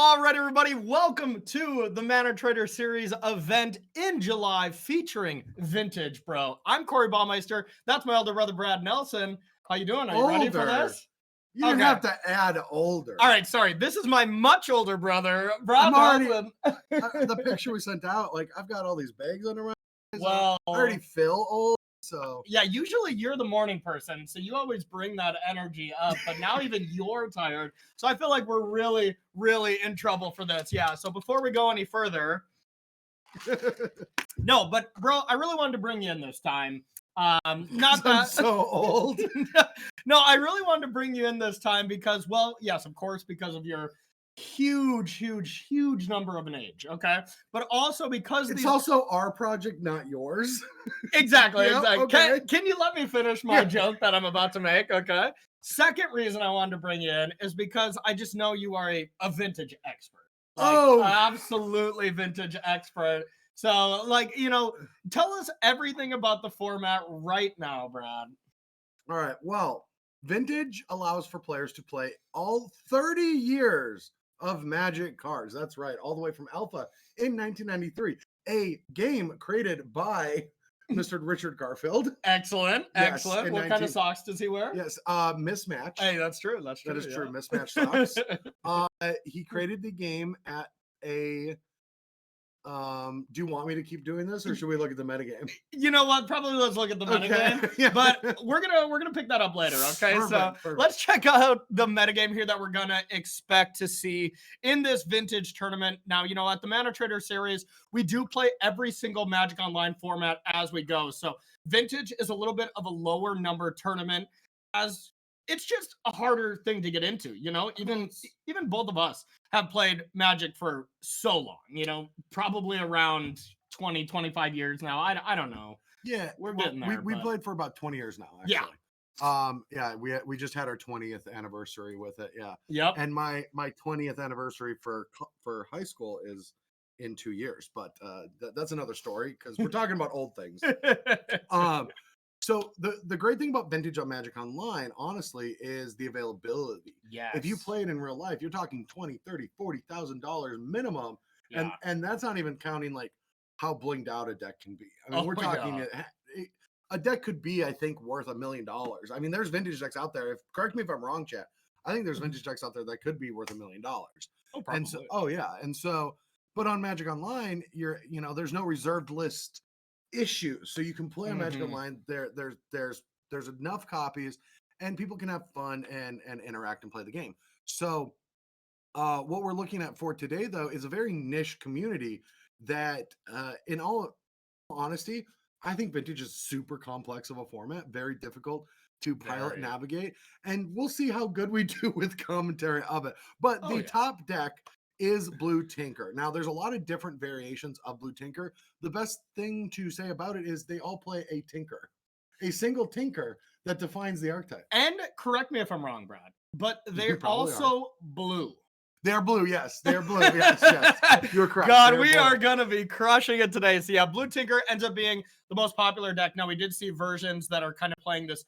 All right, everybody, welcome to the Mana Trader Series event in July featuring Vintage Bro. I'm Corey Baumeister. That's my older brother, Brad Nelson. How you doing? Are you ready for this? You didn't have to add older. All right, sorry. This is my much older brother, Brad Nelson. Nelson. The picture we sent out, like, I've got all these bags under my eyes. Well, I already feel old, so. Yeah, usually you're the morning person, so you always bring that energy up, but now even you're tired. So I feel like we're really, really in trouble for this. Yeah, so before we go any further, no, but bro, I really wanted to bring you in this time. Not that I'm so old. No, I really wanted to bring you in this time because, well, yes, of course, because of your huge number of an age, okay? But also because it's also our project, not yours. Exactly. Okay. Can you let me finish my joke that I'm about to make? Okay. Second reason I wanted to bring you in is because I just know you are a vintage expert. Absolutely vintage expert. So, tell us everything about the format right now, Brad. All right. Well, Vintage allows for players to play all 30 years of Magic cards. That's right. All the way from Alpha in 1993. A game created by Mr. Richard Garfield. Excellent. Yes, excellent. What kind of socks does he wear? Yes, mismatch. Hey, that's true. That is true. Mismatch socks. He created the game at a. Do you want me to keep doing this, or should we look at the metagame? You know what? Probably let's look at the metagame. Yeah. But we're gonna pick that up later. Okay, Perfect. Let's check out the metagame here that we're gonna expect to see in this vintage tournament. Now, you know, at the Mana Trader Series, we do play every single Magic Online format as we go. So vintage is a little bit of a lower number tournament, as it's just a harder thing to get into. You know, even both of us have played Magic for so long, you know, probably around 20, 25 years now. I don't know. Yeah, we're getting there. We played for about 20 years now, actually. Yeah. We just had our 20th anniversary with it. Yeah. Yep. And my 20th anniversary for high school is in 2 years, but that's another story because we're talking about old things. So the great thing about vintage on Magic Online, honestly, is the availability. Yes. If you play it in real life, you're talking $20,000, $30,000, $40,000 minimum. Yeah. And that's not even counting like how blinged out a deck can be. I mean, we're talking a deck could be, I think, worth $1 million. I mean, there's vintage decks out there. Correct me if I'm wrong, chat. I think there's vintage decks out there that could be worth $1 million. Oh, probably. And so, but on Magic Online, there's no reserved list issues, so you can play on Magic Online. There's enough copies, and people can have fun and interact and play the game. So, what we're looking at for today, though, is a very niche community that, in all honesty, I think vintage is super complex of a format, very difficult to pilot and navigate, and we'll see how good we do with commentary of it. But the top deck is Blue Tinker. Now, there's a lot of different variations of Blue Tinker. The best thing to say about it is they all play a Tinker, a single Tinker that defines the archetype. And correct me if I'm wrong, Brad, but they're also blue. They're blue, yes. They're blue, yes. You're correct. God, we are going to be crushing it today. So yeah, Blue Tinker ends up being the most popular deck. Now, we did see versions that are kind of playing this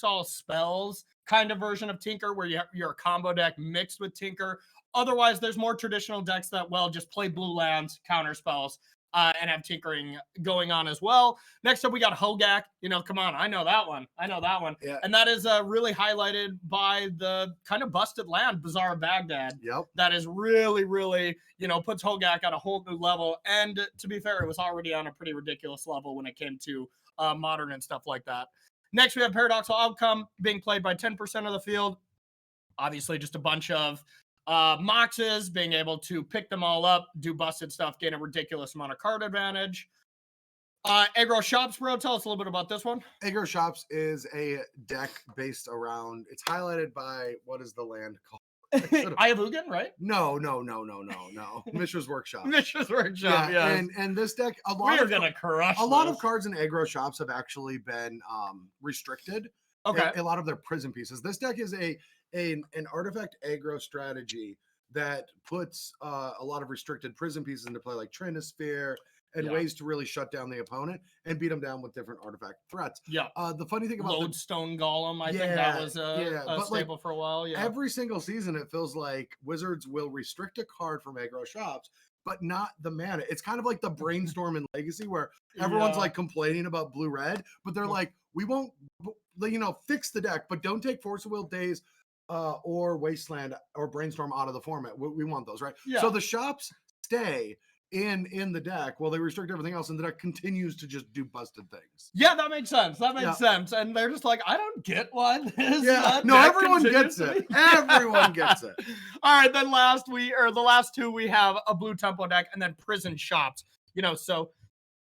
all spells kind of version of Tinker, where you're a combo deck mixed with Tinker. Otherwise, there's more traditional decks that, well, just play blue lands, counter spells, and have tinkering going on as well. Next up, we got Hogak. You know, come on, I know that one. Yeah. And that is really highlighted by the kind of busted land, Bazaar of Baghdad. Yep. That is really, puts Hogak at a whole new level. And to be fair, it was already on a pretty ridiculous level when it came to modern and stuff like that. Next, we have Paradoxical Outcome being played by 10% of the field. Obviously, just a bunch of Moxes, being able to pick them all up, do busted stuff, gain a ridiculous amount of card advantage. Aggro Shops, bro, tell us a little bit about this one. Aggro Shops is a deck based around, it's highlighted by, what is the land called? Ayavugan, right? No. Mishra's Workshop. Yeah. And this deck, a lot of cards in Aggro Shops have actually been restricted. Okay. A lot of their prison pieces. This deck is an artifact aggro strategy that puts a lot of restricted prison pieces into play, like Trinisphere and ways to really shut down the opponent and beat them down with different artifact threats. Yeah. The funny thing about Lodestone Golem, I think that was a staple for a while. Yeah. Every single season, it feels like Wizards will restrict a card from aggro shops, but not the mana. It's kind of like the brainstorm in Legacy where everyone's like complaining about blue-red, but they're like, we won't, fix the deck, but don't take Force of Will Days or Wasteland or Brainstorm out of the format. We want those, right? Yeah. So the shops stay in the deck while they restrict everything else, and the deck continues to just do busted things. Yeah, that makes sense. That makes sense. And they're just like, I don't get why this. No, everyone gets it. Everyone gets it. All right, then the last two, we have a blue tempo deck and then prison shops. So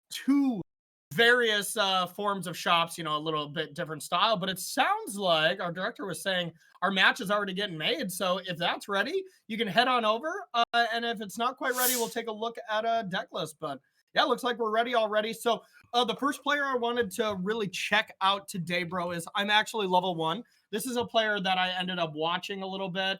two various forms of shops, a little bit different style, but it sounds like our director was saying our match is already getting made. So if that's ready, you can head on over. And if it's not quite ready, we'll take a look at a deck list. But yeah, looks like we're ready already. So the first player I wanted to really check out today, bro, is I'm actually level 1. This is a player that I ended up watching a little bit.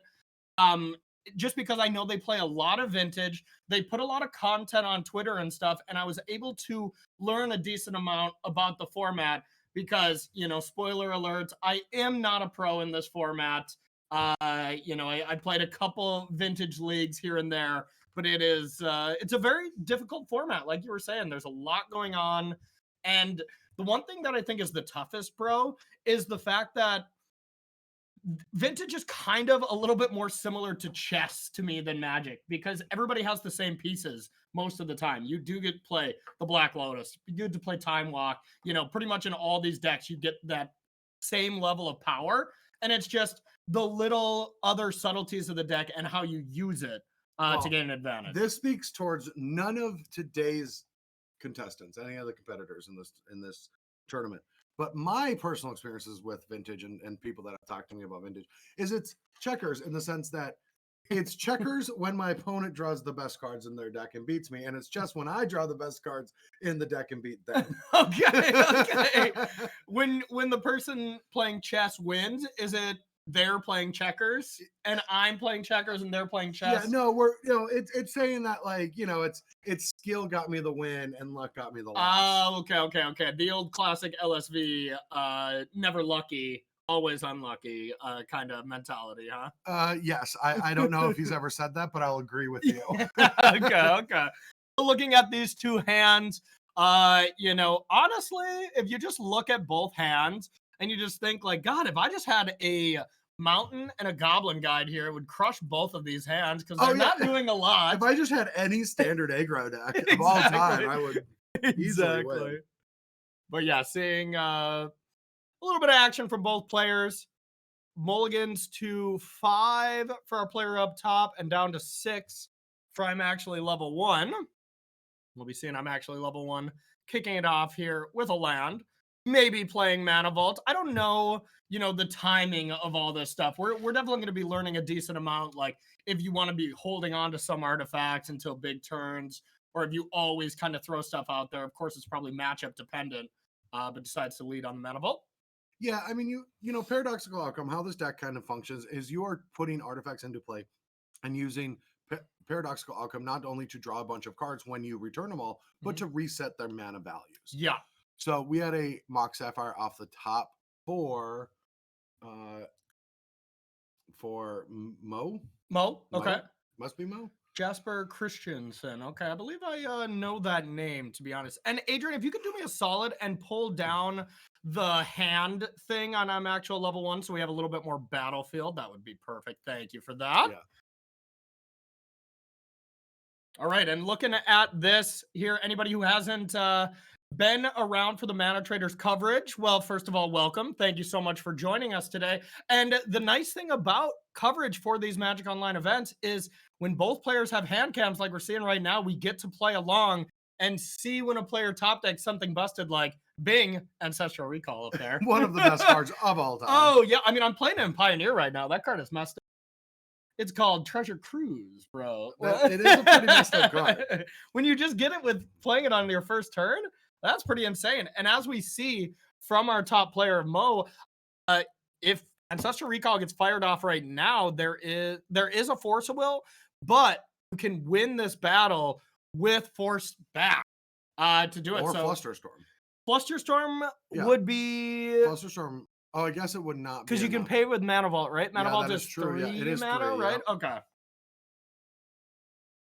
Just because I know they play a lot of Vintage, they put a lot of content on Twitter and stuff, and I was able to learn a decent amount about the format because, spoiler alert, I am not a pro in this format. I played a couple Vintage leagues here and there, but it's a very difficult format. Like you were saying, there's a lot going on. And the one thing that I think is the toughest, bro, is the fact that Vintage is kind of a little bit more similar to chess to me than Magic because everybody has the same pieces most of the time. You do get to play the Black Lotus. You get to play Time Walk. Pretty much in all these decks, you get that same level of power. And it's just the little other subtleties of the deck and how you use it to get an advantage. This speaks towards none of today's contestants, any other competitors in this tournament. But my personal experiences with Vintage and people that have talked to me about Vintage is it's checkers in the sense that it's checkers when my opponent draws the best cards in their deck and beats me, and it's chess when I draw the best cards in the deck and beat them. Okay. When the person playing chess wins, is it they're playing checkers and I'm playing checkers and they're playing chess? Yeah, no, it's saying that it's skill got me the win and luck got me the loss. Oh, okay. The old classic LSV, never lucky, always unlucky kind of mentality, huh? Yes. I don't know if he's ever said that, but I'll agree with you. Okay. Looking at these two hands, honestly, if you just look at both hands and you just think like, God, if I just had a mountain and a goblin guide here, it would crush both of these hands because they're not doing a lot. If I just had any standard aggro deck of all time, I would easily win. But yeah, seeing a little bit of action from both players. Mulligans to 5 for our player up top and down to 6 for I'm actually level 1. We'll be seeing I'm actually level 1, kicking it off here with a land. Maybe playing Mana Vault. I don't know, the timing of all this stuff. We're definitely going to be learning a decent amount. Like if you want to be holding on to some artifacts until big turns, or if you always kind of throw stuff out there. Of course, it's probably matchup dependent, but decides to lead on the Mana Vault. Yeah, I mean, paradoxical outcome, how this deck kind of functions is you are putting artifacts into play and using paradoxical outcome not only to draw a bunch of cards when you return them all, but to reset their mana values. Yeah. So we had a Mox Sapphire off the top for Mo. Okay. Must be Mo. Jasper Christensen. Okay, I believe I know that name, to be honest. And Adrian, if you could do me a solid and pull down the hand thing on I'm actual level 1 so we have a little bit more battlefield, that would be perfect. Thank you for that. Yeah. All right, and looking at this here, anybody who hasn't been around for the Mana Traders coverage, well, first of all, welcome. Thank you so much for joining us today. And the nice thing about coverage for these Magic Online events is when both players have hand cams like we're seeing right now, we get to play along and see when a player top decks something busted like Bing, Ancestral Recall up there. One of the best cards of all time. Oh, yeah. I mean, I'm playing it in Pioneer right now. That card is messed up. It's called Treasure Cruise, bro. It is a pretty messed up card. When you just get it with playing it on your first turn, that's pretty insane. And as we see from our top player of Mo, if Ancestral Recall gets fired off right now, there is a Force of Will, but you can win this battle with Force back. to do it. Or So Flusterstorm. Flusterstorm Yeah. would be Flusterstorm. Oh, I guess it would not be because you can enough. pay with Mana Vault, right? Mana Yeah, Vault that is is true. Yeah, 3 it is mana, 3, right? yep. Okay.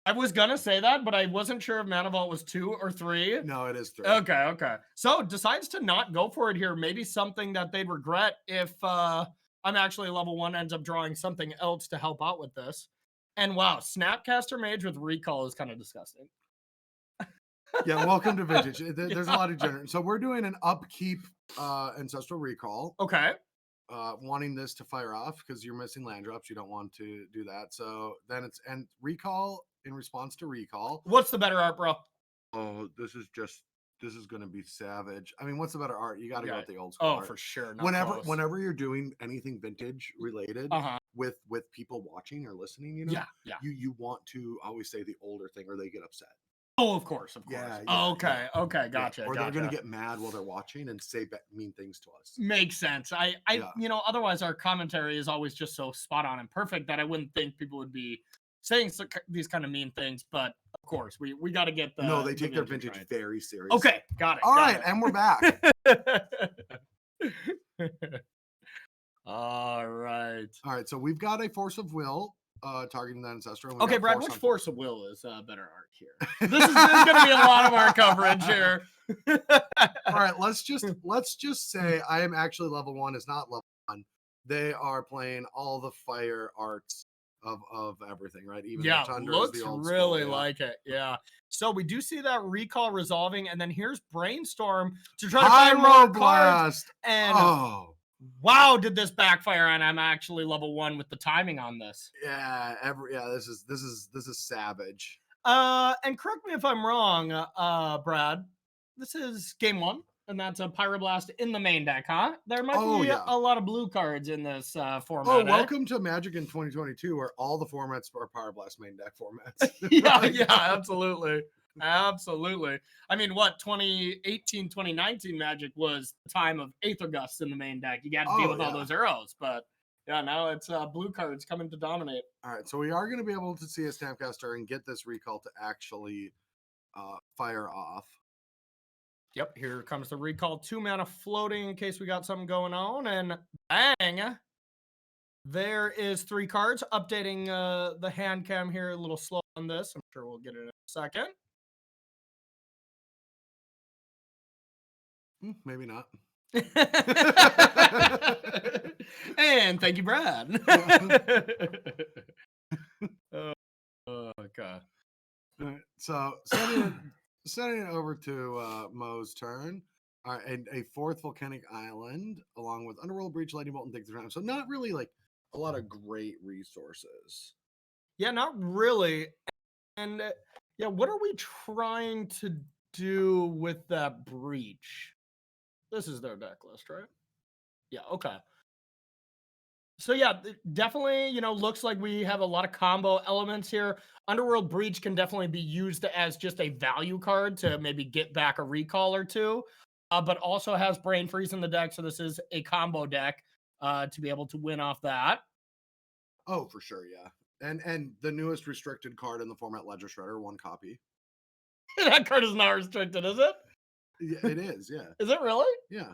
I was gonna say that, but I wasn't sure if Mana Vault was 2 or 3. No, it is 3. Okay. So decides to not go for it here. Maybe something that they'd regret if I'm actually level 1 ends up drawing something else to help out with this. And wow, Snapcaster Mage with Recall is kind of disgusting. Yeah, welcome to Vintage. There's a lot of gener. So we're doing an upkeep Ancestral Recall. Okay. Wanting this to fire off because you're missing land drops. You don't want to do that. So then it's and Recall in response to Recall. What's the better art, bro? Oh, this is going to be savage. I mean, what's the better art? You got to go with the old school art. For sure. Whenever you're doing anything vintage related with people watching or listening, you know, you want to always say the older thing or they get upset. Oh, of course. Yeah, okay, gotcha. Or they're going to get mad while they're watching and say mean things to us. Makes sense. I otherwise our commentary is always just so spot on and perfect that I wouldn't think people would be saying these kind of mean things. But of course, we got to get the. No, they take their vintage very serious. Okay, got it. All right, and we're back. All right. So we've got a Force of Will targeting that Ancestral. Okay, Brad, which Force of Will is better art here? This is going to be a lot of our coverage here. All right, let's just say I am actually level 1 is not level 1. They are playing all the fire arts of everything, right? Even the Tundra looks is the old really school, like it. Yeah. So we do see that Recall resolving, and then here's Brainstorm to try to find more cards. And wow, did this backfire? And I'm actually level 1 with the timing on this. Yeah, this is savage. And correct me if I'm wrong, Brad. This is game 1. And that's a Pyroblast in the main deck, huh? There might be a lot of blue cards in this format. Oh, welcome to Magic in 2022, where all the formats are Pyroblast main deck formats. yeah, absolutely. Absolutely. I mean, 2018, 2019 Magic was the time of Aether Gusts in the main deck. You got to deal with all those arrows, but now it's blue cards coming to dominate. All right, so we are going to be able to see a Snapcaster and get this Recall to actually fire off. Yep, here comes the Recall 2 mana floating in case we got something going on, and bang! There is 3 cards. Updating the hand cam here a little slow on this. I'm sure we'll get it in a second. Maybe not. And thank you, Brad. Oh, God. All right, so sending it over to Mo's turn. All right, and a 4th Volcanic Island, along with Underworld Breach, Lightning Bolt, and Dig Through Time. So not really like a lot of great resources. Yeah, not really. And what are we trying to do with that breach? This is their deck list, right? Yeah, okay. So yeah, definitely, looks like we have a lot of combo elements here. Underworld Breach can definitely be used as just a value card to maybe get back a Recall or 2, but also has Brain Freeze in the deck, so this is a combo deck to be able to win off that. Oh, for sure, yeah. And the newest restricted card in the format, Ledger Shredder, 1 copy. That card is not restricted, is it? Yeah, it is, yeah. Is it really? Yeah.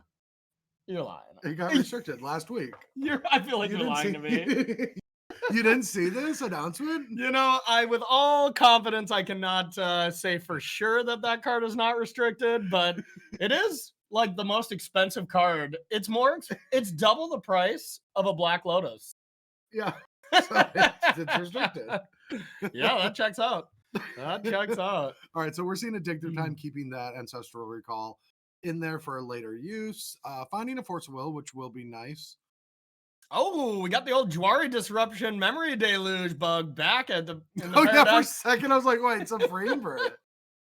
You're lying. It got restricted last week. I feel like you're lying to me. You didn't see this announcement? With all confidence, I cannot say for sure that card is not restricted, but it is like the most expensive card. It's double the price of a Black Lotus. Yeah. So it's restricted. Yeah, that checks out. That checks out. All right, so we're seeing a Dig Through Time, keeping that Ancestral Recall in there for later use. Finding a Force of Will, which will be nice. Oh, we got the old Jwari Disruption Memory Deluge bug back in the yeah, for a second I was like, wait, it's a frame bird.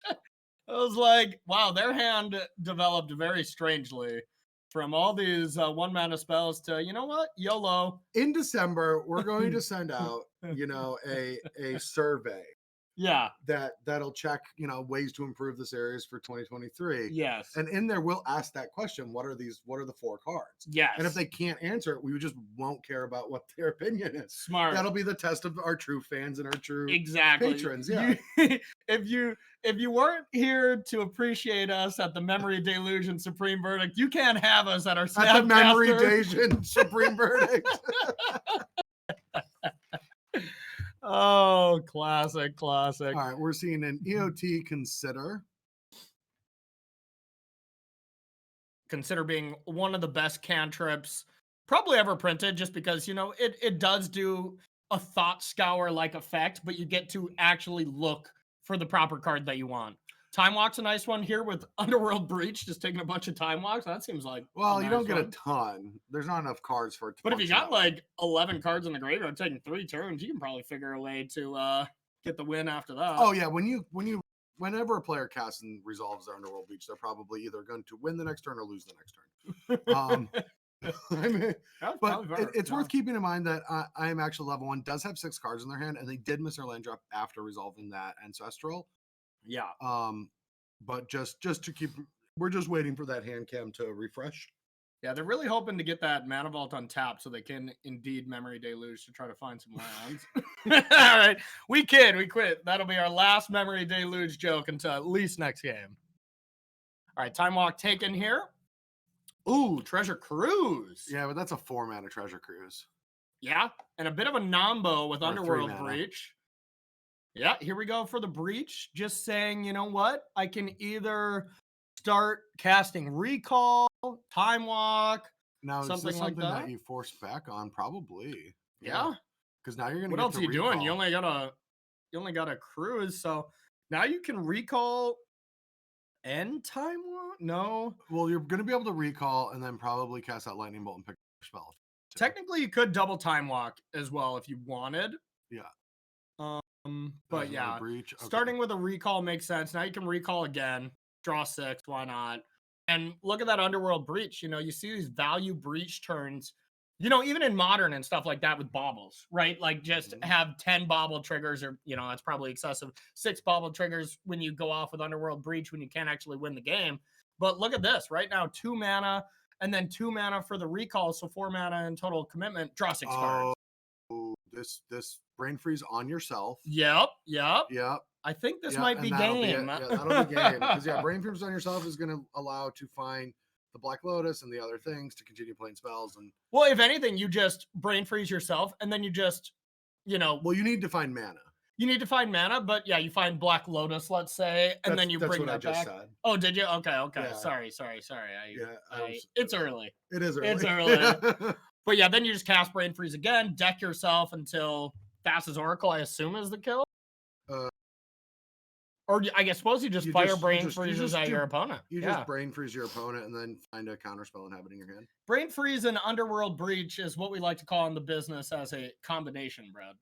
I was like, wow, their hand developed very strangely from all these 1-mana spells to, you know what, YOLO. In December, we're going to send out, a survey Yeah. that'll check, ways to improve the series for 2023. Yes. And in there, we'll ask that question: what are the 4 cards? Yes. And if they can't answer it, we just won't care about what their opinion is. Smart. That'll be the test of our true fans and our true exactly patrons. Yeah. If you weren't here to appreciate us at the Memory Deluge and Supreme Verdict, you can't have us at our At the Memory Snapcaster. Deluge and Supreme Verdict. Oh, classic. All right, we're seeing an EOT Consider being one of the best cantrips probably ever printed, just because it does do a thought scour like effect, but you get to actually look for the proper card that you want. Time Walk's a nice one here with Underworld Breach, just taking a bunch of Time Walks. That seems like well, you nice don't get one. a ton. There's not enough cards for it to But if you function got that way. like 11 cards in the graveyard taking 3 turns, you can probably figure a way to get the win after that. Oh yeah, whenever a player casts and resolves their Underworld Breach, they're probably either going to win the next turn or lose the next turn. I mean, but it's worth keeping in mind that I Am Actual Level 1 does have 6 cards in their hand, and they did miss their land drop after resolving that Ancestral. Yeah. But just to keep, we're just waiting for that hand cam to refresh. Yeah, they're really hoping to get that Mana Vault untapped so they can indeed Memory Deluge to try to find some lands. All right, we quit. That'll be our last Memory Deluge joke until at least next game. All right, Time Walk taken here. Ooh, Treasure Cruise. Yeah, but that's a 4-mana Treasure Cruise. Yeah, and a bit of a nombo with Or Underworld 3-mana. Breach. Yeah, here we go for the Breach. Just saying, you know what? I can either start casting Recall, Time Walk, Now, is something this like something that. that you force back on? Probably. Yeah. Because now you're gonna. What get else to are you doing? You recall. only got a Cruise, so now you can Recall and Time Walk. No, Well, you're gonna be able to recall and then probably cast that Lightning Bolt and pick your spell. technically you could double Time Walk as well if you wanted. Yeah. But There's yeah, another breach. Okay. starting with a Recall makes sense. Now you can Recall again, draw 6. Why not? And look at that Underworld Breach. You see these value breach turns. Even in Modern and stuff like that with baubles, right? Like just have 10 bauble triggers, or that's probably excessive. 6 bauble triggers when you go off with Underworld Breach when you can't actually win the game. But look at this right now: 2 mana and then 2 mana for the Recall, so 4 mana in total commitment. Draw 6 cards. Oh, this brain freeze on yourself. Yep. Yep. I think this might be game. That'll be game. Because brain freeze on yourself is going to allow to find the Black Lotus and the other things to continue playing spells. And well, if anything, you just brain freeze yourself, and then you just, Well, you need to find mana. You need to find mana, but yeah, you find Black Lotus, let's say, and then you bring that back. Said. Oh, did you? Okay. Yeah. Sorry. It's early. It is early. It's early. But yeah, then you just cast Brain Freeze again, deck yourself until Thassa's Oracle, I assume, is the kill. Or I suppose you just Brain Freezes at your opponent. You just Brain Freeze your opponent and then find a counterspell and have it in your hand. Brain Freeze and Underworld Breach is what we like to call in the business as a combination, Brad.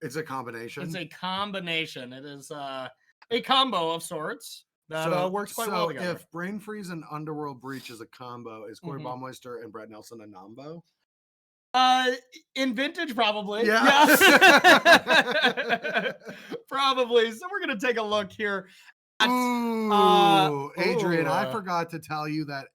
It's a combination. It's a combination. It is a combo of sorts that works quite well together. So if Brain Freeze and Underworld Breach is a combo, is Corey Baumeister and Brad Nelson a nombo? In Vintage, probably. Yeah. Probably. So we're gonna take a look here. Adrian, I forgot to tell you that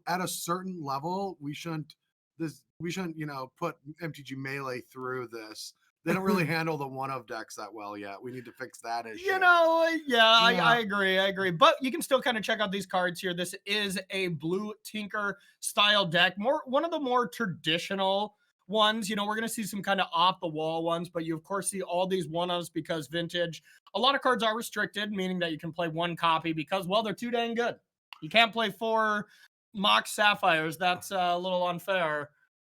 at a certain level, we shouldn't put MTG Melee through this. They don't really handle the one-of decks that well yet. We need to fix that issue. I agree. But you can still kind of check out these cards here. This is a Blue Tinker style deck. One of the more traditional ones. We're going to see some kind of off-the-wall ones, but you, of course, see all these one-ofs because Vintage. A lot of cards are restricted, meaning that you can play 1 copy because, well, they're too dang good. You can't play 4 Mox Sapphires. That's a little unfair.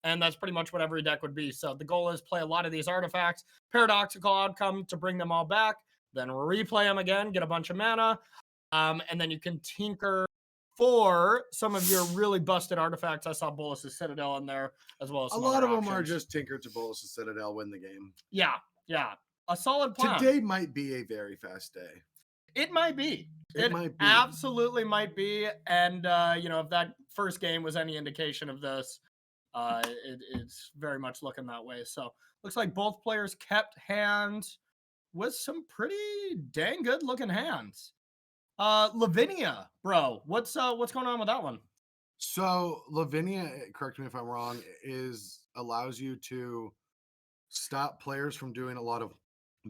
And that's pretty much what every deck would be. So the goal is play a lot of these artifacts, paradoxical outcome to bring them all back, then replay them again, get a bunch of mana, and then you can tinker for some of your really busted artifacts. I saw Bolas' Citadel in there as well as some a lot of them options. are just tinker to Bolas' Citadel, win the game. Yeah. A solid plan. Today might be a very fast day. It might be. It might be. Absolutely might be. And, if that first game was any indication of this, it's very much looking that way. So looks like both players kept hand. with some pretty dang good looking hands. Lavinia, bro, what's going on with that one? So Lavinia, correct me if I'm wrong, allows you to stop players from doing a lot of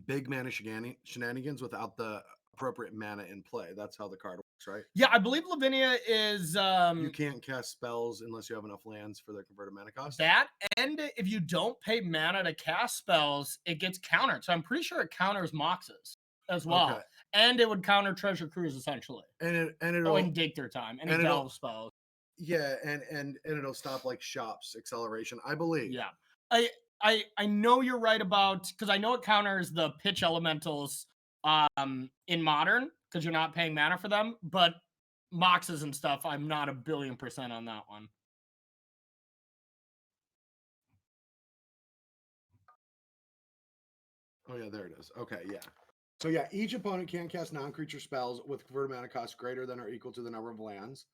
big mana shenanigans without the appropriate mana in play. That's how the card works, right? Yeah, I believe Lavinia is You can't cast spells unless you have enough lands for their converted mana cost. that, and if you don't pay mana to cast spells, it gets countered. So I'm pretty sure it counters Moxes as well. Okay. And it would counter Treasure Cruise essentially. And Oh, it'll and Dig Through Time. And and it'll- Delve spells. yeah, and it'll stop like Shop's acceleration, I believe. Yeah. I know you're right about, because I know it counters the pitch elementals in modern because you're not paying mana for them, but Moxes and stuff, I'm not 1,000,000,000% on that one. Oh yeah, there it is. Okay, yeah. So yeah, each opponent can cast non-creature spells with converted mana cost greater than or equal to the number of lands.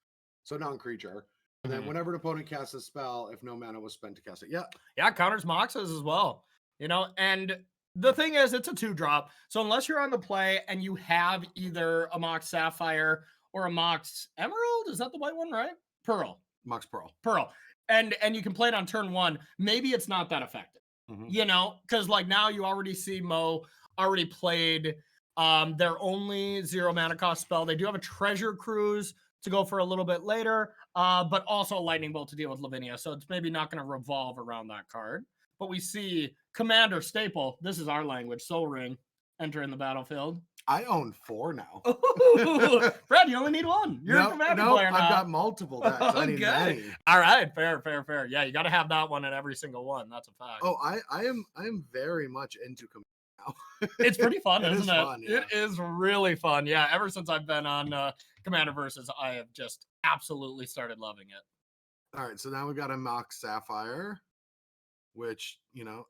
So non-creature. And then whenever an opponent casts a spell, if no mana was spent to cast it. Yeah. Yeah, it counters Moxes as well. You know, and the thing is, it's a 2-drop. So unless you're on the play and you have either a Mox Sapphire or a Mox Emerald, is that the white one, right? Pearl. Mox Pearl. Pearl. And you can play it on turn 1. Maybe it's not that effective. You know, because like now you already see Mo already played their only 0 mana cost spell. They do have a Treasure Cruise to go for a little bit later, but also a Lightning Bolt to deal with Lavinia. So it's maybe not going to revolve around that card. But we see Commander Staple, this is our language, Soul Ring, entering the battlefield. I own 4 now. Ooh, Brad, you only need 1. You're a Commander player now. I've got multiple decks. I need many. All right, fair. Yeah, you got to have that one in every single one. That's a fact. Oh, I am very much into Commander now. It's pretty fun, isn't it? Fun, yeah. It is really fun. Yeah, ever since I've been on Commander Versus, I have just absolutely started loving it. All right, so now we've got a Mox Sapphire, which, you know,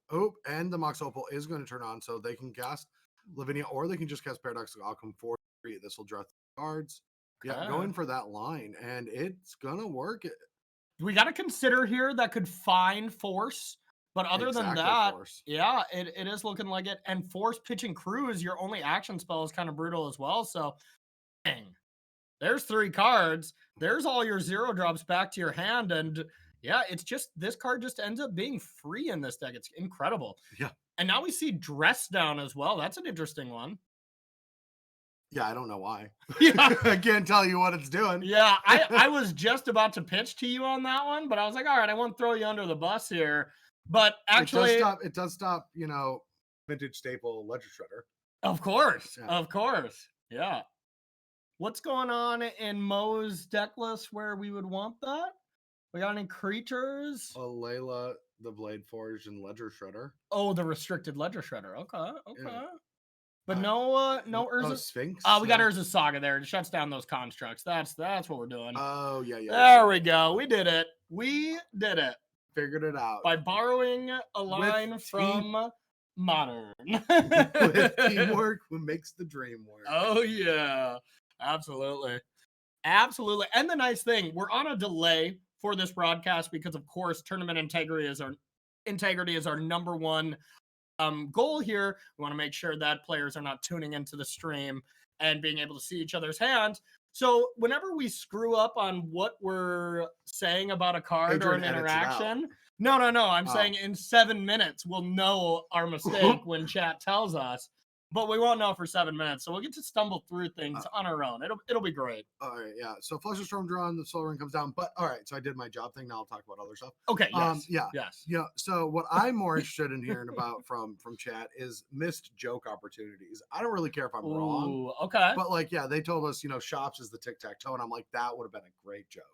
and the Mox Opal is going to turn on, so they can cast Lavinia, or they can just cast Paradoxical Outcome for 3. This will draw 3 cards. Yeah, going for that line, and it's gonna work. We got to consider here that could find Force, but other than that, Force. Yeah, it is looking like it. And Force, Pitch, and Cruise, your only action spell, is kind of brutal as well. So, dang, there's 3 cards. There's all your 0 drops back to your hand, and yeah, it's just this card just ends up being free in this deck. It's incredible. Yeah. And now we see Dress Down as well. That's an interesting one. Yeah, I don't know why. Yeah. I can't tell you what it's doing. Yeah, I was just about to pitch to you on that one, but I was like, all right, I won't throw you under the bus here. But actually, it does stop, you know, vintage staple Ledger Shredder. Of course. Yeah. What's going on in Mo's deck list where we would want that? We got any creatures? Layla, the Blade Forge, and Ledger Shredder. Oh, the restricted Ledger Shredder. Okay. Yeah. But no Urza Sphinx. We got Urza Saga there. It shuts down those constructs. That's what we're doing. Oh yeah. There we go. We did it. Figured it out by borrowing a line from Modern. With teamwork, who makes the dream work. Oh yeah, absolutely. And the nice thing, we're on a delay for this broadcast because, of course, tournament integrity is our number one goal here. We want to make sure that players are not tuning into the stream and being able to see each other's hands. So whenever we screw up on what we're saying about a card or an interaction, no, I'm saying in 7 minutes we'll know our mistake when chat tells us, but we won't know for 7 minutes. So we'll get to stumble through things on our own. It'll be great. All right, yeah. So Fluster Storm drawn, the Soul Ring comes down. But all right, so I did my job thing. Now I'll talk about other stuff. Okay. Yes. Yeah. So what I'm more interested in hearing about from chat is missed joke opportunities. I don't really care if I'm wrong. Okay. But like, yeah, they told us, you know, Shops is the tic-tac-toe, and I'm like, that would have been a great joke.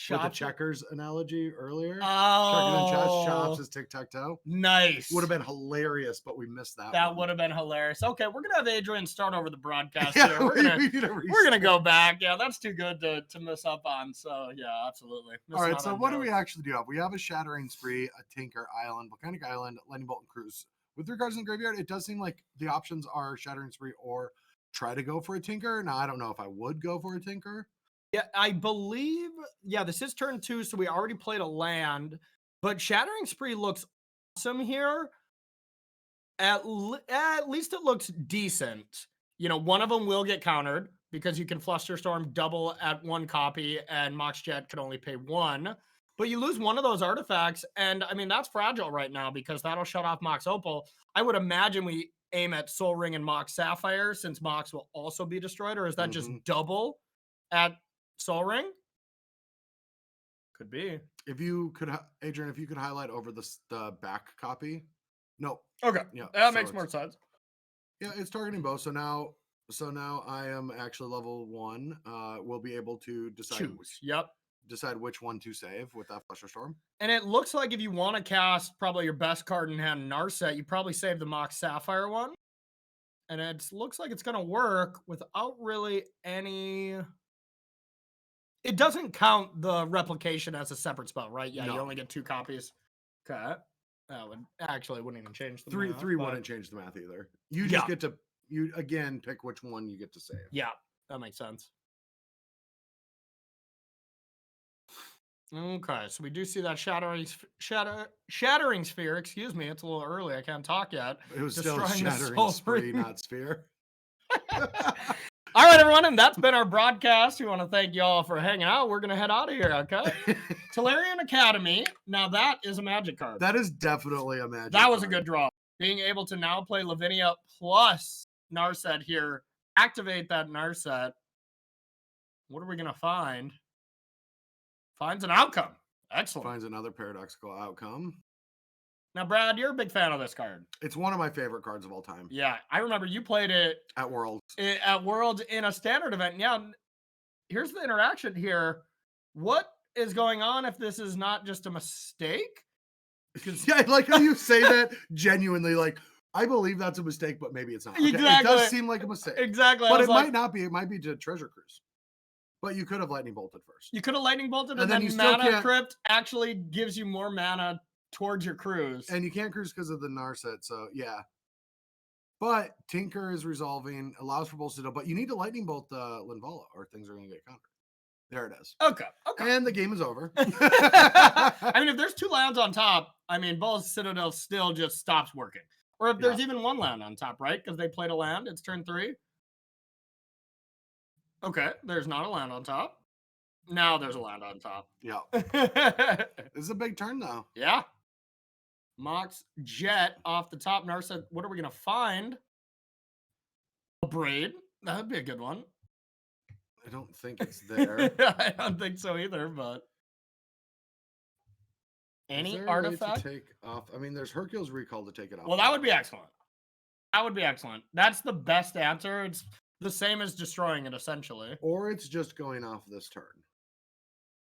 With the checkers analogy earlier. Checkers and chess, Shops is tic-tac-toe. Nice. Would have been hilarious, but we missed that. That would have been hilarious. Okay, we're gonna have Adrian start over the broadcast yeah, here. We're gonna go back. Yeah, that's too good to miss up on. So yeah, absolutely. All right, so what do we actually do? We have a Shattering Spree, a Tinker Island, Volcanic Island, Lightning Bolt, and Cruise. With regards to the graveyard, it does seem like the options are Shattering Spree or try to go for a Tinker. Now, I don't know if I would go for a Tinker. Yeah, I believe, this is turn 2, so we already played a land, but Shattering Spree looks awesome here. At least it looks decent. You know, one of them will get countered because you can Flusterstorm double at one copy and Mox Jet could only pay one. But you lose one of those artifacts, and I mean, that's fragile right now because that'll shut off Mox Opal. I would imagine we aim at Soul Ring and Mox Sapphire since Mox will also be destroyed, or is that just double at Soul Ring? Could be. If you could, Adrian, if you could highlight over the back copy. No. Okay. Yeah. That makes more sense. Yeah, it's targeting both. So now I am actually level 1. We'll be able to decide. Decide which one to save with that Flusterstorm. And it looks like if you want to cast probably your best card in hand, Narset, you probably save the Mox Sapphire one. And it looks like it's going to work without really any... It doesn't count the replication as a separate spell, right? Yeah, no. You only get 2 copies. Okay. That wouldn't even change the math. 3 wouldn't change the math either. You just get to, again, pick which one you get to save. Yeah, that makes sense. Okay, so we do see that shattering sphere. Excuse me, it's a little early. I can't talk yet. It was still shattering spree, not sphere. All right, everyone, and that's been our broadcast. We want to thank y'all for hanging out. We're going to head out of here, okay? Tolarian Academy. Now, that is a Magic card. That is definitely a Magic That was a good draw. Being able to now play Lavinia plus Narset here. Activate that Narset. What are we going to find? Finds an outcome. Excellent. Finds another paradoxical outcome. Now, Brad, you're a big fan of this card. It's one of my favorite cards of all time. Yeah, I remember you played it at Worlds. At Worlds in a standard event. Yeah, here's the interaction here. What is going on if this is not just a mistake? Yeah, I like how you say that genuinely. Like, I believe that's a mistake, but maybe it's not. Okay, exactly. It does seem like a mistake. Exactly. But it might not be. It might be to Treasure Cruise. But you could have Lightning Bolted first. You could have Lightning Bolted, and then Mana Crypt actually gives you more mana towards your cruise. And you can't cruise because of the Narset, so yeah. But Tinker is resolving, allows for bolts to do, but you need to Lightning Bolt Linvala or things are going to get countered. There it is. Okay. And the game is over. I mean, if there's 2 lands on top, I mean, Ball's Citadel still just stops working. Or if there's even 1 land on top, right? Because they played a land, it's turn 3. Okay, there's not a land on top. Now there's a land on top. Yeah. This is a big turn, though. Yeah. Mox Jet off the top. Narset, what are we going to find? A Braid. That would be a good one. I don't think it's there. I don't think so either, but... Any artifact? To take off? I mean, there's Hercule's Recall to take it off. Well, that would be excellent. That would be excellent. That's the best answer. It's the same as destroying it, essentially. Or it's just going off this turn.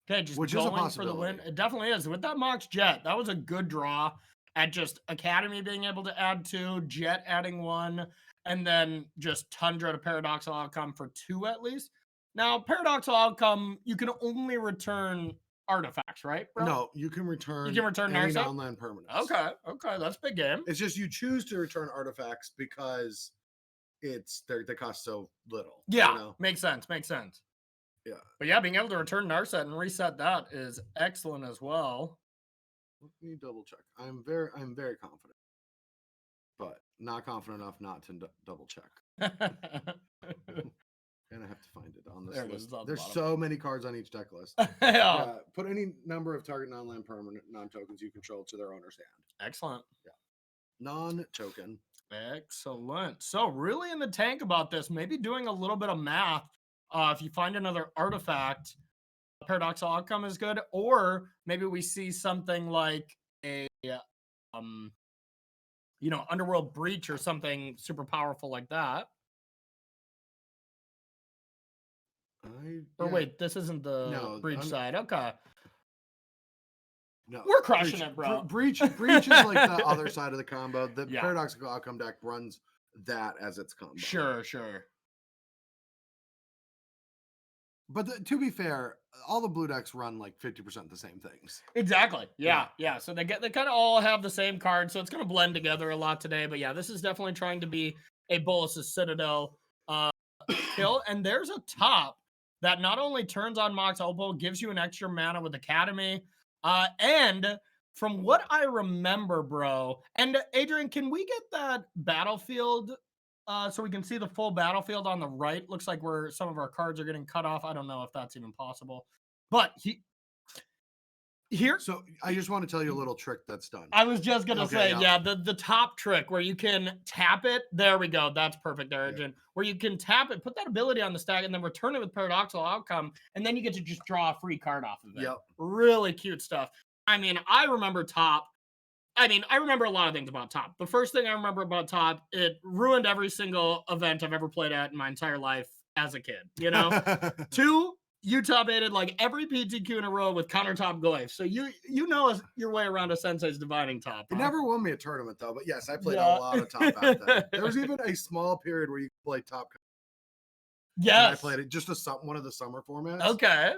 Okay, just going for the win. It definitely is. With that Mox Jet, that was a good draw at just Academy being able to add 2, Jet adding 1, and then just Tundra to Paradoxical Outcome for 2 at least. Now, Paradoxical Outcome, you can only return artifacts, right, bro? No, you can return any non-land permanents. Okay, that's big game. It's just you choose to return artifacts because they cost so little. Yeah, you know? Makes sense. Yeah. But yeah, being able to return Narset and reset that is excellent as well. Let me double check. I'm very confident, but not confident enough not to double check. And I have to find it on this list. There's so many cards on each deck list. Put any number of target non-land permanent non-tokens you control to their owner's hand. Excellent. Yeah. Non-token. Excellent. So really in the tank about this, maybe doing a little bit of math. If you find another artifact, Paradoxical Outcome is good, or maybe we see something like a, Underworld Breach or something super powerful like that. Wait, this isn't the Breach side. Okay. No, we're crushing it, bro. Breach is like the other side of the combo. The Paradoxical Outcome deck runs that as its combo. Sure. But to be fair, all the blue decks run like 50% the same things. Exactly. Yeah. So they kind of all have the same card, so it's going to blend together a lot today. But yeah, this is definitely trying to be a Bolas's Citadel kill. And there's a top that not only turns on Mox Opal, gives you an extra mana with Academy, and from what I remember, bro, and Adrian, can we get that battlefield so we can see the full battlefield on the right? Looks like some of our cards are getting cut off. I don't know if that's even possible. But here, So I just want to tell you a little trick that's done. I was just gonna Okay, say, yeah. the top trick where you can tap it. There we go. That's perfect, Origin. Where you can tap it, put that ability on the stack, and then return it with paradoxical outcome, and then you get to just draw a free card off of it. Yep. Really cute stuff. I mean, I remember Top. I mean, I remember a lot of things about Top. The first thing I remember about Top, it ruined every single event I've ever played at in my entire life as a kid. You know, 2, you top aided like every PTQ in a row with countertop Goyf. So you know your way around a Sensei's Divining Top. It Huh? never won me a tournament though, but yes, I played a lot of Top back then. There was even a small period where you could play Top. Yes. I played it just one of the summer formats. Okay.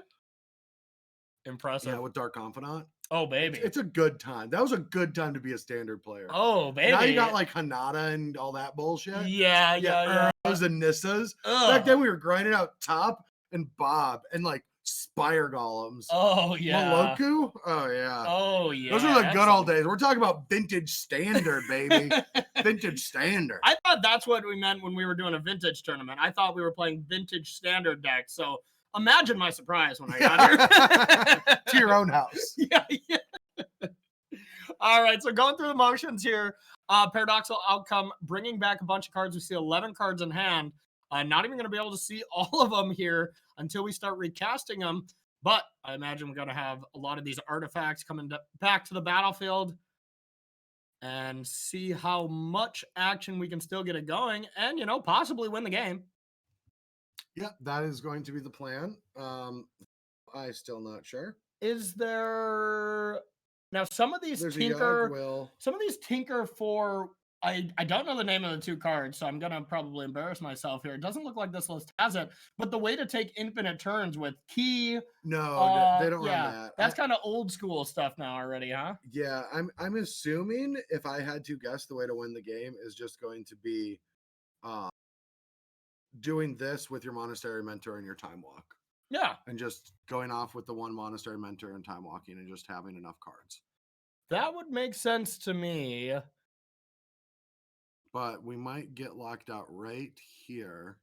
Impressive. Yeah, with Dark Confidant. Oh, baby. It's a good time. That was a good time to be a standard player. Oh, baby. Now you got like Hanada and all that bullshit. Yeah. Those and Nissas. Back then we were grinding out Top and Bob and like Spire Golems. Oh, yeah. Moloku? Oh, yeah. Oh, yeah. Those are the good old days. We're talking about vintage standard, baby. Vintage standard. I thought that's what we meant when we were doing a vintage tournament. I thought we were playing vintage standard deck. So imagine my surprise when I got here. To your own house. Yeah. All right. So going through the motions here, paradoxical outcome, bringing back a bunch of cards. We see 11 cards in hand. Not even going to be able to see all of them here until we start recasting them. But I imagine we're going to have a lot of these artifacts coming back to the battlefield and see how much action we can still get it going and, possibly win the game. Yeah, that is going to be the plan. I'm still not sure. Is there now some of these tinker for I don't know the name of the 2 cards, so I'm gonna probably embarrass myself here. It doesn't look like this list has it, but the way to take infinite turns with key. No, they don't run that. That's kind of old school stuff now already, huh? Yeah, I'm assuming if I had to guess, the way to win the game is just going to be doing this with your Monastery Mentor and your Time Walk. Yeah. And just going off with the 1 Monastery Mentor and Time Walking and just having enough cards. That would make sense to me. But we might get locked out right here.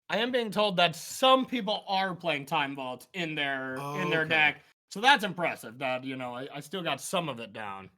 I am being told that some people are playing Time Vault in their deck. So that's impressive that, I still got some of it down.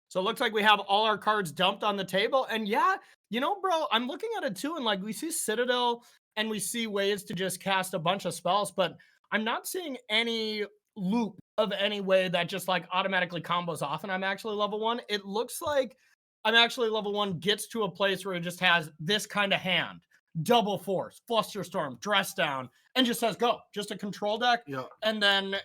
So it looks like we have all our cards dumped on the table. And yeah, bro, I'm looking at it too. And like we see Citadel and we see ways to just cast a bunch of spells, but I'm not seeing any loop of any way that just like automatically combos off and I'm actually level 1. It looks like I'm actually level 1 gets to a place where it just has this kind of hand. Double Force, Flusterstorm, Dress Down, and just says go. Just a control deck. Yeah. And then,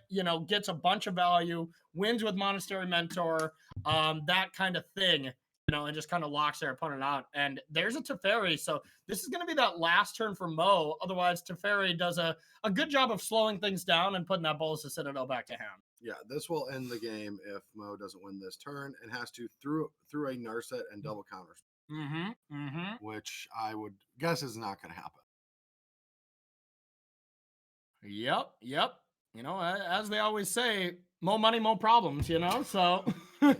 gets a bunch of value, wins with Monastery Mentor, that kind of thing, and just kind of locks their opponent out. And there's a Teferi. So this is going to be that last turn for Mo. Otherwise, Teferi does a good job of slowing things down and putting that Bolus of Citadel back to hand. Yeah, this will end the game if Mo doesn't win this turn and has to through a Narset and double counters. Which I would guess is not going to happen. Yep. As they always say, more money, more problems, so. We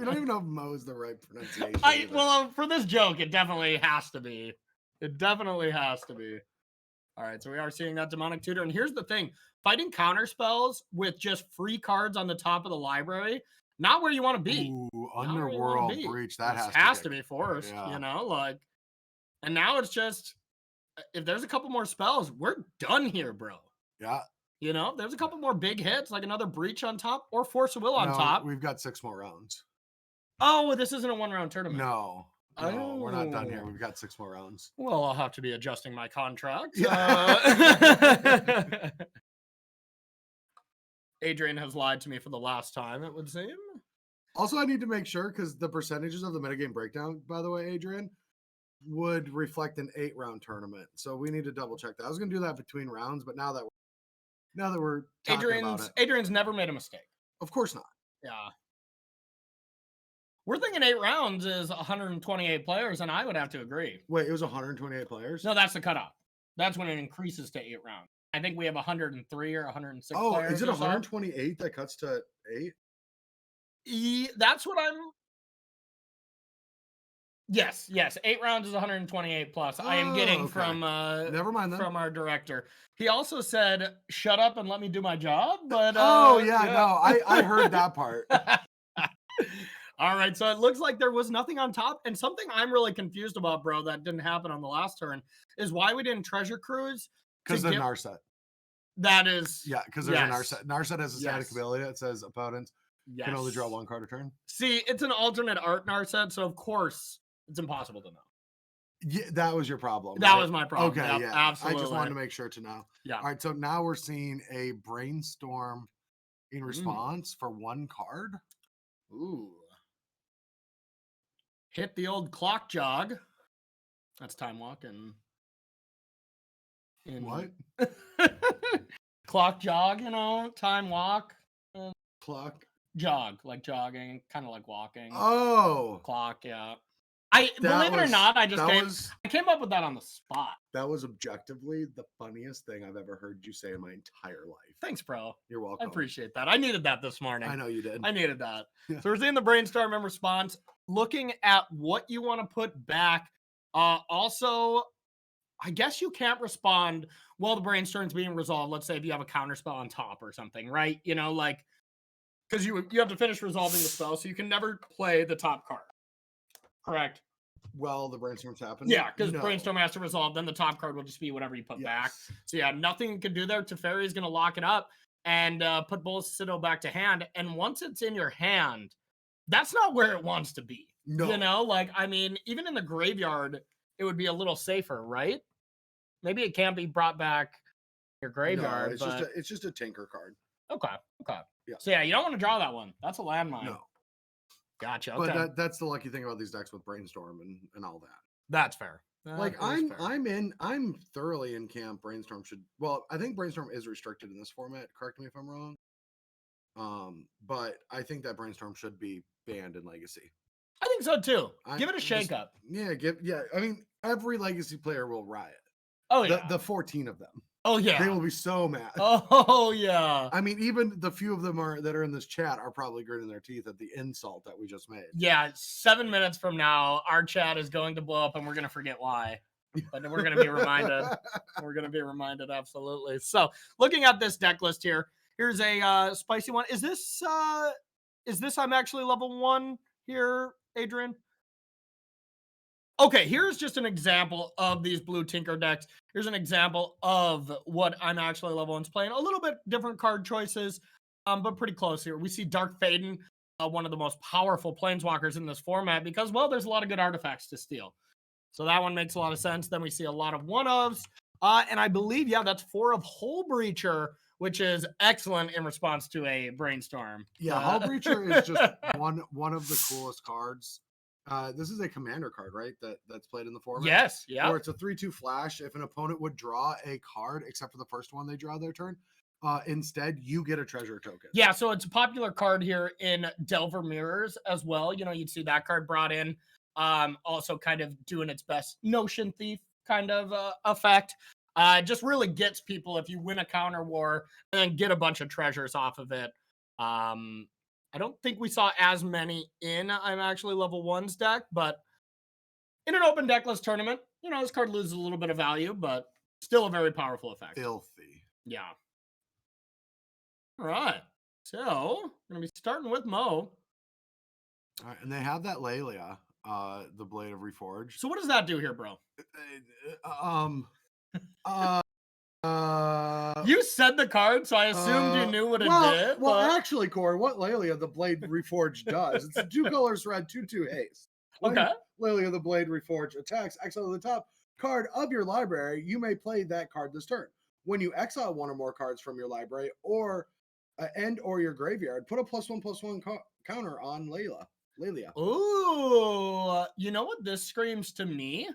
don't even know if Mo is the right pronunciation. Well, for this joke, it definitely has to be. All right, so we are seeing that Demonic Tutor. And here's the thing. Fighting counter spells with just free cards on the top of the library, not where you want to be. Ooh, Underworld Breach. That has to be forced, like. And now it's just, if there's a couple more spells, we're done here, bro. Yeah. There's a couple more big hits, like another Breach on top or Force of Will on top. We've got 6 more rounds. Oh, this isn't a 1-round tournament. No, we're not done here. We've got 6 more rounds. Well, I'll have to be adjusting my contract. Adrian has lied to me for the last time, it would seem. Also, I need to make sure, because the percentages of the metagame breakdown, by the way, Adrian, would reflect an 8-round tournament. So we need to double check that. I was going to do that between rounds, but now that we're talking about it. Adrian's never made a mistake. Of course not. Yeah. We're thinking 8 rounds is 128 players, and I would have to agree. Wait, it was 128 players? No, that's the cutoff. That's when it increases to 8 rounds. I think we have 103 or 106 Oh, players. is it or so. 128 that cuts to 8? That's what I'm. Yes. 8 rounds is 128 plus. I am getting okay. from Never mind then. from our director. He also said, "Shut up and let me do my job." But no, I heard that part. All right, so it looks like there was nothing on top, and something I'm really confused about, bro, that didn't happen on the last turn is why we didn't treasure cruise. Because they're Narset. That is, yeah, because there's a Narset. Narset has a static ability that says opponents can only draw 1 card a turn. See, it's an alternate art Narset, so of course it's impossible to know. Yeah, that was your problem. That right? was my problem. Okay, Yep, yeah, absolutely. I just wanted to make sure to know. Yeah. All right, so now we're seeing a brainstorm in response for 1 card. Ooh. Hit the old clock jog. That's time walk and What? Clock jog, time walk. Clock Jog, like jogging, kind of like walking. Oh. Clock, yeah. Believe it or not, I came up with that on the spot. That was objectively the funniest thing I've ever heard you say in my entire life. Thanks, bro. You're welcome. I appreciate that. I needed that this morning. I know you did. I needed that. Yeah. So we're seeing the brainstorm in response, looking at what you want to put back. Also, I guess you can't respond while the brainstorm's being resolved. Let's say if you have a counter spell on top or something, right? Because you have to finish resolving the spell, so you can never play the top card. Correct. Well, the brainstorm's happening. Yeah, because brainstorm has to resolve, then the top card will just be whatever you put back. So yeah, nothing you can do there. Teferi is going to lock it up and put Bolosido back to hand. And once it's in your hand, that's not where it wants to be. No. Even in the graveyard, it would be a little safer, right? Maybe it can't be brought back your graveyard. No, it's just a tinker card. Okay. Yeah. So yeah, you don't want to draw that one. That's a landmine. No. Gotcha. Okay. But that's the lucky thing about these decks with brainstorm and all that. That's fair. I'm thoroughly in camp. Brainstorm should. Well, I think brainstorm is restricted in this format. Correct me if I'm wrong. But I think that brainstorm should be banned in Legacy. I think so too. Give it a shake up. Yeah. I mean, every Legacy player will riot. Oh yeah. The 14 of them. Oh yeah. They will be so mad. Oh yeah. I mean, even the few of them that are in this chat are probably gritting their teeth at the insult that we just made. Yeah, 7 minutes from now, our chat is going to blow up and we're going to forget why. But we're going to be reminded. We're going to be reminded, absolutely. So, looking at this deck list here, here's a spicy one. Is this I'm actually level 1 here, Adrian? Okay, here's just an example of these blue Tinker decks. Here's an example of what I'm actually level 1's playing. A little bit different card choices, but pretty close here. We see Dark Faden, one of the most powerful planeswalkers in this format because, well, there's a lot of good artifacts to steal. So that one makes a lot of sense. Then we see a lot of one-ofs. And I believe, that's 4 of Hull Breacher, which is excellent in response to a brainstorm. Yeah, Hull Breacher is just one of the coolest cards. This is a commander card, right? That's played in the format. Yes, yeah. Or it's a 3/2 flash. If an opponent would draw a card, except for the first one they draw their turn, instead you get a treasure token. Yeah, so it's a popular card here in Delver Mirrors as well. You'd see that card brought in. Also kind of doing its best Notion Thief kind of effect. Just really gets people if you win a counter war and then get a bunch of treasures off of it. I don't think we saw as many in I'm actually level 1's deck, but in an open decklist tournament, this card loses a little bit of value, but still a very powerful effect. Filthy. Yeah. All right. So, we're going to be starting with Mo. All right, and they have that Lelia, the Blade of Reforged. So what does that do here, bro? You said the card, so I assumed you knew what it did. Well, actually, Corey, what Lelia the Blade Reforged does, it's 2 colors red, 2/2 haste. Okay. Lelia the Blade Reforged attacks, exile the top card of your library. You may play that card this turn. When you exile 1 or more cards from your library or your graveyard, put a +1/+1 counter on Lelia. Ooh, you know what this screams to me?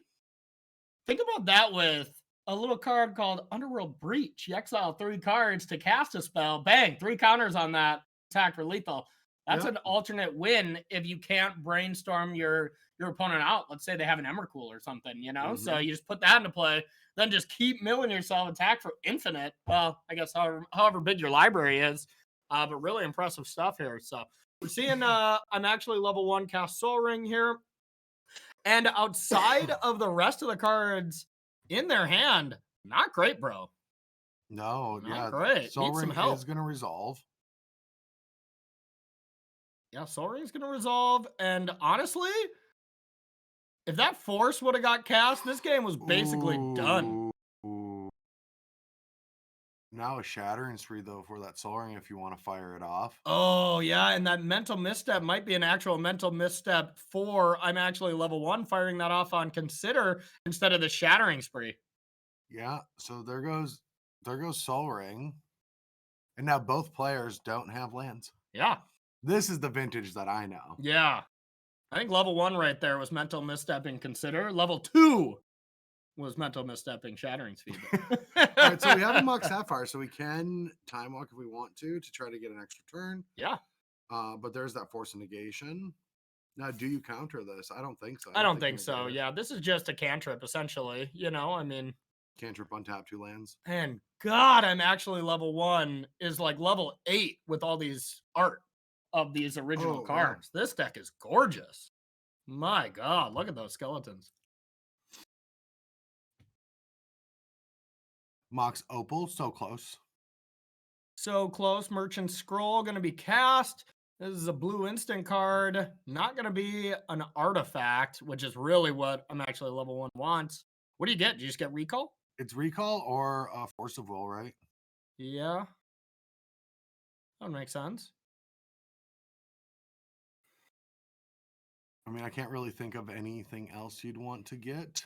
Think about that with a little card called Underworld Breach. You exile 3 cards to cast a spell. Bang, 3 counters on that. Attack for lethal. That's an alternate win if you can't brainstorm your opponent out. Let's say they have an Emrakul or something, you know? So you just put that into play, then just keep milling yourself attack for infinite. Well, I guess however big your library is. But really impressive stuff here. So we're seeing I'm actually level 1 cast Soul Ring here. And outside of the rest of the cards in their hand, not great, bro. No, Not great. Soul Needs some Ring help. is going to resolve. Yeah, Soul Ring's going to resolve. And honestly, if that Force would have got cast, this game was basically done. Ooh. Now a Shattering Spree, though, for that Soul Ring if you want to fire it off. Oh, yeah, and that mental misstep might be an actual mental misstep for I'm actually level 1 firing that off on Consider instead of the Shattering Spree. Yeah, so there goes Soul Ring. And now both players don't have lands. Yeah. This is the vintage that I know. Yeah. I think level 1 right there was mental misstepping Consider. Level 2 was mental misstepping Shattering Speed. All right, so we have a Mox Sapphire, so we can Time Walk if we want to try to get an extra turn. Yeah. But there's that Force of Negation. Now, do you counter this? I don't think so. I don't think so. Yeah, this is just a cantrip, essentially. You know, I mean... Cantrip, untap 2 lands. And God, I'm actually level 1 is like level 8 with all these art of these original cards. Wow. This deck is gorgeous. My God, look at those skeletons. Mox Opal, so close. So close. Merchant Scroll going to be cast. This is a blue instant card. Not going to be an artifact, which is really what I'm actually level 1 wants. What do you get? Do you just get Recall? It's Recall or Force of Will, right? Yeah. That would make sense. I mean, I can't really think of anything else you'd want to get.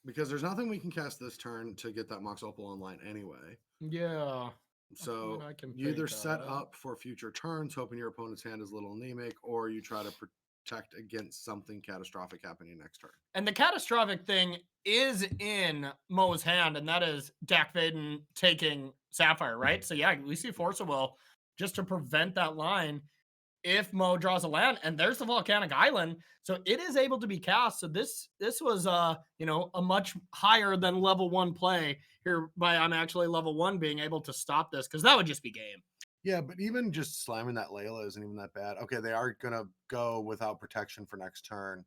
Because there's nothing we can cast this turn to get that Mox Opal online anyway. Yeah. So you either set up for future turns, hoping your opponent's hand is a little anemic, or you try to protect against something catastrophic happening next turn. And the catastrophic thing is in Mo's hand, and that is Dak Vaden taking Sapphire, right? So yeah, we see Force of Will just to prevent that line if Mo draws a land, and there's the Volcanic Island, so it is able to be cast. So this was you know, a much higher than level 1 play here by I'm actually level 1 being able to stop this, because that would just be game. Yeah, but even just slamming that Layla isn't even that bad. Okay, they are gonna go without protection for next turn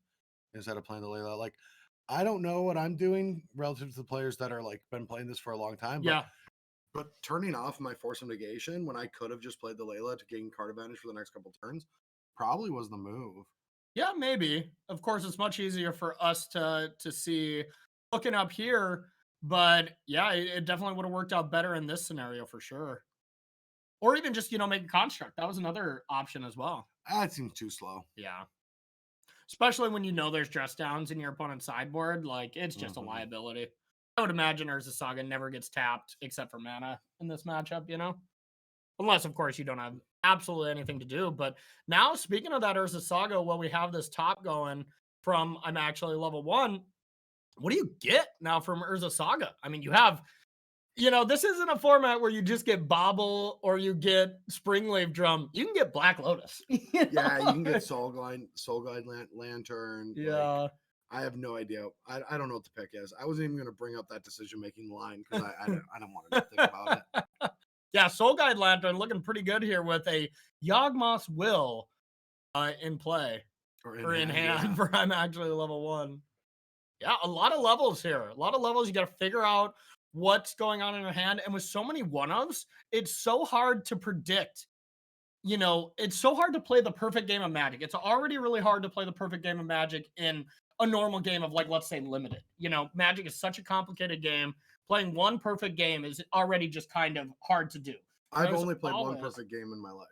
instead of playing the Layla. Like, I don't know what I'm doing relative to the players that are like been playing this for a long time. But, yeah. But turning off my Force of Negation when I could have just played the Layla to gain card advantage for the next couple turns probably was the move. Yeah, maybe. Of course, it's much easier for us to see looking up here, but yeah, it definitely would have worked out better in this scenario for sure. Or even just, you know, make a construct. That was another option as well. That seems too slow. Yeah. Especially when you know there's dress downs in your opponent's sideboard. Like, it's just a liability. I would imagine Urza Saga never gets tapped except for mana in this matchup, you know? Unless, of course, you don't have absolutely anything to do. But now, speaking of that Urza Saga, while we have this top going from I'm actually level 1, what do you get now from Urza Saga? I mean, you have... You know, this isn't a format where you just get Bobble or you get Springleaf Drum. You can get Black Lotus. Yeah, you can get Soul Guide Lantern. Yeah. Like, I have no idea. I don't know what the pick is. I wasn't even going to bring up that decision-making line because I don't want to think about it. Yeah, Soul Guide Lantern looking pretty good here with a Yawgmoth's Will in play. Or in hand for I'm actually level 1. Yeah, a lot of levels here. A lot of levels. You got to figure out what's going on in your hand. And with so many one-ofs, it's so hard to predict. You know, it's so hard to play the perfect game of Magic. It's already really hard to play the perfect game of Magic in a normal game of, like, let's say, Limited. You know, Magic is such a complicated game. Playing one perfect game is already just kind of hard to do. I've only played one perfect game in my life.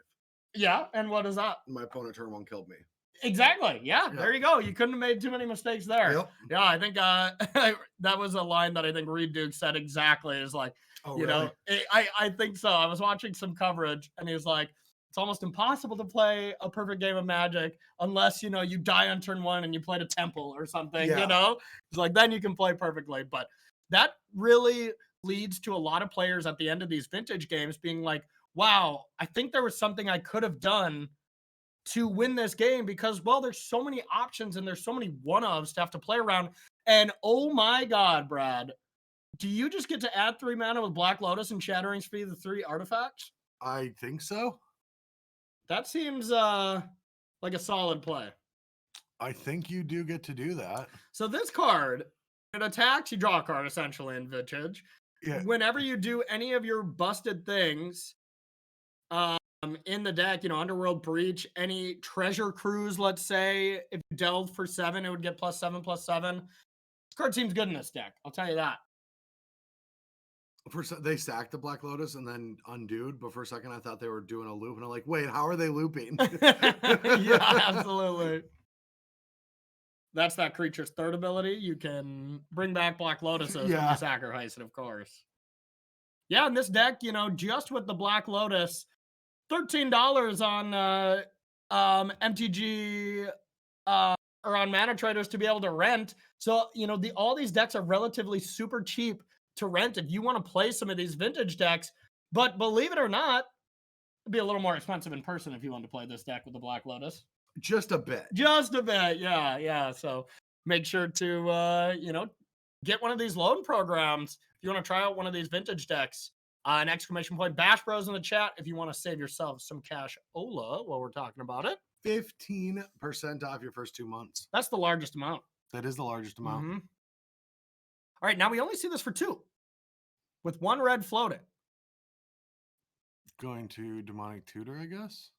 Yeah, and what is that? My opponent turn 1 killed me. Exactly. Yeah, there you go. You couldn't have made too many mistakes there. Yep. Yeah, I think that was a line that I think Reed Duke said exactly. Is like, you know, I think so. I was watching some coverage and he was like, it's almost impossible to play a perfect game of Magic unless, you know, you die on turn 1 and you played a temple or something, you know? It's like, then you can play perfectly. But that really leads to a lot of players at the end of these vintage games being like, wow, I think there was something I could have done to win this game because, well, there's so many options and there's so many one-ofs to have to play around. And oh my God, Brad, do you just get to add 3 mana with Black Lotus and Shattering Speed, the 3 artifacts? I think so. That seems like a solid play. I think you do get to do that. So this card, it attacks, you draw a card essentially in Vintage. Yeah. Whenever you do any of your busted things in the deck, you know, Underworld Breach, any treasure cruise, let's say, if you delved for 7, it would get +7/+7. This card seems good in this deck, I'll tell you that. They stacked the Black Lotus and then undoed, but for a second I thought they were doing a loop, and I'm like, wait, how are they looping? Yeah, absolutely. That's that creature's third ability. You can bring back Black Lotuses when you sacrifice it, of course. Yeah, in this deck, you know, just with the Black Lotus, $13 on MTG or on Mana Traders to be able to rent. So, you know, all these decks are relatively super cheap to rent if you want to play some of these Vintage decks. But believe it or not, it'd be a little more expensive in person if you wanted to play this deck with the Black Lotus. Just a bit. Just a bit, yeah. So make sure to, you know, get one of these loan programs if you want to try out one of these Vintage decks. An exclamation point Bash Bros in the chat if you want to save yourself some cash Ola while we're talking about it. 15% off your first 2 months. That's the largest amount. That is the largest amount. Mm-hmm. All right, now we only see this for 2 with 1 red floating. Going to Demonic Tutor, I guess.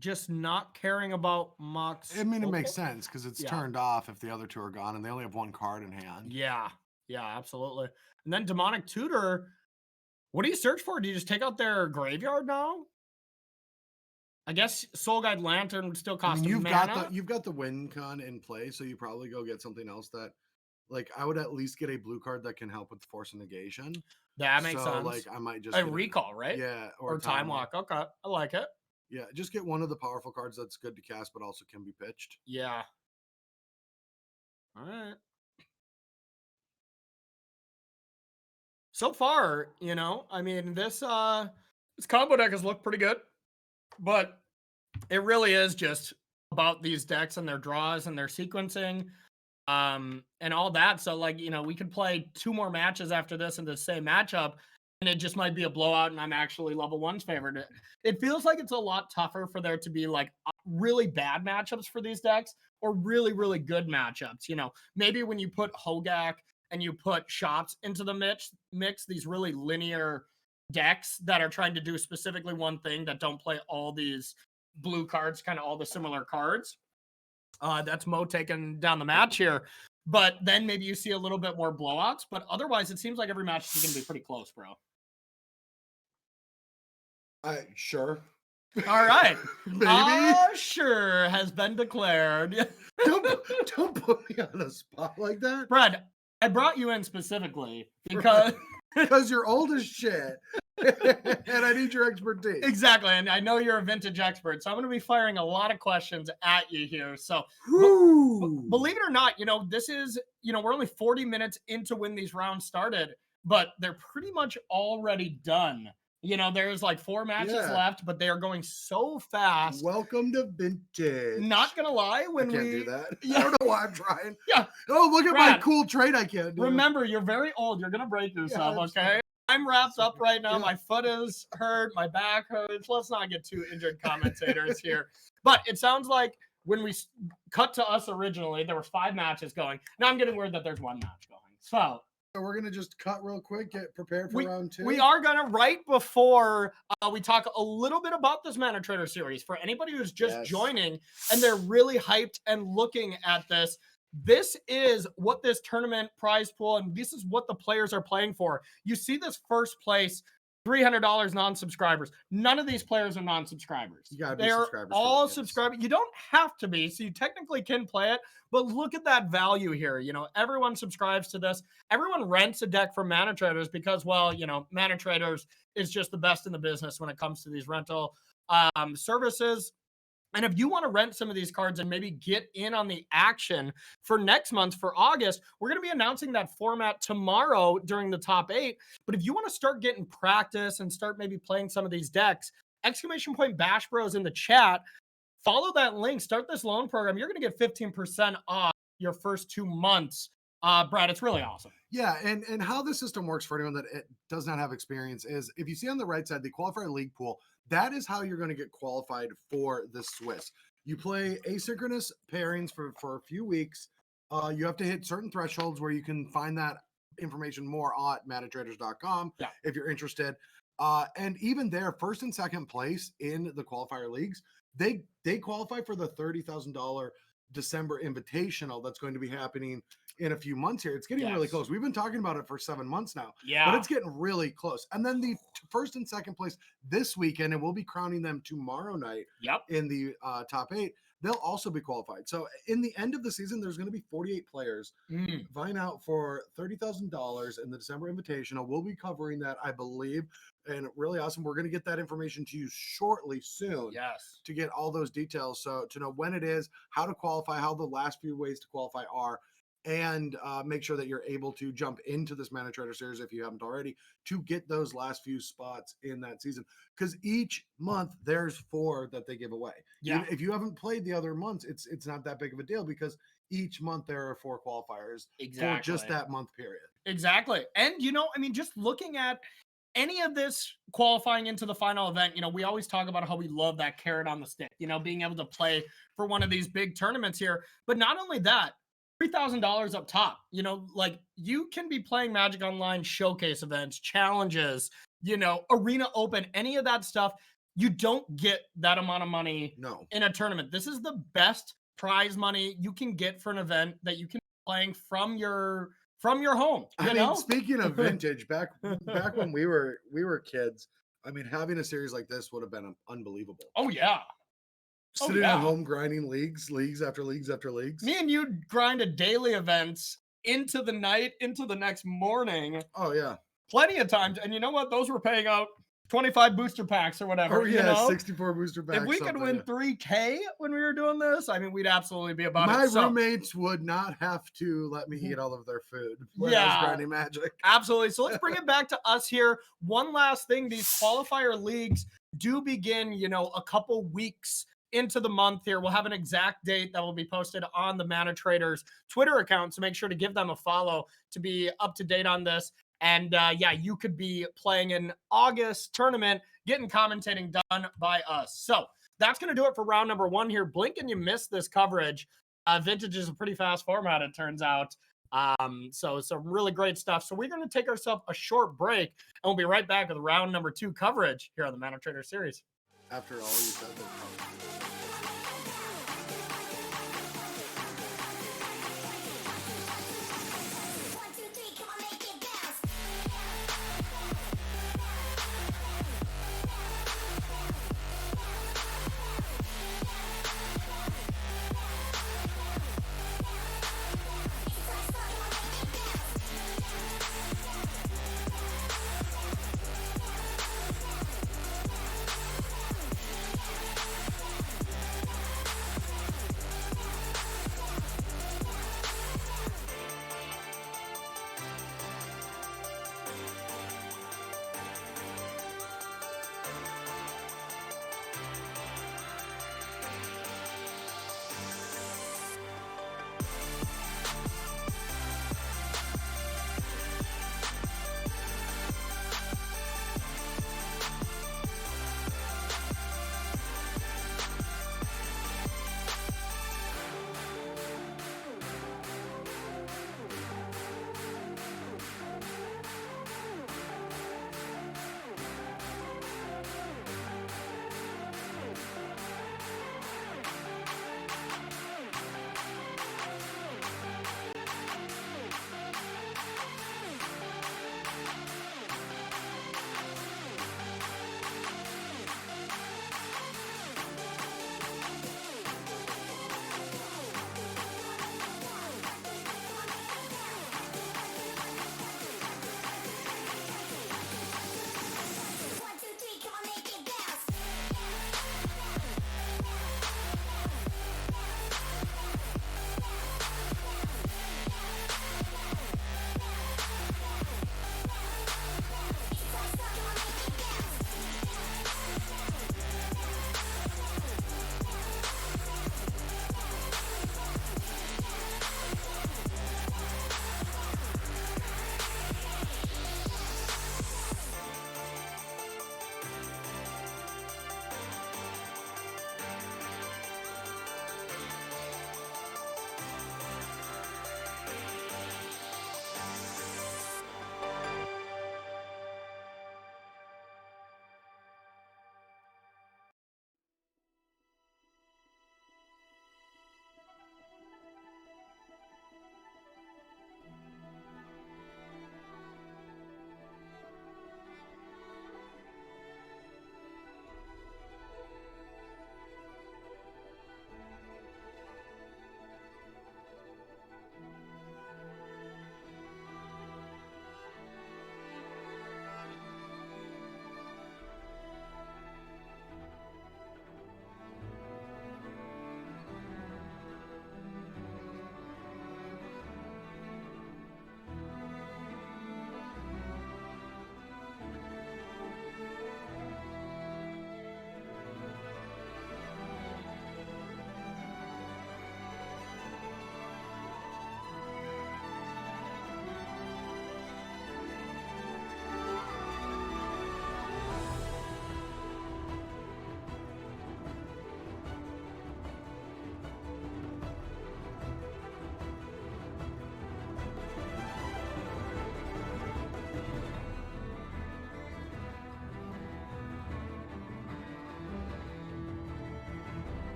Just not caring about Mox. I mean, it makes sense because it's turned off if the other 2 are gone and they only have 1 card in hand. Yeah, absolutely. And then Demonic Tutor, what do you search for? Do you just take out their graveyard now? I guess Soul Guide Lantern would still cost mana. You've got the win con in play, so you probably go get something else that, like, I would at least get a blue card that can help with Force of Negation. That makes sense. Like, I might just a recall, right? Yeah, or Time Walk. Okay, I like it. Yeah, just get one of the powerful cards that's good to cast, but also can be pitched. Yeah. All right. So far, you know, I mean, this combo deck has looked pretty good, but it really is just about these decks and their draws and their sequencing, and all that. So, like, you know, we could play 2 more matches after this in the same matchup, and it just might be a blowout, and I'm actually level 1's favored. It feels like it's a lot tougher for there to be, like, really bad matchups for these decks or really, really good matchups. You know, maybe when you put Hogak and you put Shots into the mix, these really linear decks that are trying to do specifically one thing that don't play all these blue cards, kind of all the similar cards. That's Mo taking down the match here. But then maybe you see a little bit more blowouts. But otherwise, it seems like every match is going to be pretty close, bro. Sure. All right. Maybe. Sure has been declared. Don't put me on a spot like that. Brad, I brought you in specifically because you're old as shit. And I need your expertise. Exactly. And I know you're a Vintage expert. So I'm going to be firing a lot of questions at you here. So believe it or not, you know, this is, you know, we're only 40 minutes into when these rounds started, but they're pretty much already done. You know, there's like 4 matches left, but they are going so fast. Welcome to Vintage. Not gonna lie, when I can't do that. Yeah. I don't know why I'm trying. Yeah. Oh, look at my cool trait I can't do. Remember, you're very old. You're gonna break yourself, okay? I'm wrapped up right now. Yeah. My foot is hurt. My back hurts. Let's not get too injured commentators here. But it sounds like when we cut to us originally, there were 5 matches going. Now I'm getting word that there's 1 match going. So we're going to just cut real quick, get prepared for round 2. We are going to, right before we talk a little bit about this Mana Trader series, for anybody who's just joining and they're really hyped and looking at this, this is what this tournament prize pool, and this is what the players are playing for. You see this first place, $300 non-subscribers. None of these players are non-subscribers. They're all subscribers. You don't have to be, so you technically can play it, but look at that value here. You know, everyone subscribes to this. Everyone rents a deck from Mana Traders because, well, you know, Mana Traders is just the best in the business when it comes to these rental services. And if you want to rent some of these cards and maybe get in on the action for next month, for August, we're going to be announcing that format tomorrow during the top 8. But if you want to start getting practice and start maybe playing some of these decks, !Bash Bros in the chat, follow that link, start this loan program. You're going to get 15% off your first 2 months. Brad, it's really awesome. Yeah, and how the system works for anyone that does not have experience is, if you see on the right side, the qualifier league pool, that is how you're going to get qualified for the Swiss. You play asynchronous pairings for a few weeks. You have to hit certain thresholds where you can find that information more at metatraders.com if you're interested. And even there, first and second place in the qualifier leagues, they qualify for the $30,000 December Invitational that's going to be happening in a few months here. It's getting really close. We've been talking about it for 7 months now, but it's getting really close. And then the first and second place this weekend, and we'll be crowning them tomorrow night in the top 8. They'll also be qualified. So in the end of the season, there's going to be 48 players vying out for $30,000 in the December Invitational. We'll be covering that, I believe, and really awesome. We're going to get that information to you shortly soon to get all those details. So to know when it is, how to qualify, how the last few ways to qualify are, and make sure that you're able to jump into this Mana Trader series if you haven't already, to get those last few spots in that season. Because each month there's 4 that they give away. If you haven't played the other months, it's not that big of a deal, because each month there are 4 qualifiers for just that month period. Exactly. And, just looking at any of this qualifying into the final event, we always talk about how we love that carrot on the stick, being able to play for one of these big tournaments here. But not only that, $3,000 up top, you can be playing Magic Online showcase events, challenges, Arena Open, any of that stuff. You don't get that amount of money in a tournament. This is the best prize money you can get for an event that you can be playing from your home. I mean, speaking of vintage, back when we were kids, I mean, having a series like this would have been unbelievable. Oh yeah. Sitting at home grinding leagues after leagues after leagues. Me and you grind a daily events into the night, into the next morning. Oh yeah. Plenty of times. And you know what? Those were paying out 25 booster packs or whatever. Oh yeah, 64 booster packs. If we could win 3K when we were doing this, I mean, we'd absolutely be about it. My roommates would not have to let me eat all of their food when I was grinding Magic. Absolutely. So let's bring it back to us here. One last thing. These qualifier leagues do begin, a couple weeks into the month here. We'll have an exact date that will be posted on the Mana Traders Twitter account, so make sure to give them a follow to be up to date on this. And you could be playing an August tournament, getting commentating done by us. So that's going to do it for round number 1 here. Blink and you missed this coverage. Vintage is a pretty fast format, it turns out. So some really great stuff. So we're going to take ourselves a short break, and we'll be right back with round number 2 coverage here on the Mana Trader series. After all you said.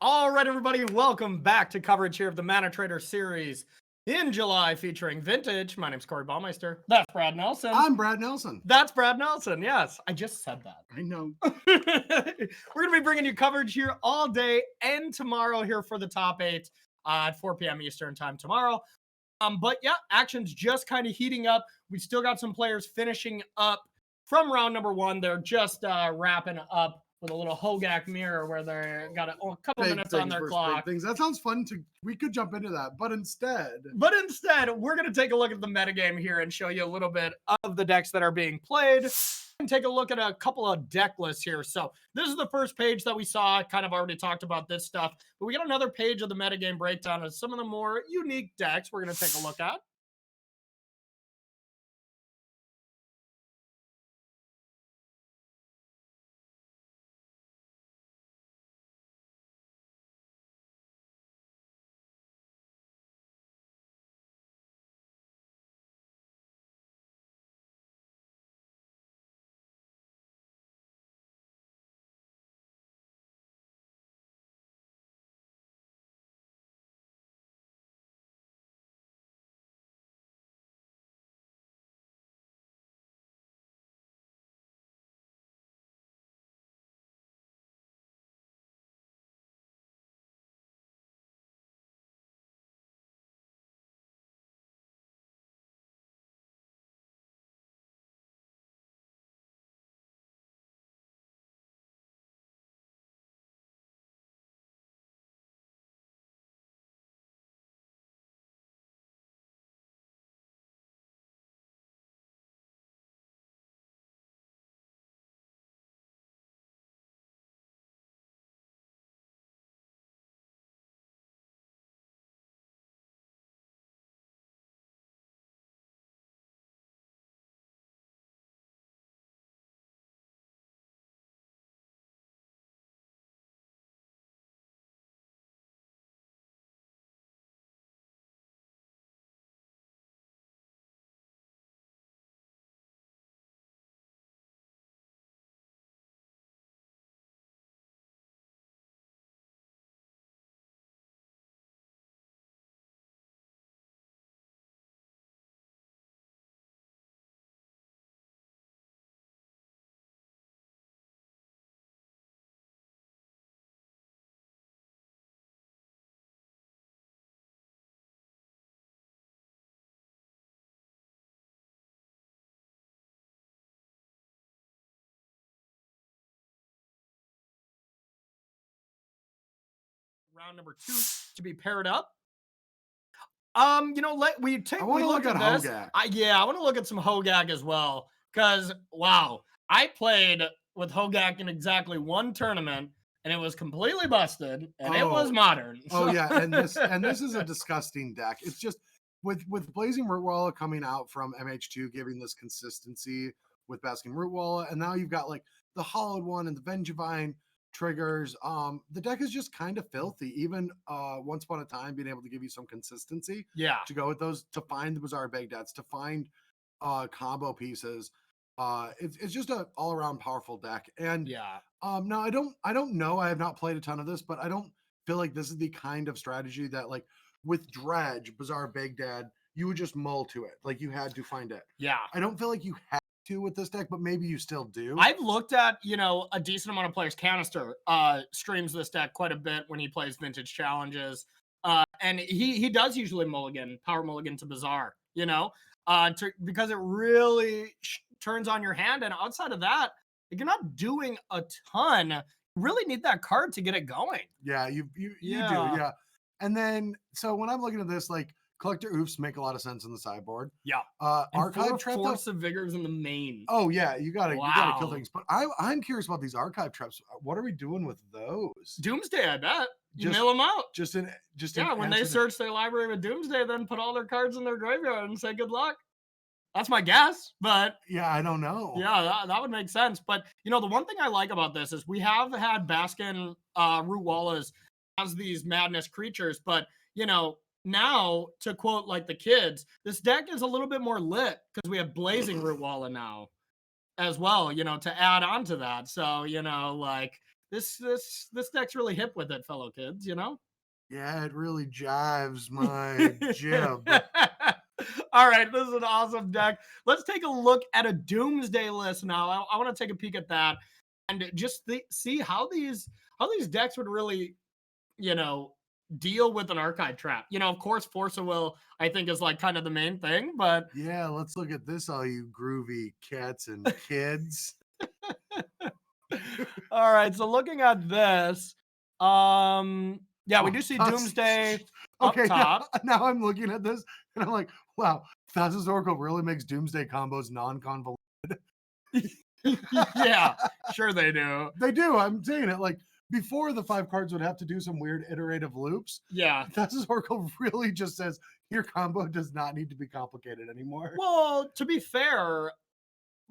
All right, everybody, welcome back to coverage here of the Mana Trader series in July featuring Vintage. My name's Corey Baumeister. That's Brad Nelson. I'm Brad Nelson. That's Brad Nelson, yes. I just said that. I know. We're going to be bringing you coverage here all day and tomorrow here for the top 8 at 4 p.m. Eastern time tomorrow. But yeah, action's just kind of heating up. We still got some players finishing up from round number 1. They're just wrapping up with a little Hogak mirror where they got a couple minutes on their clock. Things. That sounds fun. We could jump into that, but instead, we're going to take a look at the metagame here and show you a little bit of the decks that are being played and take a look at a couple of deck lists here. So this is the first page that we saw. I kind of already talked about this stuff, but we got another page of the metagame breakdown of some of the more unique decks we're going to take a look at. Round number 2 to be paired up. I want to look at this. Hogak. I want to look at some Hogak as well, because wow, I played with Hogak in exactly 1 tournament, and it was completely busted, and it was modern. Oh yeah, and this is a disgusting deck. It's just with Blazing Rootwalla coming out from MH2, giving this consistency with Basking Rootwalla, and now you've got like the Hollowed One and the Vengevine triggers. The deck is just kind of filthy. Even Once Upon a Time being able to give you some consistency, to go with those, to find the Bizarre Baghdad's, to find combo pieces. It's just an all around powerful deck. And now I don't know. I have not played a ton of this, but I don't feel like this is the kind of strategy that, like with Dredge, Bizarre Baghdad, you would just mull to it. Like you had to find it. I don't feel like you had to with this deck, but maybe you still do. I've looked at, a decent amount of players. Canister streams this deck quite a bit when he plays Vintage Challenges. And he does usually power mulligan to Bizarre, because it really turns on your hand. And outside of that, if you're not doing a ton, you really need that card to get it going. Yeah, you do. Yeah. And then, so when I'm looking at this, like, Collector Oofs make a lot of sense in the sideboard. Archive Trap, Force of Vigors in the main. Oh yeah, you gotta kill things. But I'm curious about these Archive Traps. What are we doing with those? Doomsday, I bet. You mill them out. When they search their library with Doomsday, then put all their cards in their graveyard and say good luck. That's my guess, but yeah, I don't know. Yeah, that would make sense. But the one thing I like about this is we have had Baskin Rootwallas as these madness creatures, but now, to quote like the kids, this deck is a little bit more lit because we have Blazing Rootwalla now as well, to add on to that. So, this deck's really hip with it, fellow kids, you know? Yeah, it really jives my jib. All right, this is an awesome deck. Let's take a look at a Doomsday list now. I want to take a peek at that and just see how these decks would really, you know, deal with an archive trap. You know, of course, Force of Will, I think, is like kind of the main thing, but yeah, let's look at this, all you groovy cats and kids. all right, so looking at this, yeah, we do see Doomsday up top. Now I'm looking at this and I'm like, wow, Thassa's Oracle really makes Doomsday combos non-convoluted. Yeah, sure they do. They do. I'm saying it like before the 5 cards would have to do some weird iterative loops. Yeah. Thassa's Oracle really just says your combo does not need to be complicated anymore. Well, to be fair,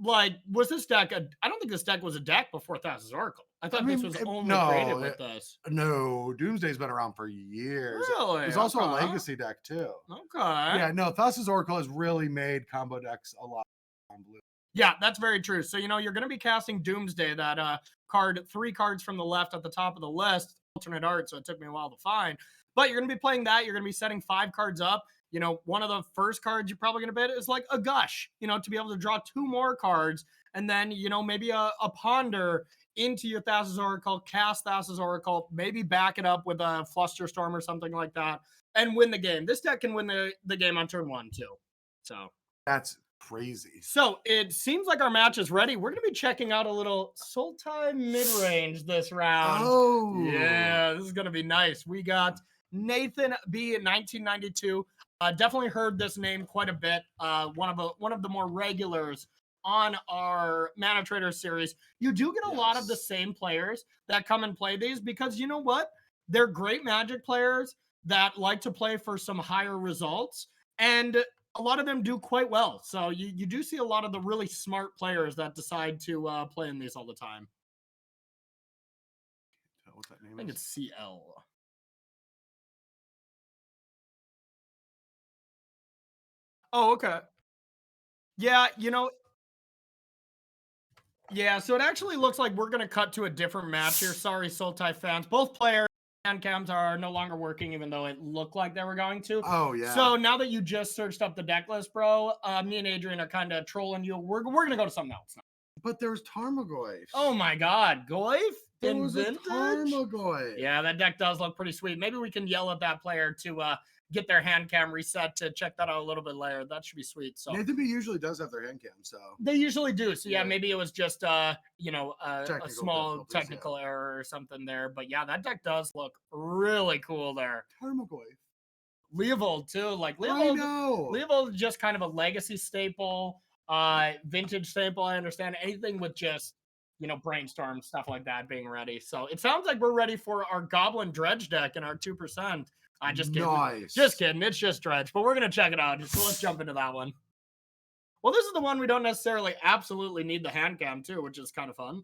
like, was this deck I don't think this deck was a deck before Thassa's Oracle. I thought this was only created with this. No, Doomsday's been around for years. Really? There's also a legacy deck too. Okay. Yeah, no, Thassa's Oracle has really made combo decks a lot convoluted. Yeah, that's very true. So, you know, you're going to be casting Doomsday, that card, 3 cards from the left at the top of the list, alternate art, so it took me a while to find. But you're going to be playing that. You're going to be setting 5 cards up. You know, one of the first cards you're probably going to bid is like a Gush, you know, to be able to draw 2 more cards. And then, you know, maybe a Ponder into your Thassa's Oracle, cast Thassa's Oracle, maybe back it up with a Flusterstorm or something like that, and win the game. This deck can win the game on turn 1, too. So that's crazy. So it seems like our match is ready. We're going to be checking out a little Sultai mid-range this round. Oh. Yeah, this is going to be nice. We got Nathan B in 1992. Definitely heard this name quite a bit. One of the more regulars on our Mana Trader series. You do get a lot of the same players that come and play these because you know what? They're great Magic players that like to play for some higher results, and a lot of them do quite well. So you do see a lot of the really smart players that decide to play in these all the time. What that name I think is? it's CL. Oh, okay. Yeah, you know. Yeah, so it actually looks like we're going to cut to a different match here. Sorry, Sultai fans. Both players hand cams are no longer working, even though it looked like they were going to. Oh, yeah. So now that you just searched up the deck list, bro, me and Adrian are kind of trolling you. We're going to go to something else now. But there's Tarmogoyf. Oh my God, Goyf? There was a Tarmogoyf. Yeah, that deck does look pretty sweet. Maybe we can yell at that player to get their hand cam reset to check that out a little bit later. That should be sweet. So Nathan B usually does have their hand cam, so they usually do. So yeah, maybe it was just you know, a small technical error or something there. But yeah, that deck does look really cool there. Tarmogoyf. Leovold too. Like Leovold is just kind of a legacy staple, vintage staple. I understand anything with just, you know, brainstorm stuff like that being ready. So it sounds like we're ready for our Goblin Dredge deck and our 2%. I just kidding. Nice. Just kidding. It's just Dredge, but we're gonna check it out. So let's jump into that one. Well, this is the one we don't necessarily absolutely need the hand cam too, which is kind of fun.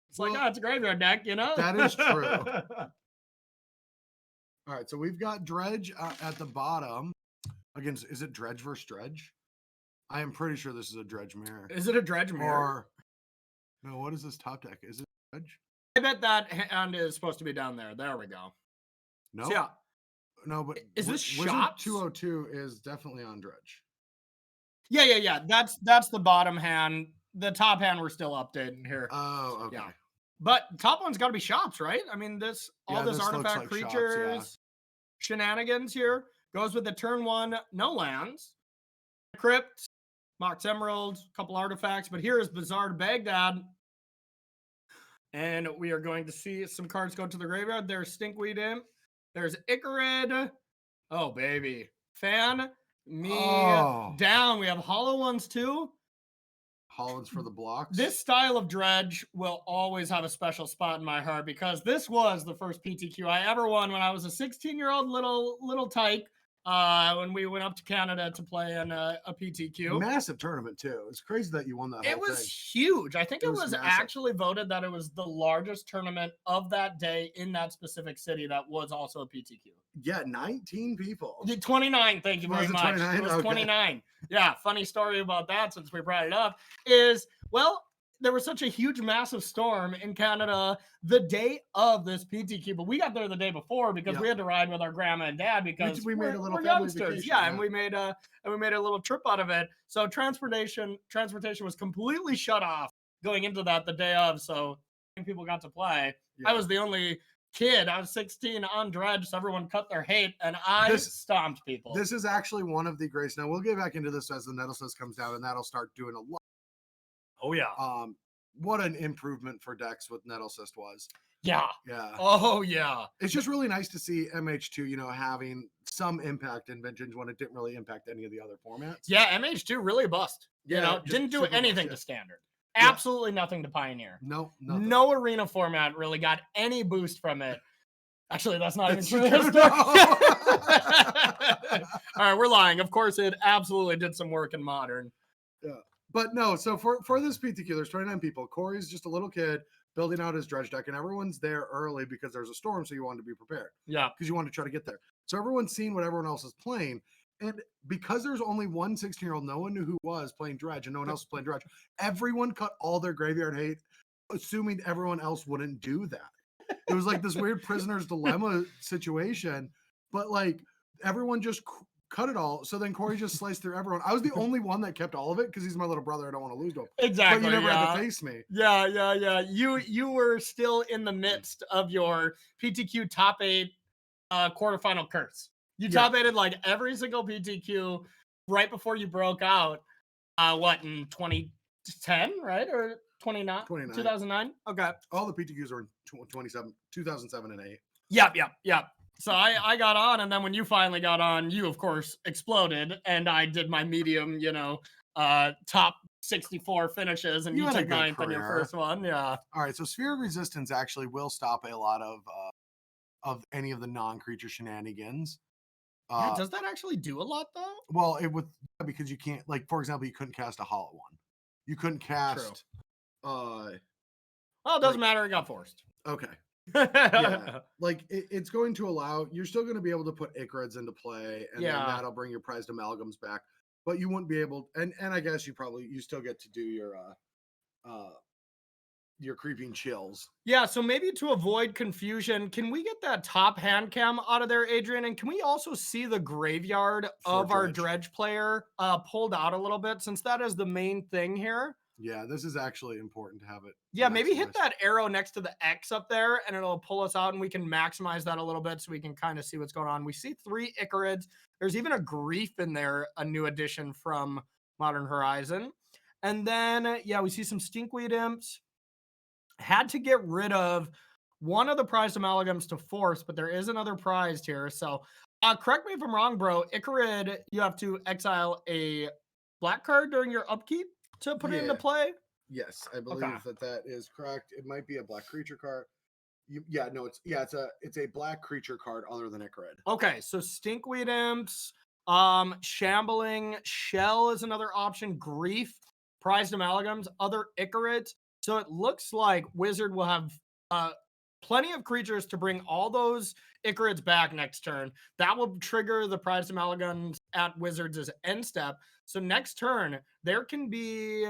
It's like, oh, it's a graveyard deck, you know? That is true. All right, so we've got Dredge at the bottom. Again, is it Dredge versus Dredge? I am pretty sure this is a Dredge mirror. Is it a Dredge mirror? Or no, what is this top deck? Is it Dredge? I bet that hand is supposed to be down there. There we go. No. So, yeah. No, but is this Wizard Shops? 202 is definitely on Dredge. Yeah. That's the bottom hand. The top hand we're still updating here. Oh, okay. Yeah. But top one's got to be Shops, right? I mean, this artifact like creatures Shops, shenanigans here goes with the turn 1 no lands, Crypt, Mox Emerald, a couple artifacts. But here is Bazaar to Baghdad. And we are going to see some cards go to the graveyard. There's Stinkweed Imp. There's Icarid. Oh, baby. Fan me down. We have hollow ones, too. Hollands for the blocks. This style of Dredge will always have a special spot in my heart because this was the first PTQ I ever won when I was a 16-year-old little tyke. When we went up to Canada to play in a PTQ. Massive tournament, too. It's crazy that you won that whole thing. It was huge. I think it was actually voted that it was the largest tournament of that day in that specific city that was also a PTQ. Yeah, 19 people. 29, thank you very much. 29? It was 29. Yeah, funny story about that since we brought it up is, well, there was such a huge, massive storm in Canada the day of this PTQ, but we got there the day before because we had to ride with our grandma and dad because we made a little we're family youngsters. vacation, Yeah, and we made a little trip out of it. So transportation was completely shut off going into that the day of. So people got to play. I was the only kid. I was 16 on Dredge, so everyone cut their hate, and I stomped people. This is actually one of the greats. Now we'll get back into this as the Nettlesist comes down, and that'll start doing a lot. Oh yeah. What an improvement for decks with Nettlesist was. Yeah. Yeah. Oh yeah. It's just really nice to see MH2, you know, having some impact in Vintage when it didn't really impact any of the other formats. Yeah, MH2 really bust. Yeah, you know, didn't do anything to Standard. Absolutely nothing to Pioneer. No, nothing. No arena format really got any boost from it. Actually, that's not even true. No. All right, we're lying. Of course, it absolutely did some work in Modern. Yeah. But no, so for this PTQ, there's 29 people. Corey's just a little kid building out his Dredge deck, and everyone's there early because there's a storm, so you wanted to be prepared. Yeah. Because you want to try to get there. So everyone's seen what everyone else is playing. And because there's only one 16-year-old, no one knew who was playing Dredge, and no one else was playing Dredge. Everyone cut all their graveyard hate, assuming everyone else wouldn't do that. It was like this weird prisoner's dilemma situation, but like everyone just cut it all. So then Corey just sliced through everyone. I was the only one that kept all of it because he's my little brother. I don't want to lose to him. Exactly. But you never had to face me. Yeah. You were still in the midst of your PTQ top 8 quarterfinal curse. You top 8'd like every single PTQ right before you broke out. What, in 2010, right? Or 29? 2009? Okay. All the PTQs are in 2007 and 8. Yep. So I got on, and then when you finally got on, you of course exploded, and I did my medium, top 64 finishes, and you took 9th on your first one. Yeah. All right. So Sphere of Resistance actually will stop a lot of any of the non-creature shenanigans. Does that actually do a lot though? Well, it would, because you can't, like, for example, you couldn't cast a Hollow One. You couldn't cast. Well, it doesn't matter. It got forced. Okay. Yeah, like it's going to allow, you're still going to be able to put Ichorids into play, and then that'll bring your prized amalgams back, but you wouldn't be able, and I guess you still get to do your creeping chills. Yeah, so maybe to avoid confusion, can we get that top hand cam out of there, Adrian? And can we also see the graveyard of our Dredge player pulled out a little bit, since that is the main thing here? Yeah, this is actually important to have it. Yeah, maybe hit that arrow next to the X up there, and it'll pull us out, and we can maximize that a little bit so we can kind of see what's going on. We see 3 Ichorids. There's even a Grief in there, a new addition from Modern Horizon. And then, we see some Stinkweed Imps. Had to get rid of one of the prized amalgams to force, but there is another prized here. So correct me if I'm wrong, bro. Ichorid, you have to exile a black card during your upkeep to put it into play. Yes, I believe that is correct. It might be a black creature card. It's a black creature card other than Ichorid. Okay, so Stinkweed Imps, Shambling, Shell is another option, Grief, prized amalgams, other Ichorids. So it looks like Wizard will have plenty of creatures to bring all those Ichorids back next turn. That will trigger the prized amalgams at Wizards' end step. So next turn, there can be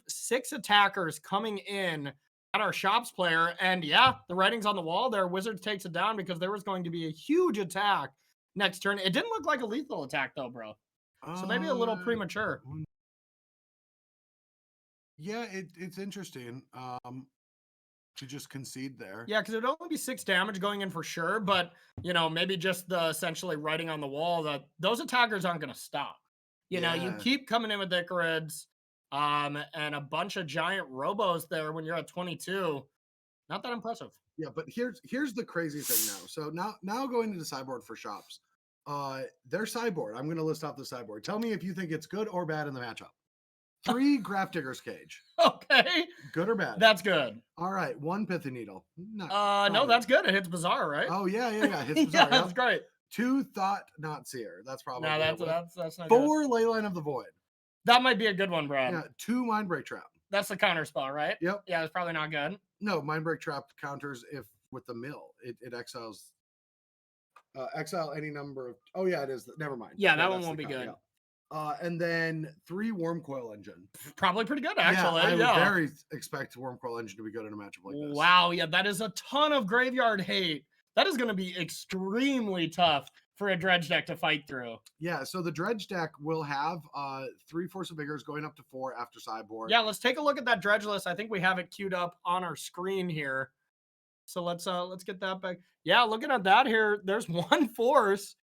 6 attackers coming in at our Shops player. And the writing's on the wall there. Wizards takes it down because there was going to be a huge attack next turn. It didn't look like a lethal attack though, bro. So maybe a little premature. Yeah, it's interesting to just concede there. Yeah, because it would only be 6 damage going in for sure, but maybe just the essentially writing on the wall that those attackers aren't going to stop. You keep coming in with Ichorids, and a bunch of giant robos there when you're at 22. Not that impressive. Yeah, but here's the crazy thing now. So now going into sideboard for Shops, their sideboard. I'm going to list off the sideboard. Tell me if you think it's good or bad in the matchup. 3 Grafdigger's Cage. Okay. Good or bad? That's good. All right. 1 Pithy Needle. No, that's good. It hits Bazaar, right? Oh, yeah. Hits Bazaar. That's great. 2 Thought Not Seer. That's probably that's not 4 Leyline of the Void. That might be a good one, Brad. Yeah. 2 Mindbreak Trap. That's the counter spell, right? Yep. Yeah, it's probably not good. No, Mindbreak Trap counters if with the mill. It exiles exile any number of. Oh yeah, it is. Never mind. Yeah, that one won't be good. And then 3 Worm Coil Engine. Probably pretty good, actually. I would very expect Worm Coil Engine to be good in a matchup like this. Wow, yeah, that is a ton of graveyard hate. That is going to be extremely tough for a Dredge deck to fight through. Yeah, so the Dredge deck will have 3 Force of Vigors going up to 4 after sideboard. Yeah, let's take a look at that Dredge list. I think we have it queued up on our screen here. So let's get that back. Yeah, looking at that here, there's 1 force.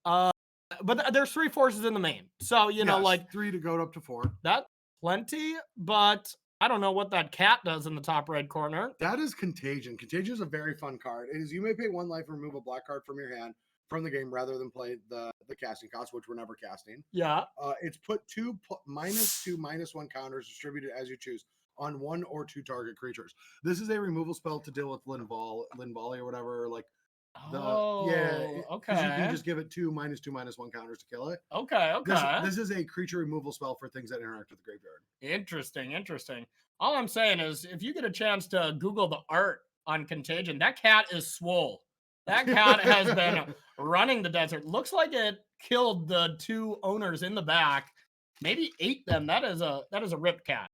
But there's 3 forces in the main. So, you know, like 3 to go up to 4. That's plenty, but I don't know what that cat does in the top right corner. That is Contagion. Contagion is a very fun card. It is, you may pay 1 life and remove a black card from your hand from the game rather than play the casting cost, which we're never casting. Yeah. It's put 2 -2 -1 counters distributed as you choose on 1 or 2 target creatures. This is a removal spell to deal with Linvalli or whatever, like okay. You can just give it 2 -2 -1 counters to kill it. Okay. This is a creature removal spell for things that interact with the graveyard. Interesting. All I'm saying is, if you get a chance to Google the art on Contagion, that cat is swole. That cat has been running the desert. Looks like it killed the 2 owners in the back, maybe ate them. That is a ripped cat.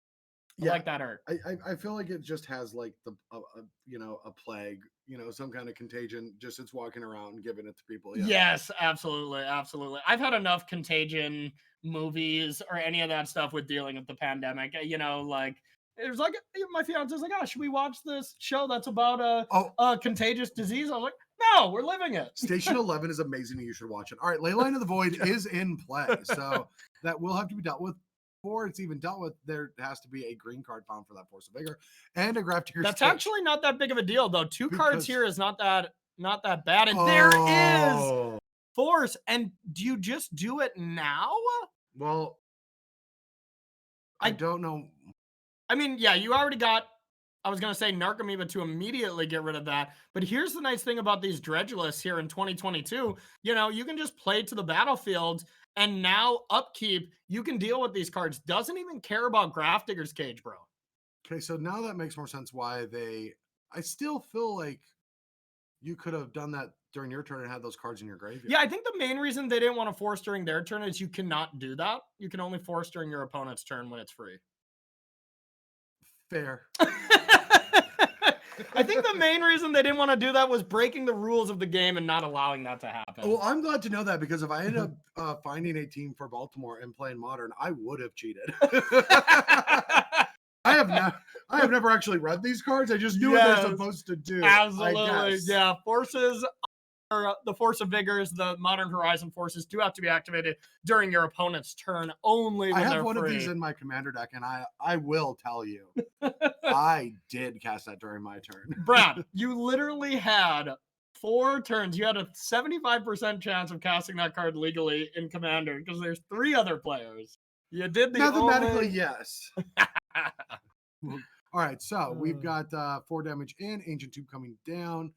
I like that art. I feel like it just has like a plague, some kind of contagion. Just it's walking around and giving it to people. Yeah. Yes, absolutely. I've had enough Contagion movies or any of that stuff with dealing with the pandemic. Like there's like my fiance's like, should we watch this show that's about a contagious disease? I was like, no, we're living it. Station 11 is amazing. You should watch it. All right, Leyline of the Void is in play, so that will have to be dealt with. Before it's even dealt with, there has to be a green card found for that Force of Vigor and a Grafdigger's That's Cage. actually not that big of a deal, though. 2 cards here is not that bad, and there is Force. And do you just do it now? Well, I don't know. I mean, yeah, you already got. I was gonna say Narcomoeba to immediately get rid of that, but here's the nice thing about these Dredge lists here in 2022. You can just play to the battlefield. And now upkeep, you can deal with these cards. Doesn't even care about Grafdigger's Cage, bro. Okay, so now that makes more sense why I still feel like you could have done that during your turn and had those cards in your graveyard. Yeah, I think the main reason they didn't want to force during their turn is you cannot do that. You can only force during your opponent's turn when it's free. Fair. I think the main reason they didn't want to do that was breaking the rules of the game and not allowing that to happen. Well, I'm glad to know that, because if I ended up finding a team for Baltimore and playing Modern, I would have cheated. I have never actually read these cards. I just knew what they're supposed to do. Absolutely. Yeah. Forces are the Force of Vigors, the Modern Horizon forces do have to be activated during your opponent's turn only when I have they're one free. of these in my commander deck, and I will tell you, I did cast that during my turn. Brad, you literally had 4 turns. You had a 75% chance of casting that card legally in commander because there's 3 other players. You did the mathematically, yes. All right, so we've got 4 damage in, Ancient Tube coming down,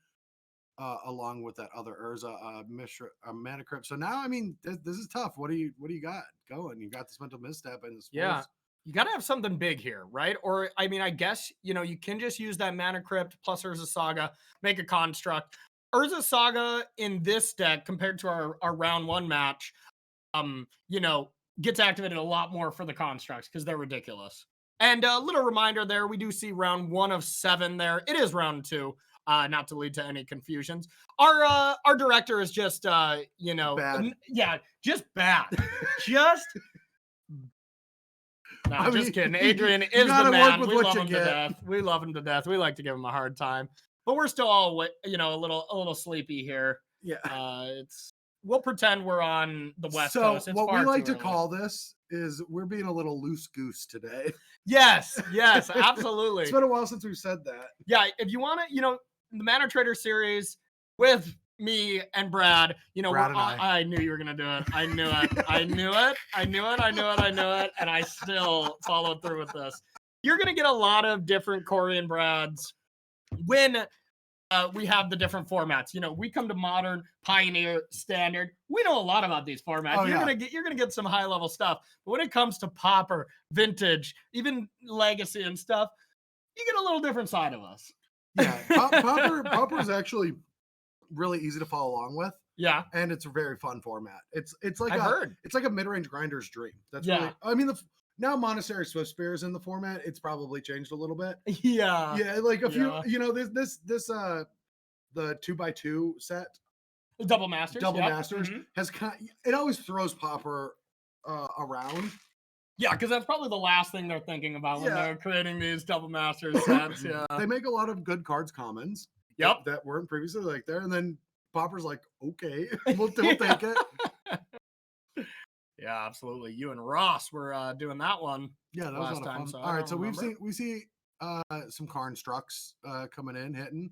along with that other Urza Mana Crypt. So now, I mean, this is tough. What do you got going? You got this Mental Misstep and this. Yeah. You got to have something big here, right? Or, I mean, I guess, you can just use that Mana Crypt plus Urza Saga, make a construct. Urza Saga in this deck, compared to our round 1 match, gets activated a lot more for the constructs because they're ridiculous. And a little reminder there, we do see round 1 of 7 there. It is round 2, not to lead to any confusions. Our director is just, bad. Just bad. Just No, just kidding. Adrian is the man. We love him to death. We love him to death. We like to give him a hard time, but we're still all, a little sleepy here. Yeah. We'll pretend we're on the West Coast. It's what we like to call this is we're being a little loose goose today. Yes, absolutely. It's been a while since we've said that. Yeah, if you want to, the Mana Trader series with me and Brad, Brad and I knew you were gonna do it. I knew it, and I still followed through with this. You're gonna get a lot of different Corey and Brads when we have the different formats. We come to Modern, Pioneer, Standard. We know a lot about these formats. You're gonna get some high level stuff. But when it comes to Pauper, Vintage, even Legacy and stuff, you get a little different side of us. Yeah, Pauper is actually really easy to follow along with. Yeah. And it's a very fun format. It's like I've heard. it's like a mid-range grinder's dream. That's Yeah. really, I mean, now Monastery Swift Spear is in the format. It's probably changed a little bit. Yeah. Yeah, like a few, Yeah. this the 2x2 set, Double Masters. Double Yep. Masters Mhm. has it always throws Pauper around. Yeah, because that's probably the last thing they're thinking about when Yeah. they're creating these Double Masters sets. Yeah. They make a lot of good cards commons. Yep. That weren't previously like there, and then Pauper's like, okay, we'll take it. Yeah, absolutely. You and Ross were doing that one. Yeah, that was a lot of fun. So All right, so we see some Karn Strucks coming in, hitting.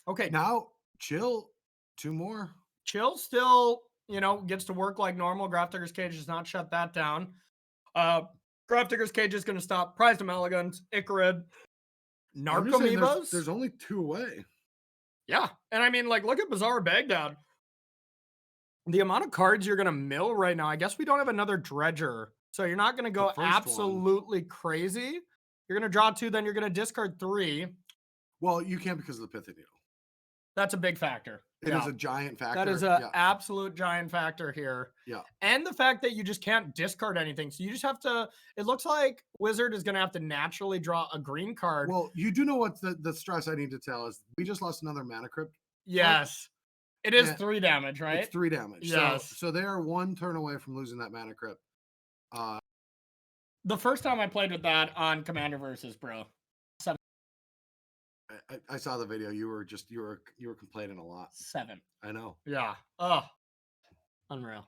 Okay. Now, Chill, 2 more. Chill still, gets to work like normal. Graph Digger's Cage does not shut that down. Graph Digger's Cage is going to stop Prized Amalgams, Icarid, Narcomoebas. There's only 2 away. Yeah. And I mean, like, look at Bazaar Baghdad. The amount of cards you're going to mill right now, I guess we don't have another Dredger. So you're not going to go absolutely crazy. You're going to draw 2, then you're going to discard 3. Well, you can't because of the Pithy Needle. That's a big factor. It is a giant factor. That is an absolute giant factor here. Yeah. And the fact that you just can't discard anything. So you just have to, it looks like Wizard is going to have to naturally draw a green card. Well, you do know what the stress I need to tell is we just lost another Mana Crypt. Yes. It is 3 damage, right? It's 3 damage. Yes. So they are 1 turn away from losing that Mana Crypt. The first time I played with that on Commander Versus, bro. I saw the video. You were complaining a lot. 7. I know. Yeah. Oh, unreal.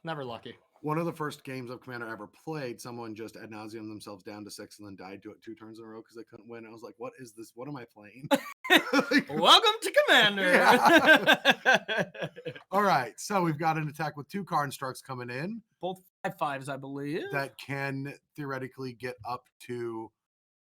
Never lucky. One of the first games of Commander I ever played, someone just ad nauseum themselves down to 6 and then died to it 2 turns in a row because they couldn't win. I was like, what is this? What am I playing? Welcome to Commander. All right. So we've got an attack with 2 Karn Strucks coming in. Both 5/5s, I believe. That can theoretically get up to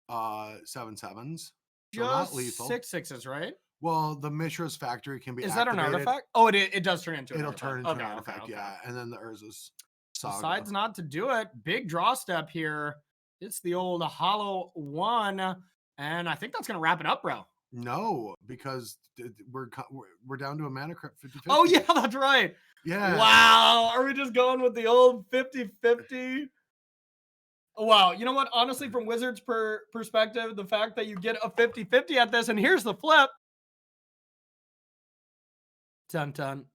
7/7s. So not Just lethal. 6/6s, right? Well, the Mishra's Factory can be Is that activated. an artifact? Oh, it does turn into an It'll artifact. turn into an artifact, yeah. And then the Urza's Saga. Decides not to do it. Big draw step here. It's the old hollow 1. And I think that's going to wrap it up, bro. No, because we're down to a Mana Crypt 50/50. Oh, yeah, that's right. Yeah. Wow. Are we just going with the old 50/50? Wow. You know what? Honestly, from Wizards' perspective, the fact that you get a 50/50 at this, and here's the flip. Dun dun.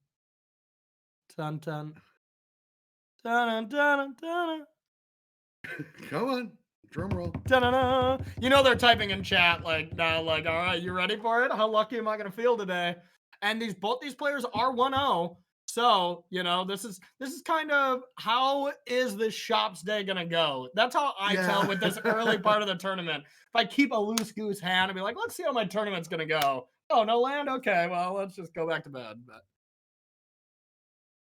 Dun dun. Dun dun dun. Come on. Drum roll. Da-da-da. You know they're typing in chat like now, like, all right, you ready for it? How lucky am I gonna feel today? And both these players are 1-0. So, this is kind of how is this Shops Day gonna go? That's how I tell with this early part of the tournament. If I keep a loose goose hand and be like, let's see how my tournament's gonna go. Oh, no land? Okay, well, let's just go back to bed. But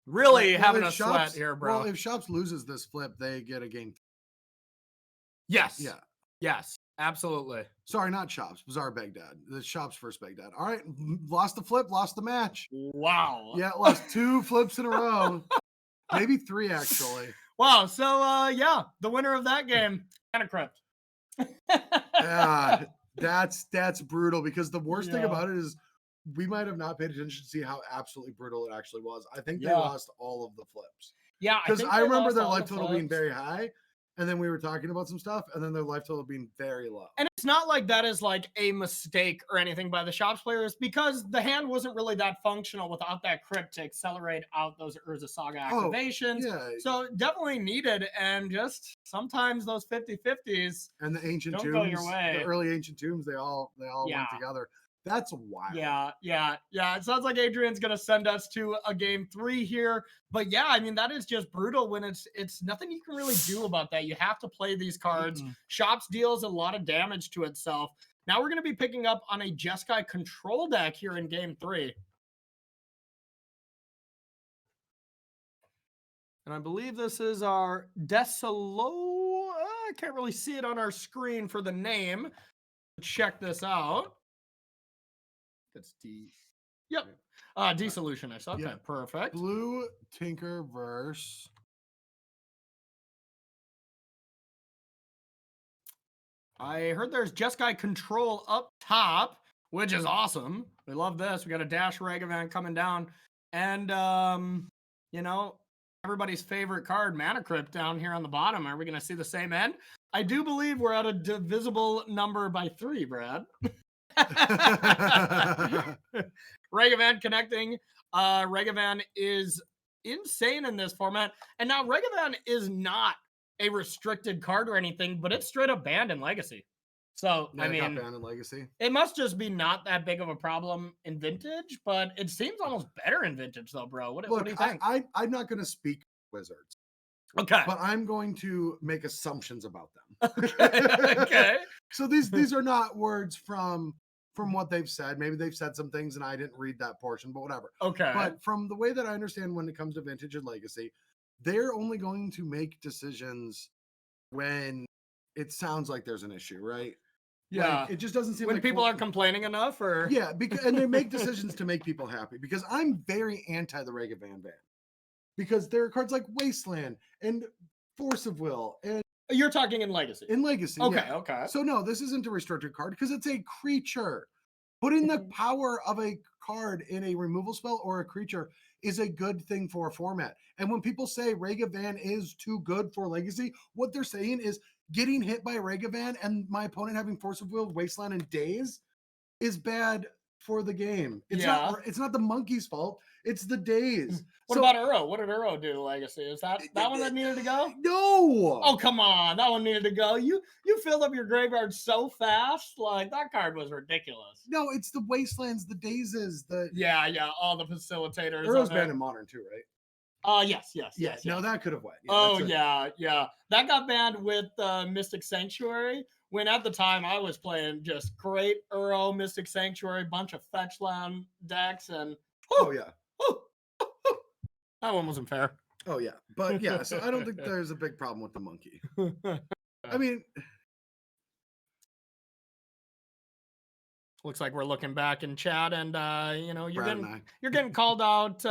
really having a sweat here, bro. Well, if Shops loses this flip, they get a game. Yes. Yeah. Yes. Absolutely. Sorry, not Shops. Bazaar Baghdad. The Shops first Baghdad. All right. Lost the flip. Lost the match. Wow. Yeah. Lost 2 flips in a row. Maybe 3, actually. Wow. So, the winner of that game, Mana Crypt. That's brutal because the worst thing about it is we might have not paid attention to see how absolutely brutal it actually was. I think they lost all of the flips. Yeah. Because I remember their life total being very high. And then we were talking about some stuff, and then their life total being very low. And it's not like that is like a mistake or anything by the Shops players because the hand wasn't really that functional without that crypt to accelerate out those Urza Saga activations. So definitely needed, and just sometimes those 50/50s and the ancient tombs, go your way. The early ancient tombs, they all went together. That's wild. Yeah. It sounds like Adrian's going to send us to a game 3 here. But yeah, I mean, that is just brutal when it's nothing you can really do about that. You have to play these cards. Shops deals a lot of damage to itself. Now we're going to be picking up on a Jeskai control deck here in game 3. And I believe this is our Desolo. I can't really see it on our screen for the name. Check this out. That's D. Yep. Dissolution. I saw. Okay, perfect. Blue Tinkerverse. I heard there's Jeskai control up top, which is awesome. We love this. We got a Dash Ragavan coming down. And, you know, everybody's favorite card, Mana Crypt, down here on the bottom. Are we going to see the same end? I do believe we're at a divisible number by 3, Brad. Regavan connecting. Regavan is insane in this format. And now Regavan is not a restricted card or anything, but it's straight up banned in Legacy. So, Yeah, I it got mean, banned in Legacy. it must just be not that big of a problem in Vintage, but it seems almost better in Vintage, though, bro. What do you think? I'm not going to speak Wizards. Okay. But I'm going to make assumptions about them. Okay. So these are not words from what they've said. Maybe they've said some things and I didn't read that portion, but whatever. Okay. But from the way that I understand when it comes to Vintage and Legacy, they're only going to make decisions when it sounds like there's an issue, right? Yeah. Like, it just doesn't seem when like people are complaining enough, or yeah, because and they make decisions to make people happy. Because I'm very anti the Regavan ban, because there are cards like Wasteland and Force of Will, and you're talking in Legacy. in Legacy, Okay, yeah. okay. So no, this isn't a restricted card because it's a creature. Putting the power of a card in a removal spell or a creature is a good thing for a format. And when people say Regavan is too good for Legacy, what they're saying is getting hit by Regavan and my opponent having Force of Will, Wasteland, and Daze is bad for the game. It's not the monkey's fault. It's the Daze. What about Uro? What did Uro do to Legacy? Is that one that needed to go? No. Oh, come on. That one needed to go. You filled up your graveyard so fast. Like, that card was ridiculous. No, it's the Wastelands, the Dazes, the... Yeah, all the facilitators. Uro's banned in Modern too, right? Yes. No, that could have went. Yeah, That got banned with Mystic Sanctuary, when at the time I was playing just great Uro, Mystic Sanctuary, bunch of fetch land decks, and that one wasn't fair. Oh yeah, but yeah, so I don't think there's a big problem with the monkey. I mean, looks like we're looking back in chat, and you're getting called out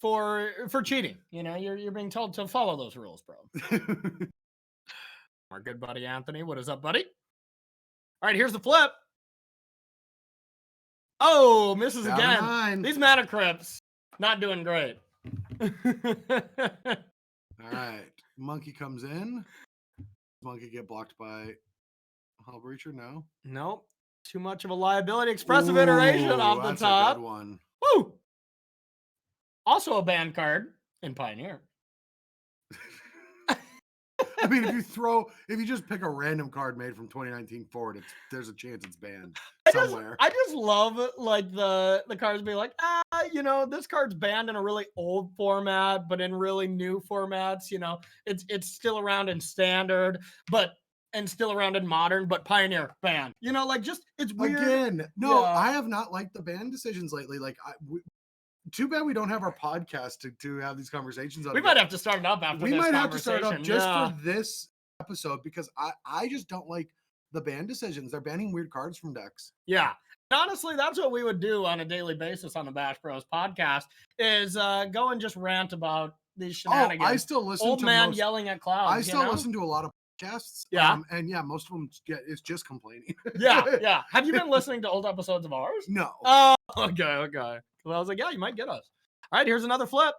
for cheating. You're being told to follow those rules, bro. Our good buddy Anthony, what is up, buddy? All right, here's the flip. Oh, misses again. These Mana Crypts not doing great. All right, monkey comes in. Monkey get blocked by Hull Breacher? No. Nope. Too much of a liability. Expressive iteration off the top. A good one. Woo! Also a banned card in Pioneer. I mean, if you just pick a random card made from 2019 forward, there's a chance it's banned somewhere. I just love like the cards being like, this card's banned in a really old format, but in really new formats, it's still around in Standard, and still around in Modern, but Pioneer banned. It's weird. Again, no, I have not liked the ban decisions lately. Like, too bad we don't have our podcast to have these conversations on. We might have to start it up after this. We might have to start it up just for this episode, because I just don't like the ban decisions. They're banning weird cards from decks. Yeah. Honestly, that's what we would do on a daily basis on the Bash Bros podcast, is go and just rant about these shenanigans. I still listen to old man yelling at clouds. I still listen to a lot of podcasts. Yeah. And yeah, most of them it's just complaining. Yeah. Have you been listening to old episodes of ours? No. Oh, okay. Well, I was like, yeah, you might get us. All right, here's another flip.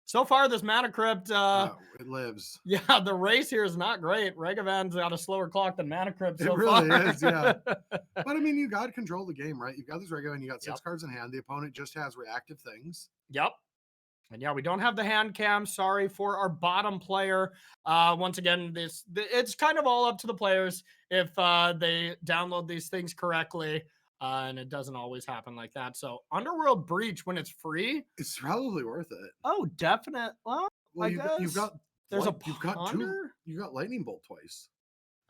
So far, this Mana Crypt, it lives. Yeah, the race here is not great. Regavan's got a slower clock than Mana Crypt so far. It really is, yeah. But But I mean, you got to control the game, right? You've got this Regavan, you got 6 cards in hand. The opponent just has reactive things. Yep. And yeah, we don't have the hand cam. Sorry for our bottom player. Once again, it's kind of all up to the players if they download these things correctly. And it doesn't always happen like that. So Underworld Breach, when it's free, it's probably worth it. Oh, definite. Well, you've got Ponder? You got Lightning Bolt twice.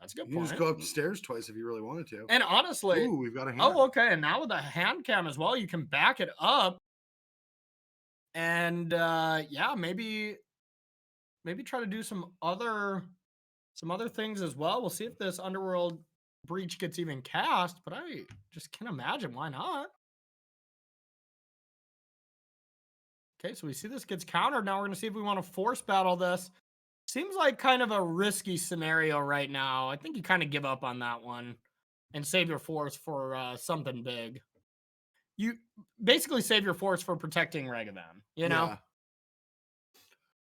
That's a good point. You just go upstairs twice if you really wanted to. And honestly, we've got a hand. Oh, okay. And now with a hand cam as well, you can back it up. And maybe try to do some other things as well. We'll see if this Underworld Breach gets even cast, but I just can't imagine why not. Okay, so we see this gets countered. Now we're going to see if we want to force battle this. Seems like kind of a risky scenario right now. I think you kind of give up on that one and save your force for something big. you basically save your force for protecting Ragavan, you know? Yeah.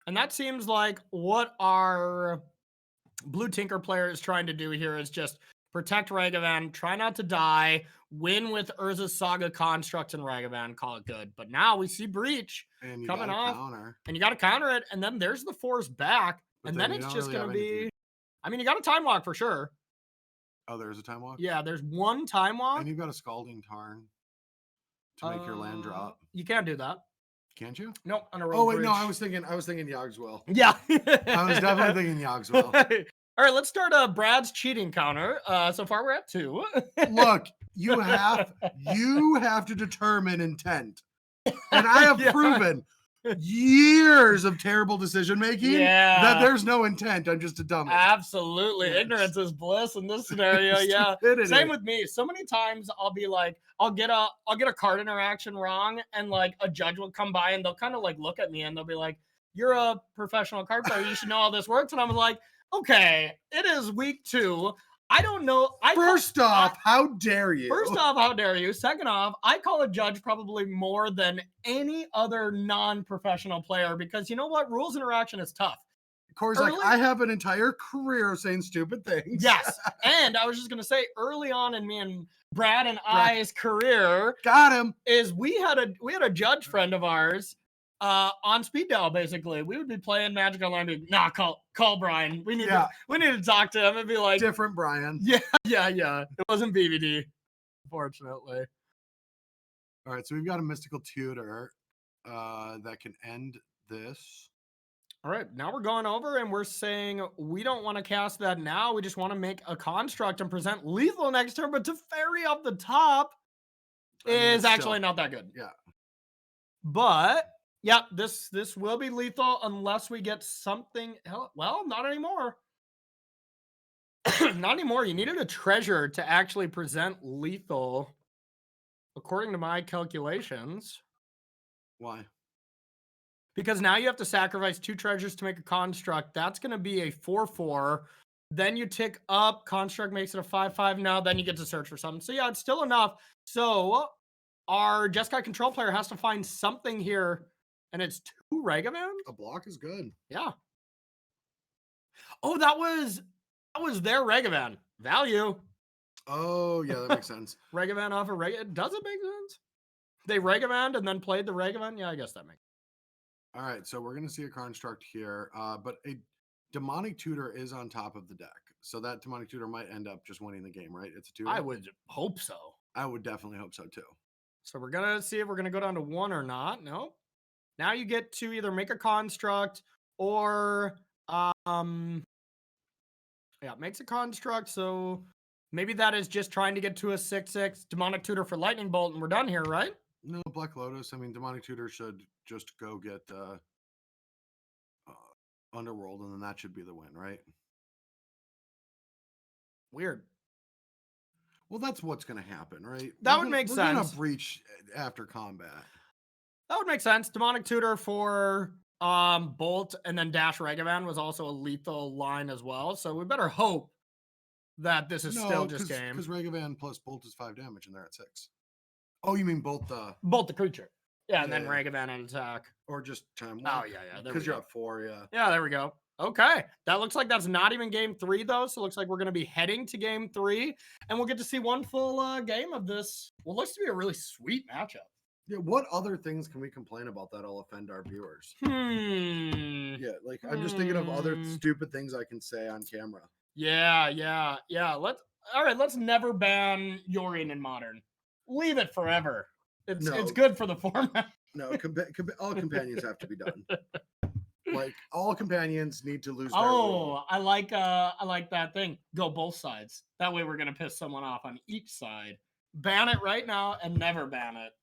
And that seems like what our Blue Tinker player is trying to do here is just protect Ragavan, try not to die, win with Urza's Saga Construct and Ragavan, call it good. But now we see Breach And you coming gotta off, counter. and you got to counter it, and then there's the force back, But and then then you it's don't just really going to have anything. be, I mean, you got a Time Walk for sure. Oh, there's a Time Walk? Yeah, there's one Time Walk. And you've got a Scalding Tarn to make your land drop. You can't do that. Can't you? Nope. On a Oh road wait, bridge. no, I was thinking Yogswell. Yeah. I was definitely thinking Yogswell. All right, let's start Brad's cheating counter. So far we're at 2. Look, you have to determine intent. And I have proven years of terrible decision making that there's no intent. I'm just a dummy. Absolutely. Yes. Ignorance is bliss in this scenario. Yeah. Stupidity. Same with me. So many times I'll be like, I'll get a card interaction wrong, and like a judge will come by and they'll kind of like look at me and they'll be like, "You're a professional card player. You should know how this works." And I'm like, okay, it is week 2. I don't know. First off, how dare you? First off, how dare you? Second off, I call a judge probably more than any other non-professional player because you know what? Rules interaction is tough. Corey's like, I have an entire career of saying stupid things. Yes. And I was just going to say early on in me and Brad and I's career, got him, is we had a judge friend of ours on speed dial. Basically, we would be playing Magic Online. Be call Brian. We need to talk to him and be like different Brian. Yeah. It wasn't BVD, unfortunately. All right, so we've got a mystical tutor that can end this. All right, now we're going over and we're saying we don't want to cast that now. We just want to make a construct and present lethal next turn, but to ferry up the top is actually not that good. Yeah. But yeah, this will be lethal unless we get something else. Well, not anymore. Not anymore. You needed a treasure to actually present lethal, according to my calculations. Why? Because now you have to sacrifice 2 treasures to make a construct. That's going to be a 4/4. Then you tick up. Construct makes it a 5/5 now. Then you get to search for something. So yeah, it's still enough. So our Jeskai control player has to find something here. And it's 2 Ragavan? A block is good. Yeah. Oh, that was their Ragavan. Value. Oh, yeah, that makes sense. Ragavan off of Ragavan. Does it make sense? They Ragavan and then played the Ragavan? Yeah, I guess that makes sense. All right, so we're going to see a construct here, but a demonic tutor is on top of the deck. So that demonic tutor might end up just winning the game, right? It's a 2. I would hope so. I would definitely hope so too. So we're going to see if we're going to go down to 1 or not. Nope. Now you get to either make a construct or makes a construct. So maybe that is just trying to get to a 6/6 demonic tutor for lightning bolt and we're done here, right? No, Black Lotus. I mean, demonic tutor should just go get Underworld, and then that should be the win, right? Weird. Well, that's what's going to happen, right? That would make sense. We're going to breach after combat. That would make sense. Demonic tutor for bolt and then dash Ragavan was also a lethal line as well. So we better hope that this is still just game. Because Ragavan plus bolt is 5 damage, and they're at 6. Oh, you mean bolt the creature? Yeah, and then Ragavan on attack, or just time 1. Oh yeah. Because you're at 4, yeah. Yeah, there we go. Okay, that looks like that's not even game 3 though. So it looks like we're going to be heading to game 3, and we'll get to see one full game of this. Well, looks to be a really sweet matchup. Yeah, what other things can we complain about that'll offend our viewers? Yeah, like I'm just thinking of other stupid things I can say on camera. Yeah. Let's never ban Yorion in Modern. Leave it forever. It's good for the format. No, all companions have to be done. Like all companions need to lose. Oh, I like that thing. Go both sides. That way we're gonna piss someone off on each side. Ban it right now and never ban it.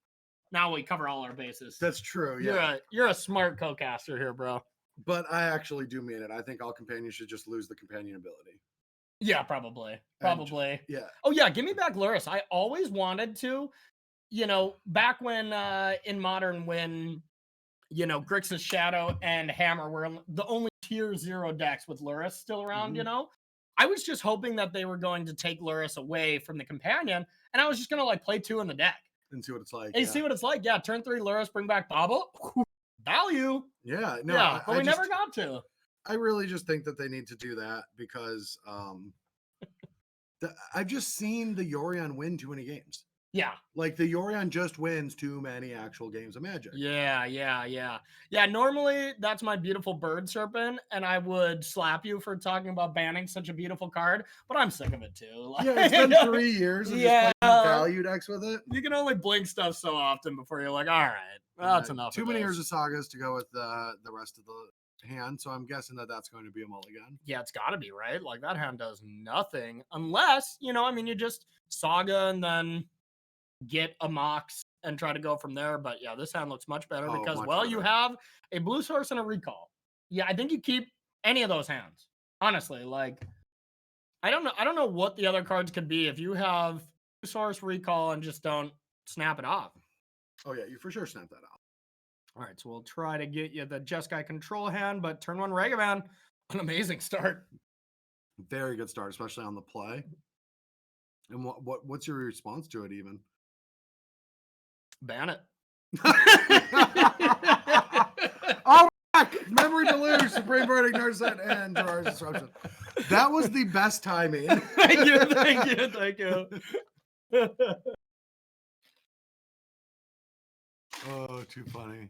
Now we cover all our bases. That's true. Yeah, you're a smart co-caster here, bro. But I actually do mean it. I think all companions should just lose the companion ability. Yeah, probably. Yeah. Oh yeah, give me back Luris. I always wanted to. Back when in Modern, when Grixis Shadow and Hammer were the only tier 0 decks with Luris still around. I was just hoping that they were going to take Luris away from the companion, and I was just gonna play 2 in the deck. and see what it's like. Hey, see what it's like. Yeah, turn 3 Luris, bring back Bobble. Value. Yeah, no, Yeah, but I we just, never got to. I really just think that they need to do that because I've just seen the Yorion win too many games. Yeah. Like the Yorion just wins too many actual games of Magic. Yeah. Normally, that's my beautiful bird serpent, and I would slap you for talking about banning such a beautiful card, but I'm sick of it too. Yeah, it's been 3 years of just playing value decks with it. You can only blink stuff so often before you're like, all right, that's enough. Too many years of sagas to go with the rest of the hand, so I'm guessing that that's going to be a mulligan. Yeah, it's got to be, right? Like that hand does nothing unless, you just saga and then get a Mox and try to go from there. But yeah, this hand looks much better because, you have a blue source and a recall. Yeah, I think you keep any of those hands. Honestly, like I don't know what the other cards could be if you have blue source, recall, and just don't snap it off. Oh yeah, you for sure snap that off. All right, so we'll try to get you the Jeskai control hand, but turn 1 Ragavan, an amazing start. Very good start, especially on the play. And what's your response to it even? Ban it. Oh, memory deluge, supreme verdict, Narset, and Gerard's disruption. That was the best timing. Thank you. Oh, too funny.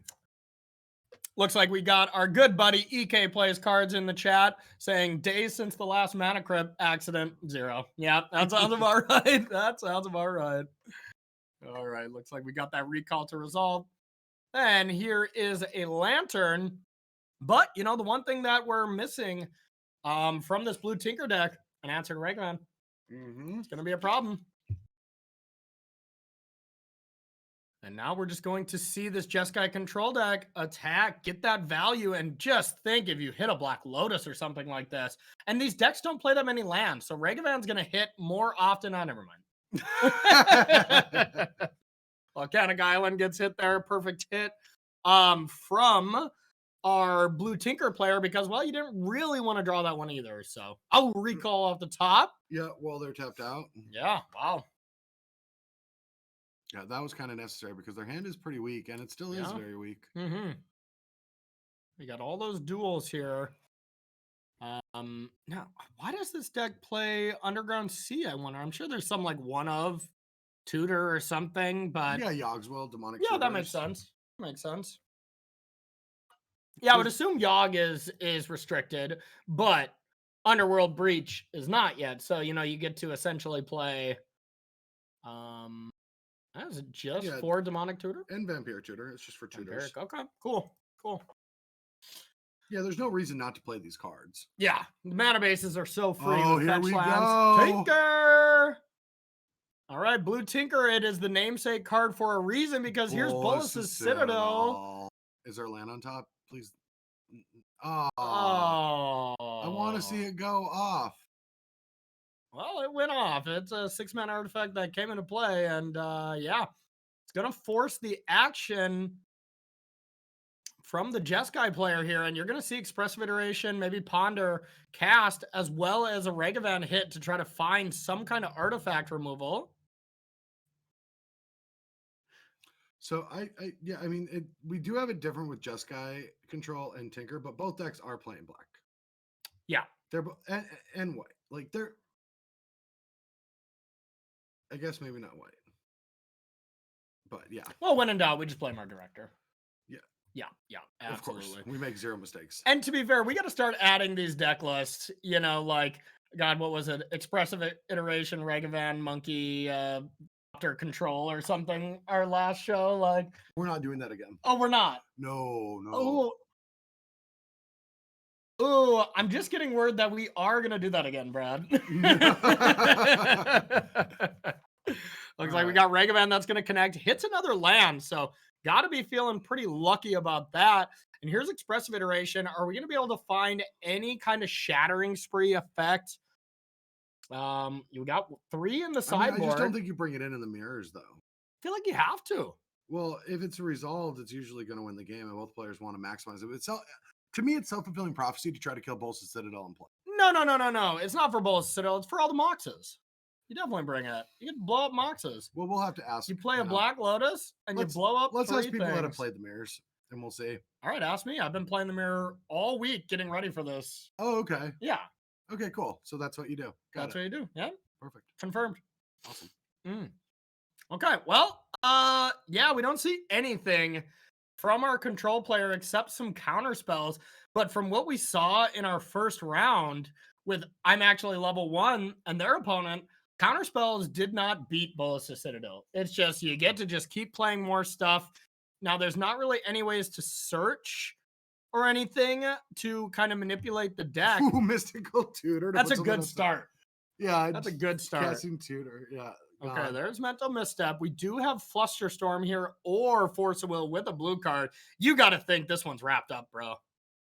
Looks like we got our good buddy EK Plays Cards in the chat saying days since the last Mana Crypt accident, 0. Yeah, that sounds about right. All right, looks like we got that recall to resolve. And here is a Lantern. But, the one thing that we're missing from this blue Tinker deck, an answer to Ragavan. It's going to be a problem. And now we're just going to see this Jeskai control deck attack, get that value, and just think if you hit a Black Lotus or something like this. And these decks don't play that many lands, so Ragavan's going to hit more often. Never mind. Volcanic Island gets hit there. Perfect hit from our blue Tinker player because, you didn't really want to draw that one either. So I'll recall off the top. Yeah, well, they're tapped out. Yeah, wow. Yeah, that was kind of necessary because their hand is pretty weak, and it still is very weak. We got all those duels here. Now, why does this deck play Underground Sea, I wonder? I'm sure there's some, one of tutor or something, but... Yeah, Yogswell, Demonic Yeah, that makes sense. Yeah, I would assume Yogg is restricted, but Underworld Breach is not yet. So, you get to essentially play... Is it just for Demonic Tutor? And Vampire Tutor. It's just for tutors. Okay, cool. Yeah, there's no reason not to play these cards. Yeah, the mana bases are so free with here fetch we lands. Go. Tinker! All right, Blue Tinker. It is the namesake card for a reason because here's Bolas's Citadel. Is there land on top? Please. Oh. I want to see it go off. Well, it went off. It's a 6-mana artifact that came into play, and it's going to force the action from the Jeskai player here, and you're going to see Expressive Iteration, maybe Ponder cast, as well as a Ragavan hit to try to find some kind of artifact removal. So we do have it different with Jeskai control and Tinker, but both decks are playing black. Yeah, they're and white. Like they're, I guess maybe not white, but yeah. Well, when in doubt, we just play our Director. Yeah, absolutely. Of course, we make 0 mistakes. And to be fair, we got to start adding these deck lists. God, what was it? Expressive Iteration, Ragavan, Monkey, Doctor Control, or something. Our last show, we're not doing that again. Oh, we're not. No. Oh, I'm just getting word that we are gonna do that again, Brad. Looks like we got Ragavan that's gonna connect. Hits another land, so. Got to be feeling pretty lucky about that. And here's Expressive Iteration. Are we going to be able to find any kind of Shattering Spree effect? You got 3 in the sideboard. I just don't think you bring it in the mirrors, though. I feel like you have to. Well, if it's resolved, it's usually going to win the game, and both players want to maximize it. To me, it's self-fulfilling prophecy to try to kill Bolas's Citadel and play. No. It's not for Bolas's Citadel. It's for all the Moxes. You definitely bring it. You can blow up Moxes. Well, we'll have to ask. You play a Black Lotus and you blow up Let's 3 ask people things. that have played the mirrors, and we'll see. All right, ask me. I've been playing the mirror all week getting ready for this. Oh, okay. Yeah. Okay, cool. So that's what you do. That's what you do. Yeah. Perfect. Confirmed. Awesome. Okay. Well, yeah, we don't see anything from our control player except some counter spells. But from what we saw in our first round with I'm actually level 1 and their opponent, counter spells did not beat Bolas' Citadel. It's just you get to just keep playing more stuff. Now, there's not really any ways to search or anything to kind of manipulate the deck. Ooh, Mystical Tutor. That's a good start. Yeah, that's a good start. Casting Tutor. Yeah. Okay, there's Mental Misstep. We do have Flusterstorm here or Force of Will with a blue card. You got to think this one's wrapped up, bro.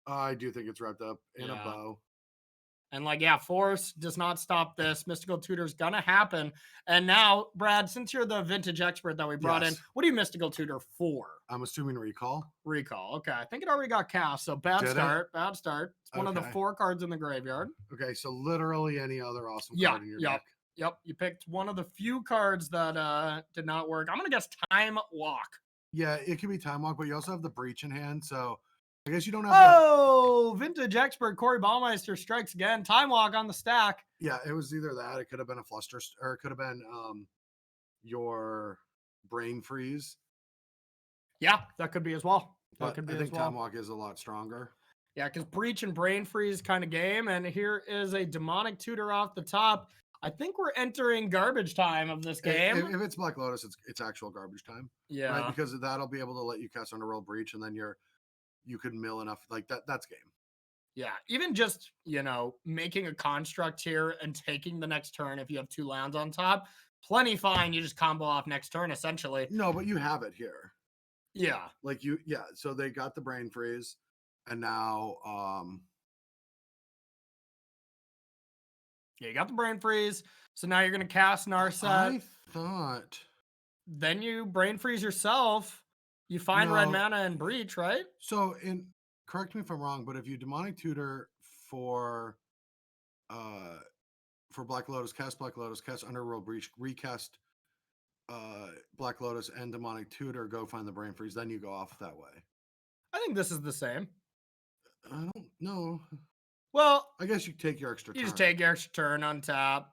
I do think it's wrapped up in a bow. And like, yeah, Force does not stop this. Mystical Tutor's gonna happen. And now, Brad, since you're the vintage expert that we brought in, what do you Mystical Tutor for? I'm assuming Recall. Recall. Okay, I think it already got cast. So bad start. Bad start. It's one of the 4 cards in the graveyard. Okay, so literally any other awesome card in your deck. Yep. You picked one of the few cards that did not work. I'm gonna guess Time Walk. Yeah, it could be Time Walk, but you also have the Breach in hand, so I guess you don't have. Vintage expert Corey Baumeister strikes again. Time Walk on the stack. Yeah, it was either that. It could have been a Fluster, or it could have been your Brain Freeze. Yeah, that could be as well. But I think Time Walk is a lot stronger. Yeah, because Breach and Brain Freeze kind of game. And here is a Demonic Tutor off the top. I think we're entering garbage time of this game. If it's Black Lotus, it's actual garbage time. Yeah. Right? Because that'll be able to let you cast Underworld Breach, and then you could mill enough. Like that's game. Yeah. Even just, making a construct here and taking the next turn if you have 2 lands on top. Plenty fine. You just combo off next turn, essentially. No, but you have it here. Yeah. So they got the Brain Freeze, and now yeah, you got the Brain Freeze. So now you're gonna cast Narset. I thought. Then you Brain Freeze yourself. You find red mana and Breach, right? So correct me if I'm wrong, but if you Demonic Tutor for Black Lotus, cast Underworld Breach, recast Black Lotus and Demonic Tutor, go find the Brain Freeze, then you go off that way. I think this is the same. I don't know. Well, I guess you take your extra turn. You just take your extra turn on tap.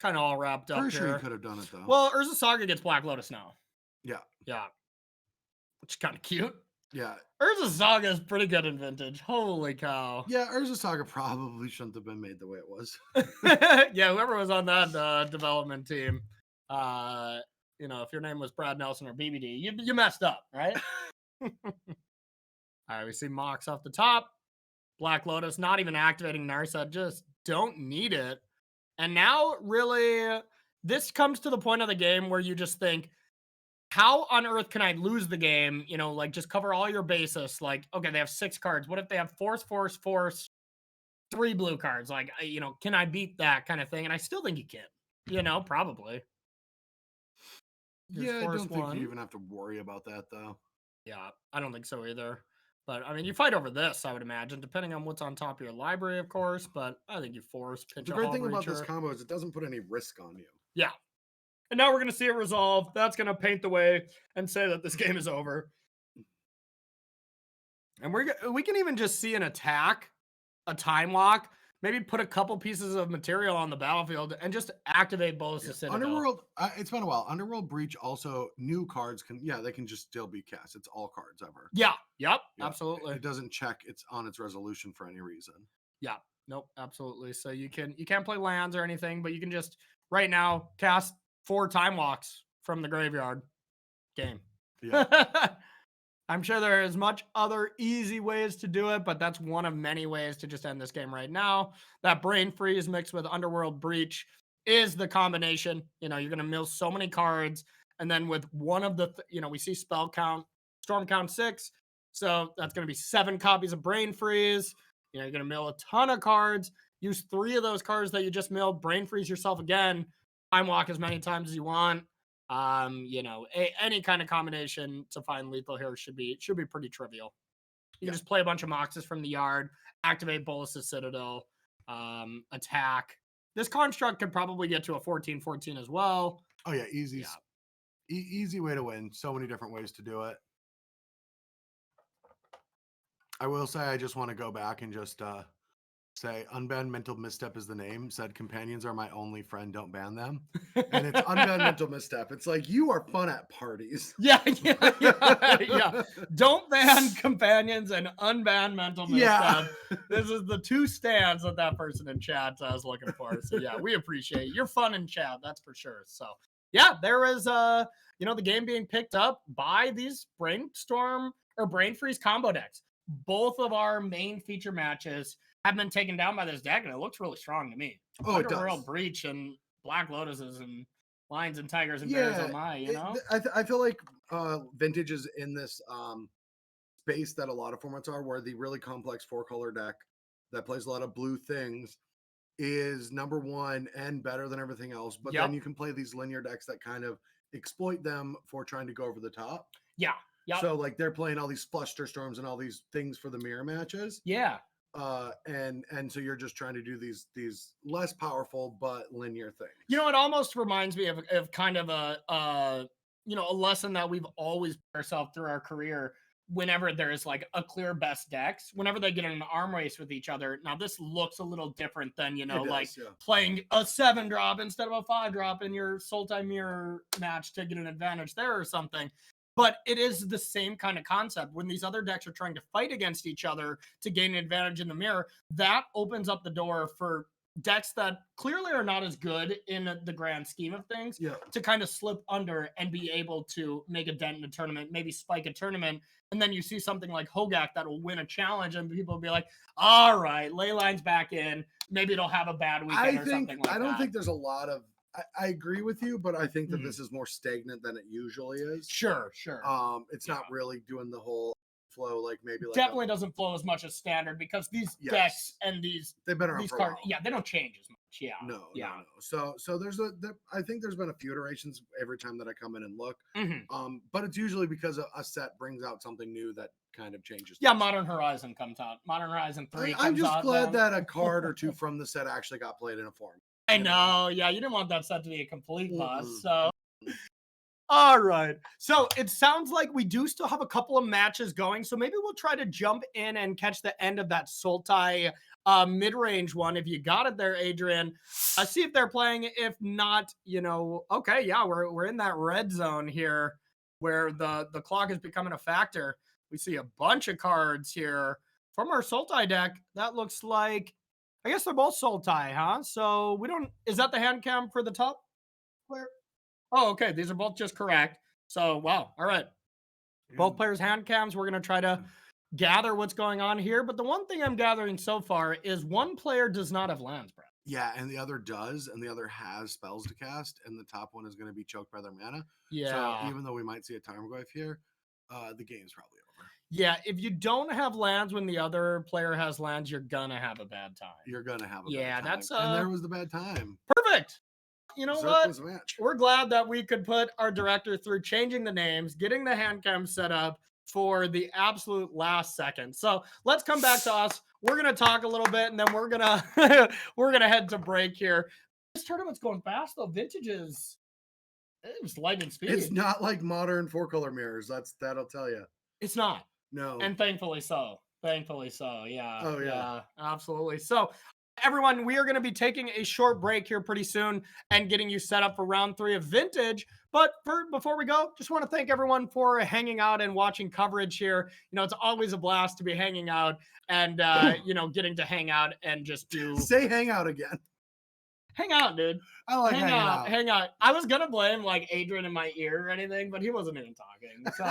Kind of all wrapped up Sure you could have done it, though. Well, Urza Saga gets Black Lotus now. Yeah. Yeah. Which is kind of cute. Yeah. Urza Saga is pretty good in Vintage. Holy cow. Yeah, Urza Saga probably shouldn't have been made the way it was. Yeah, whoever was on that development team, if your name was Brad Nelson or BBD, you messed up, right? All right, we see Mox off the top. Black Lotus not even activating Narset, just don't need it. And now, really, this comes to the point of the game where you just think, how on earth can I lose the game? Just cover all your bases. Like, okay, they have 6 cards. What if they have Force, 3 blue cards? Like, can I beat that kind of thing? And I still think you can. Probably. I don't think you even have to worry about that, though. Yeah, I don't think so either. But, you fight over this, I would imagine, depending on what's on top of your library, of course. But I think you force pitch. The great thing about this combo is it doesn't put any risk on you. Yeah. And now we're going to see it resolve. That's going to paint the way and say that this game is over. And we can even just see an attack, a time lock, maybe put a couple pieces of material on the battlefield and just activate Bolas' Citadel. Underworld, it's been a while. Underworld Breach also, new cards they can just still be cast. It's all cards ever. Yeah. Yep. Absolutely. It doesn't check it's on its resolution for any reason. Yeah. Nope. Absolutely. So you can't play lands or anything, but you can just right now cast 4 time walks from the graveyard. Game. Yeah. I'm sure there is much other easy ways to do it, but that's one of many ways to just end this game right now. That Brain Freeze mixed with Underworld Breach is the combination. You're going to mill so many cards. And then with one of the, we see spell count, storm count 6. So that's going to be 7 copies of Brain Freeze. You're going to mill a ton of cards. Use 3 of those cards that you just milled. Brain Freeze yourself again. Time walk as many times as you want. Any kind of combination to find lethal here should be pretty trivial. You can just play a bunch of Moxes from the yard, activate Bolas' Citadel, attack, This construct could probably get to a 14-14 as well. Oh yeah, easy. Yeah. Easy way to win. So many different ways to do it. I will say I just want to go back and just say unban mental misstep is the name. Said companions are my only friend. Don't ban them. And it's unban mental misstep. It's like you are fun at parties. Yeah. Don't ban companions and unban mental misstep. Yeah. This is the two stands that person in chat is looking for. So yeah, we appreciate it. You're fun in chat, that's for sure. So yeah, there is the game being picked up by these brainstorm or brain freeze combo decks. Both of our main feature matches have been taken down by this deck, and it looks really strong to me. Oh, it does. Underworld Breach and Black Lotuses and Lions and Tigers and Bears on my, I feel like Vintage is in this space that a lot of formats are, where the really complex 4-color deck that plays a lot of blue things is number one and better than everything else. But then you can play these linear decks that kind of exploit them for trying to go over the top. Yeah. Yep. So like they're playing all these Fluster Storms and all these things for the mirror matches. Yeah. And so you're just trying to do these less powerful but linear things. It almost reminds me of kind of a lesson that we've always put ourselves through our career. Whenever there's like a clear best decks, whenever they get in an arm race with each other. Now this looks a little different than playing a 7-drop instead of a 5-drop in your Sultai mirror match to get an advantage there or something. But it is the same kind of concept. When these other decks are trying to fight against each other to gain an advantage in the mirror, that opens up the door for decks that clearly are not as good in the grand scheme of things to kind of slip under and be able to make a dent in a tournament, maybe spike a tournament. And then you see something like Hogak that will win a challenge and people will be like, all right, Leyline's back in. Maybe it'll have a bad weekend or something like that. I don't think there's a lot of, I agree with you, but I think that this is more stagnant than it usually is. Sure. It's not really doing the whole flow like maybe like definitely doesn't flow as much as standard because these decks and they've been around these for cards, a while. they don't change as much. No. So there's I think there's been a few iterations every time that I come in and look. But it's usually because a set brings out something new that kind of changes. Yeah, Modern Horizon comes out. Modern Horizon 3 I'm just glad that a card or two from the set actually got played in a form. I know. Yeah, you didn't want that set to be a complete bust. So all right. So it sounds like we do still have a couple of matches going. So maybe we'll try to jump in and catch the end of that Sultai mid-range one. If you got it there, Adrian, see if they're playing. If not, okay, yeah, we're in that red zone here where the clock is becoming a factor. We see a bunch of cards here from our Sultai deck. That looks like, I guess they're both Sultai, huh? So is that the hand cam for the top player? Oh, okay. These are both just correct. So, wow. All right. Both players' hand cams. We're going to try to gather what's going on here. But the one thing I'm gathering so far is one player does not have lands, Brad. Yeah, and the other does, and the other has spells to cast, and the top one is going to be choked by their mana. Yeah. So even though we might see a Tarmogoyf here, the game's probably over. Yeah, if you don't have lands when the other player has lands, you're going to have a bad time. You're going to have a bad time. And there was the bad time. Perfect. You know what? We're glad that we could put our director through changing the names, getting the hand cam set up for the absolute last second. So let's come back to us. We're going to talk a little bit and then we're going to head to break here. This tournament's going fast though. Vintage is it was lightning speed. It's not like modern 4-color mirrors. That'll tell you. It's not. No. And thankfully so. Yeah. Oh yeah. Absolutely. So everyone, we are going to be taking a short break here pretty soon and getting you set up for round 3 of Vintage. But before we go, just want to thank everyone for hanging out and watching coverage here. It's always a blast to be hanging out and, getting to hang out and just do. Say hang out again. Hang out, dude. I like hang out. I was going to blame like Adrian in my ear or anything, but he wasn't even talking. So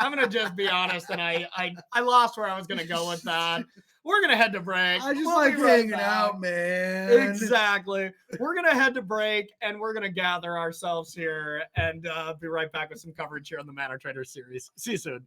I'm going to just be honest. And I lost where I was going to go with that. We're going to head to break. I just like hanging out, man. Exactly. We're going to head to break and we're going to gather ourselves here and be right back with some coverage here on the Mana Trader series. See you soon.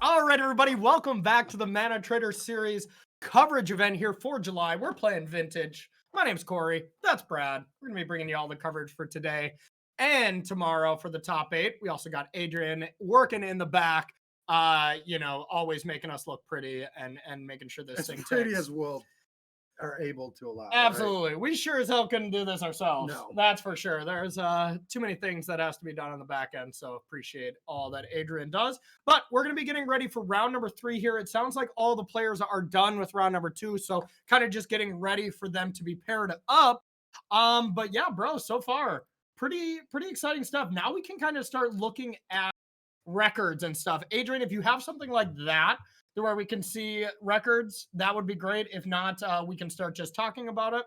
All right, everybody, welcome back to the Mana Trader Series coverage event here for July. We're playing Vintage. My name's Corey. That's Brad. We're going to be bringing you all the coverage for today and tomorrow for the top 8. We also got Adrian working in the back, always making us look pretty and making sure this thing pretty ticks. as we'll are able to allow. Absolutely. Right? We sure as hell couldn't do this ourselves. No. That's for sure. There's too many things that has to be done on the back end. So appreciate all that Adrian does. But we're going to be getting ready for round number 3 here. It sounds like all the players are done with round number 2. So kind of just getting ready for them to be paired up. But yeah, bro, so far, pretty exciting stuff. Now we can kind of start looking at records and stuff. Adrian, if you have something like that, where we can see records, that would be great. If not, we can start just talking about it.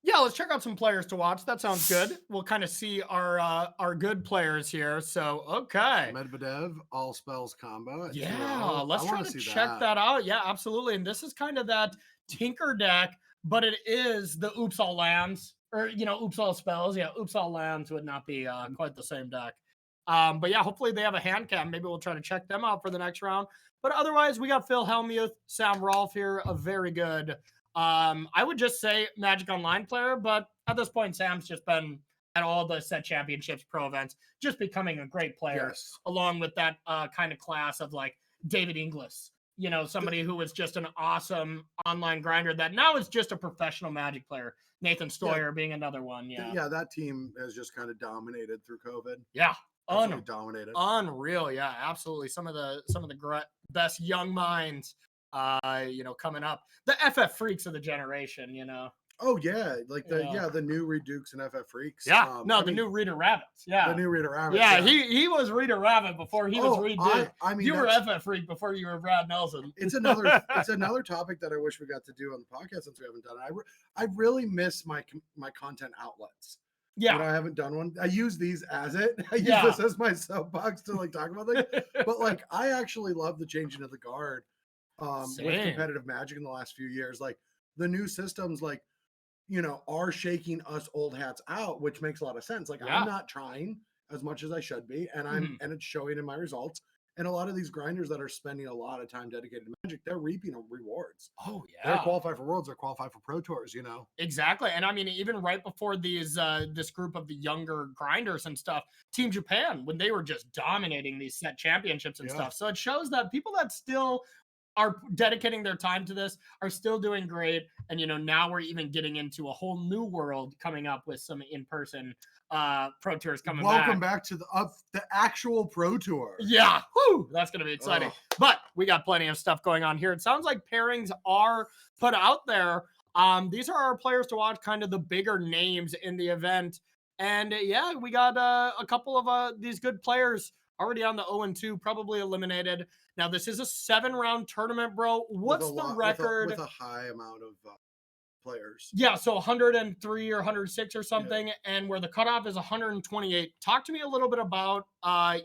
Yeah, let's check out some players to watch. That sounds good. We'll kind of see our good players here. So, okay. Medvedev, all spells combo. Yeah, let's try to check that out. Yeah, absolutely. And this is kind of that Tinker deck, but it is the Oops All Lands, or, Oops All Spells. Yeah, Oops All Lands would not be quite the same deck. But yeah, hopefully they have a hand cam. Maybe we'll try to check them out for the next round. But otherwise, we got Phil Hellmuth, Sam Rolfe here, a very good, I would just say Magic Online player. But at this point, Sam's just been at all the set championships, pro events, just becoming a great player, along with that kind of class of like David Inglis, somebody who was just an awesome online grinder that now is just a professional Magic player. Nathan Stoyer being another one. Yeah, that team has just kind of dominated through COVID. Yeah. Dominated. Unreal. Yeah, absolutely. Some of the best young minds, coming up. The FF freaks of the generation, Oh yeah, like the new Redukes and FF freaks. Yeah, the new Rita Rabbits. Yeah, the new Rita Rabbits. Yeah, he was Rita Rabbit before he was Reduke. I mean, you were FF freak before you were Brad Nelson. It's another topic that I wish we got to do on the podcast since we haven't done it. I really miss my content outlets. Yeah, I haven't done one. I use these as it. I use this as my soapbox to like talk about things. But like, I actually love the changing of the guard with competitive Magic in the last few years. Like the new systems, like are shaking us old hats out, which makes a lot of sense. Like I'm not trying as much as I should be, and and it's showing in my results. And a lot of these grinders that are spending a lot of time dedicated to Magic, they're reaping rewards. Oh yeah, they're qualified for Worlds, they're qualified for Pro Tours. Exactly. And I mean, even right before these this group of the younger grinders and stuff, Team Japan, when they were just dominating these set championships and stuff. So it shows that people that still are dedicating their time to this are still doing great. And now we're even getting into a whole new world coming up with some in-person Pro Tours coming back. Welcome back to the actual Pro Tour. Yeah, that's gonna be exciting. But we got plenty of stuff going on here. It sounds like pairings are put out there. These are our players to watch, kind of the bigger names in the event. And yeah, we got a couple of these good players already on the 0-2, probably eliminated. Now this is a 7-round tournament, bro. What's the record? With a high amount of players. Yeah, so 103 or 106 or something, and where the cutoff is 128. Talk to me a little bit about a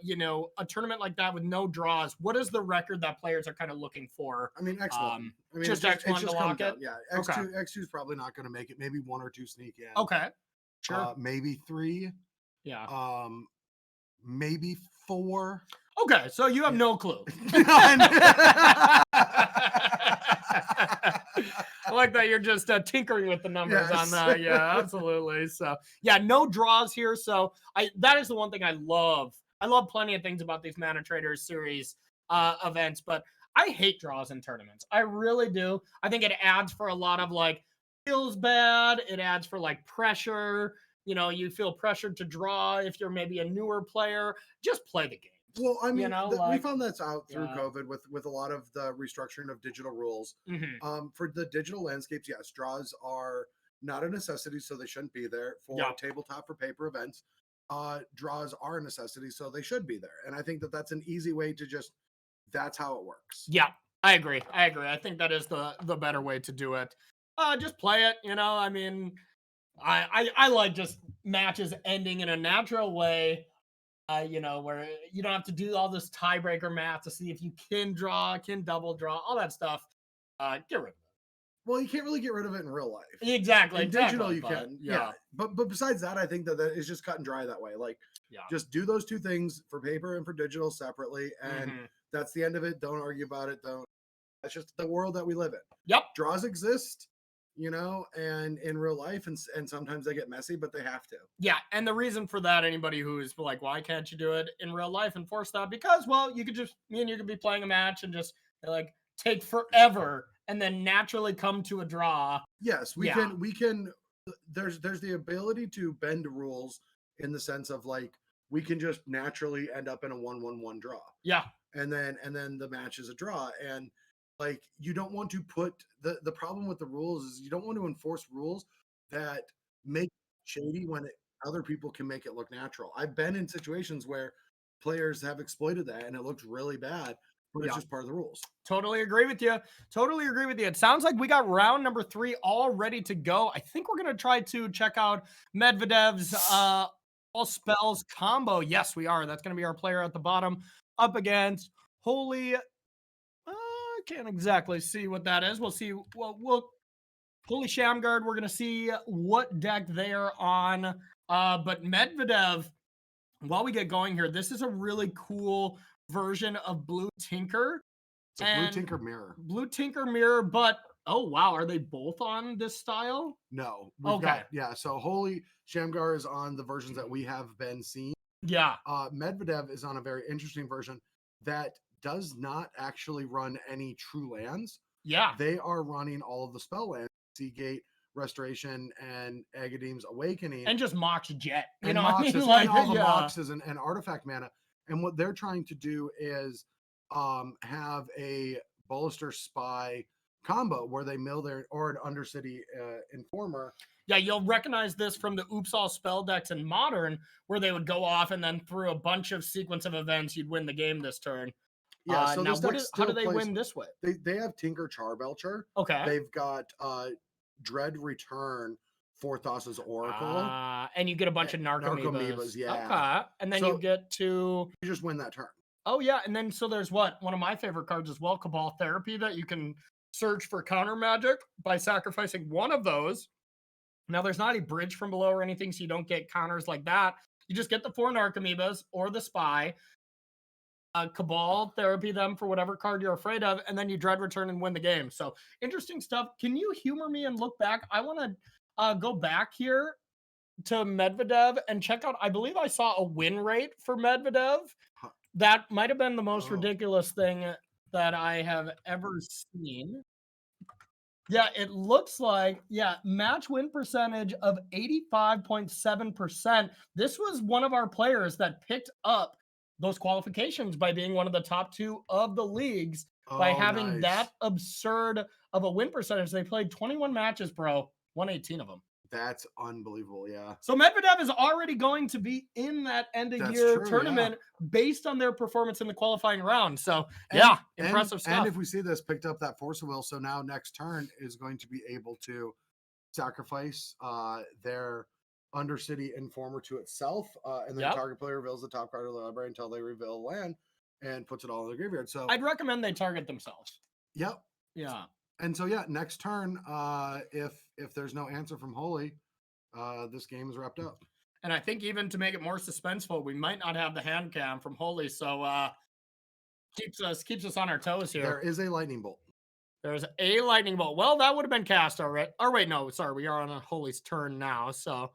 tournament like that with no draws. What is the record that players are kind of looking for? I mean, X1. Just X1 to lock it? Yeah, X2 is probably not going to make it. Maybe 1 or 2 sneak in. Okay, sure. Maybe 3. Yeah. Maybe 4. Okay, so you have no clue. I like that you're just tinkering with the numbers on that. Yeah, absolutely. So yeah, no draws here. So that is the one thing I love. I love plenty of things about these Mana Traders series events, but I hate draws in tournaments. I really do. I think it adds for a lot of like feels bad. It adds for like pressure. You feel pressured to draw if you're maybe a newer player. Just play the game. Well, I mean, we found that's out through COVID with a lot of the restructuring of digital rules. Mm-hmm. For the digital landscapes, yes, draws are not a necessity, so they shouldn't be there. For tabletop for paper events, draws are a necessity, so they should be there. And I think that that's an easy way to that's how it works. Yeah, I agree. I think that is the better way to do it. Just play it. I mean, I like just matches ending in a natural way. Where you don't have to do all this tiebreaker math to see if you can draw, can double draw, all that stuff. Get rid of it. Well, you can't really get rid of it in real life. Exactly. In digital, you but, can. Yeah. But besides that, I think that is just cut and dry that way. Like, just do those two things for paper and for digital separately, and that's the end of it. Don't argue about it. Don't. That's just the world that we live in. Yep. Draws exist, and in real life, and sometimes they get messy, but they have to. Yeah, and the reason for that, anybody who is like, why can't you do it in real life and force that? Because, well, you could just, me and you could be playing a match and just like take forever and then naturally come to a draw. Yes, we can. There's the ability to bend rules in the sense of like we can just naturally end up in a 1-1-1 draw. Yeah. And then the match is a draw. And like you don't want to put the problem with the rules is you don't want to enforce rules that make it shady when other people can make it look natural. I've been in situations where players have exploited that and it looks really bad, but it's just part of the rules. Totally agree with you. Totally agree with you. It sounds like we got round number 3 all ready to go. I think we're going to try to check out Medvedev's all spells combo. Yes, we are. That's going to be our player at the bottom up against Holy. I can't exactly see what that is. We'll see. We'll Holy Shamguard. We're going to see what deck they are on. But Medvedev, while we get going here, this is a really cool version of Blue Tinker. It's a Blue Tinker mirror. Blue Tinker mirror, but oh wow, are they both on this style? No. Okay. So Holy Shamgar is on the versions that we have been seeing. Yeah. Medvedev is on a very interesting version that does not actually run any true lands. Yeah. They are running all of the spell lands, Seagate, Restoration, and Agadeem's Awakening. And just Mox Jet. And Moxes, and all the Moxes and artifact mana. And what they're trying to do is have a Ballester Spy combo where they mill their or an Undercity Informer. Yeah, you'll recognize this from the Oops All spell decks in Modern, where they would go off and then through a bunch of sequence of events, you'd win the game this turn. Yeah, so now how do they win this way? They have Tinker Charbelcher. Okay. They've got Dread Return, Forthos's Oracle. And you get a bunch of Narcomoebas. Yeah. Okay. And then you get to... You just win that turn. Oh, yeah. And then so there's one of my favorite cards as well, Cabal Therapy, that you can search for counter magic by sacrificing one of those. Now, there's not a bridge from below or anything, so you don't get counters like that. You just get the 4 Narcomoebas or the Spy, Cabal Therapy them for whatever card you're afraid of, and then you Dread Return and win the game. So, interesting stuff. Can you humor me and look back? I want to go back here to Medvedev and check out, I believe I saw a win rate for Medvedev. That might have been the most ridiculous thing that I have ever seen. Yeah, it looks like, match win percentage of 85.7%. This was one of our players that picked up those qualifications by being one of the top 2 of the leagues by having that absurd of a win percentage. They played 21 matches, bro, won 18 of them. That's unbelievable, yeah. So Medvedev is already going to be in that end-of-year tournament based on their performance in the qualifying round. So, impressive stuff. And if we see this, picked up that Force of Will, so now next turn is going to be able to sacrifice their Undercity Informer to itself, and then target player reveals the top card of the library until they reveal land and puts it all in the graveyard. So I'd recommend they target themselves. Yep. Yeah. And so next turn, if there's no answer from Holy, this game is wrapped up. And I think even to make it more suspenseful, we might not have the hand cam from Holy, so keeps us on our toes here. There is a lightning bolt. There's a lightning bolt. Well, that would have been cast already. Or wait, no, sorry, we are on a Holy's turn now, so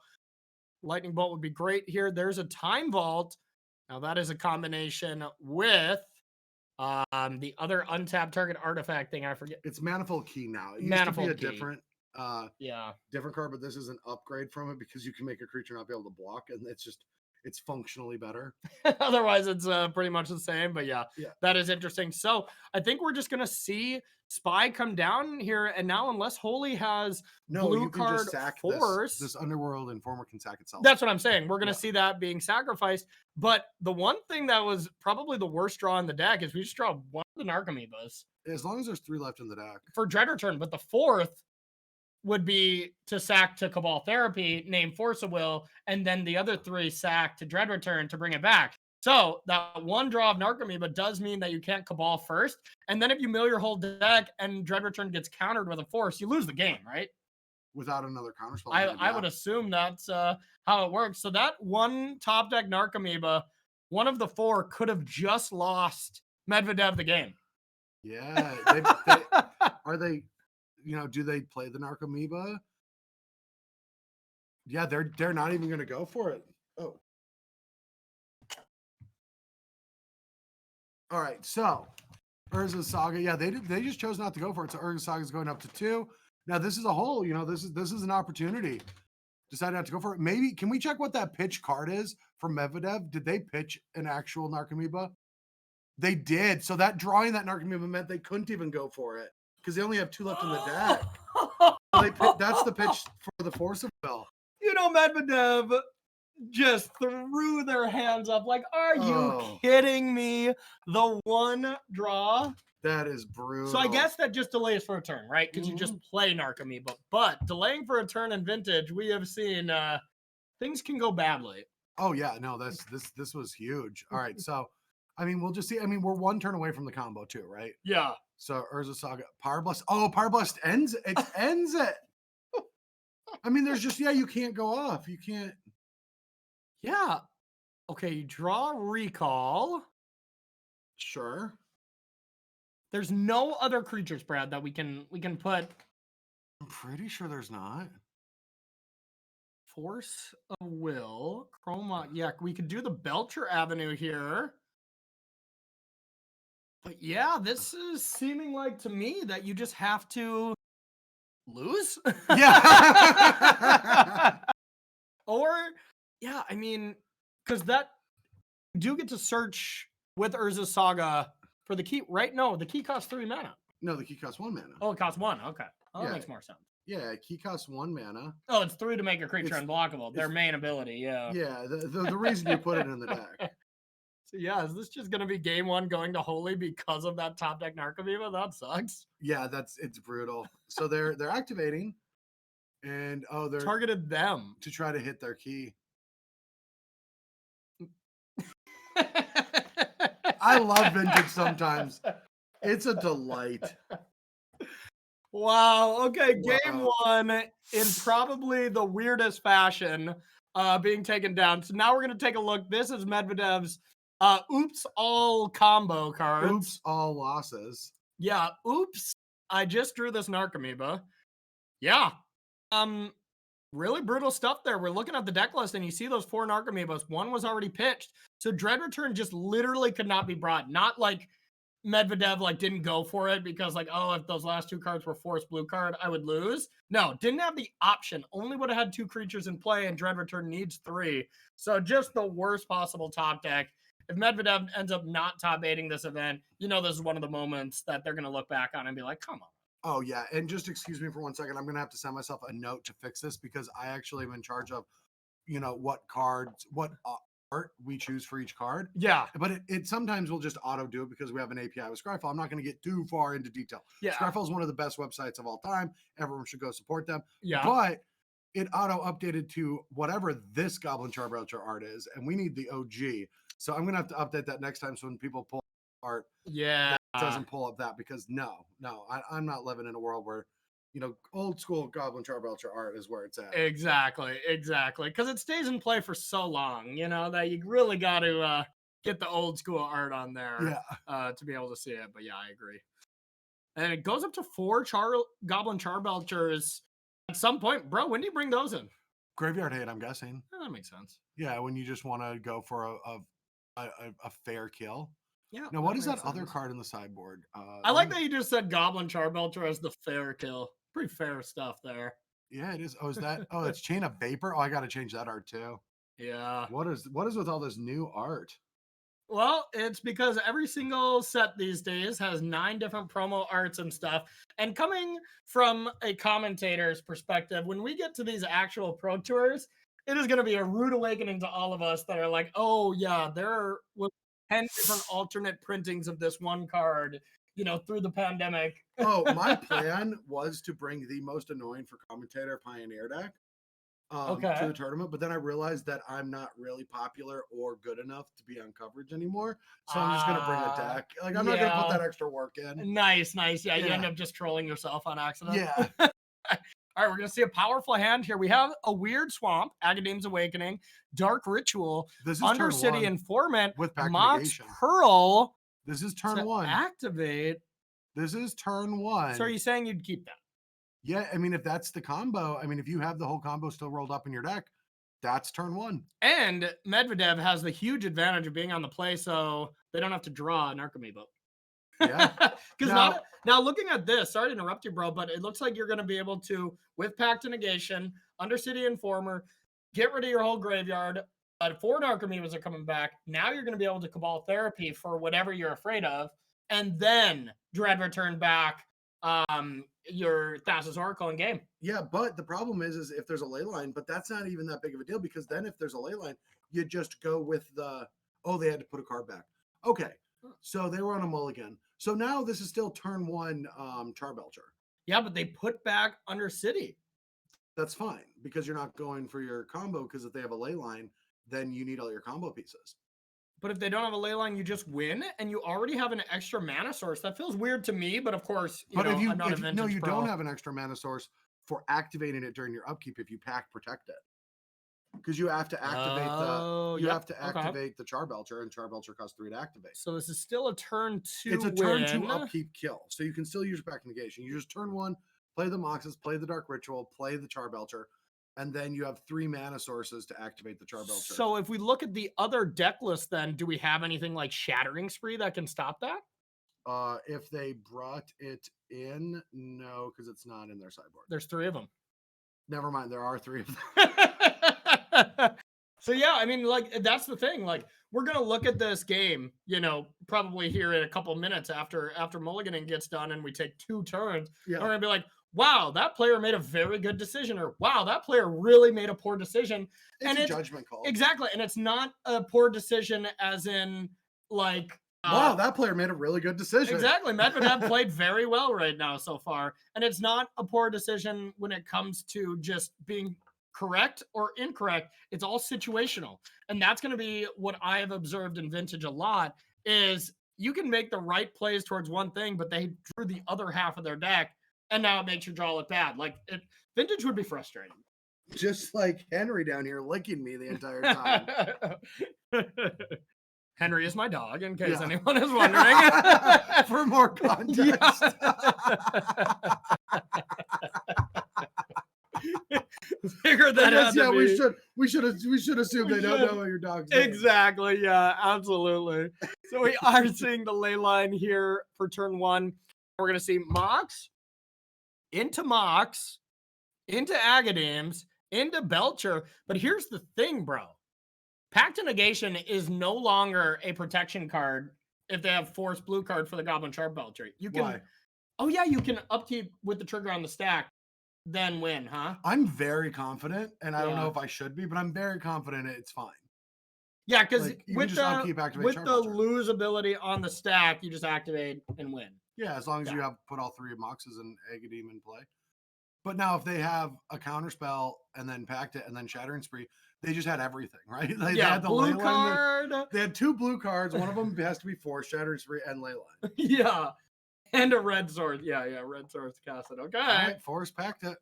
lightning bolt would be great here. There's a time vault. Now that is a combination with the other untapped target artifact thing. I forget. It's Manifold Key now. It Manifold used to be a Key. different card, but this is an upgrade from it because you can make a creature not be able to block, and it's functionally better. Otherwise, it's pretty much the same. But that is interesting. So I think we're just gonna see Spy come down here, and now unless Holy has blue card just sack force, this Underworld Informer can sack itself. That's what I'm saying. We're gonna see that being sacrificed. But the one thing that was probably the worst draw in the deck is we just draw one of the Narcomoebas. As long as there's 3 left in the deck for Dread Return, but the 4th would be to sack to Cabal Therapy, name Force of Will, and then the other 3 sack to Dread Return to bring it back. So that one draw of Narcomoeba does mean that you can't Cabal first. And then if you mill your whole deck and Dread Return gets countered with a force, you lose the game, right? Without another counterspell. I would assume that's how it works. So that one top deck Narcomoeba, one of the 4 could have just lost Medvedev the game. Yeah. Are they, do they play the Narcomoeba? Yeah, they're not even going to go for it. Oh. All right, so Urza Saga, yeah, they just chose not to go for it. So Urza Saga is going up to 2. Now this is a hole, this is an opportunity. Decided not to go for it. Maybe can we check what that pitch card is from Medvedev? Did they pitch an actual Narcomoeba? They did. So that drawing that Narcomoeba meant they couldn't even go for it because they only have 2 left in the deck. So that's the pitch for the Force of Will. Medvedev just threw their hands up like, are you kidding me? The one draw. That is brutal. So I guess that just delays for a turn, right? Because you just play Narcomoeba. But delaying for a turn in Vintage, we have seen things can go badly. Oh yeah, no, this was huge. All right, so I mean, we'll just see. I mean, we're 1 turn away from the combo too, right? Yeah. So Urza Saga, Power Blast. Oh, Power Blast ends it. Ends it. I mean, there's just you can't go off. You can't. Yeah. Okay, you draw Recall. Sure. There's no other creatures, Brad, that we can put. I'm pretty sure there's not. Force of Will, Chroma. Yeah, we could do the Belcher Avenue here. But yeah, this is seeming like to me that you just have to lose. Yeah. Or, yeah, I mean, because that you do get to search with Urza Saga for the key, right? No, the key costs 3 mana. No, the key costs 1 mana. Oh, it costs 1. Okay. Oh, that makes more sense. Yeah, key costs 1 mana. Oh, it's 3 to make a creature unblockable. Their main ability, yeah. Yeah, the reason you put it in the deck. So yeah, is this just gonna be game 1 going to Holy because of that top deck Narcomoeba? That sucks. Yeah, it's brutal. So they're activating, and they're targeted them to try to hit their key. I love Vintage sometimes. It's a delight. Wow. Okay, game 1 in probably the weirdest fashion being taken down. So now we're going to take a look. This is Medvedev's oops all combo cards. Oops all losses. Yeah, oops. I just drew this Narcomoeba. Yeah. Really brutal stuff there. We're looking at the deck list and you see those 4 Narcomoebas. 1 was already pitched. So Dread Return just literally could not be brought. Not like Medvedev didn't go for it because if those last 2 cards were forced blue card, I would lose. No, didn't have the option. Only would have had 2 creatures in play and Dread Return needs 3. So just the worst possible top deck. If Medvedev ends up not top 8ing this event, this is one of the moments that they're going to look back on and be like, come on. Oh yeah, and just excuse me for 1 second. I'm going to have to send myself a note to fix this because I actually am in charge of, what cards, what art we choose for each card. Yeah. But it sometimes will just auto do it because we have an API with Scryfall. I'm not going to get too far into detail. Yeah. Scryfall is one of the best websites of all time. Everyone should go support them. Yeah. But it auto updated to whatever this Goblin Charbelcher art is, and we need the OG. So I'm going to have to update that next time so when people pull art, yeah, that doesn't pull up that because I'm not living in a world where old school Goblin Charbelcher art is where it's at. Exactly. Because it stays in play for so long, that you really got to get the old school art on there to be able to see it. But yeah, I agree. And it goes up to 4 Goblin Charbelchers at some point. Bro, when do you bring those in? Graveyard Hate, I'm guessing. Yeah, that makes sense. Yeah, when you just want to go for a fair kill. Yeah. Now, what is that other card in the sideboard? I like that you just said Goblin Charbelcher as the fair kill. Pretty fair stuff there. Yeah, it is. Oh, is that? Oh, it's Chain of Vapor. Oh, I got to change that art too. Yeah. What is with all this new art? Well, it's because every single set these days has 9 different promo arts and stuff. And coming from a commentator's perspective, when we get to these actual pro tours, it is going to be a rude awakening to all of us that are like, oh yeah, there were 10 different alternate printings of this one card, through the pandemic. Oh, my plan was to bring the most annoying for commentator Pioneer deck. to the tournament, but then I realized that I'm not really popular or good enough to be on coverage anymore. So I'm just gonna bring a deck. Like I'm not gonna put that extra work in. Nice. Yeah, you end up just trolling yourself on accident. Yeah. All right, we're gonna see a powerful hand here. We have a weird swamp, Agadeem's Awakening, Dark Ritual, This is Undercity Informant, with Pact Mox Negation. Pearl. This is turn 1. Activate. This is turn 1. So are you saying you'd keep that? Yeah, I mean, if that's the combo, I mean, if you have the whole combo still rolled up in your deck, that's turn 1. And Medvedev has the huge advantage of being on the play, so they don't have to draw an Archimebo. Yeah. Because now looking at this, sorry to interrupt you, bro, but it looks like you're going to be able to, with Pact of Negation, Undercity Informer, get rid of your whole graveyard. 4 Archimebos are coming back. Now you're going to be able to Cabal Therapy for whatever you're afraid of, and then Dread return back your Thassa's Oracle in game. Yeah, but the problem is if there's a ley line, but that's not even that big of a deal, because then if there's a ley line, you just go with the, they had to put a card back. Okay, so they were on a mulligan. So now this is still turn 1 Charbelcher. Yeah, but they put back Undercity. That's fine, because you're not going for your combo, because if they have a ley line, then you need all your combo pieces. But if they don't have a ley line, you just win, and you already have an extra mana source. That feels weird to me, but of course, I'm not a Vintage Pro. Don't have an extra mana source for activating it during your upkeep if you Pact Protect it, because you have to activate the Charbelcher, and Charbelcher costs 3 to activate. So this is still a turn 2. It's a turn 2 upkeep kill, so you can still use your Pact Negation. You just turn 1, play the Moxes, play the Dark Ritual, play the Charbelcher, and then you have 3 mana sources to activate the Charbelcher. So if we look at the other deck list, then do we have anything like Shattering Spree that can stop that? If they brought it in, no, because it's not in their sideboard. There's 3 of them. Never mind, there are 3 of them. So yeah, I mean, like, that's the thing. Like, we're gonna look at this game, probably here in a couple minutes after Mulliganing gets done, and we take 2 turns. Yeah. We're gonna be like, wow, that player made a very good decision, or wow, that player really made a poor decision. It's a judgment call. Exactly. And it's not a poor decision as in like, wow, that player made a really good decision. Exactly. Medvedev played very well right now so far. And it's not a poor decision when it comes to just being correct or incorrect. It's all situational. And that's going to be what I have observed in Vintage a lot, is you can make the right plays towards one thing, but they drew the other half of their deck, and now it makes your draw look bad. Like, Vintage would be frustrating. Just like Henry down here licking me the entire time. Henry is my dog, in case anyone is wondering. For more context. Figure that out. Yeah, we should assume they don't know what your dog's name. Exactly. Yeah, absolutely. So we are seeing the ley line here for turn 1. We're gonna see Mox into Agadeem's, into Belcher. But here's the thing, bro. Pact of Negation is no longer a protection card if they have Force Blue card for the Goblin Charbelcher. You can. Why? Oh yeah, you can upkeep with the trigger on the stack, then win, huh? I'm very confident, and I don't know if I should be, but I'm very confident it's fine. Yeah, because with the lose ability on the stack, you just activate and win. Yeah, as long as you have put all 3 of Moxes and Agadeem in play. But now if they have a counterspell and then Pact it and then Shattering Spree, they just had everything, right? They had the blue card. They had 2 blue cards. One of them has to be Force, Shattering Spree, and Leyline. Yeah. And a red sword. Yeah, red sword to cast it. Okay. All right, Force, Pact it.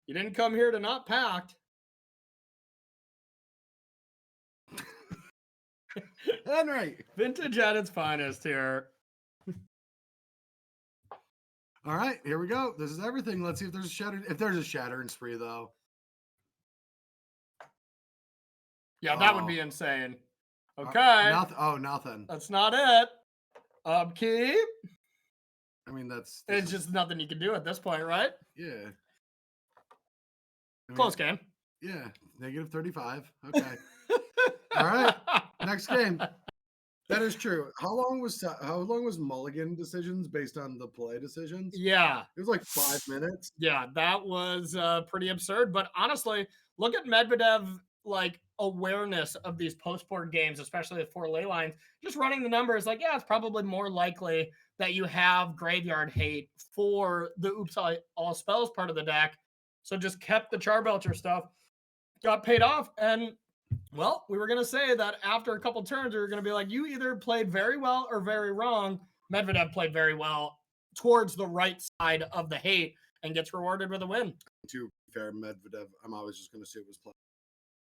You didn't come here to not Pact. Henry. Vintage at its finest here. All right, here we go. This is everything. Let's see if there's a Shattering Spree, though. Yeah, that would be insane. Okay. Nothing. That's not it. Upkeep. I mean, it's just nothing you can do at this point, right? Yeah. Close game. Yeah, -35. Okay. All right, next game. That is true. How long was Mulligan decisions based on the play decisions? Yeah. It was like 5 minutes. Yeah, that was pretty absurd. But honestly, look at Medvedev, like, awareness of these post-board games, especially with 4 ley lines. Just running the numbers, like, yeah, it's probably more likely that you have graveyard hate for the Oops All Spells part of the deck So just kept the Charbelcher stuff, got paid off. And well, we were going to say that after a couple turns, we were going to be like, you either played very well or very wrong. Medvedev played very well towards the right side of the hate and gets rewarded with a win. To be fair, Medvedev, I'm always just going to say it was playing.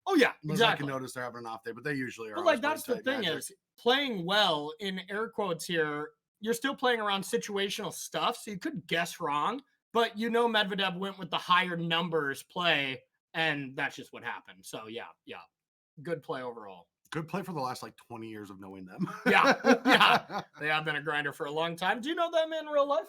Oh, yeah, Unless exactly. I can notice they're having an off day, but they usually are. But like, that's the thing is playing well in air quotes here. You're still playing around situational stuff, so you could guess wrong, but you know Medvedev went with the higher numbers play, and that's just what happened. So yeah, good play overall. Good play for the last like 20 years of knowing them. yeah, they have been a grinder for a long time. Do you know them in real life?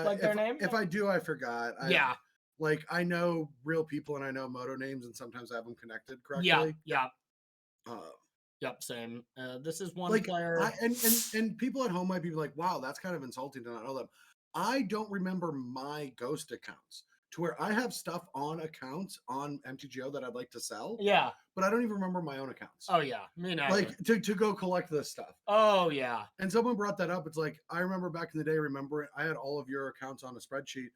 Like their name? If I do, I forgot. Yeah. Like I know real people and I know moto names, and sometimes I have them connected correctly. Yeah. Yep, same. This is one like, player. And people at home might be like, wow, that's kind of insulting to not know them. I don't remember my ghost accounts to where I have stuff on accounts on MTGO that I'd like to sell. Yeah. But I don't even remember my own accounts. Oh, yeah. Me neither. Like to go collect this stuff. Oh, yeah. And someone brought that up. It's like, I remember back in the day, I had all of your accounts on a spreadsheet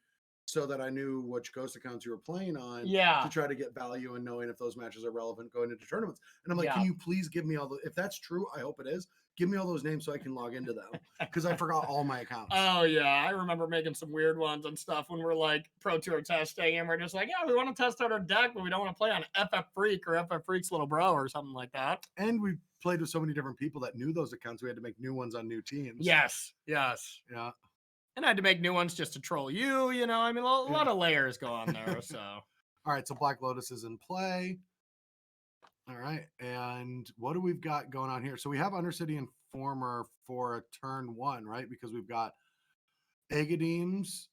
so that I knew which ghost accounts you were playing on to try to get value and knowing if those matches are relevant going into tournaments. And I'm like, can you please give me all the, if that's true, I hope it is, give me all those names so I can log into them because I forgot all my accounts. Oh, yeah. I remember making some weird ones and stuff when we're like Pro Tour testing and we're just like, yeah, we want to test out our deck, but we don't want to play on FF Freak or FF Freak's little bro or something like that. And we played with so many different people that knew those accounts. We had to make new ones on new teams. Yes. Yeah. And I had to make new ones just to troll you, you know. I mean, a lot of layers go on there, so. All right, so Black Lotus is in play. All right, and what do we've got going on here? So we have Undercity Informer for a turn one, right? Because we've got Agadeems.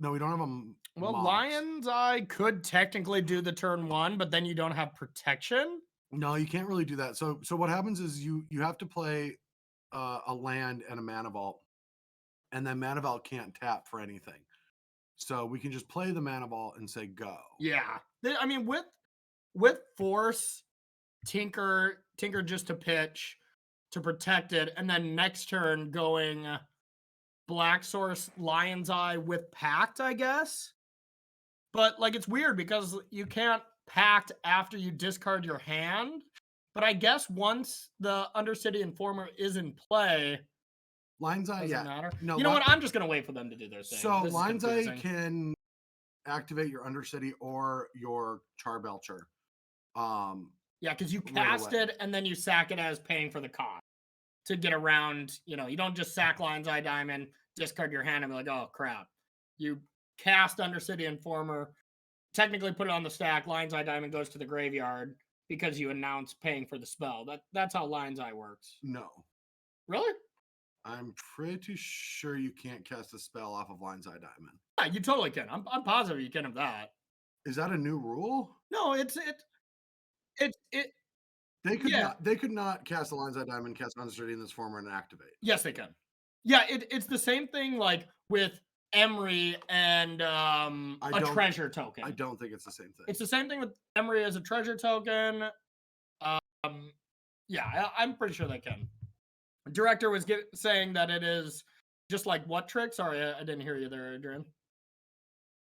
No, we don't have them. Well, Lion's Eye could technically do the turn one, but then you don't have protection. No, you can't really do that. So what happens is you have to play a land and a Mana Vault. And then Mana Vault can't tap for anything. So we can just play the Mana Vault and say go. Yeah. I mean, with Force, Tinker just to pitch, to protect it, and then next turn going Black Source, Lion's Eye with Pact, I guess. But, like, it's weird because you can't Pact after you discard your hand. But I guess once the Undercity Informer is in play... Lion's Eye, doesn't matter. No, you know what? I'm just going to wait for them to do their thing. So Lion's Eye can activate your Undercity or your Charbelcher. Yeah, because you cast it and then you sack it as paying for the cost to get around. You know, you don't just sack Lion's Eye Diamond, discard your hand, and be like, oh crap. You cast Undercity Informer, technically put it on the stack. Lion's Eye Diamond goes to the graveyard because you announce paying for the spell. That's how Lion's Eye works. No. Really? I'm pretty sure you can't cast a spell off of Lion's Eye Diamond. Yeah, you totally can. I'm positive you can have that. Is that a new rule? No, They could not cast a Lion's Eye Diamond, cast Undercity in this form, and activate. Yes, they can. Yeah, it's the same thing like with Emery and a treasure token. I don't think it's the same thing. It's the same thing with Emery as a treasure token. Yeah, I'm pretty sure they can. Director was saying that it is just like what trick? Sorry, I didn't hear you there, Adrian.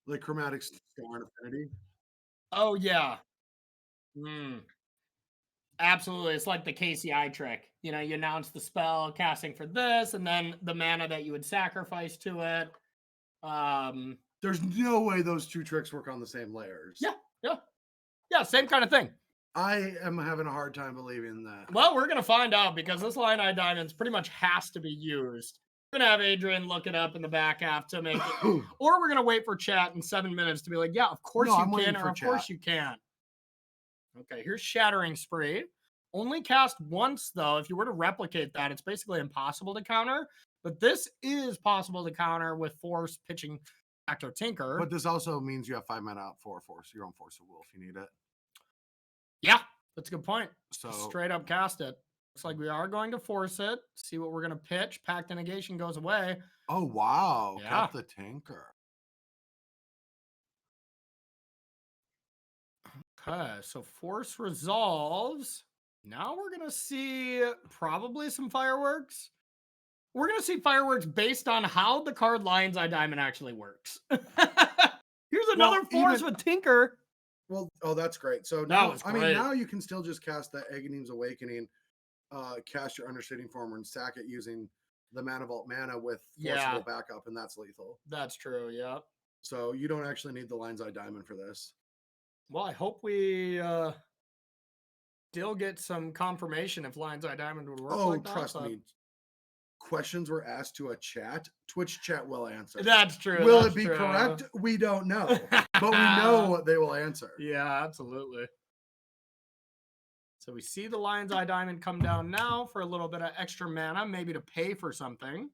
Like Chromatic Star and Affinity. Oh, yeah. Absolutely. It's like the KCI trick. You know, you announce the spell casting for this, and then the mana that you would sacrifice to it. There's no way those two tricks work on the same layers. Yeah, same kind of thing. I am having a hard time believing that. Well, we're going to find out because this Lion Eye Diamonds pretty much has to be used. We're going to have Adrian look it up in the back half to make it. Or we're going to wait for chat in 7 minutes to be like, yeah, of course you can, or of course you can't. Okay, here's Shattering Spree. Only cast once, though. If you were to replicate that, it's basically impossible to counter. But this is possible to counter with Force pitching Actor Tinker. But this also means you have 5 mana out for Force. Your own Force of Will if you need it. Yeah, that's a good point. So straight up cast it. Looks like we are going to force it. See what we're going to pitch. Pact of Negation goes away. Oh, wow. Yeah. Got the Tinker. Okay, so Force resolves. Now we're going to see probably some fireworks. We're going to see fireworks based on how the card Lion's Eye Diamond actually works. Here's another force with Tinker. Well, oh, that's great. So That now, was I mean, great. now you can still just cast that Aghanim's Awakening, cast your Understating Former and sack it using the Mana Vault mana with Forcible backup, and that's lethal. That's true, yeah. So you don't actually need the Lion's Eye Diamond for this. Well, I hope we still get some confirmation if Lion's Eye Diamond would work. Oh, like that, trust me. Questions were asked to a chat. Twitch chat will answer. That's true. Will that's it be true. correct? We don't know, but we know what they will answer. Yeah, absolutely. So we see the Lion's Eye Diamond come down now for a little bit of extra mana, maybe to pay for something.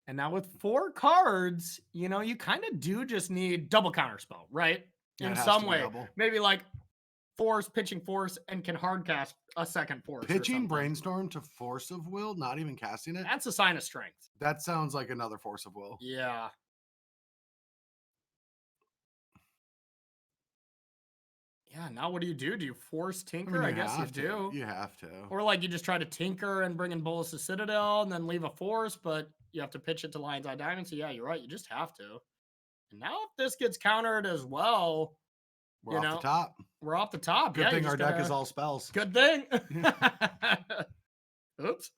And now with 4 cards, you know, you kind of do just need double counterspell, right? Yeah, in it has some to be way. double. Maybe like force, pitching force, and can hard cast a second force. Pitching Brainstorm to Force of Will, not even casting it. That's a sign of strength. That sounds like another Force of Will. Yeah. Yeah, now what do? Do you force Tinker? I guess you do. You have to. Or like you just try to Tinker and bring in Bolas' Citadel and then leave a force, but you have to pitch it to Lion's Eye Diamond. So yeah, you're right. You just have to. And now if this gets countered as well, we're off the top. We're off the top. Good thing our deck is all spells. Good thing. Oops.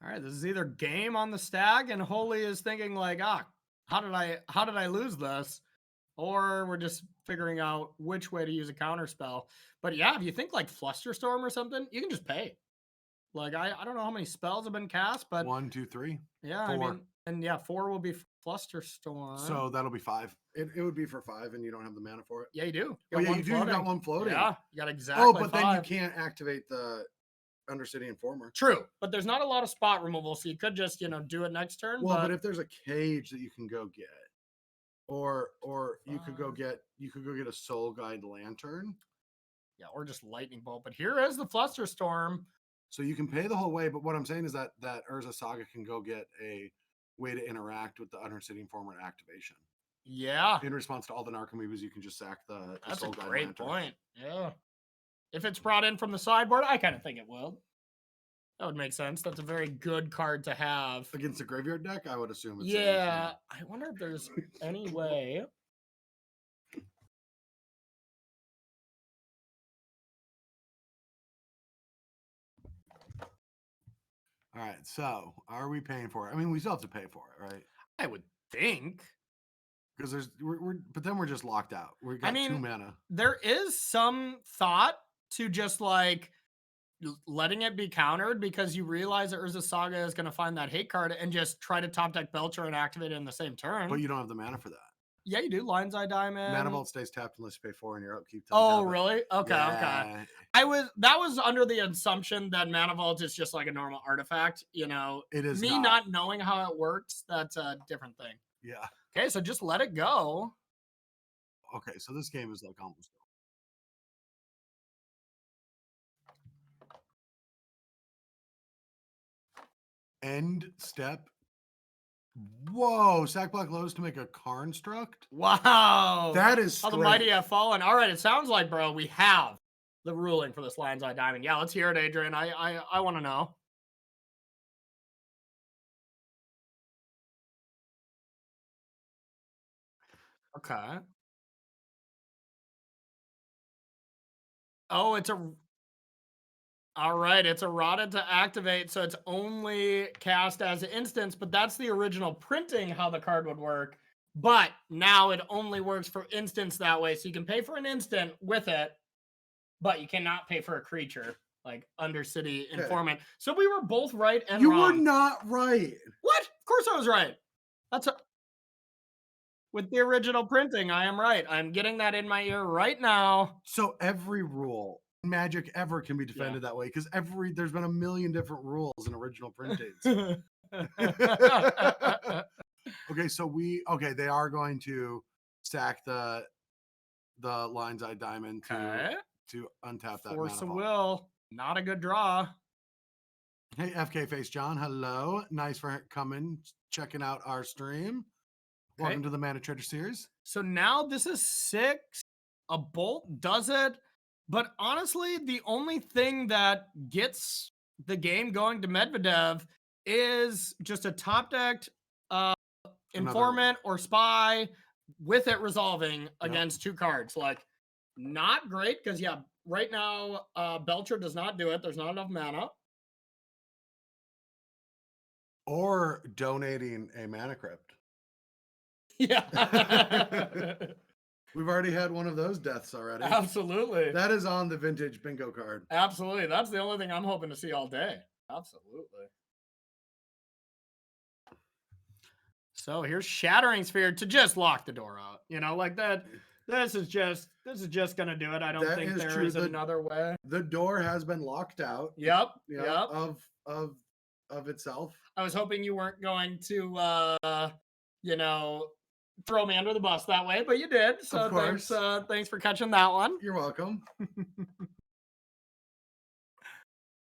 All right, this is either game on the stag, and Holy is thinking like, how did I lose this? Or we're just figuring out which way to use a counter spell. But yeah, if you think like Flusterstorm or something, you can just pay. Like I don't know how many spells have been cast, but 1, 2, 3. Yeah, 4. I mean, and yeah, 4 will be Flusterstorm. So that'll be 5. It would be for 5, and you don't have the mana for it. Yeah, you do. Oh yeah, you do. You got one floating. Yeah, you got exactly. Oh, but 5. then you can't activate the Undercity Informer. True, but there's not a lot of spot removal, so you could just do it next turn. Well, but if there's a cage that you can go get, or you could go get a Soul Guide Lantern. Yeah, or just Lightning Bolt. But here is the Flusterstorm. So you can pay the whole way, but what I'm saying is that Urza Saga can go get a way to interact with the Undercity Informer activation. Yeah. In response to all the Narcomoebas, you can just sack the That's Soul a Guide great Lantern. point. Yeah. If it's brought in from the sideboard, I kind of think it will. That would make sense. That's a very good card to have. Against a graveyard deck, I would assume it's I wonder if there's any way. All right, so are we paying for it? I mean, we still have to pay for it, right? I would think. Because but then we're just locked out. We got 2 mana. There is some thought to just like letting it be countered because you realize that Urza Saga is going to find that hate card and just try to top deck Belcher and activate it in the same turn. But you don't have the mana for that. Yeah, you do. Lion's Eye Diamond. Mana Vault stays tapped unless you pay 4 and you're upkeep. Oh, really? Okay, yeah. okay. That was under the assumption that Mana Vault is just like a normal artifact. It is me not knowing how it works. That's a different thing. Yeah. Okay, so just let it go. Okay, so this game is like almost over. End step. Whoa, sack Black Lotus to make a Construct? Wow. That is how the mighty have fallen. All right, it sounds like, bro, we have the ruling for this Lion's Eye Diamond. Yeah, let's hear it, Adrian. I want to know. Okay. Oh, all right, it's eroded to activate, so it's only cast as an instance, but that's the original printing how the card would work. But now it only works for instance that way, so you can pay for an instant with it, but you cannot pay for a creature like Undercity Informant. So we were both right and you wrong. You were not right. What? Of course I was right. With the original printing, I am right. I'm getting that in my ear right now. So every rule Magic ever can be defended that way because there's been a million different rules in original printings. Okay, so they are going to sack the Lion's Eye Diamond to untap that. Force of Will, not a good draw. Hey, FK Face John, hello. Nice for coming, checking out our stream. Welcome to the Mana Trader series. So now this is 6. A bolt does it. But honestly, the only thing that gets the game going to Medvedev is just a top decked informant or spy with it resolving against 2 cards. Like, not great because, yeah, right now, Belcher does not do it. There's not enough mana. Or donating a mana crypt. Yeah. We've already had one of those deaths already. Absolutely. That is on the vintage bingo card. Absolutely. That's the only thing I'm hoping to see all day. Absolutely. So here's Shattering Sphere to just lock the door out. You know, like that. This is just gonna do it. I don't think there is another way. The door has been locked out. Yep. Of itself. I was hoping you weren't going to you know, throw me under the bus that way, but you did. So thanks for catching that one. You're welcome.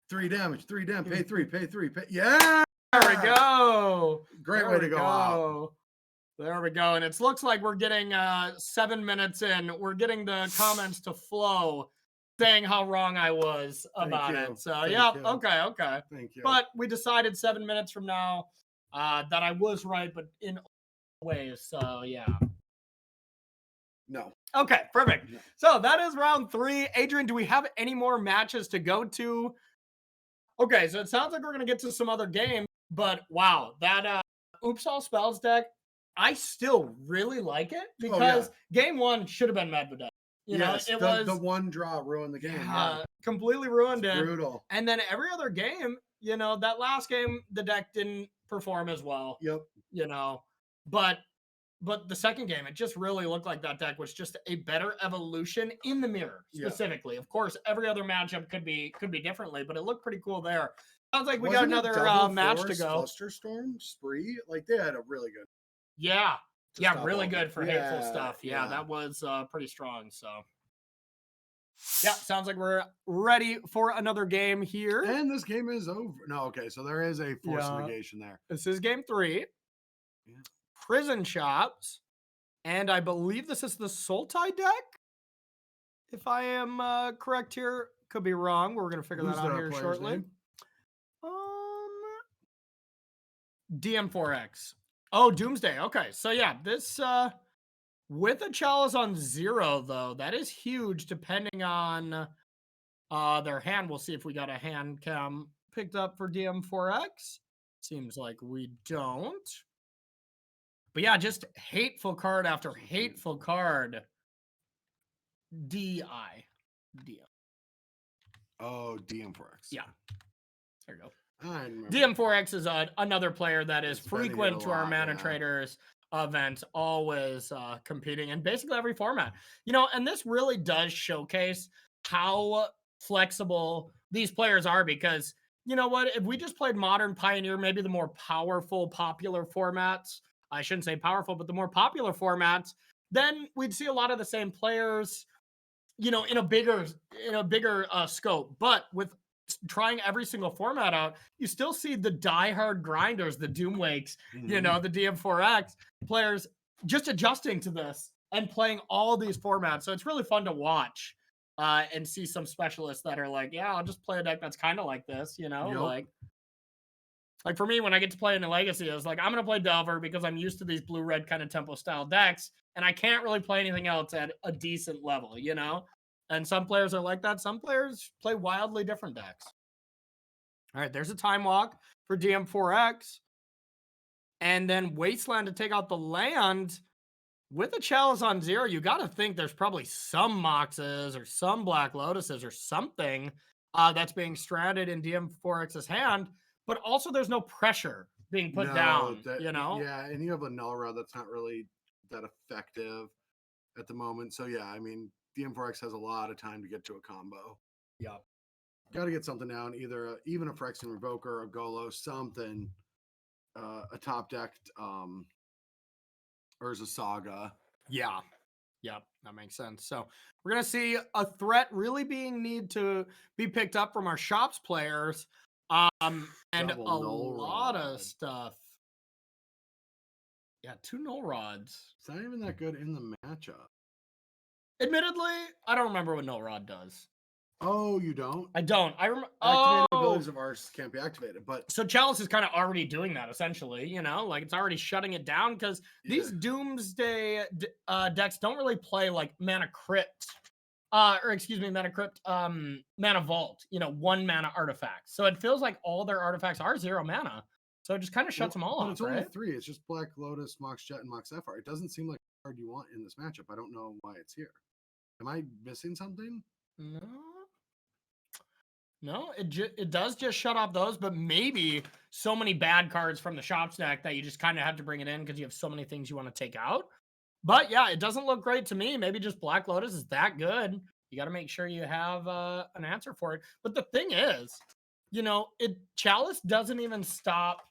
3 damage, pay 3, pay 3, pay. Yeah! There we go. Great way to go out. There we go. And it looks like we're getting 7 minutes in. We're getting the comments to flow saying how wrong I was about it. So, yeah, okay. Thank you. But we decided 7 minutes from now that I was right, but in ways. So, yeah. No. Okay, perfect. No. So that is round 3. Adrian, do we have any more matches to go to? Okay, so it sounds like we're going to get to some other games, but wow, that Oops All Spells deck, I still really like it because game 1 should have been Medvedev. You know, it was the one draw ruined the game. Completely ruined it. Brutal. And then every other game, you know, that last game, the deck didn't perform as well. Yep. You know, but the second game, it just really looked like that deck was just a better evolution in the mirror, specifically. Of course, every other matchup could be differently, but it looked pretty cool there. Sounds like we got another match to go. Flusterstorm, Spree, like they had a really good. Yeah, really good for hateful stuff. Yeah, that was pretty strong. So, yeah, sounds like we're ready for another game here. And this game is over. No, okay, so there is a force negation there. This is game 3. Yeah. Prison Shops, and I believe this is the Sultai deck. If I am correct here, could be wrong. We're gonna figure that out here shortly. DM4X. Oh, Doomsday. Okay, so yeah, this with a chalice on 0 though, that is huge. Depending on their hand, we'll see if we got a hand cam picked up for DM4X. Seems like we don't. But yeah, just hateful card after hateful card. DI. Oh, DM4X. Yeah. There you go. I remember. DM4X is another player that is frequent to our Mana Traders events, always competing in basically every format. You know, and this really does showcase how flexible these players are because, you know what, if we just played Modern, Pioneer, maybe the more powerful, popular formats, I shouldn't say powerful, but the more popular formats, then we'd see a lot of the same players, you know, in a bigger scope. But with trying every single format out, you still see the diehard grinders, the Doomwakes, you know, the DM4X players just adjusting to this and playing all these formats. So it's really fun to watch and see some specialists that are like, yeah, I'll just play a deck that's kind of like this, you know, like for me, when I get to play in a Legacy, I was like, I'm going to play Delver because I'm used to these blue-red kind of tempo style decks, and I can't really play anything else at a decent level, you know? And some players are like that. Some players play wildly different decks. All right, there's a Time Walk for DM4X. And then Wasteland to take out the land. With a Chalice on 0, you got to think there's probably some Moxes or some Black Lotuses or something that's being stranded in DM4X's hand. But also there's no pressure being put down, you know? Yeah, and you have a Null Rod that's not really that effective at the moment. So, yeah, I mean, DM4X has a lot of time to get to a combo. Yeah. Got to get something down, either even a Phyrexian Revoker, a Golo, something, a top-decked Urza Saga. Yeah. Yep, that makes sense. So we're going to see a threat really being need to be picked up from our shops players. And Double a Null lot Rod. of stuff. Yeah, 2 Null Rods. It's not even that good in the matchup. Admittedly, I don't remember what Null Rod does. Oh, you don't? I don't. I remember. Activated Oh, Winds of Arse can't be activated. But so Chalice is kind of already doing that essentially, you know, like it's already shutting it down because these yeah. Doomsday decks don't really play like Mana Crypt, Mana Crypt, Mana Vault, you know, 1 mana artifacts. So it feels like all their artifacts are 0 mana. So it just kind of shuts them all off, But it's only right? 3. It's just Black Lotus, Mox Jet, and Mox Sapphire. It doesn't seem like a card you want in this matchup. I don't know why it's here. Am I missing something? No, it does just shut off those, but maybe so many bad cards from the shop stack that you just kind of have to bring it in because you have so many things you want to take out. But yeah, it doesn't look great to me. Maybe just Black Lotus is that good. You got to make sure you have an answer for it. But the thing is, you know, Chalice doesn't even stop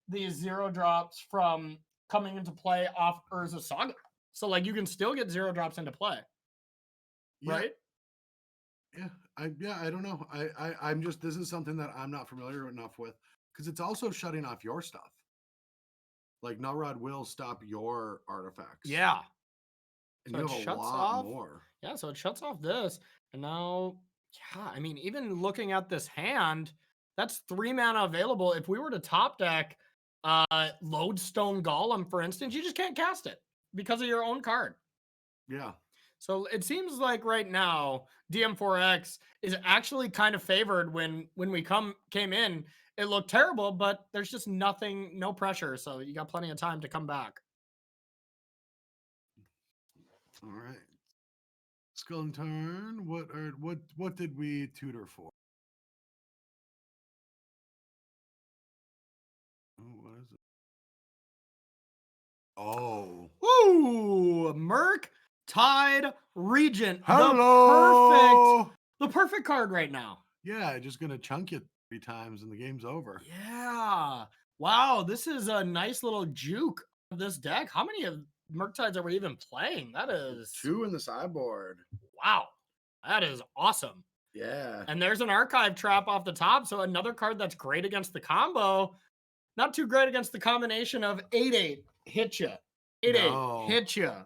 these 0 drops from coming into play off Urza Saga. So like you can still get 0 drops into play. Yeah. Right? I don't know. I'm just, this is something that I'm not familiar enough with because it's also shutting off your stuff. Like Nullrod will stop your artifacts. Yeah. And So you it have a shuts lot off. more. Yeah, so it shuts off this. And now, yeah, I mean, even looking at this hand, that's 3 mana available. If we were to top deck Lodestone Golem, for instance, you just can't cast it because of your own card. Yeah. So it seems like right now DM4X is actually kind of favored. When we came in, it looked terrible, but there's just nothing, no pressure. So you got plenty of time to come back. All right. Skull and Turn. What did we tutor for? Oh, what is it? Oh. Woo! Merc Tide Regent. Hello. The perfect card right now. Yeah, just gonna chunk you 3 times and the game's over. Yeah. Wow, this is a nice little juke of this deck. How many of Murktides are we even playing? That is 2 in the sideboard. wow. That is awesome. Yeah. And there's an archive trap off the top. So another card that's great against the combo. Not too great against the combination of 8/8 hit ya. 8/8 hit ya.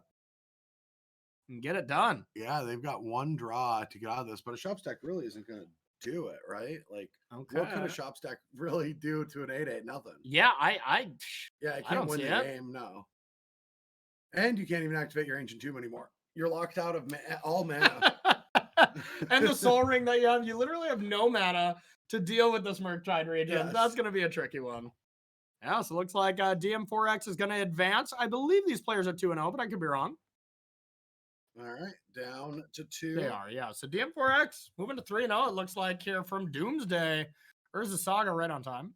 And get it done. Yeah, they've got 1 draw to get out of this, but a shop stack really isn't gonna do it, right? Like, what could a shop stack really do to an 8/8? Nothing. Yeah, it can't win the game, no. And you can't even activate your Ancient Tomb anymore. You're locked out of all mana. And the Soul Ring that you have, you literally have no mana to deal with this Murktide region. Yes. That's going to be a tricky one. Yeah, so it looks like DM4X is going to advance. I believe these players are 2-0, but I could be wrong. All right, down to 2. They are, yeah. So DM4X moving to 3-0. It looks like here from Doomsday. There's the Saga right on time.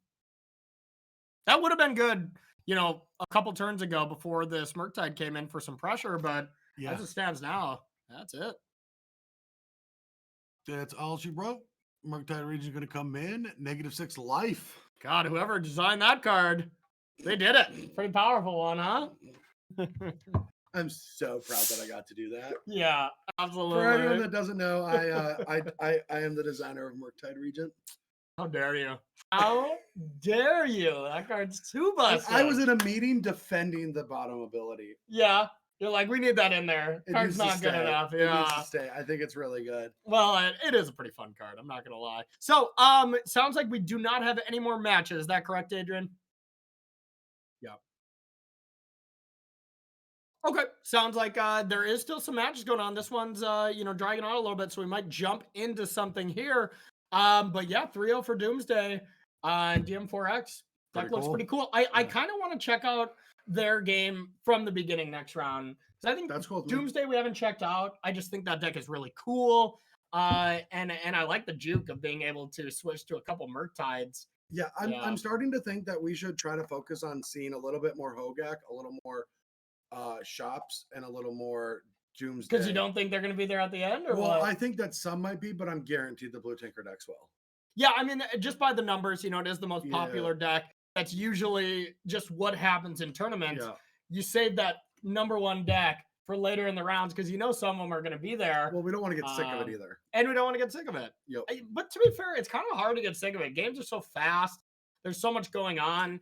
That would have been good, you know, a couple turns ago before this Murktide came in for some pressure, but as it stands now, that's it. That's all she wrote. Murktide region is going to come in. -6 life. God, whoever designed that card, they did it. Pretty powerful one, huh? I'm so proud that I got to do that. Yeah, absolutely. For everyone that doesn't know, I am the designer of Murktide Regent. How dare you? How dare you? That card's too busted. I was in a meeting defending the bottom ability. Yeah. You're like, we need that in there. Card's not good enough. Yeah. It needs to stay. I think it's really good. Well, it is a pretty fun card. I'm not going to lie. So, it sounds like we do not have any more matches. Is that correct, Adrian? Yeah. Okay. Sounds like there is still some matches going on. This one's, dragging on a little bit, so we might jump into something here. But yeah, 3-0 for Doomsday and DM4X. That looks pretty cool. I kind of want to check out their game from the beginning next round, because I think that's cool. Doomsday we haven't checked out. I just think that deck is really cool. And I like the juke of being able to switch to a couple Murktides. Yeah, I'm starting to think that we should try to focus on seeing a little bit more Hogak, a little more shops, and a little more Doomsday. Because you don't think they're going to be there at the end, or well, what? I think that some might be, but I'm guaranteed the Blue Tinker decks will. Yeah, I mean, just by the numbers, it is the most popular deck. That's usually just what happens in tournaments. Yeah. You save that number 1 deck for later in the rounds because some of them are going to be there. Well, we don't want to get sick of it either. And we don't want to get sick of it. Yep. But to be fair, it's kind of hard to get sick of it. Games are so fast. There's so much going on.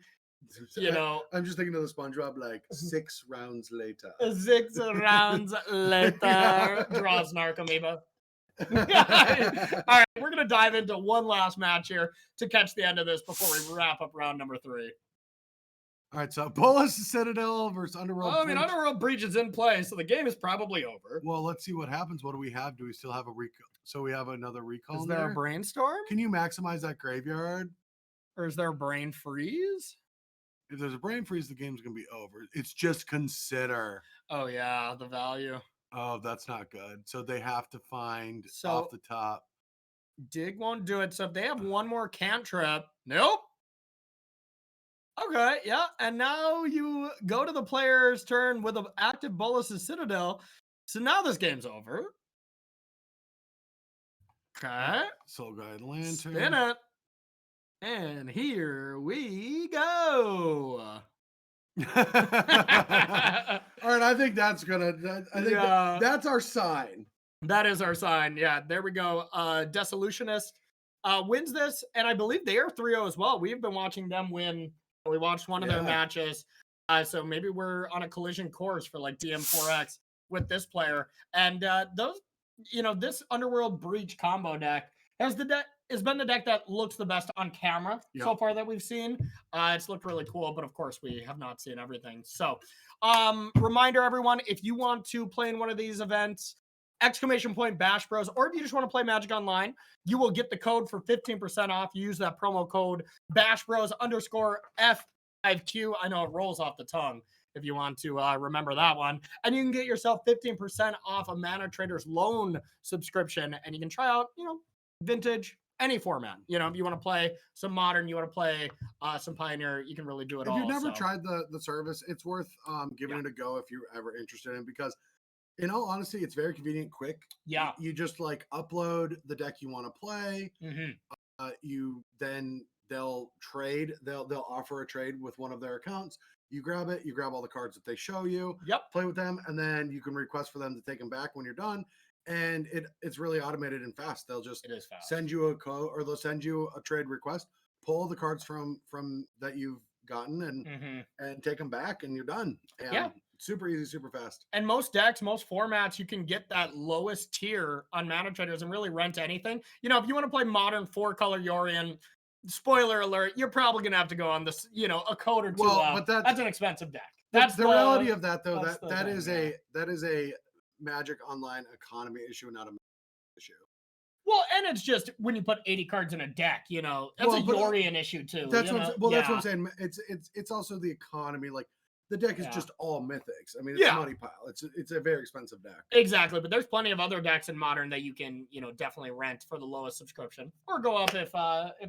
I'm just thinking of the SpongeBob, like 6 rounds later. 6 rounds later. Draws Narc Amoeba. All right, we're going to dive into one last match here to catch the end of this before we wrap up round number 3. All right, so Bolas Citadel versus Underworld. I mean, Underworld Breach is in play, so the game is probably over. Well, let's see what happens. What do we have? Do we still have a recall? So we have another recall. Is there a brainstorm? Can you maximize that graveyard? Or is there a brain freeze? If there's a brain freeze, the game's going to be over. It's just consider. Oh, yeah, the value. Oh, that's not good. So they have to find off the top. Dig won't do it. So if they have one more cantrip, nope. Okay, yeah. And now you go to the player's turn with an active Bolas' Citadel. So now this game's over. Okay. Soul Guide Lantern. Spin it. And here we go. All right, I think that's gonna. I think that's our sign. That is our sign. Yeah, there we go. Dissolutionist wins this, and I believe they are 3-0 as well. We've been watching them win. We watched one of their matches, so maybe we're on a collision course for like DM4X with this player. And this Underworld Breach combo deck has been the deck that looks the best on camera so far that we've seen. It's looked really cool, but of course we have not seen everything. So, reminder everyone, if you want to play in one of these events, !Bash Bros, or if you just want to play Magic Online, you will get the code for 15% off. You use that promo code Bash Bros _F5Q. I know it rolls off the tongue if you want to remember that one. And you can get yourself 15% off a Mana Traders loan subscription, and you can try out, Vintage, any format. If you want to play some Modern, you want to play some Pioneer, you can really do it all. If you've never tried the service, it's worth giving it a go if you're ever interested in, because in all honesty, it's very convenient, quick. Yeah. You just upload the deck you want to play. Mm-hmm. They'll trade. They'll offer a trade with one of their accounts. You grab it. You grab all the cards that they show you. Yep. Play with them, and then you can request for them to take them back when you're done. And it's really automated and fast. They'll just send you a code, or they'll send you a trade request. Pull the cards from that you've gotten and take them back, and you're done. And super easy, super fast. And most decks, most formats, you can get that lowest tier on Mana Traders and really rent anything. If you want to play Modern 4-color Yorion, spoiler alert, you're probably going to have to go on this, a code or two. But that's an expensive deck. That's the reality of that, though. That is a Magic Online economy issue, not a issue. Well, and it's just when you put 80 cards in a deck, that's a Yorion issue too. That's what I'm saying. It's also the economy. The deck is just all mythics. I mean, it's a money pile. It's a very expensive deck. Exactly, but there's plenty of other decks in Modern that you can, definitely rent for the lowest subscription, or go up if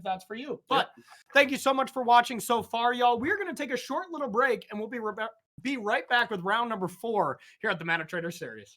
that's for you. But thank you so much for watching so far, y'all. We're gonna take a short little break, and we'll be right back with round number 4 here at the Mana Trader series.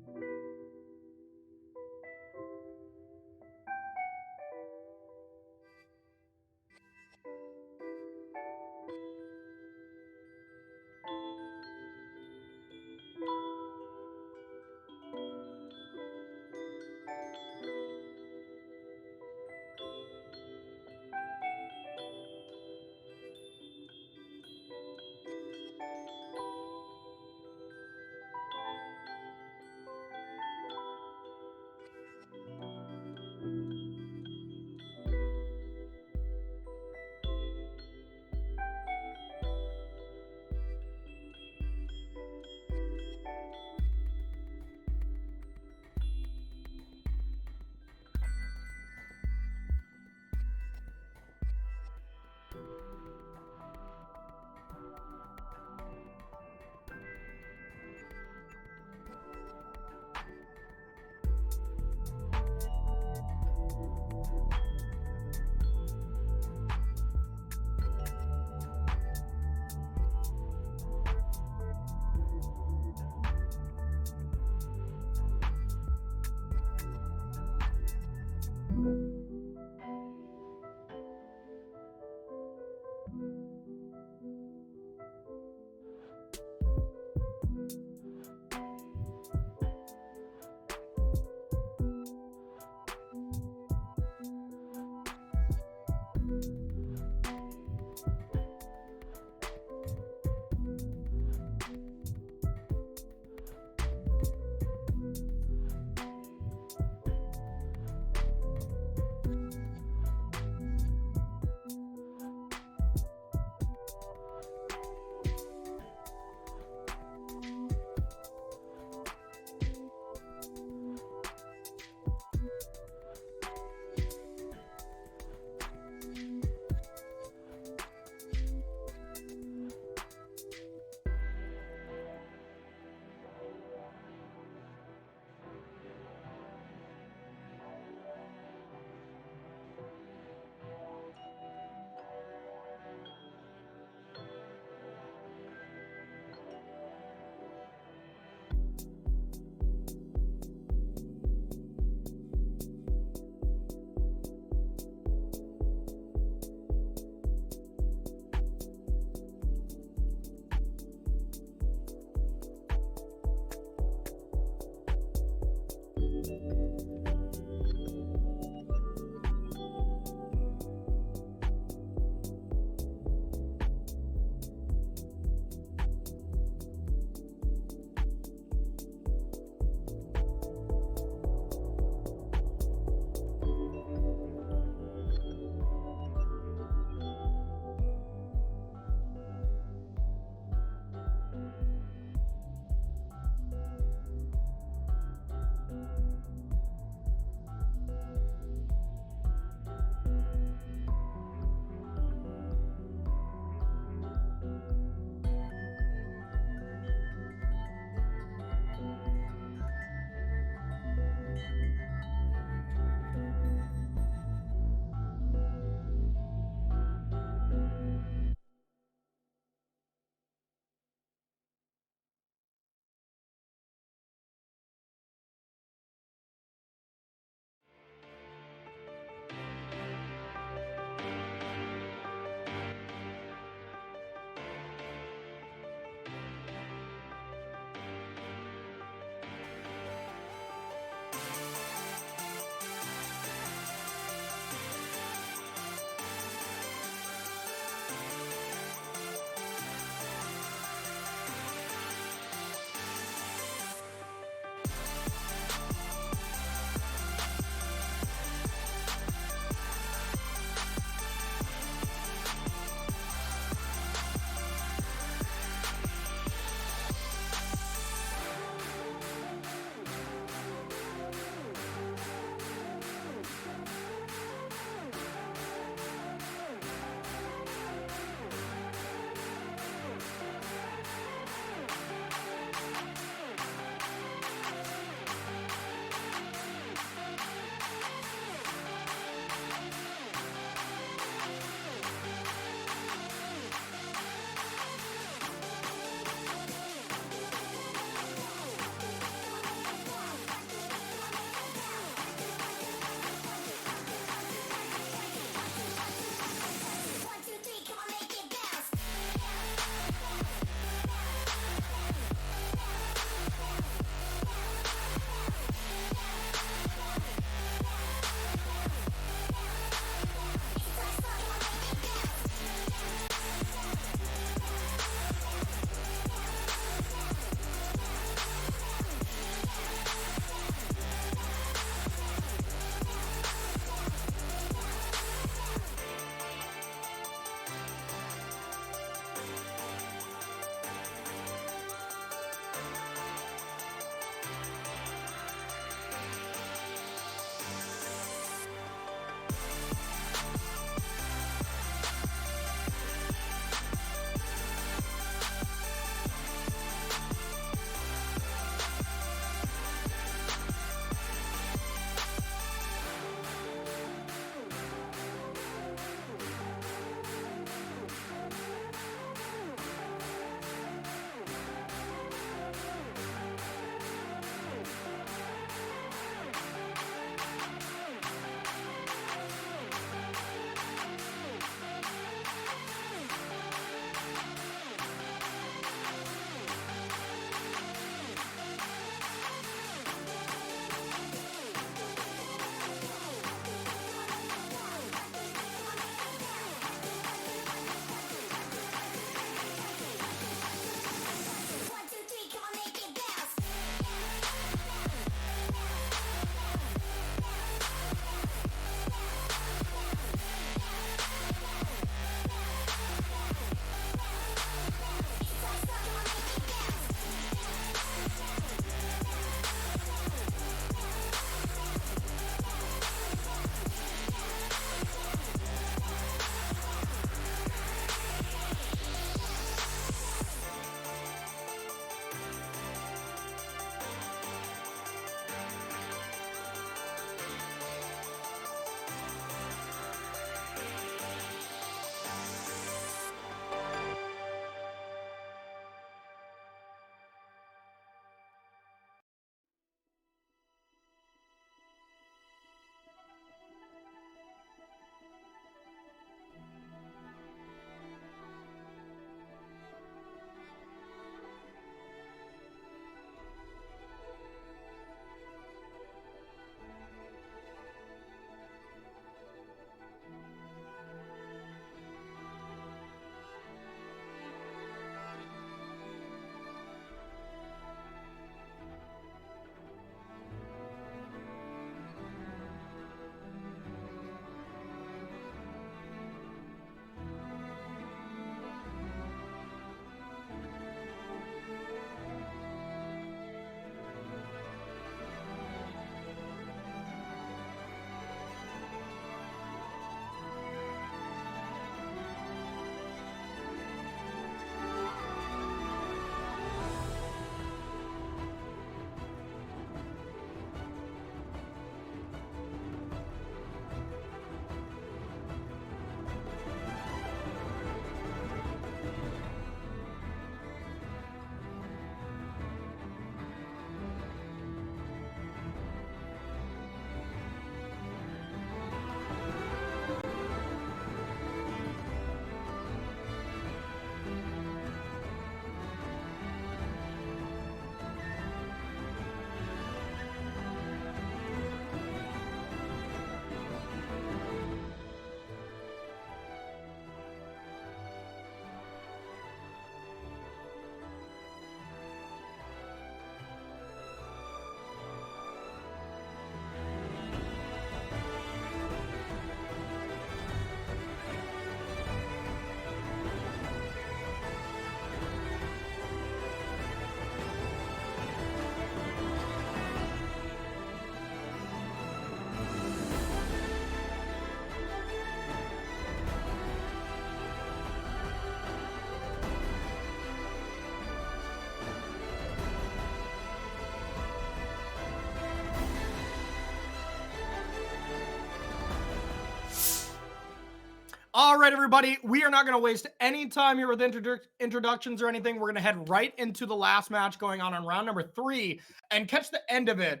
All right, everybody, we are not going to waste any time here with introductions or anything. We're going to head right into the last match going on round number 3 and catch the end of it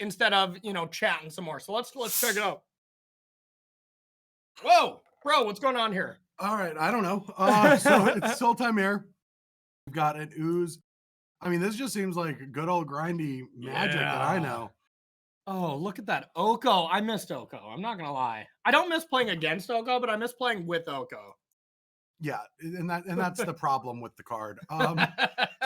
instead of, chatting some more. So let's check it out. Whoa, bro, what's going on here? All right, I don't know. So it's Sultimere. We've got an ooze. I mean, this just seems like good old grindy magic that I know. Oh, look at that Oko. I missed Oko. I'm not going to lie. I don't miss playing against Oko, but I miss playing with Oko. Yeah, and that's the problem with the card.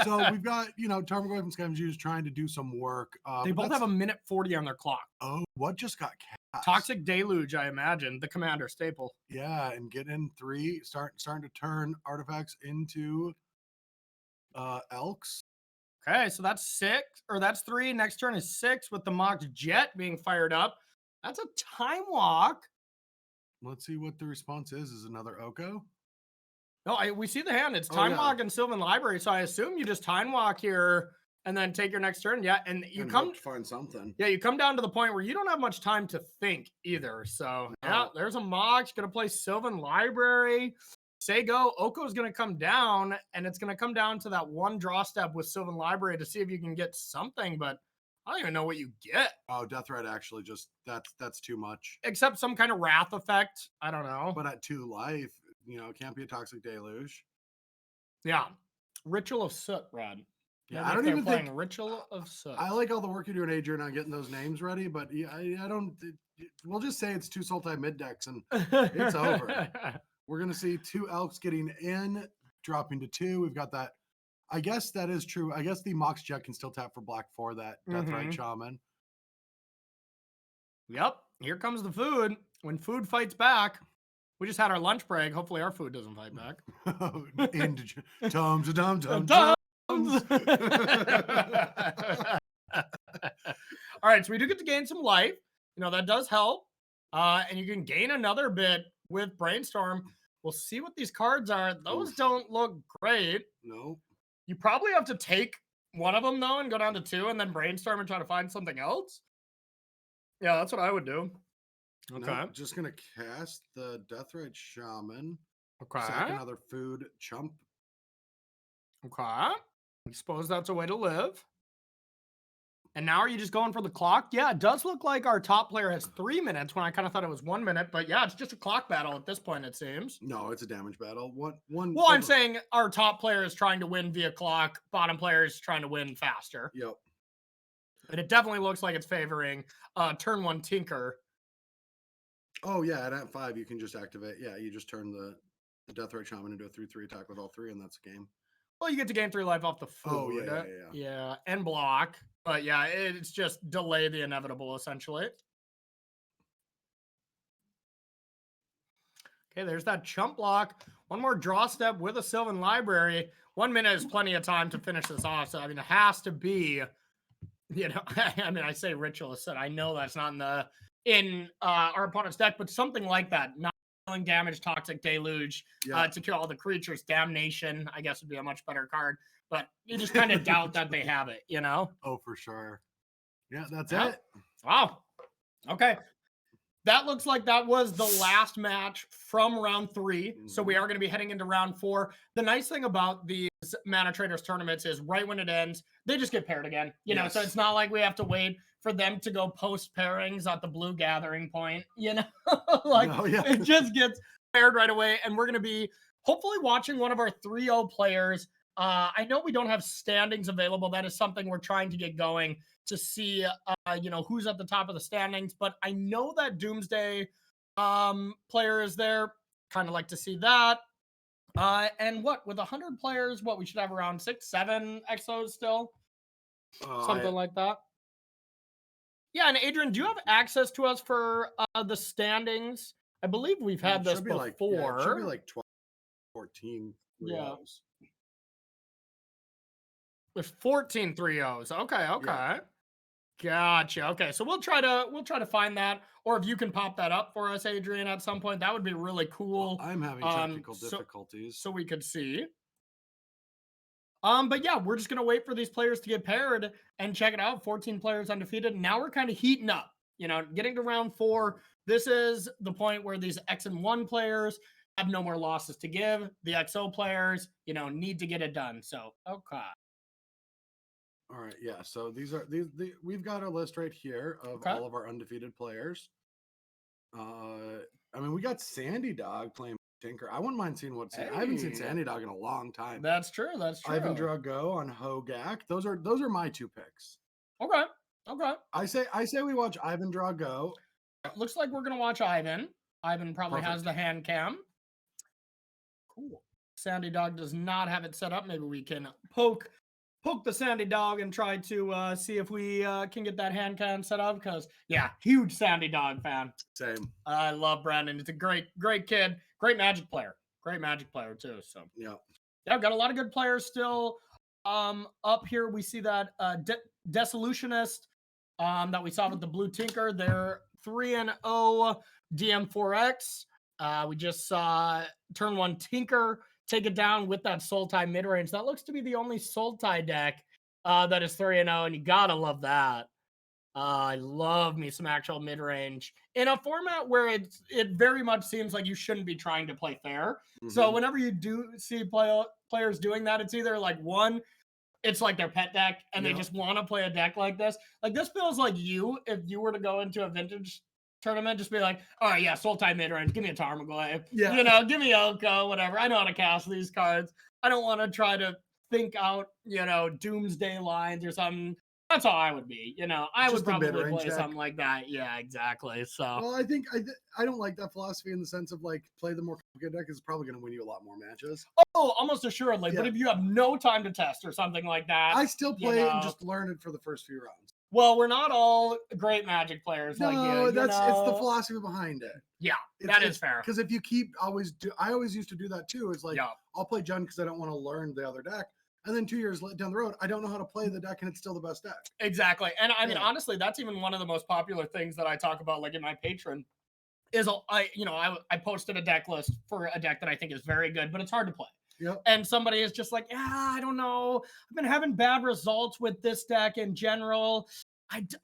So we've got, Tarmogoyf and Scavengers trying to do some work. They both have a minute 40 on their clock. Oh, what just got cast? Toxic Deluge, I imagine. The commander staple. Yeah, and get in 3, starting to turn artifacts into elks. Okay, so that's 6, or that's 3. Next turn is 6 with the Mox Jet being fired up. That's a time walk. Let's see what the response is. Is another Oko? No, we see the hand. It's time walk and Sylvan Library. So I assume you just time walk here and then take your next turn. Yeah, and you come to find something. Yeah, you come down to the point where you don't have much time to think either. So yeah, there's a Mox gonna play Sylvan Library. Say go. Oko's going to come down, and it's going to come down to that one draw step with Sylvan Library to see if you can get something, but I don't even know what you get. Oh, Deathrite actually just, that's too much. Except some kind of Wrath effect. I don't know. But at 2 life, it can't be a Toxic Deluge. Yeah. Ritual of Soot, Brad. Yeah, I don't even think Ritual of Soot. I like all the work you're doing, Adrian, on getting those names ready, but yeah, I don't, we'll just say it's 2 Sultai mid decks, and it's over. We're going to see 2 Elks getting in, dropping to 2. We've got that. I guess that is true. I guess the Mox Jet can still tap for black for that Deathrite Shaman. Yep. Here comes the food. When food fights back, we just had our lunch break. Hopefully our food doesn't fight back. Tums. All right. So we do get to gain some life. That does help. And you can gain another bit with Brainstorm. We'll see what these cards are. Those don't look great. No. You probably have to take one of them, though, and go down to 2 and then Brainstorm and try to find something else. Yeah, that's what I would do. Okay. Nope, just going to cast the Deathrite Shaman. Okay. Sack another food chump. Okay. I suppose that's a way to live. And now are you just going for the clock? Yeah, it does look like our top player has 3 minutes when I kind of thought it was 1 minute. But yeah, it's just a clock battle at this point, it seems. No, it's a damage battle. Well, I'm saying our top player is trying to win via clock. Bottom player is trying to win faster. Yep. And it definitely looks like it's favoring turn 1 Tinker. Oh, yeah. And at 5, you can just activate. Yeah, you just turn the Deathrite Shaman into a 3/3 attack with all 3, and that's a game. Well, you get to gain 3 life off the food. Oh, yeah. And block. But yeah, it's just delay the inevitable, essentially. Okay, there's that chump block. One more draw step with a Sylvan Library. 1 minute is plenty of time to finish this off. So, I mean, it has to be, I say Ritual of Soot. I know that's not in our opponent's deck, but something like that. Not dealing damage, Toxic Deluge, to kill all the creatures. Damnation, I guess, would be a much better card. But you just kind of doubt that they have it, Oh, for sure. Yeah, that's it. Wow. Okay. That looks like that was the last match from round 3. So we are going to be heading into round 4. The nice thing about these Mana Traders tournaments is right when it ends, they just get paired again. So it's not like we have to wait for them to go post pairings at the blue gathering point. It just gets paired right away. And we're going to be hopefully watching one of our 3-0 players. I know we don't have standings available. That is something we're trying to get going to see, who's at the top of the standings. But I know that Doomsday player is there. Kind of like to see that. And with 100 players, we should have around 6-7 exos still? Something like that. Yeah, and Adrian, do you have access to us for the standings? I believe we've had this before. It should be like 12, 14. Yeah. There's 14 3-0s. Okay. Yeah. Gotcha. Okay, so we'll try to find that, or if you can pop that up for us, Adrian, at some point, that would be really cool. I'm having technical difficulties, so we could see. But yeah, we're just gonna wait for these players to get paired and check it out. 14 players undefeated. Now we're kind of heating up. Getting to round 4. This is the point where these X and 1 players have no more losses to give. The XO players, you know, need to get it done. So, okay. All right, yeah. So we've got a list right here of all of our undefeated players. I mean, we got Sandy Dog playing Tinker. I wouldn't mind seeing what I haven't seen Sandy Dog in a long time. That's true. That's true. Ivan Drago on Hogak. Those are my two picks. Okay. Okay. I say we watch Ivan Drago. Looks like we're gonna watch Ivan. Ivan probably has the hand cam. Cool. Sandy Dog does not have it set up. Maybe we can poke the Sandy Dog and try to see if we can get that hand cam set up. Because yeah, huge Sandy Dog fan. Same. I love Brandon. It's a great kid. Great Magic player. Great Magic player too. So yeah, I've got a lot of good players still. Up here we see that Dissolutionist that we saw with the Blue Tinker. They're 3-0 DM4X. We just saw turn 1 Tinker take it down with that Sultai midrange. That looks to be the only Sultai deck that is 3-0, and you gotta love that. I love me some actual midrange in a format where it very much seems like you shouldn't be trying to play fair. So whenever you do see players doing that, it's either like one, it's like their pet deck and they just want to play a deck like this. Like this feels like if you were to go into a vintage tournament, just be like, all right, yeah, Sultai midrange, give me a Tarmogoyf. Yeah. You know, give me Oko, whatever. I know how to cast these cards. I don't want to try to think out, you know, doomsday lines or something. That's how I would be. You know, I would probably play something like that. Yeah, exactly. So, well, I think I don't like that philosophy in the sense of like play the more complicated deck is probably going to win you a lot more matches. Oh, almost assuredly. Yeah. But if you have no time to test or something like that, I still play it and just learn it for the first few rounds. Well, we're not all great Magic players like you. No, it's the philosophy behind it. Yeah, that is fair. Because if you keep I always used to do that too. It's like I'll play Jund because I don't want to learn the other deck. And then 2 years down the road, I don't know how to play the deck, and it's still the best deck. Exactly. And I mean, honestly, that's even one of the most popular things that I talk about, like in my Patreon, is I posted a deck list for a deck that I think is very good, but it's hard to play. Yep. And somebody is just like, yeah, I don't know. I've been having bad results with this deck in general.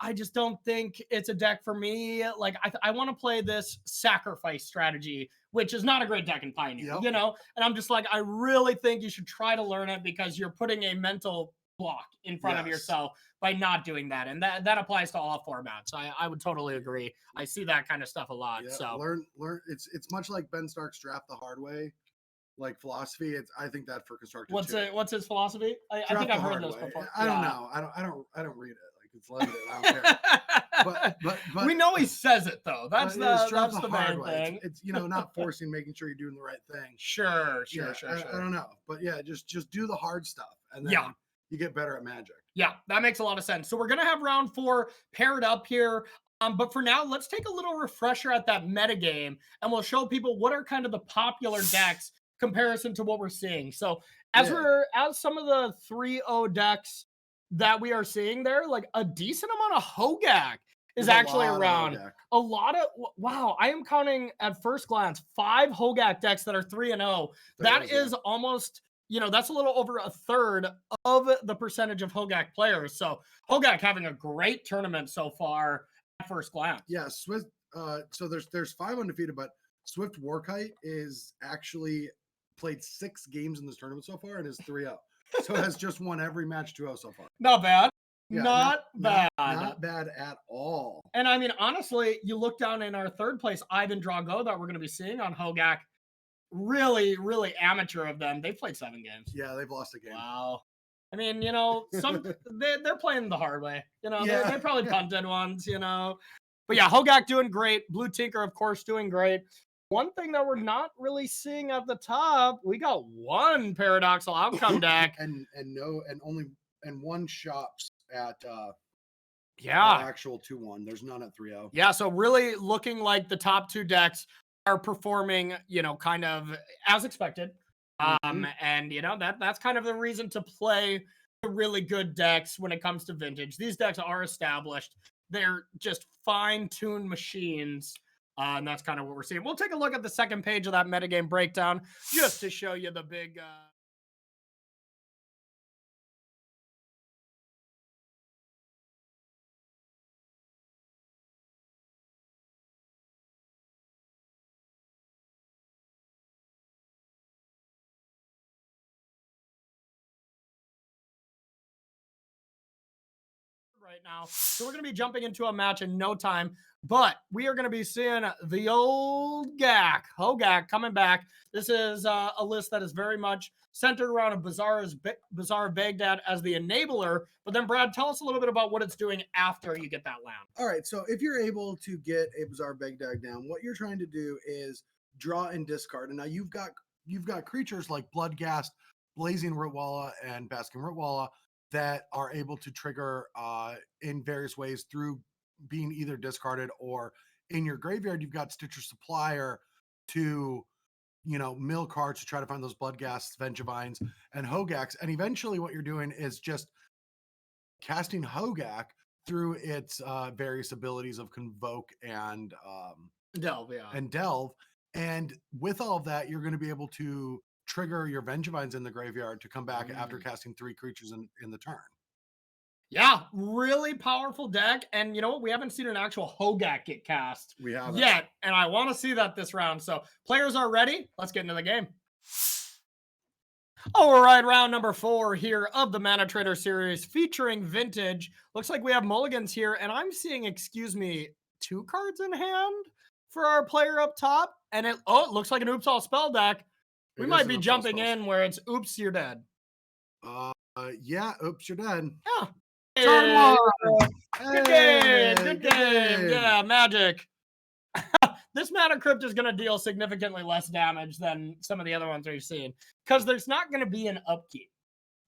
I just don't think it's a deck for me. Like, I want to play this sacrifice strategy, which is not a great deck in Pioneer, you know? And I'm just like, I really think you should try to learn it because you're putting a mental block in front of yourself by not doing that. And that applies to all formats. I would totally agree. I see that kind of stuff a lot. Yeah, so learn. It's much like Ben Stark's draft the hard way. Like philosophy, I think that for Constructed. What's his philosophy? I think I've heard this before. I don't know. I don't read it. Like it's limited. I don't care. But we know he says it though. That's the main thing. It's not forcing, making sure you're doing the right thing. Sure. I don't know, but yeah, just do the hard stuff, and then you get better at Magic. Yeah, that makes a lot of sense. So we're gonna have round 4 paired up here. But for now, let's take a little refresher at that metagame, and we'll show people what are kind of the popular decks comparison to what we're seeing. So as some of the 3-0 decks that we are seeing there, like a decent amount of Hogak is actually around. A lot of wow, I am counting at first glance 5 Hogak decks that are 3-0. That is almost, that's a little over a third of the percentage of Hogak players. So Hogak having a great tournament so far at first glance. Yeah, Swift. So there's 5 undefeated, but Swift Warkite is actually played 6 games in this tournament so far and is 3-0. So has just won every match 2-0 so far. Not bad. Yeah, not bad. Not bad at all. And I mean, honestly, you look down in our third place, Ivan Drago, that we're going to be seeing on Hogak. Really, really amateur of them. They've played 7 games. Yeah, they've lost a game. Wow. I mean, they're playing the hard way. They probably punted ones, But yeah, Hogak doing great. Blue Tinker, of course, doing great. One thing that we're not really seeing at the top, we got one paradoxical outcome deck, and one shops at actual 2-1. There's none at 3-0. Yeah, so really looking like the top 2 decks are performing, kind of as expected. And that's kind of the reason to play the really good decks when it comes to vintage. These decks are established. They're just fine-tuned machines. And that's kind of what we're seeing. We'll take a look at the second page of that metagame breakdown just to show you the big right now. So we're going to be jumping into a match in no time, but we are going to be seeing the old Hogak coming back. This is a list that is very much centered around a Bazaar Baghdad as the enabler. But then, Brad, tell us a little bit about what it's doing after you get that land. All right, so if you're able to get a Bazaar Baghdad down, what you're trying to do is draw and discard. And now you've got creatures like Bloodghast, Blazing Rootwalla, and Basking Rootwalla that are able to trigger in various ways through being either discarded or in your graveyard. You've got Stitcher Supplier to mill cards to try to find those Bloodghasts, Vengevines, and Hogaks. And eventually what you're doing is just casting Hogak through its various abilities of Convoke and Delve, yeah. and Delve. And with all of that, you're going to be able to trigger your Vengevines in the graveyard to come back after casting 3 creatures in the turn. Yeah, really powerful deck. And you know what? We haven't seen an actual Hogak get cast yet. And I want to see that this round. So players are ready. Let's get into the game. All right, round number 4 here of the Mana Trader series featuring Vintage. Looks like we have mulligans here. And I'm seeing, 2 cards in hand for our player up top. And it looks like an Oops All Spell deck. We might be jumping in where it's Oops, you're dead. Yeah, Oops, you're dead. Yeah. Turn 1. Good game. Good game. Yeah, Magic. This Mana Crypt is going to deal significantly less damage than some of the other ones we've seen because there's not going to be an upkeep.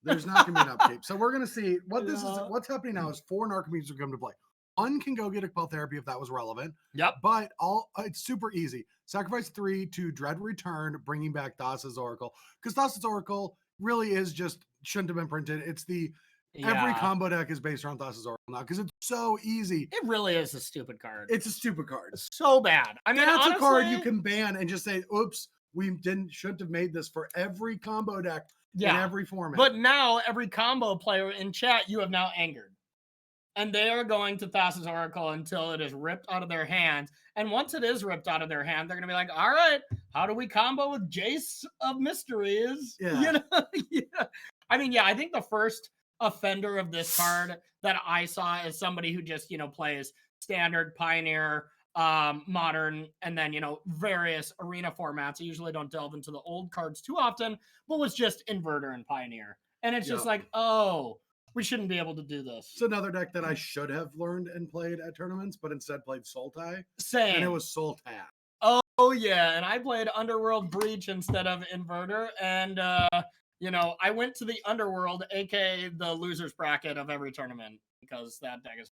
There's not going to be an upkeep. So we're going to see what this is. What's happening now is 4 Narcomoebs will come to play. One can go get a Quell Therapy if that was relevant. Yep. But it's super easy. Sacrifice 3 to Dread Return, bringing back Thassa's Oracle. Because Thassa's Oracle really is just shouldn't have been printed. It's every combo deck is based around Thassa's Oracle now because it's so easy. It really is a stupid card. It's a stupid card. It's so bad. I mean, that's honestly, a card you can ban and just say, "Oops, we shouldn't have made this for every combo deck in every format." But now every combo player in chat, you have now angered. And they are going to Thassa's Oracle until it is ripped out of their hands. And once it is ripped out of their hand, they're going to be like, all right, how do we combo with Jace of Mysteries? Yeah. I mean, I think the first offender of this card that I saw is somebody who just, plays Standard, Pioneer, Modern, and then, various arena formats. I usually don't delve into the old cards too often, but was just Inverter and Pioneer. And it's just like, oh, we shouldn't be able to do this. It's another deck that I should have learned and played at tournaments, but instead played Sultai. Same. And it was Sultai. Oh, yeah. And I played Underworld Breach instead of Inverter. And, I went to the Underworld, aka the loser's bracket of every tournament, because that deck is.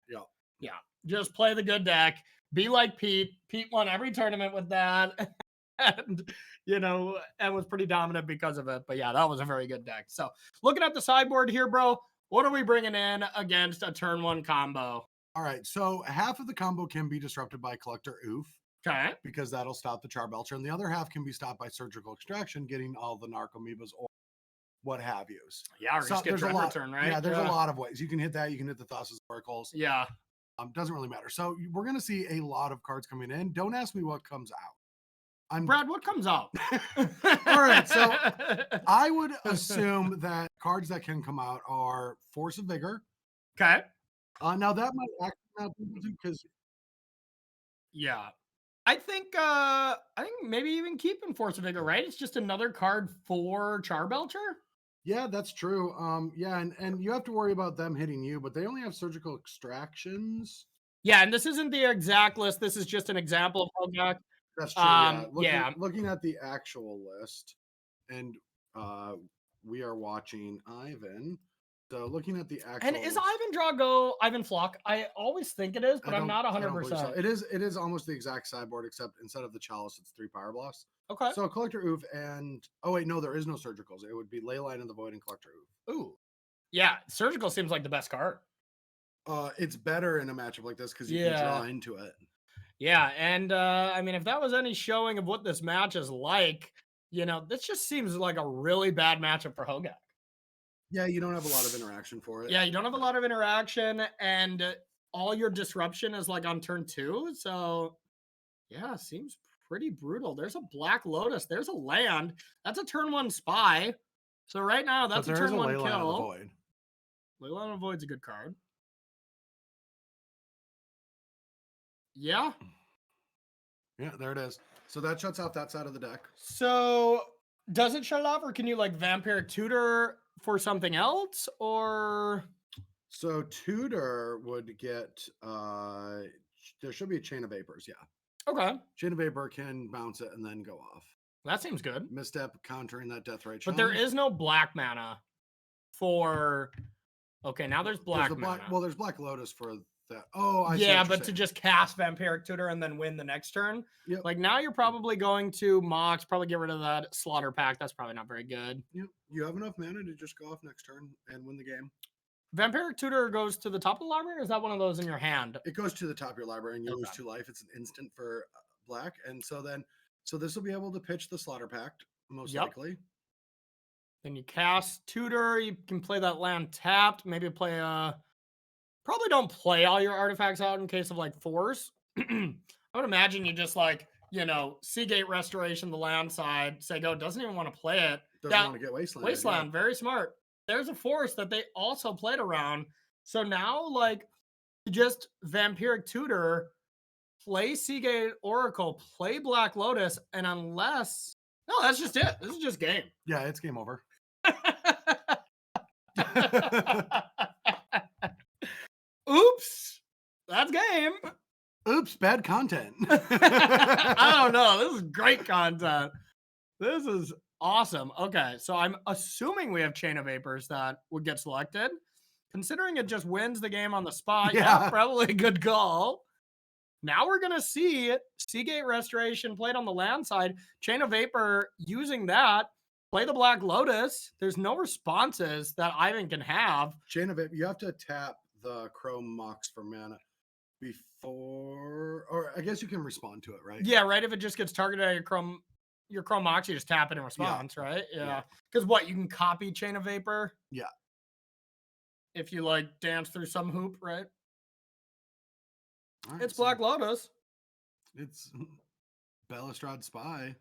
Yeah. Just play the good deck. Be like Pete. Pete won every tournament with that. And, and was pretty dominant because of it. But yeah, that was a very good deck. So looking at the sideboard here, bro, what are we bringing in against a turn 1 combo? All right. So half of the combo can be disrupted by Collector Oof. Okay. Because that'll stop the Charbelcher. And the other half can be stopped by Surgical Extraction, getting all the Narcomoebas or what have yous. Yeah, or just get Dread Return, right? Yeah, there's a lot of ways. You can hit that. You can hit the Thassa's Oracles. Yeah. Doesn't really matter. So we're going to see a lot of cards coming in. Don't ask me what comes out. Brad, what comes out? All right, so I would assume that cards that can come out are Force of Vigor. Okay. Now that might actually not be because I think maybe even keeping Force of Vigor, right? It's just another card for Charbelcher. Yeah, that's true. And you have to worry about them hitting you, but they only have Surgical Extractions. Yeah, and this isn't the exact list. This is just an example of Hogak. That's true. Looking at the actual list, and we are watching Ivan. So looking at the actual, and is Ivan Drago Ivan Flock? I always think it is, but I'm not 100%. So. It is almost the exact sideboard, except instead of the Chalice, it's 3 Power Blasts. Okay. So Collector Oof and no, there is no Surgicals. It would be Leyline in the Void and Collector Oof. Ooh, yeah, Surgical seems like the best card. It's better in a matchup like this because you can draw into it. Yeah, and I mean, if that was any showing of what this match is like, this just seems like a really bad matchup for Hogak. Yeah, you don't have a lot of interaction for it. Yeah, you don't have a lot of interaction, and all your disruption is like on turn 2. So, yeah, seems pretty brutal. There's a Black Lotus. There's a land. That's a turn 1 spy. So right now, that's a turn 1 kill. Leyline of the Void. Leyline of the Void's a good card. Yeah. Yeah, there it is. So that shuts off that side of the deck. So does it shut it off, or can you like Vampiric Tutor for something else, or? So Tutor would get there should be a Chain of Vapors, yeah. Okay. Chain of Vapor can bounce it and then go off. That seems good. Misstep countering that Deathrite. But there is no black mana for. Okay, now there's black mana. Well, there's Black Lotus for that. Oh, I see. Yeah, but to just cast Vampiric Tutor and then win the next turn. Yep. Like now you're probably going to Mox, probably get rid of that Slaughter Pact. That's probably not very good. Yep. You have enough mana to just go off next turn and win the game. Vampiric Tutor goes to the top of the library, or is that one of those in your hand? It goes to the top of your library and you lose 2 life. It's an instant for black. And so this will be able to pitch the Slaughter Pact, most likely. Then you cast Tutor. You can play that land tapped. Maybe play probably don't play all your artifacts out in case of like force. I would imagine you just like, Seagate Restoration, the land side, say go, doesn't even want to play it. Doesn't want to get Wasteland. Wasteland, very smart. There's a force that they also played around. So now, like, you just Vampiric Tutor, play Seagate Oracle, play Black Lotus, and unless... No, that's just it. This is just game. Yeah, it's game over. Oops. That's game. Oops, bad content. I don't know. This is great content. This is awesome. Okay, so I'm assuming we have Chain of Vapors that would get selected. Considering it just wins the game on the spot, yeah probably a good call. Now we're going to see Seagate Restoration played on the land side. Chain of Vapor using that. Play the Black Lotus. There's no responses that Ivan can have. Chain of Vapor, you have to tap the Chrome Mox for mana before, or I guess you can respond to it, right? Yeah, right. If it just gets targeted at your Chrome Mox, you just tap it in response, right? Yeah. Because what, you can copy Chain of Vapor? Yeah. If you like dance through some hoop, right? Right, it's Black Lotus. It's Belastrad Spy.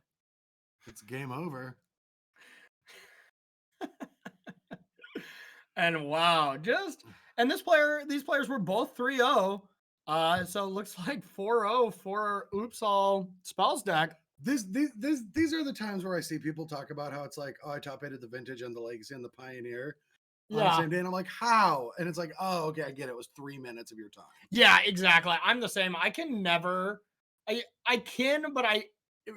It's game over. And wow, these players were both 3-0. So it looks like 4-0 for Oops All Spells deck. These are the times where I see people talk about how it's like, oh, I top-aided the Vintage and the Legacy and the Pioneer on the same day. And I'm like, how? And it's like, oh, okay, I get it. It was 3 minutes of your time. Yeah, exactly. I'm the same. I can never, but I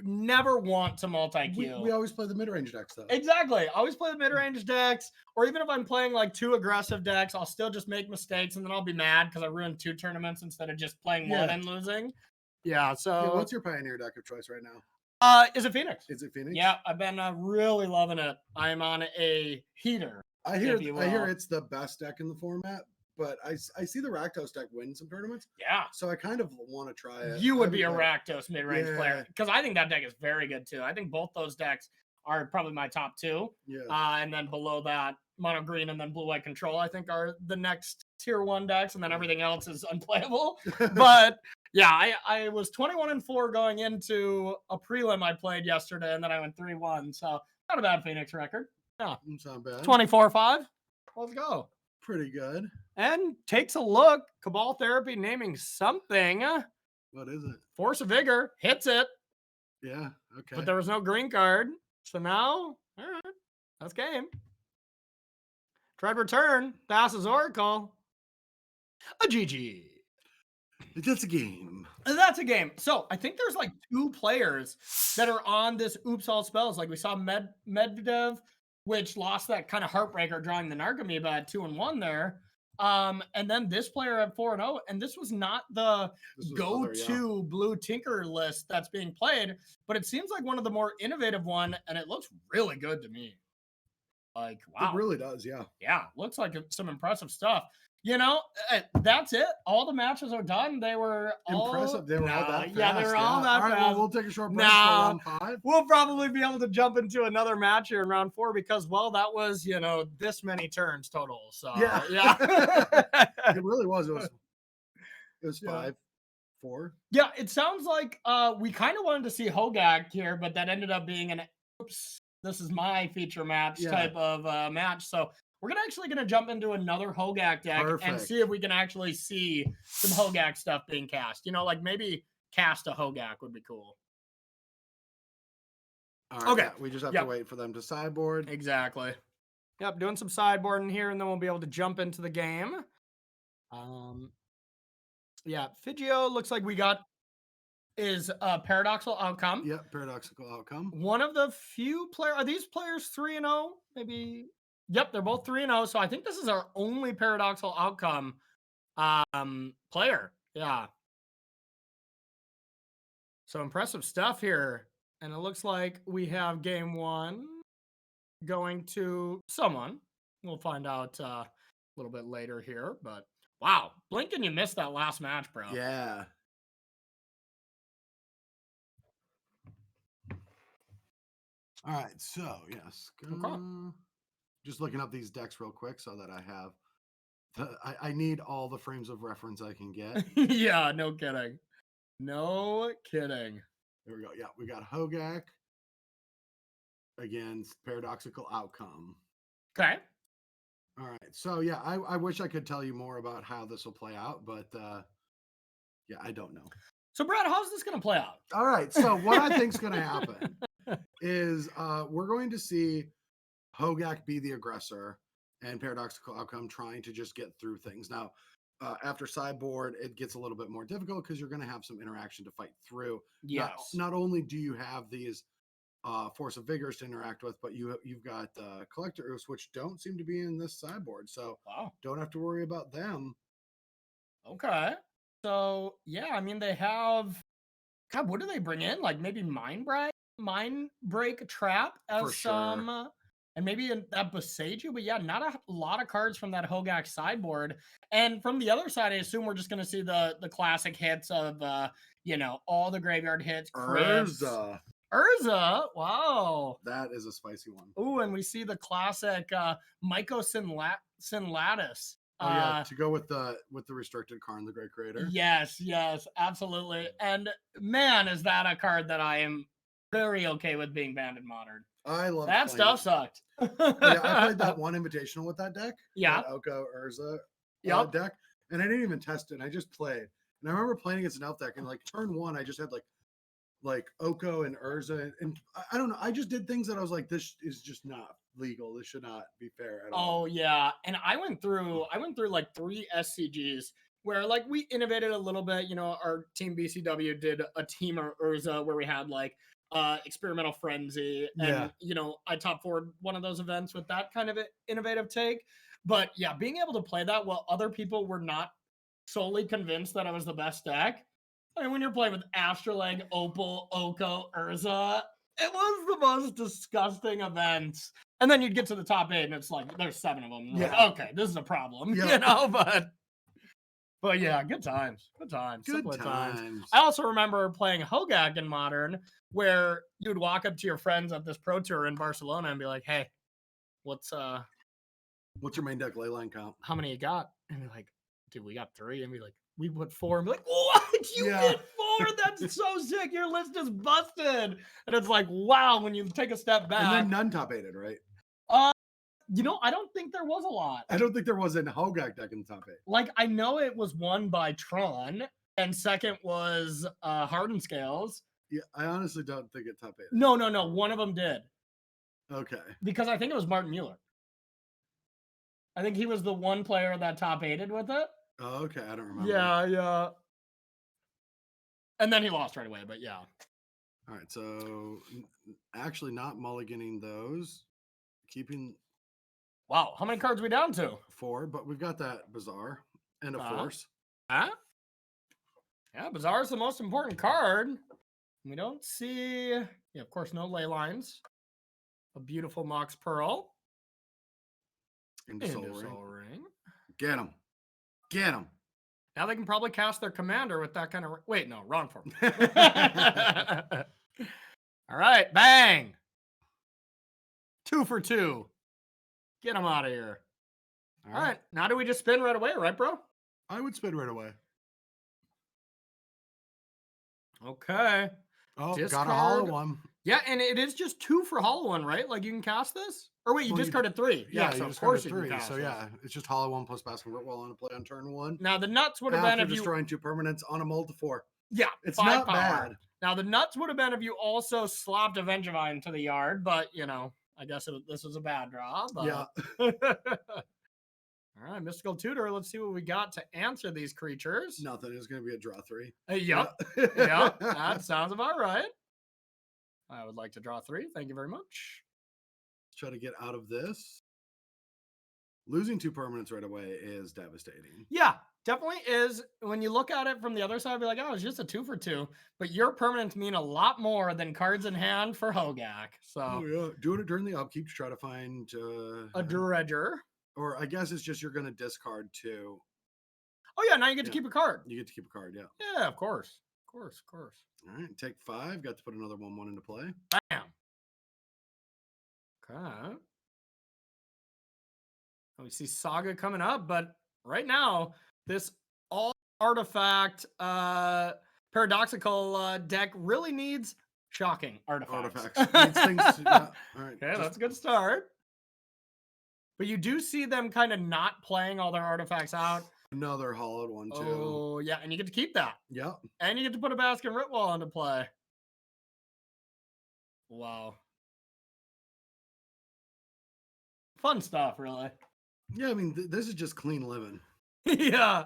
never want to multi-queue. We always play the mid-range decks, though. Exactly. I always play the mid-range decks, or even if I'm playing like 2 aggressive decks, I'll still just make mistakes, and then I'll be mad because I ruined 2 tournaments instead of just playing one and losing. Yeah, so... what's your Pioneer deck of choice right now? Is it Phoenix? Is it Phoenix? Yeah, I've been really loving it. I'm on a heater. I hear it's the best deck in the format, but I see the Rakdos deck win some tournaments. Yeah. So I kind of want to try it. You would be a Rakdos mid-range player, because I think that deck is very good too. I think both those decks are probably my top 2. Yeah. And then below that, Mono Green and then Blue White Control, I think, are the next tier 1 decks, and then everything else is unplayable. But yeah, I was 21-4 going into a prelim I played yesterday, and then I went 3-1. So not a bad Phoenix record. Yeah, it's not bad. 24-5. Let's go. Pretty good. And takes a look. Cabal Therapy naming something. What is it? Force of Vigor hits it. Yeah. Okay. But there was no green card. So now, all right, that's game. Tread Return. Thassa's Oracle. A GG. That's a game. That's a game. So I think there's like 2 players that are on this Oops All Spells. Like we saw Medvedev, which lost that kind of heartbreaker drawing the Nargamoeba at 2-1 there. And then this player at 4-0. And this was not the go-to Blue Tinker list that's being played, but it seems like one of the more innovative one, and it looks really good to me. Like, wow. It really does, yeah. Yeah, looks like some impressive stuff. That's it. All the matches are done. They were all impressive. They were all that fast. Yeah, they were all that fast. Well, we'll take a short break for round 5. We'll probably be able to jump into another match here in round 4 because, well, that was, this many turns total. So, yeah. It really was. It was 5, 4. Yeah, it sounds like we kind of wanted to see Hogak here, but that ended up being an oops, this is my feature match type of match. So we're actually gonna jump into another Hogak deck and see if we can actually see some Hogak stuff being cast. You know, like maybe cast a Hogak would be cool. All right, yeah, we just have to wait for them to sideboard. Exactly. Yep, doing some sideboarding here, and then we'll be able to jump into the game. Yeah, Figio looks like we got is a paradoxical outcome. Yep, paradoxical outcome. One of the few are these players 3-0? Maybe. Yep, they're both 3-0. So I think this is our only paradoxical outcome player. Yeah. So impressive stuff here. And it looks like we have game one going to someone. We'll find out a little bit later here. But wow, blink and you missed that last match, bro. Yeah. All right, so yes. Just looking up these decks real quick so that I have I need all the frames of reference I can get. Yeah, no kidding. No kidding. There we go. Yeah, we got Hogak against paradoxical outcome. Okay. All right. So yeah, I wish I could tell you more about how this will play out, but yeah, I don't know. So Brad, how's this gonna play out? All right. So what I think's gonna happen is we're going to see Hogak be the aggressor and paradoxical outcome trying to just get through things. Now, after sideboard, it gets a little bit more difficult because you're going to have some interaction to fight through. Yes. Not only do you have these Force of Vigors to interact with, but you've got Collector Oofs, which don't seem to be in this sideboard. So don't have to worry about them. Okay. So yeah, I mean they have. God, what do they bring in? Like maybe Mind Break Trap as For sure. some. And maybe that Boseiju, but yeah, not a lot of cards from that Hogak sideboard. And from the other side, I assume we're just going to see the classic hits of, you know, all the graveyard hits. Urza, wow. That is a spicy one. Ooh, and we see the classic Myco Sinlatus. Oh yeah, to go with the restricted Karn, the Great Creator. Yes, absolutely. And man, is that a card that I am very okay with being banned in Modern. I love that stuff. Sucked. Yeah, I played that one invitational with that deck. Yeah, Oko Urza deck, and I didn't even test it. I just played, and I remember playing against an elf deck, and like turn one, I just had like Oko and Urza, and I don't know. I just did things that I was like, this is just not legal. This should not be fair at all. Oh yeah, and I went through like 3 SCGs where like we innovated a little bit. You know, our team BCW did a team of Urza where we had like experimental frenzy, and you know, I top forward one of those events with that kind of innovative take. But yeah, being able to play that while other people were not solely convinced that I was the best deck. I mean, when you're playing with Astralag, Opal, Oko, Urza, it was the most disgusting event. And then you'd get to the top 8 and it's like there's 7 of them. Yeah. Like, okay, this is a problem. You know, but yeah, good times. Good times. Good times. I also remember playing Hogak in Modern where you'd walk up to your friends at this pro tour in Barcelona and be like, hey, what's your main deck leyline count? How many you got? And be like, dude, we got 3. And be like, we put 4. And be like, what? You did 4? That's so sick. Your list is busted. And it's like, wow, when you take a step back. And then none top 8'd, right? You know, I don't think there was a lot. I don't think there was a Hogak deck in the top 8. Like, I know it was won by Tron, and second was Hardened Scales. Yeah, I honestly don't think it top 8. No. One of them did. Okay. Because I think it was Martin Mueller. I think he was the one player that top 8'd with it. Oh, okay. I don't remember. Yeah. And then he lost right away, but yeah. All right, so actually not mulliganing those. Keeping... Wow, how many cards are we down to? 4, but we've got that Bazaar and a Force. Yeah, Bazaar is the most important card. We don't see, of course, no ley lines. A beautiful Mox Pearl. Into Soul Ring. Get him. Now they can probably cast their commander with that kind of... Wait, no, wrong form. All right, bang. 2 for 2. Get him out of here. All right. Now do we just spin right away, right, bro? I would spin right away. Okay. Oh, discard. Got a hollow one. Yeah, and it is just 2 for hollow one, right? Like you can cast this? Or wait, you Well, discarded 3. Yeah, so you of discarded course you 3. can cast So this. yeah, it's just hollow 1 plus basket Ripwell on a play on turn 1. Now the nuts would have been After if you destroying 2 permanents on a mold to 4. Yeah, It's 5 not power. bad. Now the nuts would have been if you also slopped a Vengevine to the yard, but you know, I guess this was a bad draw. But... Yeah. All right, Mystical Tutor. Let's see what we got to answer these creatures. Nothing. It's going to be a draw 3. Yep. Yep. That sounds about right. I would like to draw 3. Thank you very much. Let's try to get out of this. Losing 2 permanents right away is devastating. Yeah, definitely is. When you look at it from the other side, be like, oh, it's just a 2 for 2. But your permanents mean a lot more than cards in hand for Hogak. So, oh yeah, doing it during the upkeep to try to find a Dredger. Or I guess it's just you're going to discard 2. Oh yeah, now you get to keep a card. You get to keep a card, yeah. Yeah, of course. Of course, of course. All right, take 5. Got to put another 1/1 into play. Bam. Okay. We see Saga coming up, but right now, this all artifact paradoxical deck really needs shocking artifacts. Needs things to, yeah. All right. Okay, that's a good start. But you do see them kind of not playing all their artifacts out. Another hollowed one, too. Oh, yeah, and you get to keep that. Yep. And you get to put a Baskin Ritwall into play. Wow. Fun stuff, really. Yeah, I mean, this is just clean living. Yeah.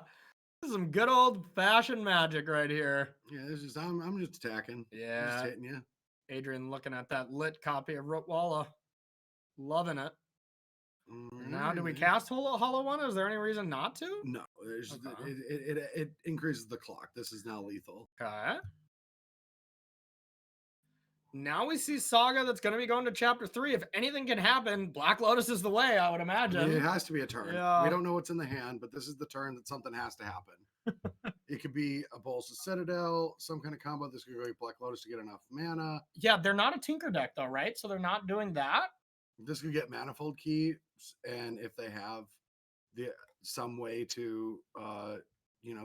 This is some good old-fashioned Magic right here. Yeah, this is I'm just attacking. Yeah. I'm just hitting you. Adrian looking at that lit copy of Rotwalla. Loving it. Now, do we cast Hollow One? Is there any reason not to? No, it increases the clock. This is now lethal. Okay. Now we see Saga that's going to be going to Chapter 3. If anything can happen, Black Lotus is the way, I would imagine. I mean, it has to be a turn. Yeah. We don't know what's in the hand, but this is the turn that something has to happen. It could be a Bolsa Citadel, some kind of combo. This could go Black Lotus to get enough mana. Yeah, they're not a Tinker deck, though, right? So they're not doing that. This could get Manifold Key, and if they have some way to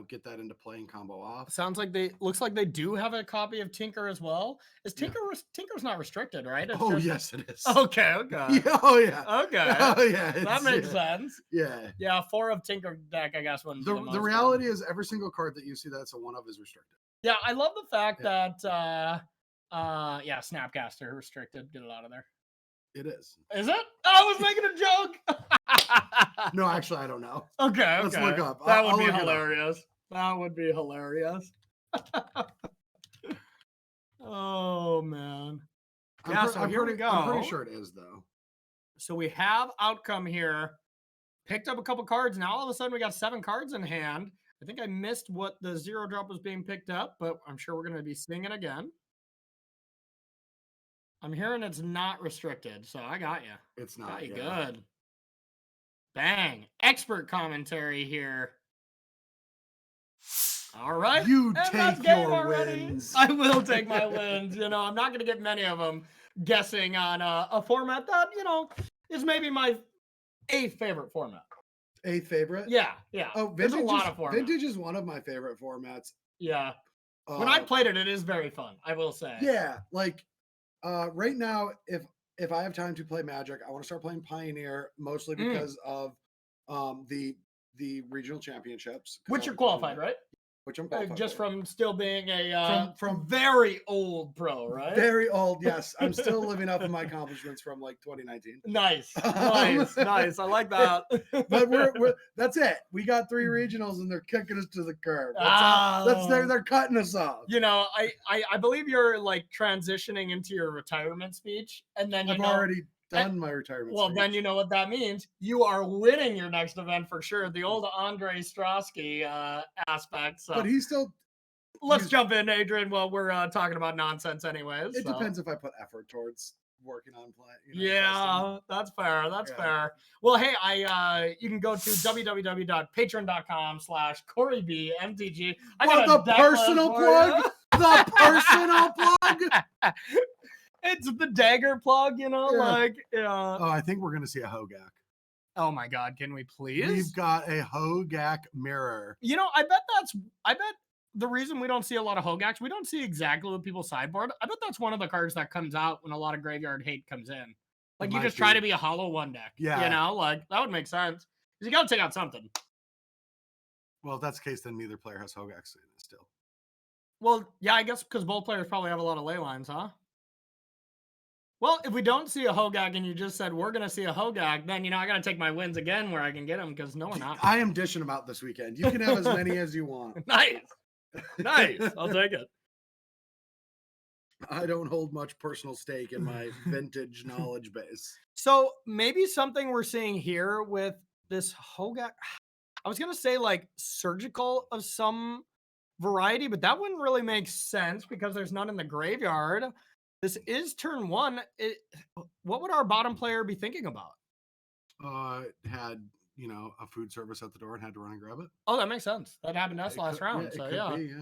get that into play and combo off. Sounds like looks like they do have a copy of Tinker as well. Is Tinker's not restricted, right? It's yes, it is. Okay. Yeah, oh yeah. Okay. Oh yeah. That makes sense. Yeah. Yeah, 4 of Tinker deck, I guess. The reality is every single card that you see that's a 1 of is restricted. Yeah, I love the fact that Snapcaster restricted. Get it out of there. It is. Is it? I was making a joke. No, actually, I don't know. Okay. Let's look up. That would be hilarious. That would be hilarious. Oh, man. Here we go. I'm pretty sure it is, though. So we have outcome here. Picked up a couple cards. Now, all of a sudden, we got 7 cards in hand. I think I missed what the 0-drop was being picked up, but I'm sure we're going to be seeing it again. I'm hearing it's not restricted, so I got you. It's not. Got you good. Bang. Expert commentary here. All right. You take your wins. I will take my wins. I'm not going to get many of them guessing on a format that, is maybe my 8th favorite format. 8th favorite? Yeah. Oh, There's a lot of formats. Vintage is one of my favorite formats. Yeah. When I played it, it is very fun, I will say. Yeah. Like, right now, if I have time to play Magic, I want to start playing Pioneer, mostly because of the regional championships. Which you're qualified, right? Which I'm qualified just for. from still being a from very old pro, right? Very old, yes. I'm still living up in my accomplishments from like 2019. Nice. I like that. But that's it. We got 3 regionals and they're kicking us to the curb. They're cutting us off. I believe you're like transitioning into your retirement speech, and then I've already done my retirement. Well, then you know what that means. You are winning your next event for sure. The old Andre Strosky aspect. So. But he's still. Let's jump in, Adrian. Well, we're talking about nonsense anyways. It depends if I put effort towards working on play. That's fair. That's fair. Well, hey, you can go to www.patreon.com/CoreyBMTG. The personal plug. The personal plug. It's the dagger plug, Oh, I think we're gonna see a Hogak. Oh my God, can we please? We've got a Hogak mirror. I bet the reason we don't see a lot of Hogaks, we don't see exactly what people sideboard. I bet that's one of the cards that comes out when a lot of graveyard hate comes in. Like It you might just try be. to be a hollow one deck. Yeah. You know, like that would make sense. 'Cause you got to take out something. Well, if that's the case, then neither player has Hogax still. Well, yeah, I guess because both players probably have a lot of ley lines, huh? Well, if we don't see a Hogag and you just said we're going to see a Hogag, then, I got to take my wins again where I can get them because no, we're not. I am dishing them out this weekend. You can have as many as you want. Nice. I'll take it. I don't hold much personal stake in my vintage knowledge base. So maybe something we're seeing here with this Hogak, I was going to say like surgical of some variety, but that wouldn't really make sense because there's none in the graveyard. This is turn 1. What would our bottom player be thinking about? Had, a food service at the door and had to run and grab it. Oh, that makes sense. That happened to us last round. Yeah, so it could be,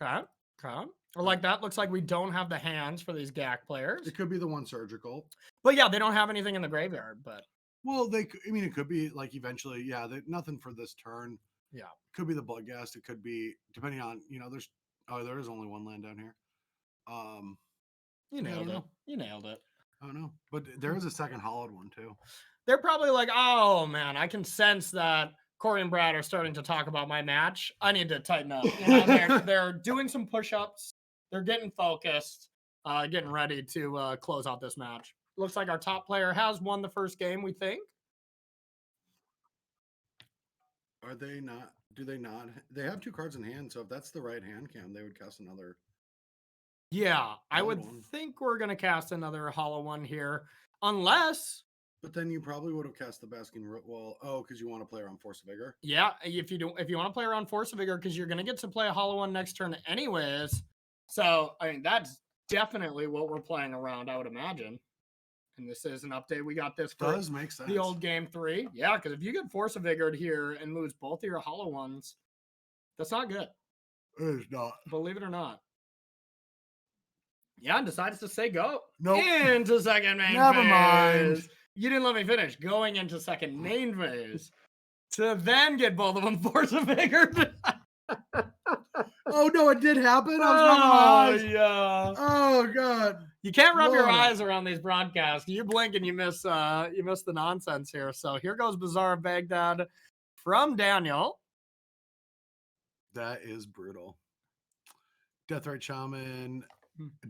yeah. Okay. Or like that looks like we don't have the hands for these GAC players. It could be the one surgical. But yeah, they don't have anything in the graveyard, but. Well, it could be like eventually, yeah, nothing for this turn. Yeah. Could be the Bloodghast. It could be, depending on, there is only one land down here. You nailed it. I don't know. But there is a second hollowed one too. They're probably like, oh man, I can sense that Corey and Brad are starting to talk about my match. I need to tighten up. They're doing some push-ups. They're getting focused, getting ready to close out this match. Looks like our top player has won the first game, we think. Are they not? Do they not? They have 2 cards in hand, so if that's the right hand cam, they would cast another. Yeah, I would think we're going to cast another hollow one here, unless. But then you probably would have cast the Basking Root Wall. Oh, because you want to play around Force of Vigor. Yeah, if you want to play around Force of Vigor, because you're going to get to play a hollow one next turn anyways. So, I mean, that's definitely what we're playing around, I would imagine. And this is an update. We got this for Does make sense. The old game 3. Yeah, because if you get Force of Vigor here and lose both of your hollow ones, that's not good. It is not. Believe it or not. Yeah, and decides to say go. Nope. Into second main Never phase. mind. You didn't let me finish. Going into second main phase. To then get both of them Force of Vigor. Oh, no, it did happen? Yeah. Oh, God. You can't rub your eyes around these broadcasts. You blink and you miss the nonsense here. So here goes Bazaar of Baghdad from Daniel. That is brutal. Deathrite Shaman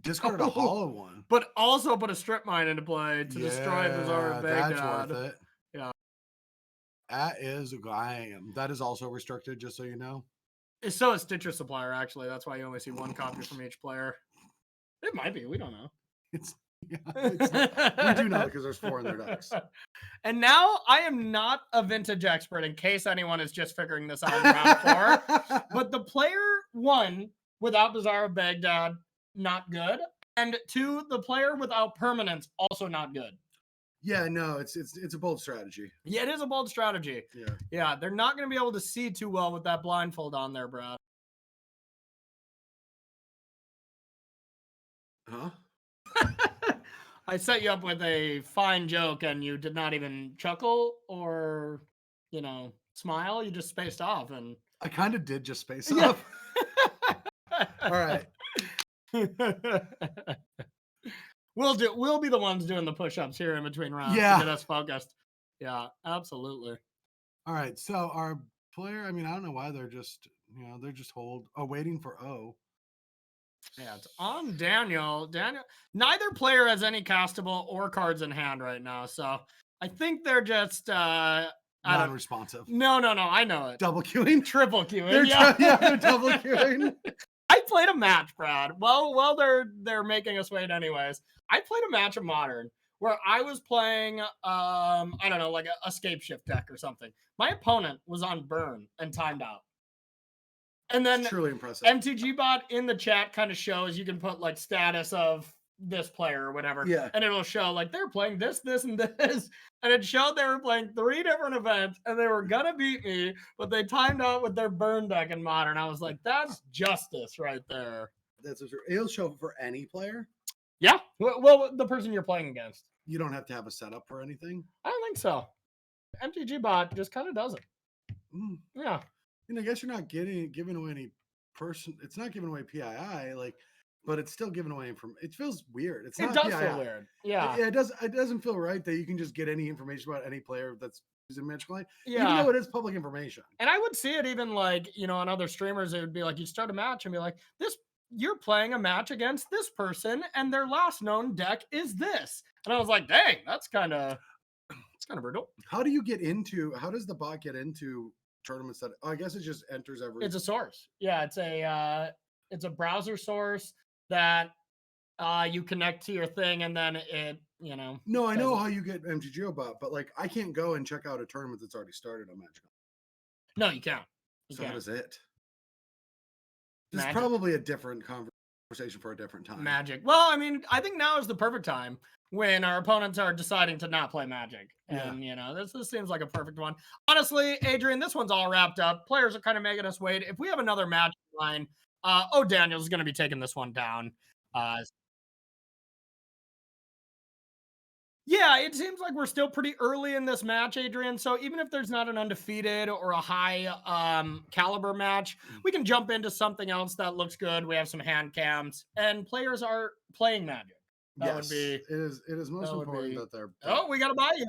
discarded a hollow one. But also put a strip mine into play to destroy Bazaar of Baghdad. That's worth it. Yeah. That is also restricted, just so you know. So is Stitcher Supplier, actually. That's why you only see 1 copy from each player. It might be. We don't know. We do know because there's 4 in their decks. And now I am not a vintage expert, in case anyone is just figuring this out in round 4. But the player 1 without Bazaar of Baghdad, not good. And 2, the player without permanence, also not good. Yeah, no, it's a bold strategy. Yeah, it is a bold strategy. Yeah, they're not going to be able to see too well with that blindfold on there, Brad. Huh? I set you up with a fine joke and you did not even chuckle or, smile. You just spaced off. And I kind of did just space off. All right. We'll be the ones doing the push-ups here in between rounds to get us focused. Yeah, absolutely. All right. So our player, I don't know why they're just waiting for O. Yeah, it's on Daniel. Neither player has any castable or cards in hand right now, so I think they're just non-responsive. No, I know it. Double queuing, triple queuing. They're double queuing. I played a match, Brad. Well, they're making us wait anyways. I played a match of Modern where I was playing, I don't know, like a Escape Shift deck or something. My opponent was on burn and timed out. And then it's truly impressive. MTG bot in the chat kind of shows you can put like status of this player or whatever. Yeah. And it'll show like they're playing this, and this. And it showed they were playing 3 different events and they were gonna beat me, but they timed out with their burn deck in Modern. I was like, that's justice right there. That's true. It'll show for any player. Yeah. Well, the person you're playing against. You don't have to have a setup for anything. I don't think so. MTG bot just kind of does it. Yeah. I guess you're not giving away any person. It's not giving away PII. Like but it's still giving away information. It feels weird. It's It not does PII. feel weird. Yeah. It doesn't feel right that you can just get any information about any player that's using Magic Online, even Yeah. though it is public information. And I would see it even like, on other streamers, it would be like, you'd start a match and be like, you're playing a match against this person and their last known deck is this. And I was like, dang, it's kind of brutal. How does the bot get into tournaments that, I guess it just enters every. It's a source. Yeah. It's a browser source that you connect to your thing and then it, No, I know how you get MTGO bot, but like I can't go and check out a tournament that's already started on Magic. No, you can't. How does it? This is Magic. probably a different conversation for a different time. Magic. Well, I mean, I think now is the perfect time when our opponents are deciding to not play Magic. And, this seems like a perfect one. Honestly, Adrian, this one's all wrapped up. Players are kind of making us wait. If we have another match line, Daniel's going to be taking this one down. Yeah, it seems like we're still pretty early in this match, Adrian. So even if there's not an undefeated or a high caliber match, we can jump into something else that looks good. We have some hand cams, and players are playing Magic. Would be. It is most important that they're. Oh, we got a bayou.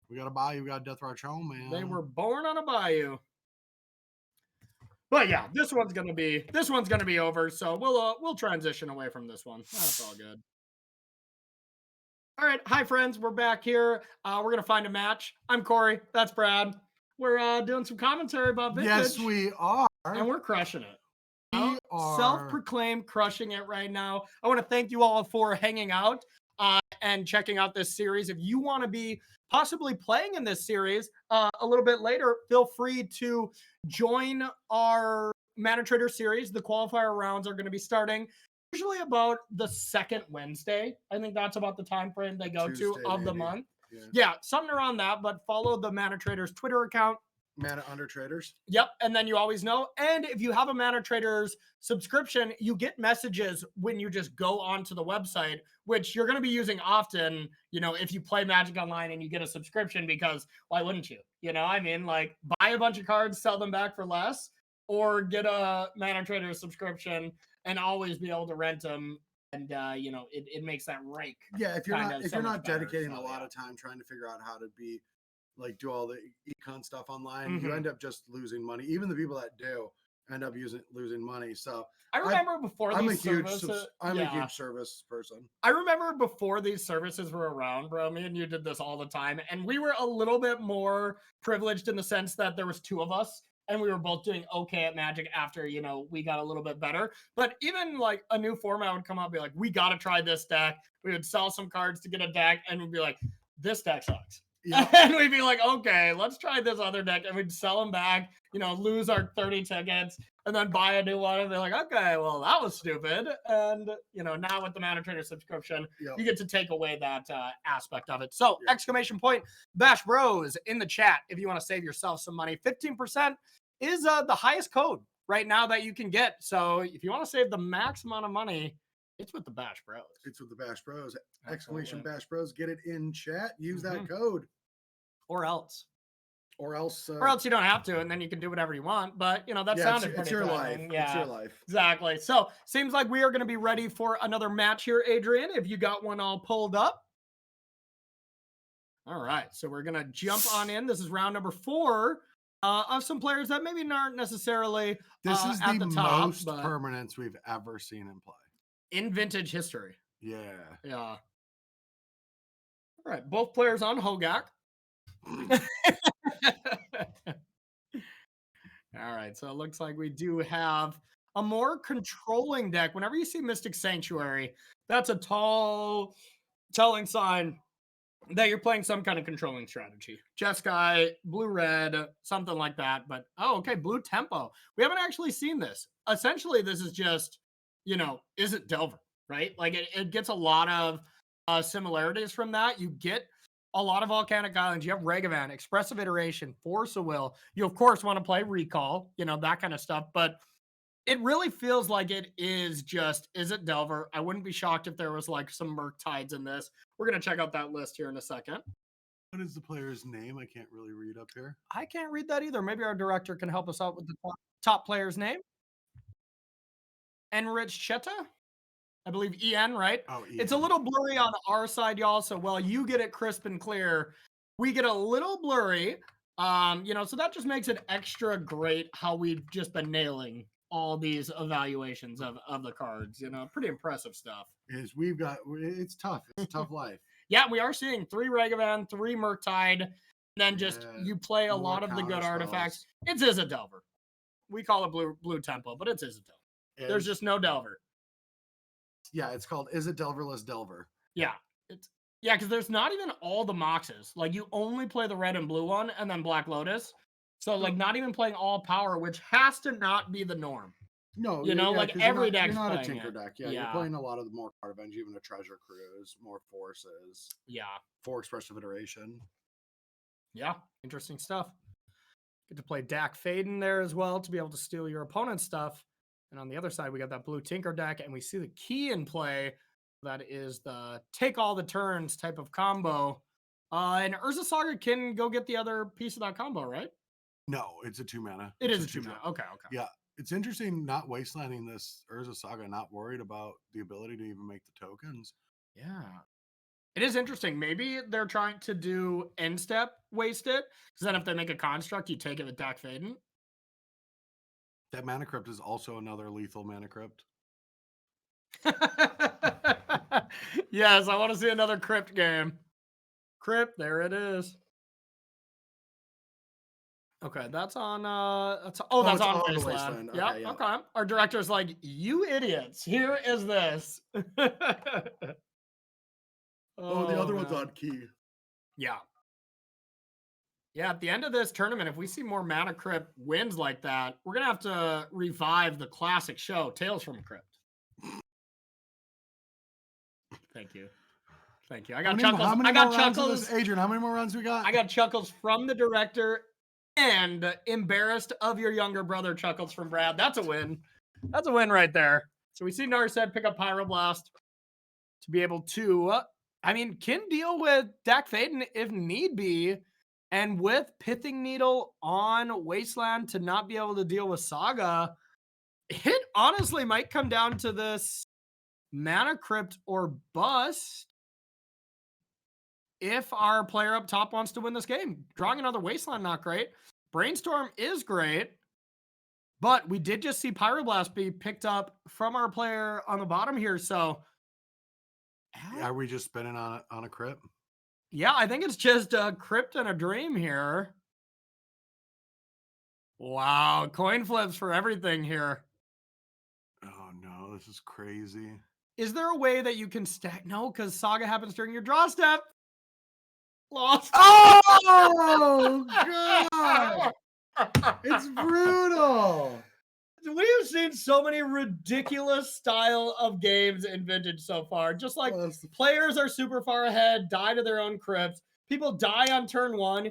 We got a bayou. We got Death Rock Home, man. They were born on a bayou. But yeah, this one's gonna be over. So we'll transition away from this one. That's all good. All right, hi friends, we're back here. We're gonna find a match. I'm Corey. That's Brad. We're doing some commentary about Vintage. Yes, we are, and we're crushing it. We are self-proclaimed crushing it right now. I want to thank you all for hanging out and checking out this series. If you want to be possibly playing in this series a little bit later, feel free to join our Mana Trader series. The qualifier rounds are going to be starting usually about the second Wednesday. I think that's about the time frame they go Tuesday, to of the month. Yeah, something around that. But follow the Mana Traders Twitter account. Mana Under Traders. Yep, and then you always know. And if you have a Mana Traders subscription, you get messages when you just go onto the website, which you're going to be using often, if you play Magic Online and you get a subscription, because why wouldn't you? I mean, like, buy a bunch of cards, sell them back for less, or get a Mana Traders subscription and always be able to rent them. And, it makes that rake. Yeah, if you're not dedicating a lot of time trying to figure out how to be, like, do all the econ stuff online, you end up just losing money. Even the people that do end up losing money. So I remember before I'm these services, I'm a huge service person. I remember before these services were around, bro. Me and you did this all the time, and we were a little bit more privileged in the sense that there was two of us, and we were both doing okay at Magic after, we got a little bit better. But even like a new format would come out and be like, we got to try this deck. We would sell some cards to get a deck, and we'd be like, this deck sucks. Yep. And we'd be like, okay, let's try this other deck. And we'd sell them back, lose our 30 tickets and then buy a new one. And be like, okay, well, that was stupid. And, now with the Mana Trader subscription, you get to take away that aspect of it. So, exclamation point, Bash Bros in the chat if you want to save yourself some money. 15% is the highest code right now that you can get. So, if you want to save the max amount of money, it's with the Bash Bros. It's with the Bash Bros. Exclamation Bash Bros. Get it in chat. Use that code. Or else. Or else you don't have to, and then you can do whatever you want. But, that sounded pretty it's your life. Yeah, it's your life. Exactly. So, seems like we are going to be ready for another match here, Adrian, if you got one all pulled up. All right. So, we're going to jump on in. This is round number 4. Of some players that maybe aren't necessarily this is at the top, most permanents we've ever seen in play. In Vintage history. Yeah. All right. Both players on Hogak. All right. So it looks like we do have a more controlling deck. Whenever you see Mystic Sanctuary, that's a telling sign that you're playing some kind of controlling strategy. Jeskai, blue-red, something like that. But, okay, blue tempo. We haven't actually seen this. Essentially, this is just, is it Delver, right? Like, it gets a lot of similarities from that. You get a lot of Volcanic Islands. You have Regavan, Expressive Iteration, Force of Will. You, of course, want to play Recall, that kind of stuff. But it really feels like it is just, is it Delver? I wouldn't be shocked if there was like some Murktides in this. We're going to check out that list here in a second. What is the player's name? I can't really read up here. I can't read that either. Maybe our director can help us out with the top player's name. Enrich Cheta, I believe EN, right? Oh, It's a little blurry on our side, y'all. So while you get it crisp and clear, we get a little blurry. So that just makes it extra great how we've just been nailing all these evaluations of the cards. Pretty impressive stuff. It's tough. It's a tough life. Yeah, we are seeing 3 Ragavan, 3 Murktide, then just you play a lot of the good artifacts. It's Izzet Delver. We call it Blue Tempo, but it's Izzet Delver. There's just no Delver. Yeah, it's called Izzet Delverless Delver. Yeah, because there's not even all the Moxes. Like, you only play the red and blue one, and then Black Lotus. So, like, not even playing all power, which has to not be the norm. No, every deck's you're not a playing tinker deck. Yeah, you're playing a lot of the more card events, even a treasure cruise, more forces. Yeah. 4 expressive iteration. Yeah, interesting stuff. Get to play Dak Faden there as well to be able to steal your opponent's stuff. And on the other side, we got that blue Tinker deck, and we see the key in play. That is the take all the turns type of combo. And Urza Saga can go get the other piece of that combo, right? No, it's a 2 mana. It is a 2 mana. Okay. Yeah. It's interesting not wastelanding this Urza Saga, not worried about the ability to even make the tokens. Yeah. It is interesting. Maybe they're trying to do end step, waste it. Because then if they make a construct, you take it with Dak Faden. That Mana Crypt is also another lethal Mana Crypt. Yes, I want to see another Crypt game. Crypt, there it is. Okay, that's on that's on Wasteland. Okay, yeah. Okay. Our director's like, you idiots, here is this. The other one's on key. Yeah. Yeah, at the end of this tournament, if we see more Mana Crypt wins like that, we're gonna have to revive the classic show, Tales from Crypt. Thank you. I got chuckles. I got chuckles. Adrian, how many more rounds we got? I got chuckles from the director and embarrassed of your younger brother chuckles from Brad. That's a win. That's a win right there. So we see Narset pick up Pyroblast to be able to, can deal with Dak Faden if need be. And with Pithing Needle on Wasteland to not be able to deal with Saga, it honestly might come down to this Mana Crypt or bust if our player up top wants to win this game. Drawing another Wasteland, not great. Brainstorm is great, but we did just see Pyroblast be picked up from our player on the bottom here, so... Are we just spinning on a Crypt? Yeah, I think it's just a Crypt and a Dream here. Wow, coin flips for everything here. Oh no, this is crazy. Is there a way that you can stack? No, because Saga happens during your draw step. Lost. Oh god! It's brutal. We have seen so many ridiculous style of games in Vintage so far. Just like players are super far ahead, die to their own crypts. People die on turn 1.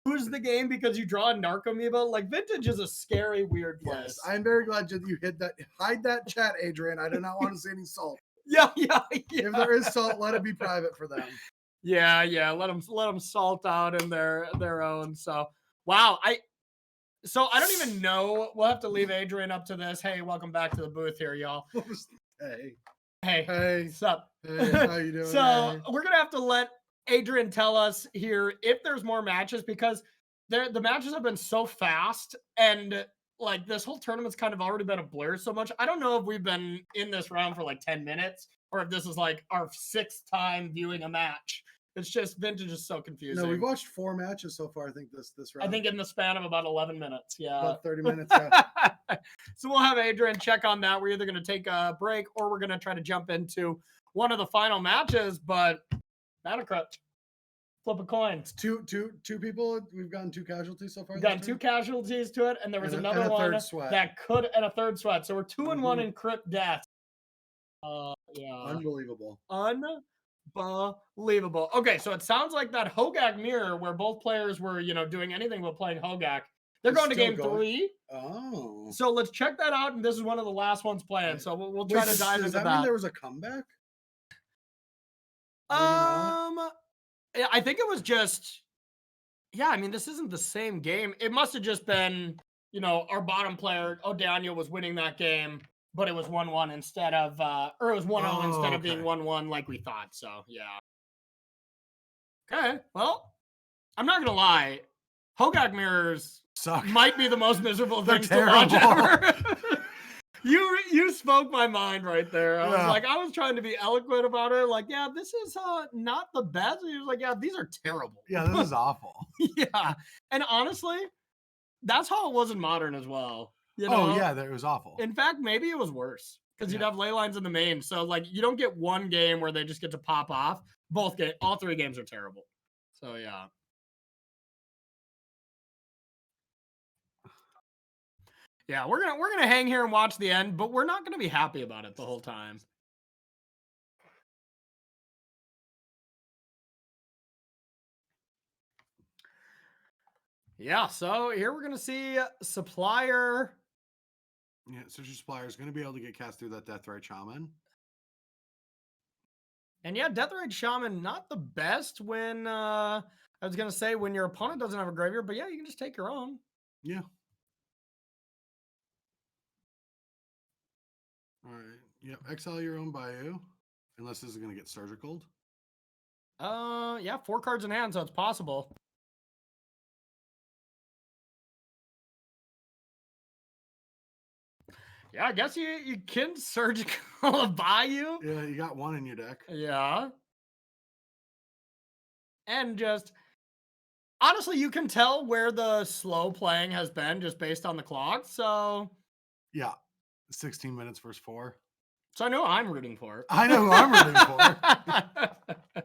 Lose the game because you draw a Narcomoeba. Like, Vintage is a scary, weird place. Yes, I'm very glad that you hit that. Hide that chat, Adrian. I do not want to see any salt. Yeah. If there is salt, let it be private for them. Yeah. Let them salt out in their own. So, wow. So I don't even know. We'll have to leave Adrian up to this. Hey, welcome back to the booth here, y'all. Hey. What's up? Hey, how you doing? So we're gonna have to let Adrian tell us here if there's more matches, because the matches have been so fast, and like this whole tournament's kind of already been a blur so much. I don't know if we've been in this round for like 10 minutes or if this is like our 6th time viewing a match. It's just Vintage is so confusing. No, we've watched 4 matches so far. I think this round. I think in the span of about 11 minutes. Yeah. About 30 minutes. Yeah. So we'll have Adrian check on that. We're either going to take a break or we're going to try to jump into one of the final matches, but Mana Crypt. Flip a coin. It's two people. We've gotten 2 casualties so far. We've gotten 2 casualties to it, and there was another one that could, and a third sweat. So we're 2-1 in Crypt death. Yeah. Unbelievable. Unbelievable. Okay, so it sounds like that Hogak mirror where both players were, doing anything but playing Hogak. They're going to game 3. Oh. So let's check that out, and this is one of the last ones playing. So we'll try to dive into that. Does that mean there was a comeback? I think it was just, this isn't the same game. It must have just been, our bottom player, O'Daniel, was winning that game, but it was 1-1 instead of, or it was 1-0 instead of being okay. 1-1 like we thought. So yeah. Okay, well, I'm not gonna lie, Hogak mirrors Suck. might be the most miserable They're things to watch terrible. ever. You spoke my mind right there. I was Yeah. like, I was trying to be eloquent about it. Like, yeah, this is not the best. He was like, yeah, these are terrible. Yeah, this is awful. Yeah, and honestly, that's how it was in Modern as well. You Oh know? yeah, that was awful. In fact, maybe it was worse because you'd Yeah. have ley lines in the main. So like, you don't get one game where they just get to pop off. All three games are terrible. So yeah. Yeah, we're gonna hang here and watch the end, but we're not gonna be happy about it the whole time. Yeah, so here we're gonna see Supplier. Yeah, Citrus Supplier is going to be able to get cast through that Deathrite Shaman. And yeah, Deathrite Shaman, not the best when, I was going to say when your opponent doesn't have a graveyard, but yeah, you can just take your own. Yeah. All right. Yep. Exile your own Bayou. Unless this is going to get surgicaled. Yeah, 4 cards in hand, so it's possible. Yeah, I guess you can surgical a Bayou. Yeah, you got 1 in your deck. Yeah. And just honestly, you can tell where the slow playing has been just based on the clock. So Yeah. 16 minutes versus 4. So I know I'm rooting for. I know who I'm rooting for.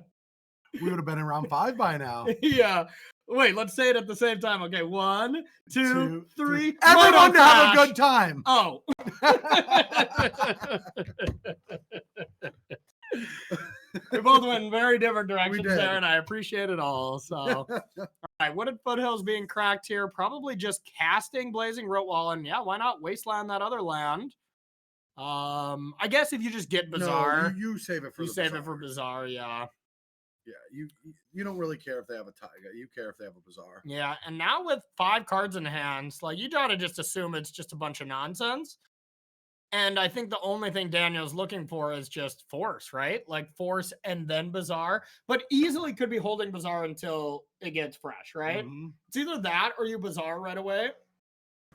We would have been in round 5 by now. Yeah. Wait, let's say it at the same time. Okay, 1, 2, 3. Everyone to have a good time. Oh. We both went in very different directions there, and I appreciate it all. So, all right, Wooded Foothills being cracked here. Probably just casting Blazing Rootwall, and yeah, why not wasteland that other land? I guess if you just get Bazaar, No, you save it for Bazaar, yeah. Yeah, you don't really care if they have a Taiga. You care if they have a Bazaar. Yeah, and now with 5 cards in hand, like you gotta just assume it's just a bunch of nonsense. And I think the only thing Daniel's looking for is just Force, right? Like Force and then Bazaar, but easily could be holding Bazaar until it gets fresh, right? Mm-hmm. It's either that or you Bazaar right away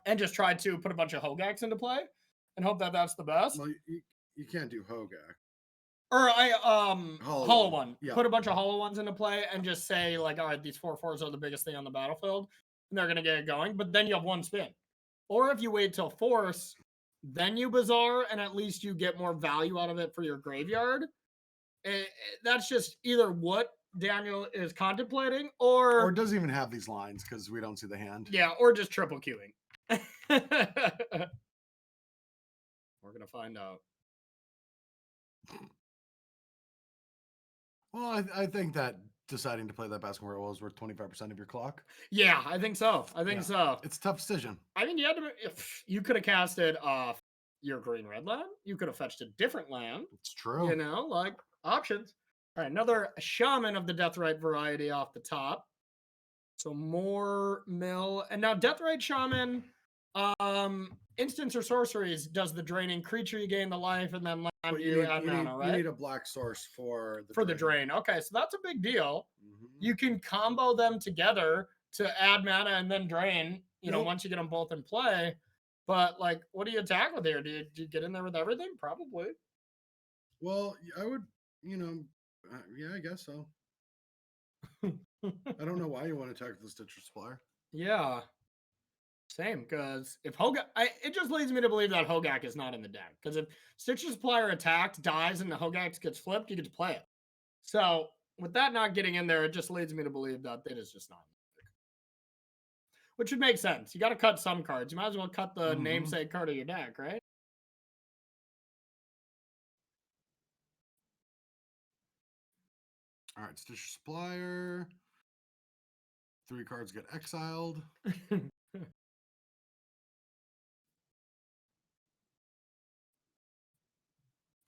and just try to put a bunch of Hogaks into play and hope that that's the best. Well, you can't do Hogak. Or Hollow One. Yeah. Put a bunch of Hollow Ones into play and just say, like, all right, these 4/4s are the biggest thing on the battlefield. And they're going to get it going. But then you have 1 spin. Or if you wait till Force, then you Bazaar, and at least you get more value out of it for your graveyard. That's just either what Daniel is contemplating, or it doesn't even have these lines because we don't see the hand. Yeah, or just triple queuing. We're going to find out. Well, I think that deciding to play that Basking Royal was worth 25% of your clock. Yeah, I think so. So. It's a tough decision. I mean, if you could have casted off your green-red land. You could have fetched a different land. It's true. You know, like options. All right, another Shaman of the Deathrite variety off the top. So more mill. And now Deathrite Shaman, instants or sorceries does the draining creature, you gain the life, and then land you add mana, right? You need a black source for the drain. Okay, so that's a big deal. Mm-hmm. You can combo them together to add mana and then drain, you know, once you get them both in play. But like, what do you attack with here? Do you get in there with everything? Probably. Well, I would, yeah, I guess so. I don't know why you want to attack the Stitcher Supplier. Yeah. Same, because if it just leads me to believe that Hogak is not in the deck. Because if Stitcher Supplier attacked, dies, and the Hogak gets flipped, you get to play it. So with that not getting in there, it just leads me to believe that it is just not in the deck. Which would make sense. You got to cut some cards. You might as well cut the namesake card of your deck, right? All right, Stitcher Supplier. 3 cards get exiled.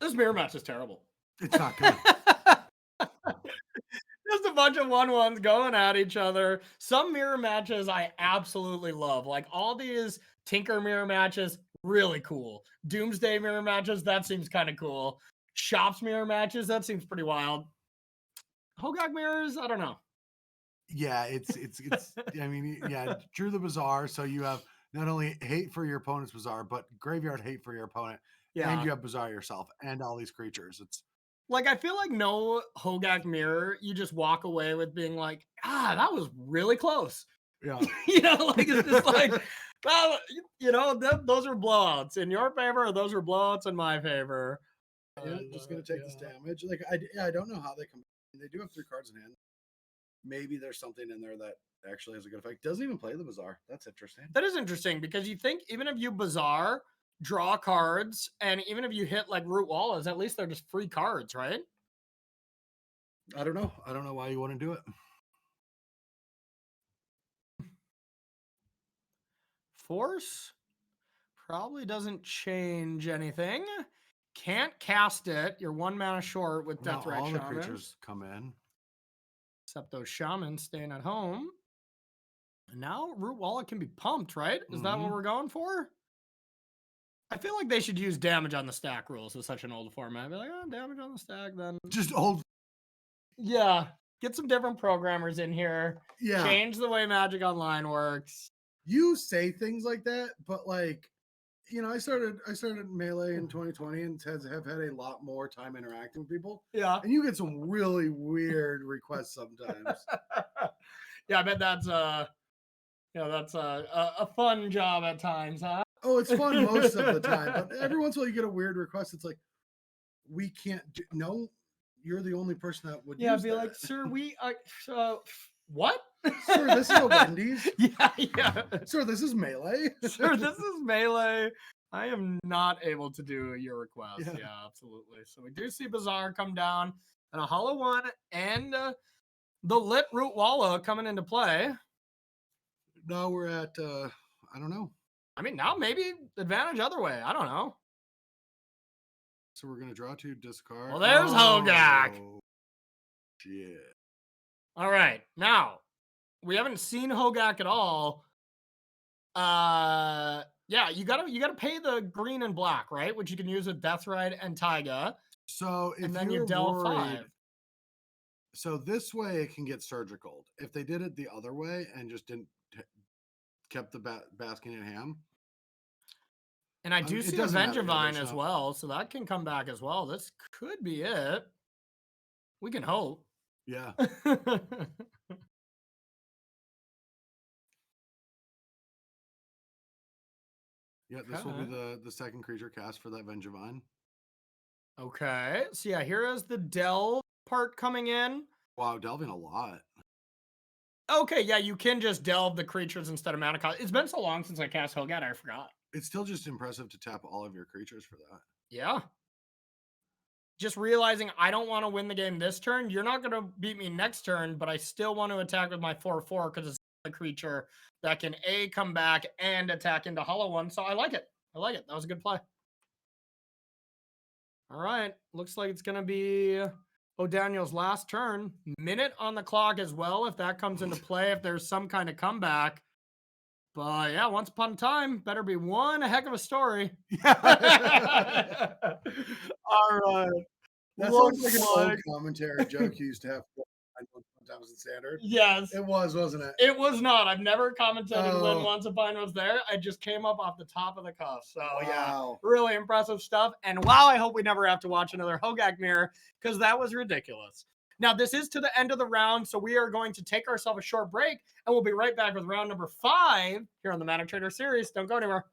This mirror match is terrible. It's not good. Just a bunch of 1/1s going at each other. Some mirror matches I absolutely love. Like all these Tinker mirror matches, Really cool. Doomsday mirror matches, that seems kind of cool. Shops mirror matches, that seems pretty wild. Hogak mirrors, I don't know. Yeah, it's I mean, yeah, Drew the Bazaar. So you have not only hate for your opponent's Bazaar, but graveyard hate for your opponent. Yeah. And you have Bazaar yourself and all these creatures. It's like, I feel like no Hogak mirror, you just walk away with being like, that was really close. yeah. Like it's just like, well, those are blowouts in your favor, or those are blowouts in my favor. Yeah, just gonna take this damage. Like I don't know how they come. They do have 3 cards in hand. Maybe there's something in there that actually has a good effect. Doesn't even play the Bazaar. That's interesting. That is interesting because you think even if you Bazaar, draw cards, and even if you hit like Root Wallas, at least they're just free cards, right? I don't know. I don't know why you want to do it. Force probably doesn't change anything. Can't cast it. You're 1 mana short with Now Deathrite all the Shamans. creatures come in. Except those Shamans staying at home. And now Root Walla can be pumped, right? Is that what we're going for? I feel like they should use damage on the stack rules with such an old format. I'd be like, damage on the stack then. Just old. Yeah. Get some different programmers in here. Yeah. Change the way Magic Online works. You say things like that, but like, I started Melee in 2020 and have had a lot more time interacting with people. Yeah. And you get some really weird requests sometimes. Yeah, I bet that's that's a fun job at times, huh? Oh, it's fun most of the time, but every once in a while you get a weird request. It's like, we can't do. No, you're the only person that would. Yeah, use be that. like, sir, what? Sir, this is a Wendy's. Yeah. Sir, this is Melee. Sir, this is Melee. I am not able to do your request. Yeah, absolutely. So we do see Bazaar come down and a hollow 1 and the lit Root Walla coming into play. Now we're at I don't know. I mean, now maybe advantage other way. I don't know. So we're gonna draw 2, discard. Well, there's Hogak. Shit. All right, now we haven't seen Hogak at all. Yeah, you gotta pay the green and black, right? Which you can use with Deathrite and Taiga. So if and then you're you delve worried, 5. So this way it can get surgical. If they did it the other way and just didn't kept the basking in ham. And I do see Avengevine as well, so that can come back as well. This could be it. We can hope. Yeah. Yeah, this will be the second creature cast for that Avengevine. Okay, so yeah, here is the delve part coming in. Wow, delving a lot. Okay, yeah, you can just delve the creatures instead of mana cost. It's been so long since I cast Hogak, I forgot. It's still just impressive to tap all of your creatures for that. Yeah. Just realizing I don't want to win the game this turn. You're not going to beat me next turn, but I still want to attack with my 4/4 because it's a creature that can A, come back and attack into hollow 1. So I like it. I like it. That was a good play. All right. Looks like it's going to be O'Daniel's last turn. Minute on the clock as well, if that comes into play, if there's some kind of comeback. But yeah, once upon a time, better be one heck of a story. Yeah. All right. That sounds like an old commentary joke you used to have sometimes in Standard. Yes. It was, wasn't it? It was not. I've never commented when Once Upon was there. I just came up off the top of the cuff. So yeah, really impressive stuff. And wow, I hope we never have to watch another Hogak mirror because that was ridiculous. Now, this is to the end of the round, so we are going to take ourselves a short break, and we'll be right back with round number 5 here on the Mana Trader series. Don't go anywhere.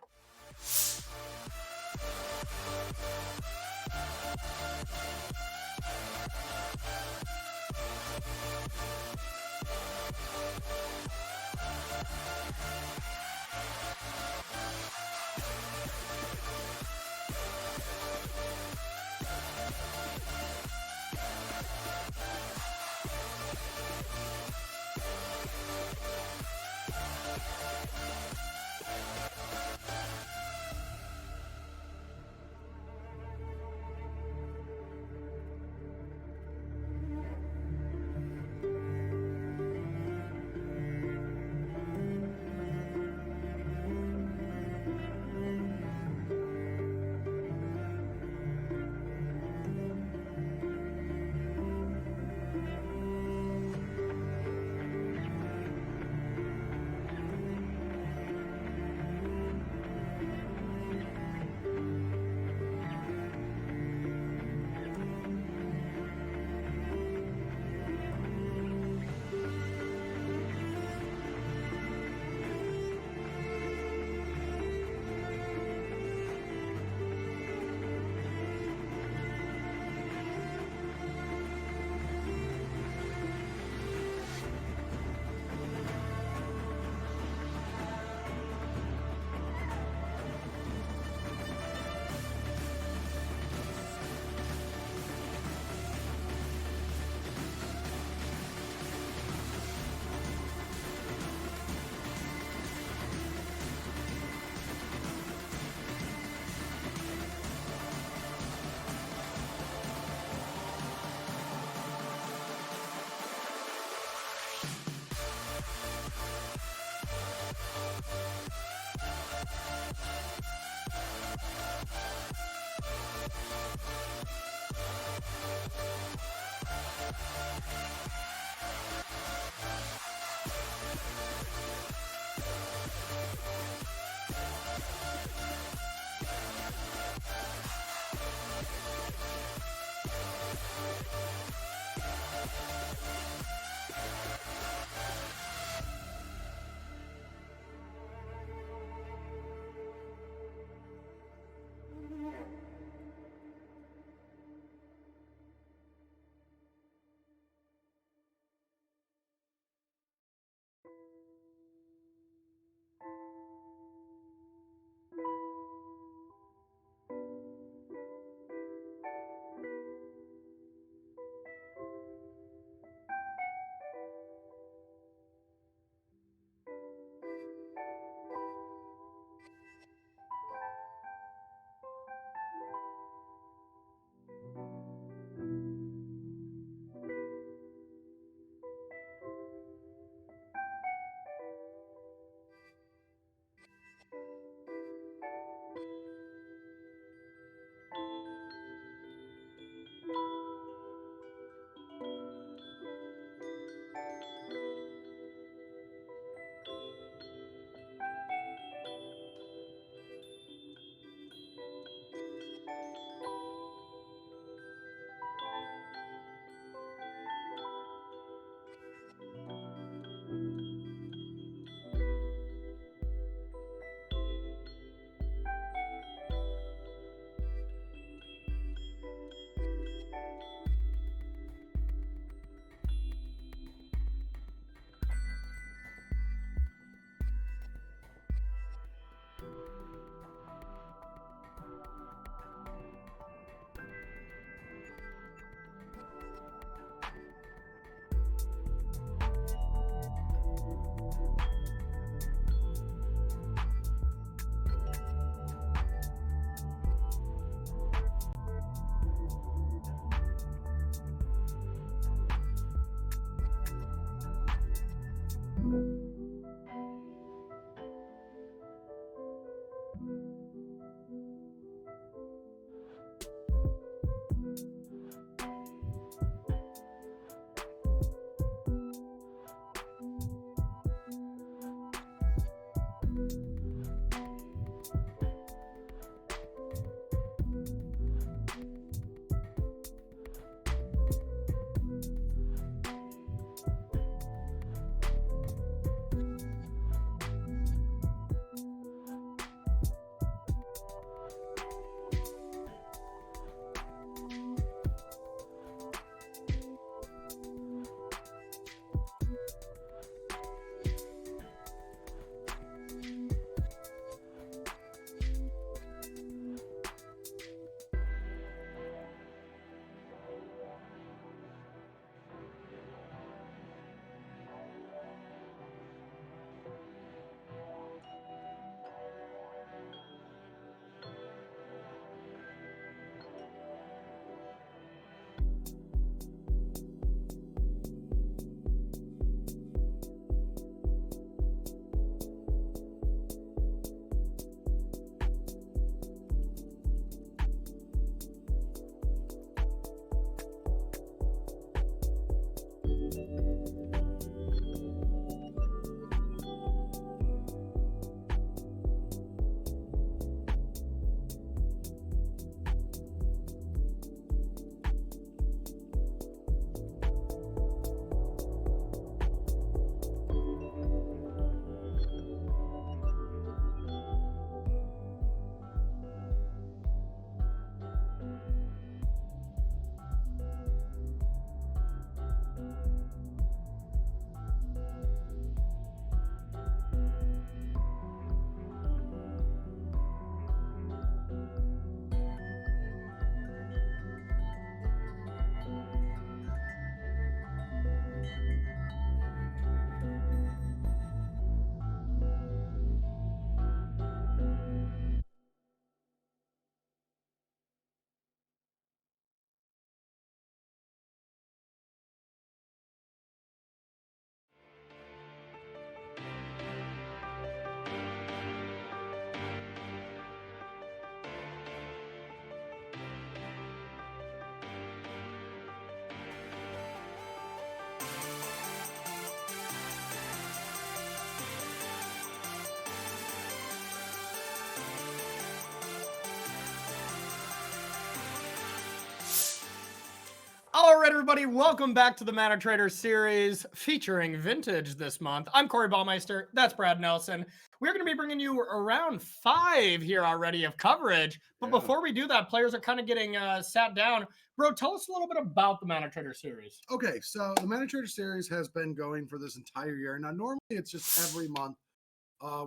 everybody? Welcome back to the Mana Trader series featuring Vintage this month. I'm Corey Baumeister. That's Brad Nelson. We're going to be bringing you around 5 here already of coverage. But before we do that, players are kind of getting sat down. Bro, tell us a little bit about the Mana Trader series. Okay, so the Mana Trader series has been going for this entire year. Now, normally it's just every month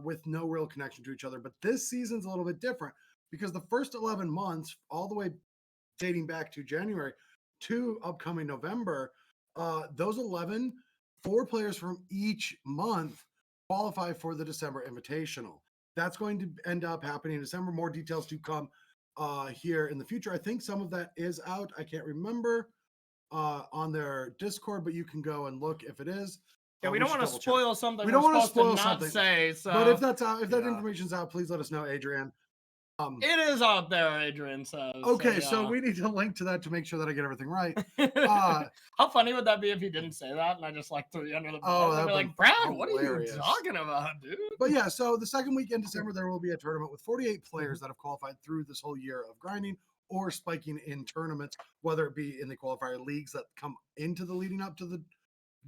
with no real connection to each other. But this season's a little bit different because the first 11 months, all the way dating back to January to upcoming November, those 11, 4 players from each month qualify for the December Invitational. That's going to end up happening in December. More details to come here in the future. I think some of that is out. I can't remember on their Discord, but you can go and look if it is. Yeah, we don't want to spoil something. We don't want to spoil not something. Say, so. But if that's out, if that information's out, please let us know, Adrian. It is out there, Adrian says. Okay, so we need to link to that to make sure that I get everything right. How funny would that be if he didn't say that and I just like threw you under the bus? I'd be like, Brad, what are you talking about, dude? But yeah, so the second week in December, there will be a tournament with 48 players that have qualified through this whole year of grinding or spiking in tournaments, whether it be in the qualifier leagues that come into the leading up to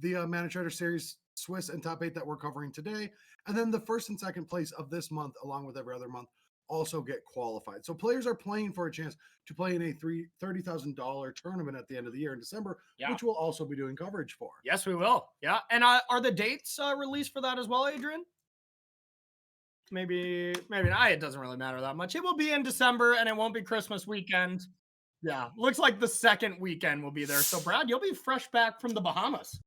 the Mana Trader Series Swiss and Top 8 that we're covering today. And then the first and second place of this month, along with every other month, also get qualified. So players are playing for a chance to play in a $30,000 tournament at the end of the year in December, which we'll also be doing coverage for. Yes, we will. Yeah. And are the dates released for that as well, Adrian? Maybe not. It doesn't really matter that much. It will be in December and it won't be Christmas weekend. Yeah. Looks like the second weekend will be there. So Brad, you'll be fresh back from the Bahamas.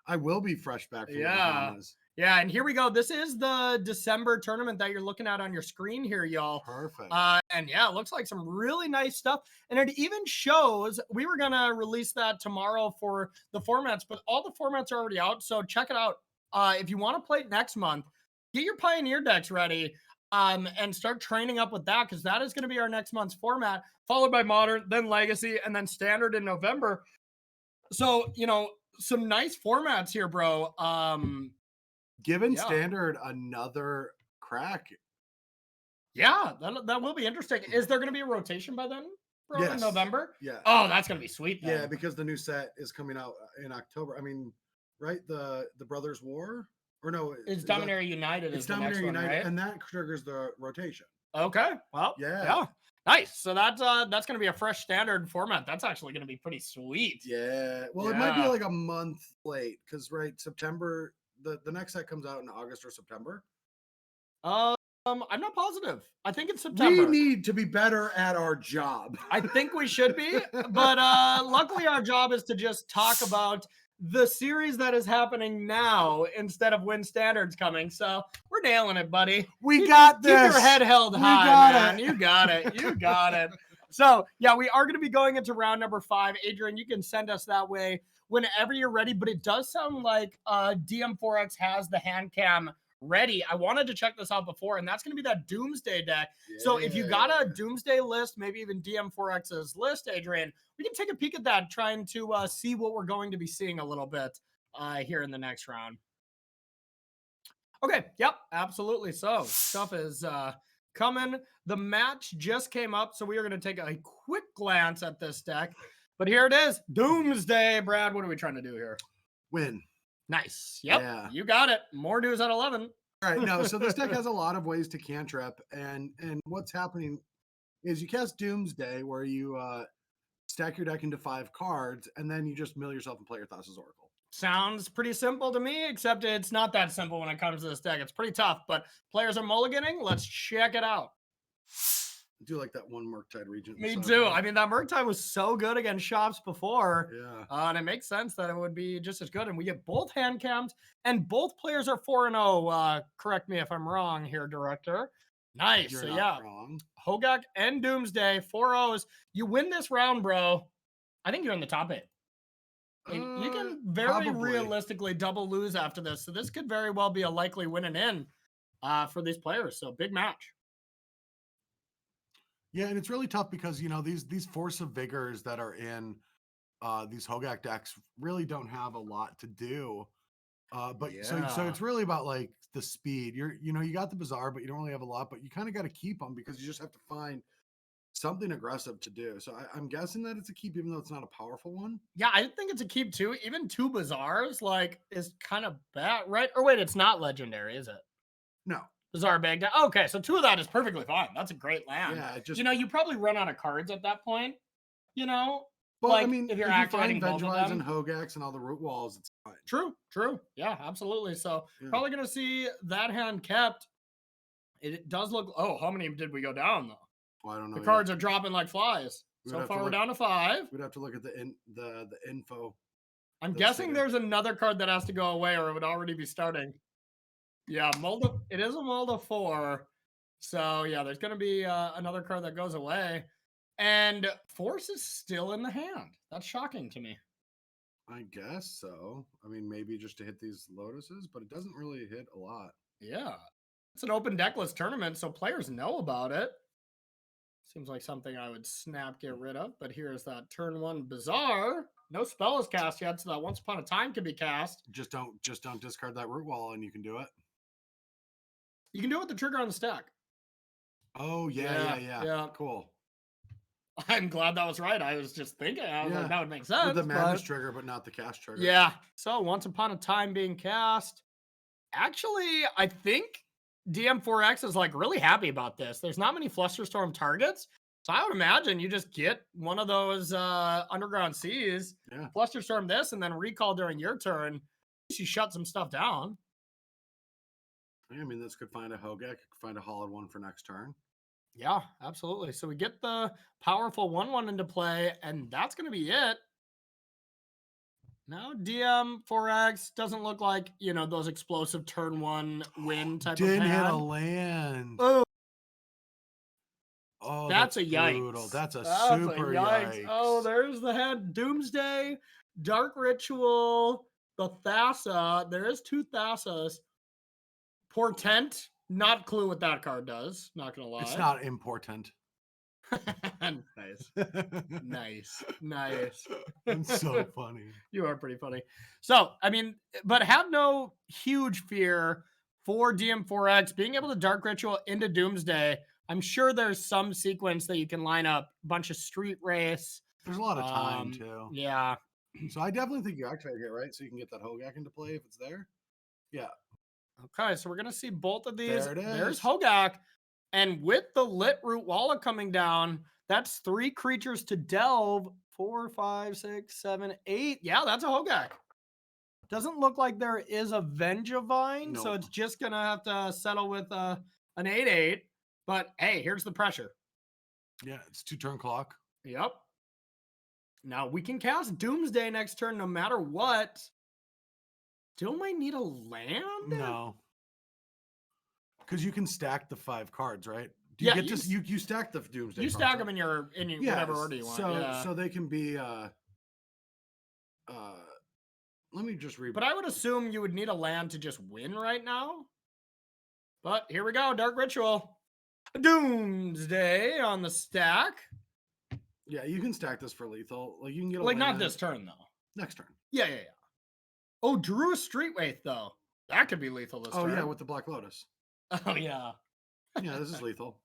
I will be fresh back from the Bahamas. Yeah, and here we go. This is the December tournament that you're looking at on your screen here, y'all. Perfect. And yeah, it looks like some really nice stuff. And it even shows, we were going to release that tomorrow for the formats, but all the formats are already out. So check it out. If you want to play next month, get your Pioneer decks ready and start training up with that, because that is going to be our next month's format, followed by Modern, then Legacy, and then Standard in November. So, some nice formats here, bro. Giving Standard another crack. Yeah, that will be interesting. Is there going to be a rotation by then, bro, in November? Yeah. Oh, that's going to be sweet then. Yeah, because the new set is coming out in October. I mean, right? The Brothers War? Or no. It's Dominaria United. It's Dominaria United, right? And that triggers the rotation. Okay. Well, yeah. Nice. So that's going to be a fresh Standard format. That's actually going to be pretty sweet. Yeah. Well, it might be like a month late because, September... The next set comes out in August or September. I'm not positive. I think it's September. We need to be better at our job. I think we should be, but luckily our job is to just talk about the series that is happening now instead of when Standard's coming. So we're nailing it, buddy. We got this. Keep your head held high, man. You got it. You got it. So yeah, we are going to be going into round number 5. Adrian, you can send us that way whenever you're ready, but it does sound like DM4X has the hand cam ready. I wanted to check this out before, and that's going to be that Doomsday deck. Yeah. So if you got a Doomsday list, maybe even DM4X's list, Adrian, we can take a peek at that, trying to see what we're going to be seeing a little bit here in the next round. Okay, yep, absolutely. So stuff is coming. The match just came up, so we are going to take a quick glance at this deck. But here it is, Doomsday. Brad, what are we trying to do here? Win. Nice. Yep, You got it. More news at 11. All right, no, so this deck has a lot of ways to cantrip, and what's happening is you cast Doomsday, where you stack your deck into 5 cards, and then you just mill yourself and play your Thassa's Oracle. Sounds pretty simple to me, except it's not that simple when it comes to this deck. It's pretty tough, but players are mulliganing. Let's check it out. I do like that one Murktide Regent. Me too. I mean, that Murktide was so good against shops before. Yeah. And it makes sense that it would be just as good. And we get both hand cams, and both players are 4-0. Correct me if I'm wrong here, Director. Nice. You're so not wrong. Hogak and Doomsday, 4-0s. You win this round, bro. I think you're in the top 8. You can very realistically double lose after this. So this could very well be a likely win and in for these players. So big match. Yeah, and it's really tough because, these Force of Vigors that are in these Hogak decks really don't have a lot to do. So it's really about like the speed. You got the Bazaar, but you don't really have a lot, but you kind of got to keep them because you just have to find something aggressive to do. So I'm guessing that it's a keep, even though it's not a powerful one. Yeah, I think it's a keep too. Even 2 Bazaars like is kind of bad, right? Or wait, it's not legendary, is it? No. Bazaar Baghdad. Okay, so 2 of that is perfectly fine. That's a great land. Yeah, You know, you probably run out of cards at that point. You know, Well, like I mean, if you're you activating find both of Vengevines them. and Hogaaks and all the root walls, it's fine. True. Yeah, absolutely. So probably gonna see that hand kept. It does look. Oh, how many did we go down though? Well, I don't know. The cards are dropping like flies. We'd So have to far, we're look- down to 5. We'd have to look at the info. I'm that's guessing there. there's another card that has to go away, or it would already be starting. Yeah, Molda. It is a Molda 4. So yeah, there's gonna be another card that goes away, and Force is still in the hand. That's shocking to me. I guess so. I mean, maybe just to hit these Lotuses, but it doesn't really hit a lot. Yeah, it's an open deckless tournament, so players know about it. Seems like something I would snap get rid of, but here's that turn 1 Bazaar. No spell is cast yet, so that Once Upon a Time can be cast. Just don't discard that root wall, and you can do it. You can do it with the trigger on the stack. Oh yeah. Cool. I'm glad that was right. I was just thinking, I was like, that would make sense. With the madness trigger, but not the cast trigger. Yeah. So Once Upon a Time being cast. Actually, I think DM4X is like really happy about this. There's not many Flusterstorm targets. So I would imagine you just get one of those Underground Seas, Flusterstorm this, and then recall during your turn. You shut some stuff down. I mean, this could find a Hogaak, could find a Hollowed one for next turn. Yeah, absolutely. So we get the powerful 1/1 into play, and that's going to be it. Now DM4X doesn't look like, you know, those explosive turn 1 win type of hand. Didn't hit a land. Oh, that's a brutal. yikes. That's a super yikes. Oh, there's the head. Doomsday, Dark Ritual, the Thassa. There is 2 Thassas. Portent, not clue what that card does. Not gonna lie. It's not important. Nice. I'm so funny. You are pretty funny. So, I mean, but have no huge fear for DM4X being able to Dark Ritual into Doomsday. I'm sure there's some sequence that you can line up a bunch of Street Race. There's a lot of time too. Yeah. So I definitely think you activate it, right? So you can get that Hogaak into play if it's there. Yeah. Okay, so we're gonna see both of these. There it is. There's Hogaak, and with the Lit Root Walla coming down, that's 3 creatures to delve. 4, 5, 6, 7, 8. Yeah, that's a Hogaak. Doesn't look like there is a Vengevine, so it's just gonna have to settle with an 8/8. But hey, here's the pressure. Yeah, it's 2 turn clock. Yep. Now we can cast Doomsday next turn no matter what. Still might need a land? No. Because you can stack the 5 cards, right? Do you get to you stack the Doomsday? You stack them in your whatever order you want. So they can be let me just read. But I would assume you would need a land to just win right now. But here we go, Dark Ritual. Doomsday on the stack. Yeah, you can stack this for lethal. Like you can get a like land. Not this turn though. Next turn. Yeah. Oh, Drew a Street Wraith though. That could be lethal this turn. Oh yeah, with the Black Lotus. Oh yeah. Yeah, this is lethal.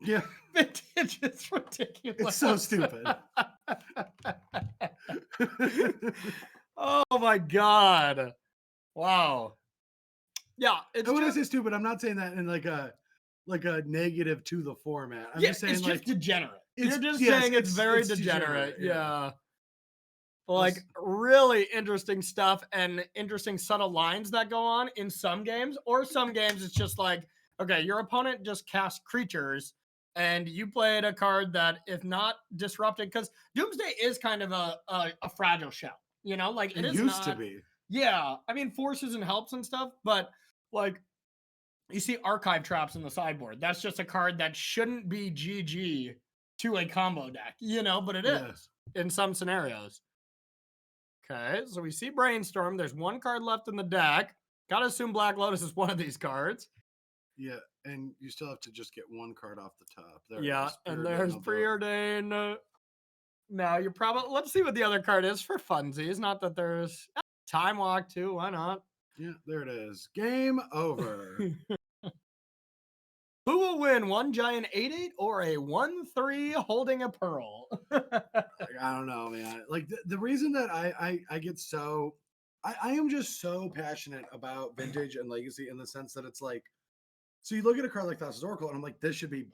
Yeah. Vintage is ridiculous. It's so stupid. Oh my god. Wow. Yeah. And when I say stupid, I'm not saying that in like a negative to the format. I'm just saying it's like just degenerate. You're just yes, saying it's very degenerate. Yeah. Like really interesting stuff and interesting subtle lines that go on in some games, or some games it's just like, okay, your opponent just cast creatures and you played a card that, if not disrupted, because Doomsday is kind of a fragile shell, you know, like it used to be. Yeah, I mean forces and helps and stuff, but like you see Archive Traps in the sideboard. That's just a card that shouldn't be GG to a combo deck, you know, but it is in some scenarios. Okay, so we see Brainstorm. There's 1 card left in the deck. Gotta assume Black Lotus is one of these cards. Yeah, and you still have to just get 1 card off the top. There and there's Preordain. Now you're probably, let's see what the other card is for funsies. Not that there's Time Walk too. Why not? Yeah, there it is. Game over. Who will win, one giant 8/8 or a 1/3 holding a pearl? Like, I don't know, man. Like the reason that I get so I am just so passionate about vintage and legacy in the sense that it's like, so you look at a card like Thassa's Oracle and I'm like, this should be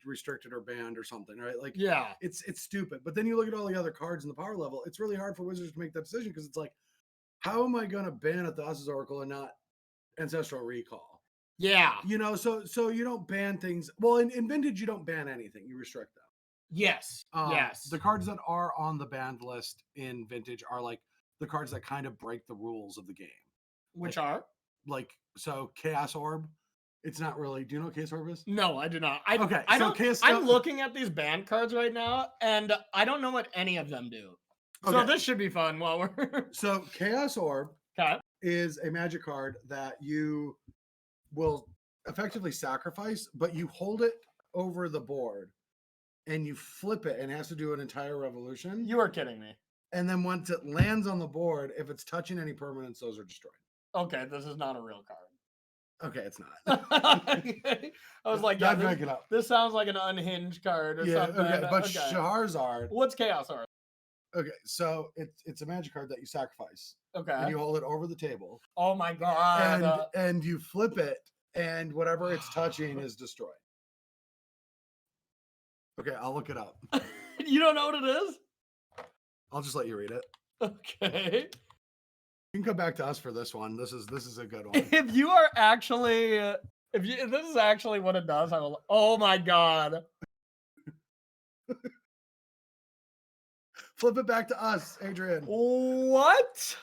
restricted or banned or something, right? Like, Yeah. it's stupid. But then you look at all the other cards in the power level, it's really hard for Wizards to make that decision because it's like, how am I going to ban a Thassa's Oracle and not Ancestral Recall? Yeah. You know, so you don't ban things. Well, in vintage, you don't ban anything; you restrict them. Yes. Yes. The cards that are on the banned list in vintage are like the cards that kind of break the rules of the game. Which like, are? Like, so Chaos Orb. It's not really. Do you know what Chaos Orb is? No, I do not. Okay, I so don't. Chaos. I'm looking at these banned cards right now, and I don't know what any of them do. So Okay. this should be fun while we're. So Chaos Orb Okay. is a magic card that you will effectively sacrifice, but you hold it over the board and you flip it and it has to do an entire revolution. You are kidding me. And then once it lands on the board, if it's touching any permanents, those are destroyed. Okay, this is not a real card. Okay, it's not. I was like, yeah, this sounds like an unhinged card or something. Okay, but Charizard. What's Chaos Orb? Okay, so it's a magic card that you sacrifice. Okay. And you hold it over the table. Oh my god. And you flip it, and whatever it's touching is destroyed. Okay, I'll look it up. You don't know what it is? I'll just let you read it. Okay. You can come back to us for this one. This is a good one. If you are actually, if this is actually what it does, I will. Oh my god. Flip it back to us, Adrian. What?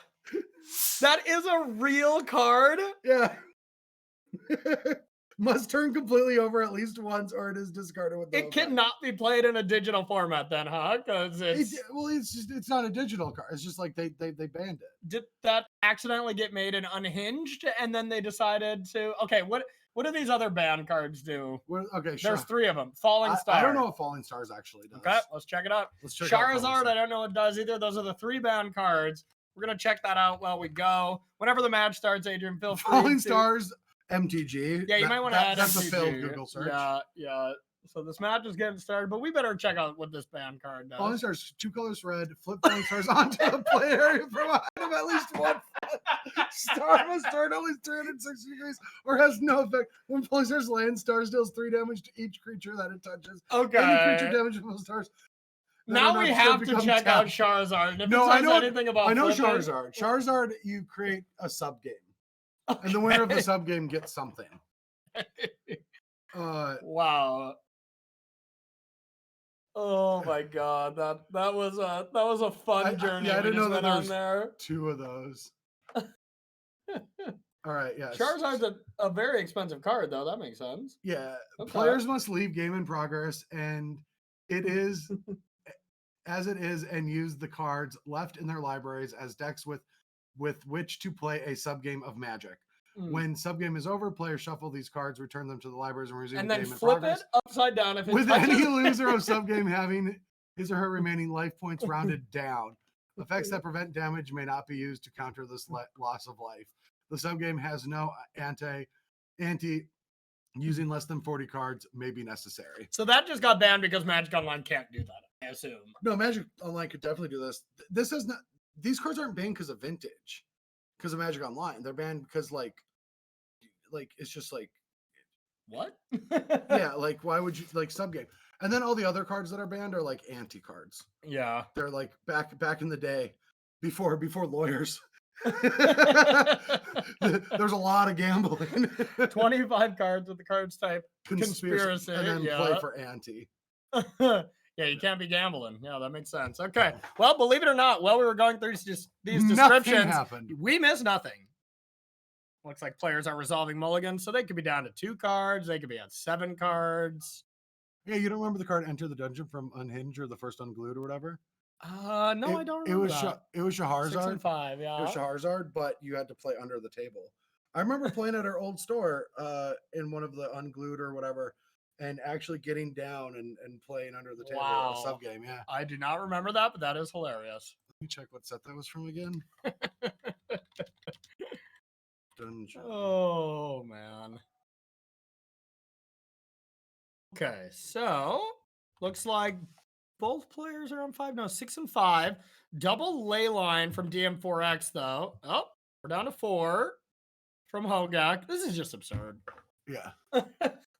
That is a real card? Yeah. Must turn completely over at least once, or it is discarded with no It cannot be played in a digital format, then, huh? Because it's not a digital card. It's just like they banned it. Did that accidentally get made in Unhinged, and then they decided to? Okay, what do these other banned cards do? Okay, sure. There's 3 of them. Falling Star. I don't know what Falling Stars actually does. Okay, let's check it out. Charizard, I don't know what it does either. Those are the 3 banned cards. We're gonna check that out while we go. Whenever the match starts, Adrian, feel free. Falling Stars. MTG. Yeah, you might want to add that's MTG. a failed Google search. Yeah. So this match is getting started, but we better check out what this band card does. Falling Stars, 2 colors red, flip Falling Stars onto a play area from a height of at least 1 foot. Star must turn at least 360 degrees or has no effect. When Falling Stars lands, Stars deals 3 damage to each creature that it touches. Okay. Any creature damage from Stars. Now we have to check out Charizard. If no, I know anything about I know flipping, Charizard. Charizard, you create a sub game. Okay. And the winner of the sub game gets something. Wow. Oh my god, that was a fun journey. I didn't know that there was there. 2 of those. All right, yes. Charizard's a very expensive card, though. That makes sense. Yeah. Okay. Players must leave game in progress, and it is as it is, and use the cards left in their libraries as decks with which to play a subgame of Magic. When subgame is over, players shuffle these cards, return them to the libraries, and resume game in progress. And then flip it upside down if it with any loser of subgame having his or her remaining life points rounded down. Effects that prevent damage may not be used to counter this loss of life. The subgame has no anti. Using less than 40 cards may be necessary. So that just got banned because Magic Online can't do that, I assume. No, Magic Online could definitely do this. This is not. These cards aren't banned because of Vintage. Because of Magic Online, they're banned because like it's just like what? Yeah, like why would you like subgame? And then all the other cards that are banned are like anti cards. Yeah, they're like back in the day, before lawyers. There's a lot of gambling. 25 cards with the cards type conspiracy, and then play for anti. Yeah, you can't be gambling. Yeah, that makes sense. Okay. Well, believe it or not, while we were going through these descriptions, we missed nothing. Looks like players are resolving mulligans, so they could be down to 2 cards. They could be at 7 cards. Yeah, you don't remember the card Enter the Dungeon from Unhinged or the first Unglued or whatever? No, I don't remember it was Charizard. 6 and 5, yeah. It was Charizard, but you had to play under the table. I remember playing at our old store in one of the Unglued or whatever, and actually getting down and playing under the table at a sub game. Yeah, I do not remember that, but that is hilarious. Let me check what set that was from again. Dungeon. Oh man. Okay, so looks like both players are on 5. No, 6 and 5. Double ley line from DM4X though. Oh, we're down to 4 from Hogak. This is just absurd. Yeah.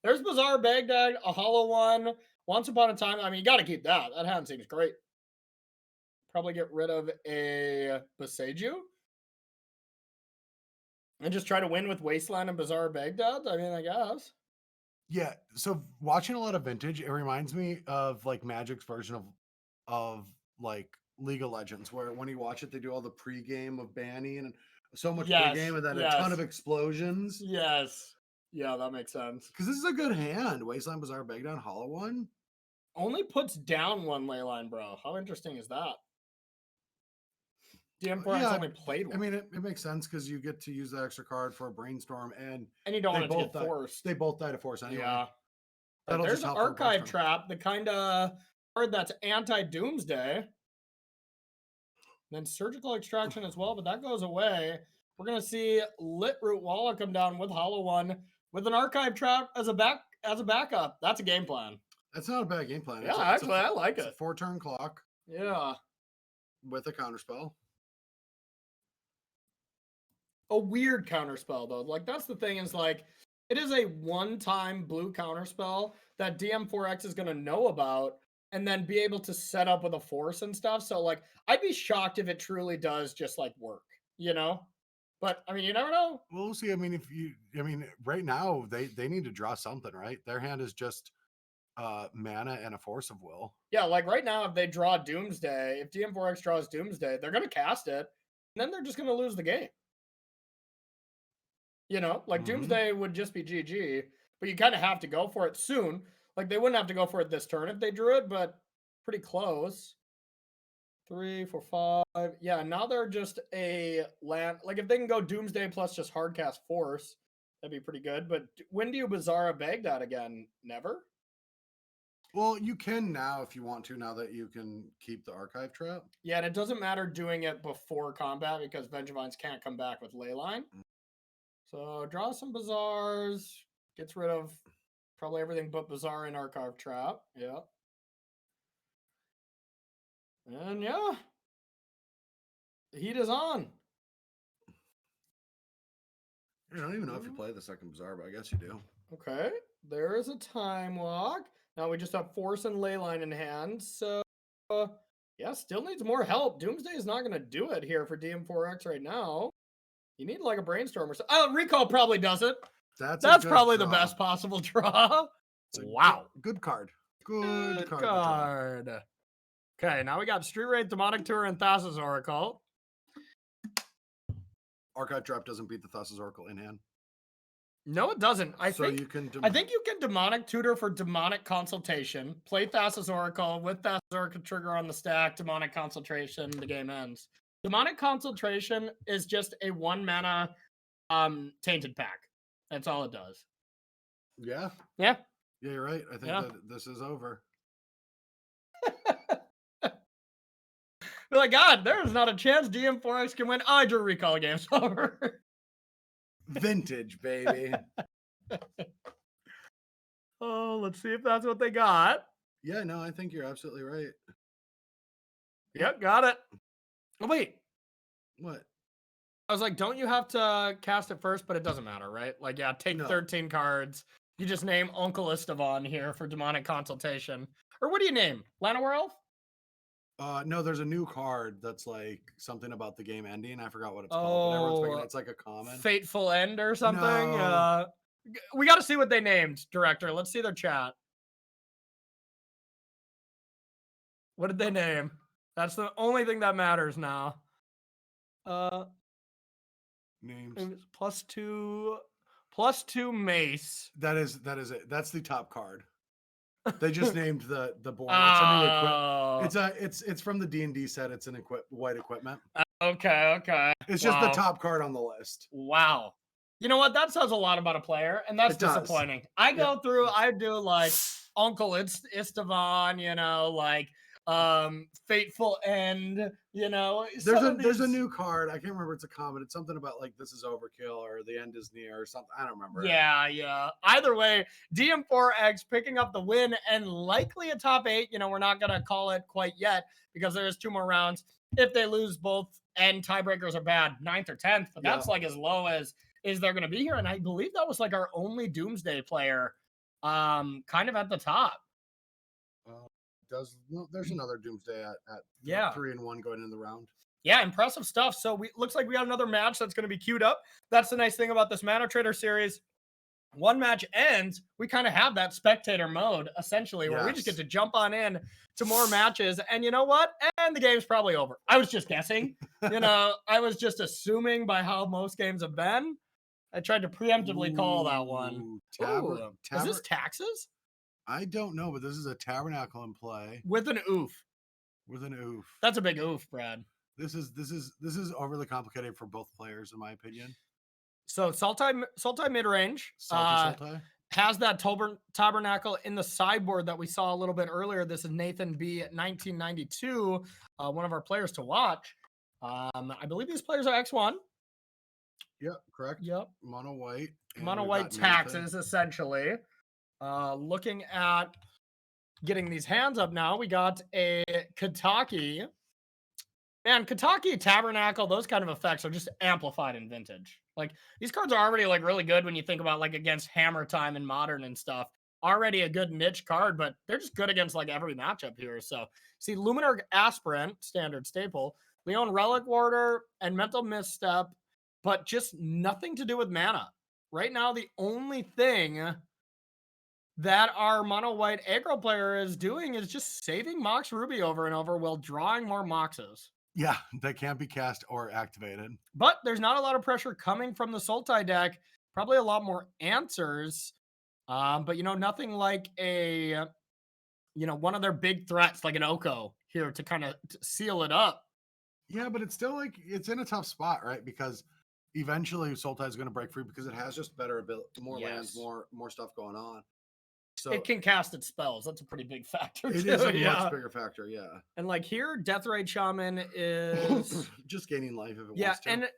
There's Bizarre Baghdad, a hollow one. Once upon a time. I mean, you got to keep that. That hand seems great. Probably get rid of a Boseiju. And just try to win with Wasteland and Bizarre Baghdad. I mean, I guess. Yeah. So watching a lot of Vintage, it reminds me of like Magic's version of like League of Legends, where when you watch it, they do all the pregame of banning and so much pregame and then a ton of explosions. Yes. Yeah, that makes sense. Because this is a good hand. Wasteland, Bizarre Baghdad, hollow one. Only puts down one ley line, bro. How interesting is that? DM4 has only played one. I mean, it makes sense because you get to use that extra card for a brainstorm, and you don't want it to get forced. They both die to force anyway. Yeah. That'll There's just an help for Archive Trap, the kind of card that's anti-Doomsday. Then Surgical Extraction as well, but that goes away. We're going to see Litroot Walla come down with Hollow One with an Archive Trap as a backup. That's a game plan. That's not a bad game plan. Yeah, actually, I like it. It's a 4-turn clock. Yeah. With a counterspell. A weird counterspell, though. Like, that's the thing is, like, it is a one-time blue counterspell that DM4X is going to know about and then be able to set up with a force and stuff. So, like, I'd be shocked if it truly does just, like, work, you know? But, I mean, you never know. We'll see. I mean, right now, they need to draw something, right? Their hand is just mana and a Force of Will. Yeah, like, right now, if they draw Doomsday, if DM4X draws Doomsday, they're going to cast it, and then they're just going to lose the game. You know, like Doomsday would just be GG, but you kind of have to go for it soon. Like they wouldn't have to go for it this turn if they drew it, but pretty close. 3, 4, 5. Yeah, now they're just a land. Like if they can go Doomsday plus just hardcast Force, that'd be pretty good. But when do you Bizarre Baghdad again? Never? Well, you can now if you want to, now that you can keep the Archive Trap. Yeah, and it doesn't matter doing it before combat because Vengevines can't come back with Leyline. So draw some Bizarres, gets rid of probably everything but Bizarre and Archive Trap. Yeah. And yeah, the heat is on. I don't even know if you play the second Bizarre, but I guess you do. Okay, there is a Time Walk. Now we just have Force and Leyline in hand. So yeah, still needs more help. Doomsday is not going to do it here for DM4X right now. You need like a brainstorm or something. Recall probably does it. That's probably the best possible draw. Wow. Good card. Good card. Okay, now we got Street Raid, Demonic Tour, and Thassa's Oracle. Archive Trap doesn't beat the Thassa's Oracle in hand. No, it doesn't. I think you can Demonic Tutor for Demonic Consultation. Play Thassa's Oracle with Thassa's Oracle trigger on the stack. Demonic Consultation. The game ends. Demonic Consultation is just a 1-mana tainted pack. That's all it does. Yeah. Yeah. Yeah, you're right. I think that this is over. We're like, God, there's not a chance DM4X can win. I drew Recall games over. Vintage, baby. Oh, let's see if that's what they got. Yeah, no, I think you're absolutely right. Yep, got it. Oh, wait. What? I was like, don't you have to cast it first? But it doesn't matter, right? Like, yeah, take 13 cards. You just name Uncle Estevan here for Demonic Consultation. Or what do you name? Llanowar Elf? No, there's a new card that's like something about the game ending. I forgot what it's called. But everyone's thinking it's like a common. Fateful End or something? No. We got to see what they named, director. Let's see their chat. What did they name? That's the only thing that matters now. Names. +2 mace. That is it. That's the top card. They just named the board. It's a new equipment. It's from the D&D set. It's an white equipment. Okay. It's just the top card on the list. Wow. You know what? That says a lot about a player, and that's disappointing. I go through, I do like Uncle Estevan, you know, like Fateful End, you know. There's a new card. I can't remember. It's a comment. It's something about like this is overkill or the end is near or something. I don't remember. Yeah. Either way, DM4X picking up the win and likely a top 8. You know, we're not gonna call it quite yet because there's 2 more rounds. If they lose both and tiebreakers are bad, 9th or 10th, but that's like as low as is they're gonna be here. And I believe that was like our only Doomsday player, kind of at the top. There's another Doomsday at 3-1 going in the round. Yeah, impressive stuff. So looks like we got another match that's going to be queued up. That's the nice thing about this Mana Trader series. One match ends, we kind of have that spectator mode essentially, where we just get to jump on in to more matches. And you know what? And the game's probably over. I was just guessing. You know, I was just assuming by how most games have been. I tried to preemptively call that one. Is this taxes? I don't know, but this is a Tabernacle in play with an oof. That's a big oof, Brad. This is overly complicated for both players, in my opinion. So Sultai mid-range has that Tabernacle in the sideboard that we saw a little bit earlier. This is Nathan B at 1992, one of our players to watch. I believe these players are X1. Yep, correct. Yep. Mono white taxes, essentially. Looking at getting these hands up now, we got a Kataki. Man, Kataki, Tabernacle, those kind of effects are just amplified in Vintage. Like, these cards are already, like, really good when you think about, like, against Hammer Time and Modern and stuff. Already a good niche card, but they're just good against, like, every matchup here. So, see, Luminar Aspirant, standard staple, Leon Relic Warder, and Mental Misstep, but just nothing to do with mana. Right now, the only thing that our mono white aggro player is doing is just saving Mox Ruby over and over while drawing more Moxes. Yeah, that can't be cast or activated. But there's not a lot of pressure coming from the Sultai deck. Probably a lot more answers. But, you know, nothing like a, you know, one of their big threats like an Oko here to kind of seal it up. Yeah, but it's still like, it's in a tough spot, right? Because eventually Sultai is going to break free because it has just better ability, more lands, more stuff going on. So it can cast its spells. That's a pretty big factor. It is a much bigger factor, yeah. And like here, Deathrite Shaman is just gaining life if it wants to. And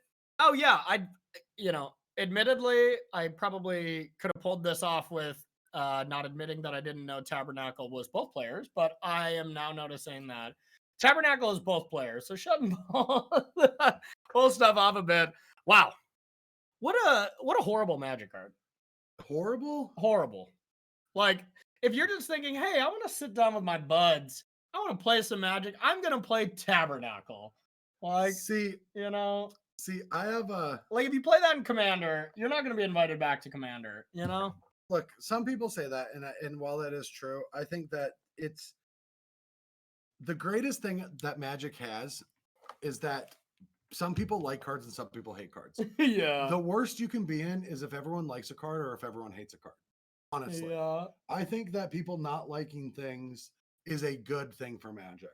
you know, admittedly, I probably could have pulled this off with not admitting that I didn't know Tabernacle was both players, but I am now noticing that Tabernacle is both players. So shutting both stuff off a bit. Wow. What a horrible Magic card. Horrible. Like, if you're just thinking, hey, I want to sit down with my buds, I want to play some Magic, I'm going to play Tabernacle. Like, I have a... Like, if you play that in Commander, you're not going to be invited back to Commander, you know? Look, some people say that, and while that is true, I think that it's... The greatest thing that Magic has is that some people like cards and some people hate cards. Yeah. The worst you can be in is if everyone likes a card or if everyone hates a card. Honestly, I think that people not liking things is a good thing for Magic,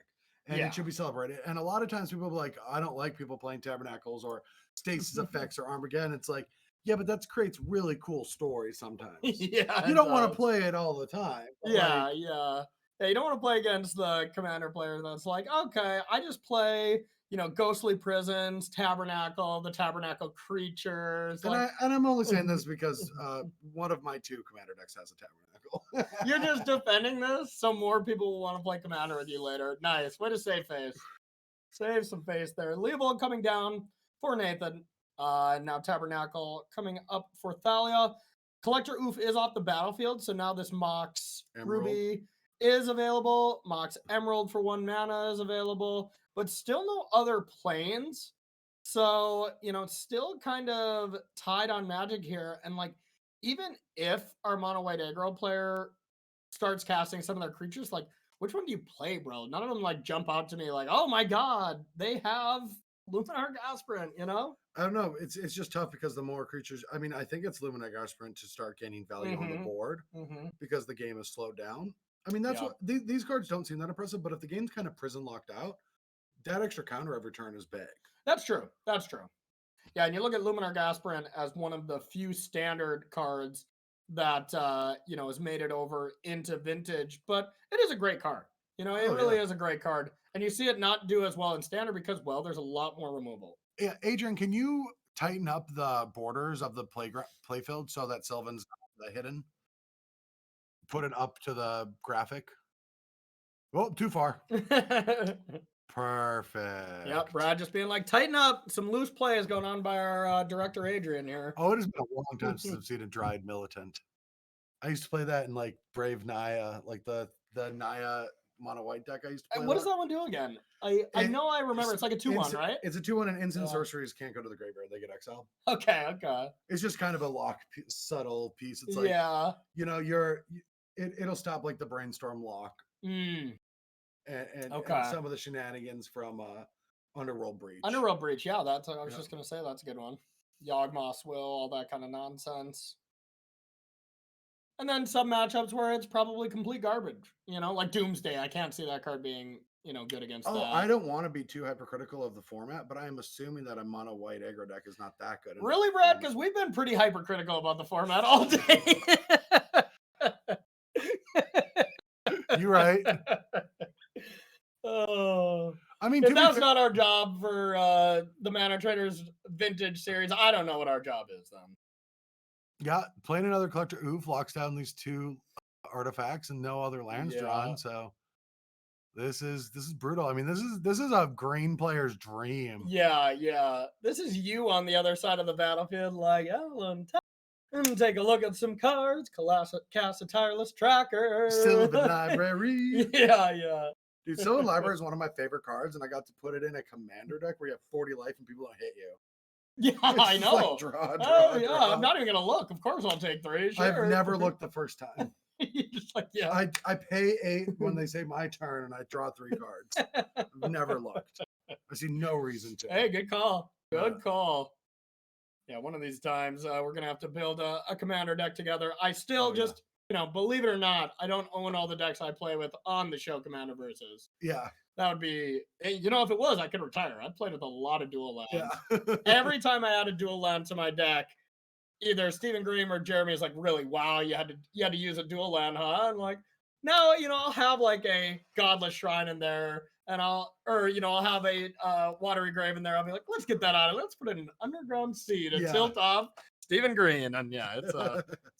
and it should be celebrated. And a lot of times people be like, I don't like people playing Tabernacles or Stasis Effects or Armageddon. It's like, yeah, but that creates really cool stories sometimes. You don't want to play it all the time. Yeah, you don't want to play against the Commander player that's like, okay, I just play, you know, Ghostly Prisons, Tabernacle, the Tabernacle creatures. And, I'm only saying this because one of my 2 Commander decks has a Tabernacle. You're just defending this so more people will want to play Commander with you later. Nice. Way to save face. Save some face there. Leovold coming down for Nathan. Now Tabernacle coming up for Thalia. Collector Oof is off the battlefield, so now this Mox Ruby is available. Mox Emerald for 1 mana is available. But still no other planes. So, you know, it's still kind of tied on Magic here. And, like, even if our mono white aggro player starts casting some of their creatures, like, which one do you play, bro? None of them, like, jump out to me like, oh, my God, they have Luminar Aspirant, you know? I don't know. It's just tough because the more creatures... I mean, I think it's Luminar Aspirant to start gaining value on the board because the game is slowed down. I mean, that's what... These cards don't seem that impressive, but if the game's kind of prison locked out, that extra counter every turn is big. That's true. Yeah, and you look at Luminar Aspirant as one of the few standard cards that, you know, has made it over into Vintage, but it is a great card. You know, it really is a great card. And you see it not do as well in standard because, well, there's a lot more removal. Yeah, Adrian, can you tighten up the borders of the playfield so that Sylvan's the hidden? Put it up to the graphic. Oh, too far. Perfect. Yep, Brad just being like, tighten up. Some loose play is going on by our director Adrian here. Oh, it has been a long time since I've seen a Dried Militant. I used to play that in like Brave Naya, like the Naya mono white deck I used to play. What does that one do again? I know I remember. It's like a 2-1, right? It's a 2-1, and instant sorceries can't go to the graveyard. They get exiled. Okay. It's just kind of a subtle piece. It's like, you know, it'll stop like the brainstorm lock. And some of the shenanigans from Underworld Breach. Underworld Breach, yeah, that's I was just gonna say that's a good one. Yawgmoth's Will, all that kind of nonsense. And then some matchups where it's probably complete garbage. You know, like Doomsday. I can't see that card being, you know, good against that. I don't want to be too hypercritical of the format, but I am assuming that a mono white aggro deck is not that good. Really, Brad? Because we've been pretty hypercritical about the format all day. You're right. Oh, I mean, if that's not our job for the Mana Traders Vintage series, I don't know what our job is then. Yeah, playing another collector oof locks down these 2 artifacts and no other lands drawn. So this is brutal. I mean, this is a green player's dream. Yeah. This is you on the other side of the battlefield, like, and take a look at some cards. Cast a tireless tracker. Sylvan Library. Yeah. Dude, Sylvan Library is one of my favorite cards, and I got to put it in a commander deck where you have 40 life and people don't hit you. Yeah, I know. Like, draw. I'm not even gonna look. Of course, I'll take 3. Sure. I've never looked the first time. You're just like, I pay 8 when they say my turn, and I draw 3 cards. I've never looked. I see no reason to. Hey, good call. Good call. Yeah, one of these times we're gonna have to build a commander deck together. I still you know, believe it or not, I don't own all the decks I play with on the show Commander Versus. Yeah. That would be, you know, if it was, I could retire. I played with a lot of dual lands. Yeah. Every time I added dual land to my deck, either Stephen Green or Jeremy is like, really, wow, you had to use a dual land, huh? I'm like, no, you know, I'll have like a Godless Shrine in there, and I'll have a Watery Grave in there. I'll be like, let's get that out of it. Let's put in an Underground Seed and tilt off Stephen Green, and it's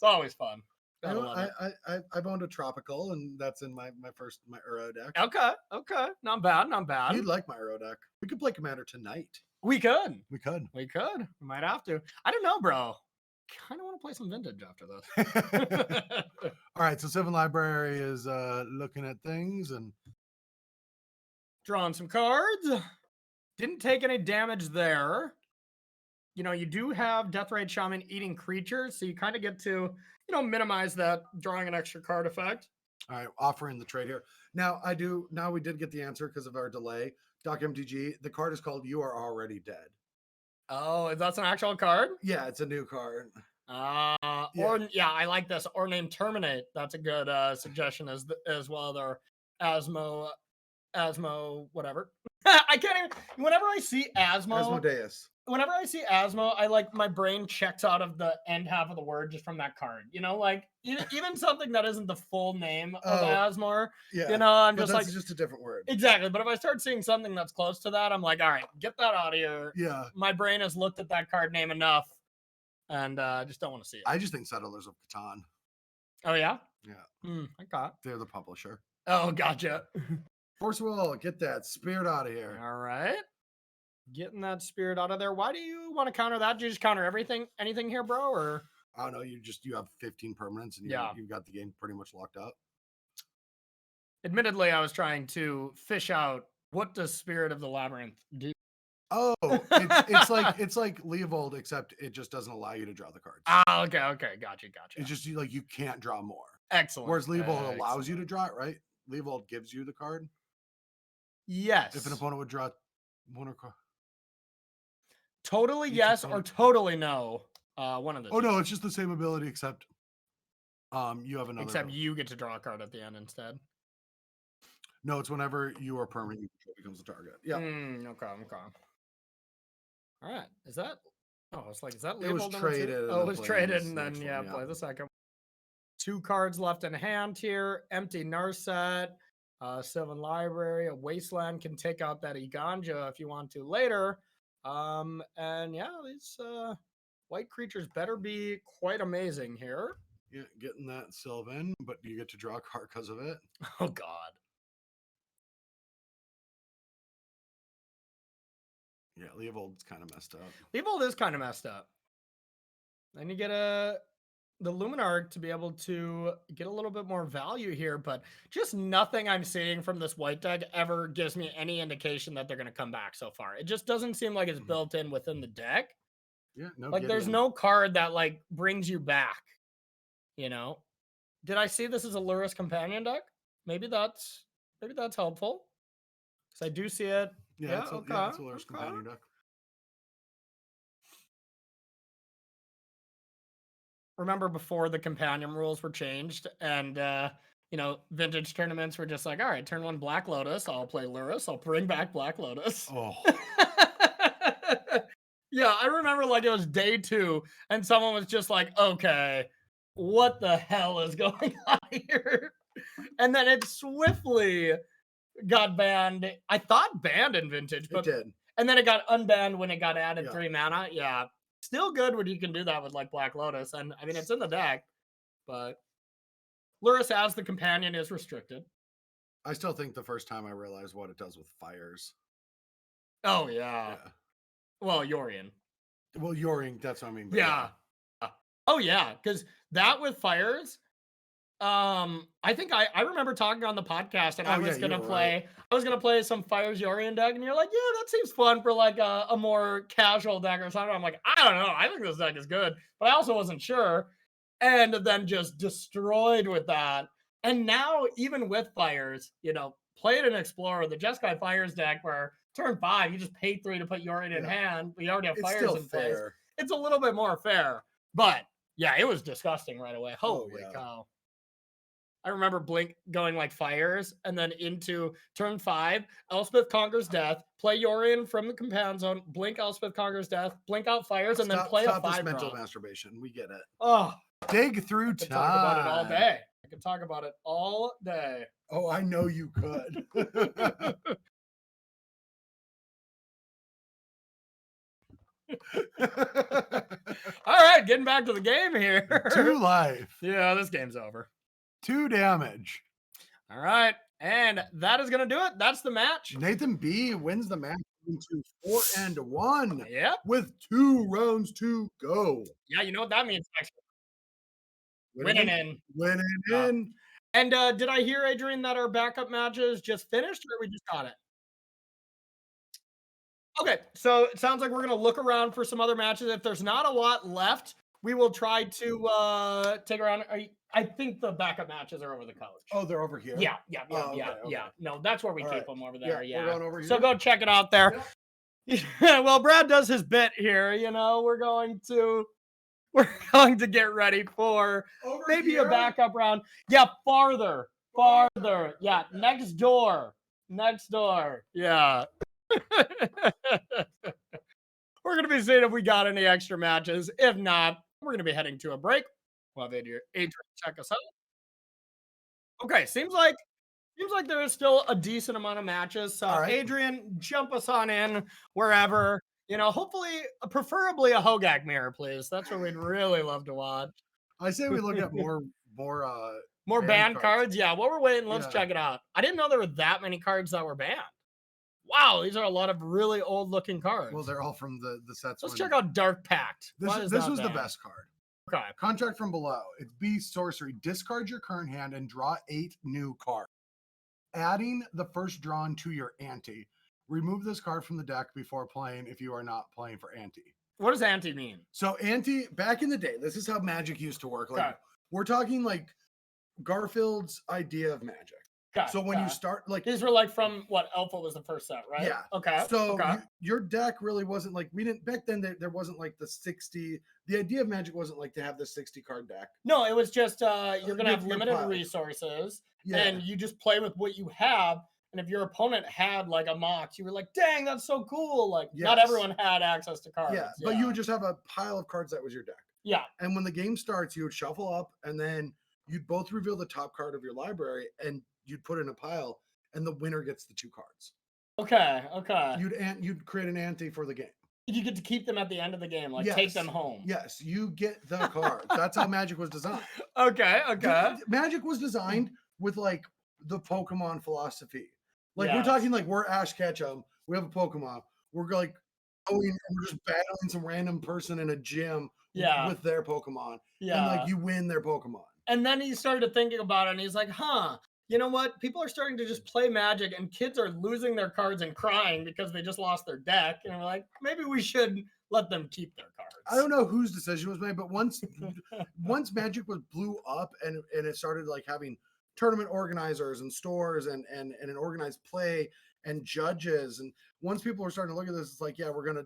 always fun. I've owned a Tropical, and that's in my Uro deck. Okay, not bad. You'd like my Uro deck. We could play Commander tonight. We could. We might have to. I don't know, bro. Kind of want to play some Vintage after this. All right, so Sylvan Library is looking at things and drawing some cards. Didn't take any damage there. You know, you do have Deathrite Shaman eating creatures, so you kind of get to, you know, minimize that drawing an extra card effect. All right, offering the trade here. Now we did get the answer because of our delay. Doc MTG, the card is called You Are Already Dead. Oh, that's an actual card? Yeah, it's a new card. I like this. Or name Terminate. That's a good suggestion as well. There, Asmo, whatever. I can't even. Whenever I see Asmodeus. Whenever I see Asmo, I like my brain checks out of the end half of the word just from that card. You know, like even something that isn't the full name of Asmore. Yeah. You know, I'm just like, it's just a different word. Exactly. But if I start seeing something that's close to that, I'm like, all right, get that out of here. Yeah. My brain has looked at that card name enough, and I just don't want to see it. I just think Settlers of Catan. Oh yeah. Yeah. Okay. They're the publisher. Oh, gotcha. Force Will, get that spirit out of here. All right. Getting that spirit out of there. Why do you want to counter that? Do you just counter anything here, bro? Or I don't know. You have 15 permanents and you've got the game pretty much locked up. Admittedly, I was trying to fish out what does Spirit of the Labyrinth do. Oh, it's like Leovold, except it just doesn't allow you to draw the cards. Ah, okay, gotcha. It's just like you can't draw more. Excellent. Whereas Leovold allows you to draw it, right? Leovold gives you the card. Yes. If an opponent would draw one or card. Totally yes or totally no. One of the. Oh no, it's just the same ability except you have another. Except you get to draw a card at the end instead. No, it's whenever you are permanent, it becomes the target. Yeah. Okay. All right. Is that? Oh, it's like, is that? It was traded. Oh, it was traded, and then play the second. 2 cards left in hand here. Empty Narset. Sylvan Library, a Wasteland can take out that Iganja if you want to later. And yeah, these white creatures better be quite amazing here. Yeah, getting that Sylvan, but you get to draw a card because of it. Oh God. Yeah, Leovold's kind of messed up. Leovold is kind of messed up. Then you get the Luminarch to be able to get a little bit more value here, but just nothing I'm seeing from this white deck ever gives me any indication that they're going to come back so far. It just doesn't seem like it's built in within the deck. Yeah, no. Like there's no card that like brings you back. You know, did I see this as a Lurrus companion deck? Maybe that's helpful because I do see it. Yeah, it's a Lurrus companion deck. Remember before the companion rules were changed and you know, vintage tournaments were just like, all right, turn one Black Lotus, I'll play Lurrus, I'll bring back Black Lotus. Oh. Yeah, I remember like it was day 2 and someone was just like, okay, what the hell is going on here? And then it swiftly got banned. I thought banned in vintage, but it did. And then it got unbanned when it got added 3 mana. Yeah. Still good when you can do that with like Black Lotus. And I mean, it's in the deck, but Lurrus as the companion is restricted. I still think the first time I realized what it does with fires. Oh, yeah. Well, Yorion. Well, Yorion, that's what I mean. Yeah. Oh, yeah. Because that with fires, I think I remember talking on the podcast and I was going to play, right. I was going to play some Fires Yorion deck and you're like, yeah, that seems fun for like a more casual deck or something. I'm like, I don't know. I think this deck is good, but I also wasn't sure. And then just destroyed with that. And now even with Fires, you know, played an Explorer, the Jeskai Fires deck where turn 5, you just pay 3 to put Yorion in hand, but you already have Fires in place. It's a little bit more fair, but yeah, it was disgusting right away. Holy cow. I remember Blink going like Fires and then into turn 5, Elspeth Conquers Death, play Yorion from the Companion Zone, blink Elspeth Conquers Death, blink out Fires, and then play a 5 this mental masturbation. We get it. Oh, dig through time. Talk about it all day. I could talk about it all day. Oh, I know you could. All right, getting back to the game here. 2 life. Yeah, this game's over. 2 damage. All right, and that is going to do it. That's the match. Nathan B wins the match into 4-1. Yeah, with 2 rounds to go. Yeah, you know what that means, actually. Winning in. And did I hear, Adrian, that our backup matches just finished or we just got it? Okay, so it sounds like we're going to look around for some other matches. If there's not a lot left, we will try to take around. I think the backup matches are over the couch. Oh, they're over here? Yeah. No, that's where we keep them over there. Yeah. We're going over here. So go check it out there. Yeah. Well, Brad does his bit here. You know, we're going to get ready for over maybe here? A backup round. Yeah, farther. Yeah, next door. Yeah. We're going to be seeing if we got any extra matches. If not, we're going to be heading to a break. We'll have Adrian check us out. Okay, seems like there is still a decent amount of matches. So, right. Adrian, jump us on in wherever. You know, hopefully, preferably a Hogak mirror, please. That's what we'd really love to watch. I say we look at more banned cards. Yeah, while we're waiting, let's check it out. I didn't know there were that many cards that were banned. Wow, these are a lot of really old-looking cards. Well, they're all from the sets. Let's check out Dark Pact. This was the best card. Okay. Contract from below. It's Beast Sorcery. Discard your current hand and draw 8 new cards. Adding the first drawn to your ante. Remove this card from the deck before playing if you are not playing for ante. What does ante mean? So ante, back in the day, this is how Magic used to work. Like we're talking like Garfield's idea of Magic. So when you start like these were like from what Alpha was the first set, right? Yeah. Okay. So your deck really wasn't like we didn't back then. There wasn't like the 60. The idea of Magic wasn't like to have the 60 card deck. No, it was just you're gonna have limited resources, and you just play with what you have. And if your opponent had like a Mox, you were like, "Dang, that's so cool!" Like not everyone had access to cards. Yeah, but you would just have a pile of cards that was your deck. Yeah. And when the game starts, you would shuffle up, and then you'd both reveal the top card of your library, and you'd put in a pile, and the winner gets the 2 cards. Okay. You'd create an ante for the game. You get to keep them at the end of the game, like take them home. Yes, you get the cards. That's how Magic was designed. Okay. Magic was designed with like the Pokemon philosophy. Like we're Yes. talking like we're Ash Ketchum. We have a Pokemon. We're like going and we're just battling some random person in a gym with their Pokemon. Yeah. And like you win their Pokemon. And then he started thinking about it and he's like, you know what? People are starting to just play Magic and kids are losing their cards and crying because they just lost their deck. And we're like, maybe we should let them keep their cards. I don't know whose decision was made, but once Magic blew up and it started like having tournament organizers and stores and an organized play and judges, and once people were starting to look at this, it's like, yeah, we're gonna,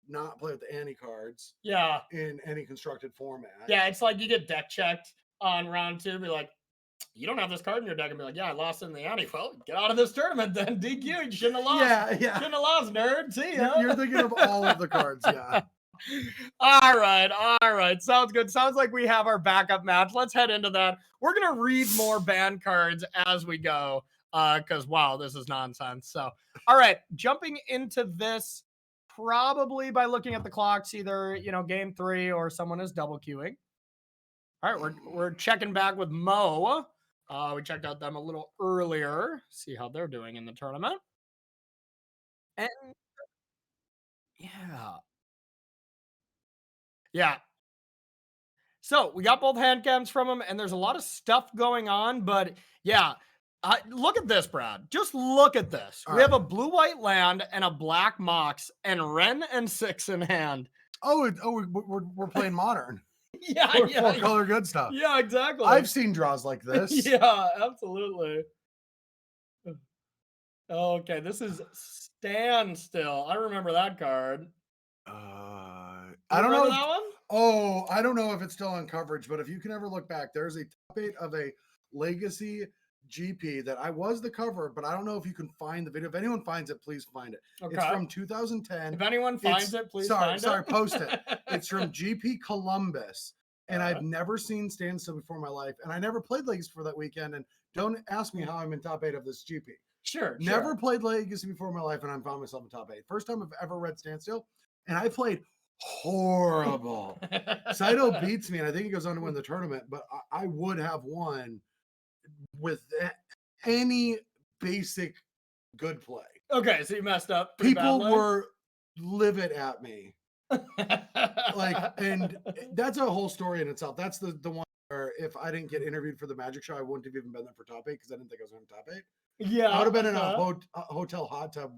not play with the ante cards. Yeah. In any constructed format. Yeah, it's like you get deck checked on round 2, be like, you don't have this card in your deck, and be like, yeah, I lost in the ante. Well, get out of this tournament then. DQ, you shouldn't have lost. Yeah. Shouldn't have lost, nerd. See ya. You're thinking of all of the cards, yeah. All right. Sounds good. Sounds like we have our backup match. Let's head into that. We're going to read more ban cards as we go because, wow, this is nonsense. So, all right, jumping into this probably by looking at the clocks, either, game 3 or someone is double queuing. All right, we're checking back with Mo. We checked out them a little earlier. See how they're doing in the tournament. And yeah. So we got both hand cams from them, and there's a lot of stuff going on. But yeah, look at this, Brad. Just look at this. We have a blue-white land and a black Mox and Ren and 6 in hand. We're playing Modern. Yeah, Four color good stuff. Yeah, exactly. I've seen draws like this. Yeah, absolutely. Okay, this is Standstill. I remember that card. I don't know that one. Oh, I don't know if it's still on coverage, but if you can ever look back, there's a top 8 of a Legacy GP that I was the cover, but I don't know if you can find the video. If anyone finds it, please find it. Okay. It's from 2010. If anyone finds it, please find it. Post it. It's from GP Columbus, and I've never seen Standstill before in my life, and I never played Legacy for that weekend, and don't ask me how I'm in top 8 of this GP. Sure. Never played Legacy before in my life, and I found myself in top 8. First time I've ever read Standstill, and I played horrible. Saito beats me, and I think he goes on to win the tournament, but I would have won with any basic good play. Okay, so you messed up. People were livid at me. And that's a whole story in itself. That's the one where if I didn't get interviewed for the Magic Show, I wouldn't have even been there for top 8 because I didn't think I was in top 8. Yeah. I would have been in a hotel hot tub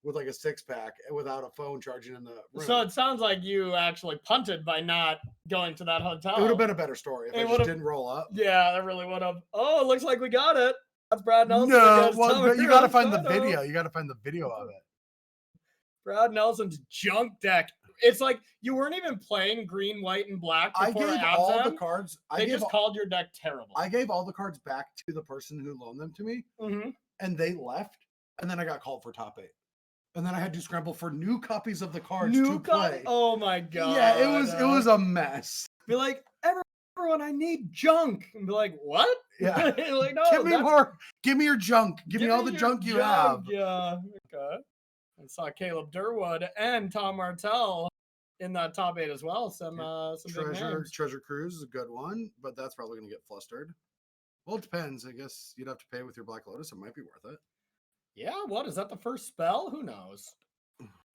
with like a 6-pack without a phone charging in the room. So it sounds like you actually punted by not going to that hotel. It would have been a better story if I just didn't roll up. Yeah, that really would have. Oh, it looks like we got it. That's Brad Nelson. No, well, you got to find the video. You got to find the video of it. Brad Nelson's junk deck. It's like you weren't even playing green, white, and black before I gave all the cards. They just called your deck terrible. I gave all the cards back to the person who loaned them to me, and they left, and then I got called for top 8. And then I had to scramble for new copies of the cards to play. Oh my god! Yeah, it was a mess. Be like, everyone, I need junk. And be like, what? Yeah. Like, no, give me more. Give me your junk. Give me all the junk you have. Yeah. Okay. I saw Caleb Durwood and Tom Martell in that top 8 as well. Some Treasure Cruise is a good one, but that's probably going to get flustered. Well, it depends. I guess you'd have to pay with your Black Lotus. It might be worth it. Yeah, what is that? The first spell? Who knows?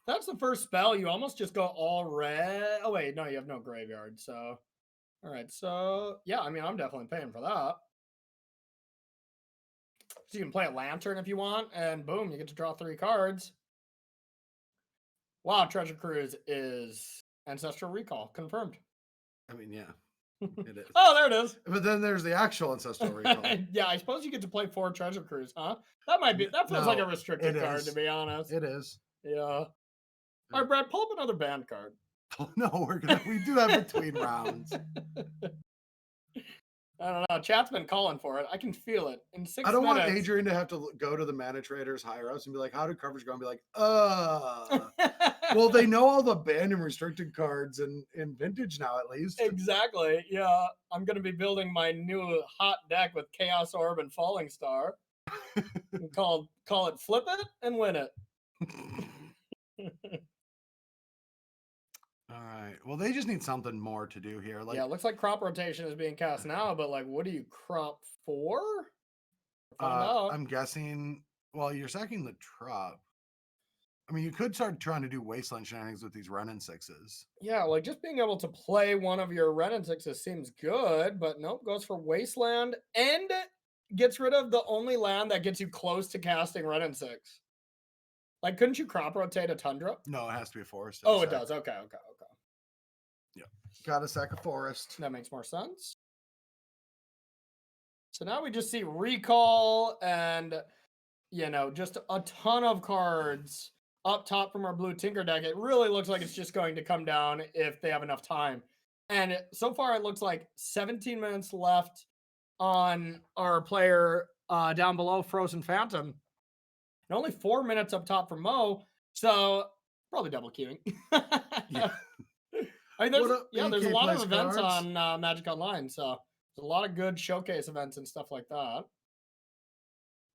That's the first spell. You almost just go all red. Oh wait, no, you have no graveyard. So, all right. So yeah, I mean, I'm definitely paying for that. So you can play a Lantern if you want, and boom, you get to draw 3 cards. Wow, Treasure Cruise is Ancestral Recall confirmed. I mean, yeah. It is. Oh, there it is. But then there's the actual Ancestral Recall. Yeah, I suppose you get to play 4 Treasure Cruise, huh? That feels like a restricted card, to be honest. It is. Yeah. All right, Brad, pull up another band card. No, we do that between rounds. I don't know. Chat's been calling for it. I can feel it. In 6 minutes. I don't want Adrian to have to go to the Mana Traders higher ups and be like, how did coverage go? And be like, well, they know all the banned and restricted cards in Vintage now, at least. Exactly. Yeah. I'm going to be building my new hot deck with Chaos Orb and Falling Star. Call it flip it and win it. All right. Well, they just need something more to do here. Like, yeah, it looks like crop rotation is being cast now, but like, what do you crop for? Find out. I'm guessing. Well, you're sacking the Trop. I mean, you could start trying to do wasteland shenanigans with these Renin 6s. Yeah, like just being able to play one of your Renin 6s seems good, but nope, goes for wasteland and gets rid of the only land that gets you close to casting Renin 6. Like, couldn't you crop rotate a Tundra? No, it has to be a forest. Oh, it does. Okay. Yeah. Gotta sack a forest. That makes more sense. So now we just see recall and, just a ton of cards up top from our blue Tinker deck. It really looks like it's just going to come down if they have enough time. And so far, it looks like 17 minutes left on our player down below, Frozen Phantom. And only 4 minutes up top for Mo. So probably double queuing. Yeah. I mean, there's a lot of plays events cards. on Magic Online. So there's a lot of good showcase events and stuff like that.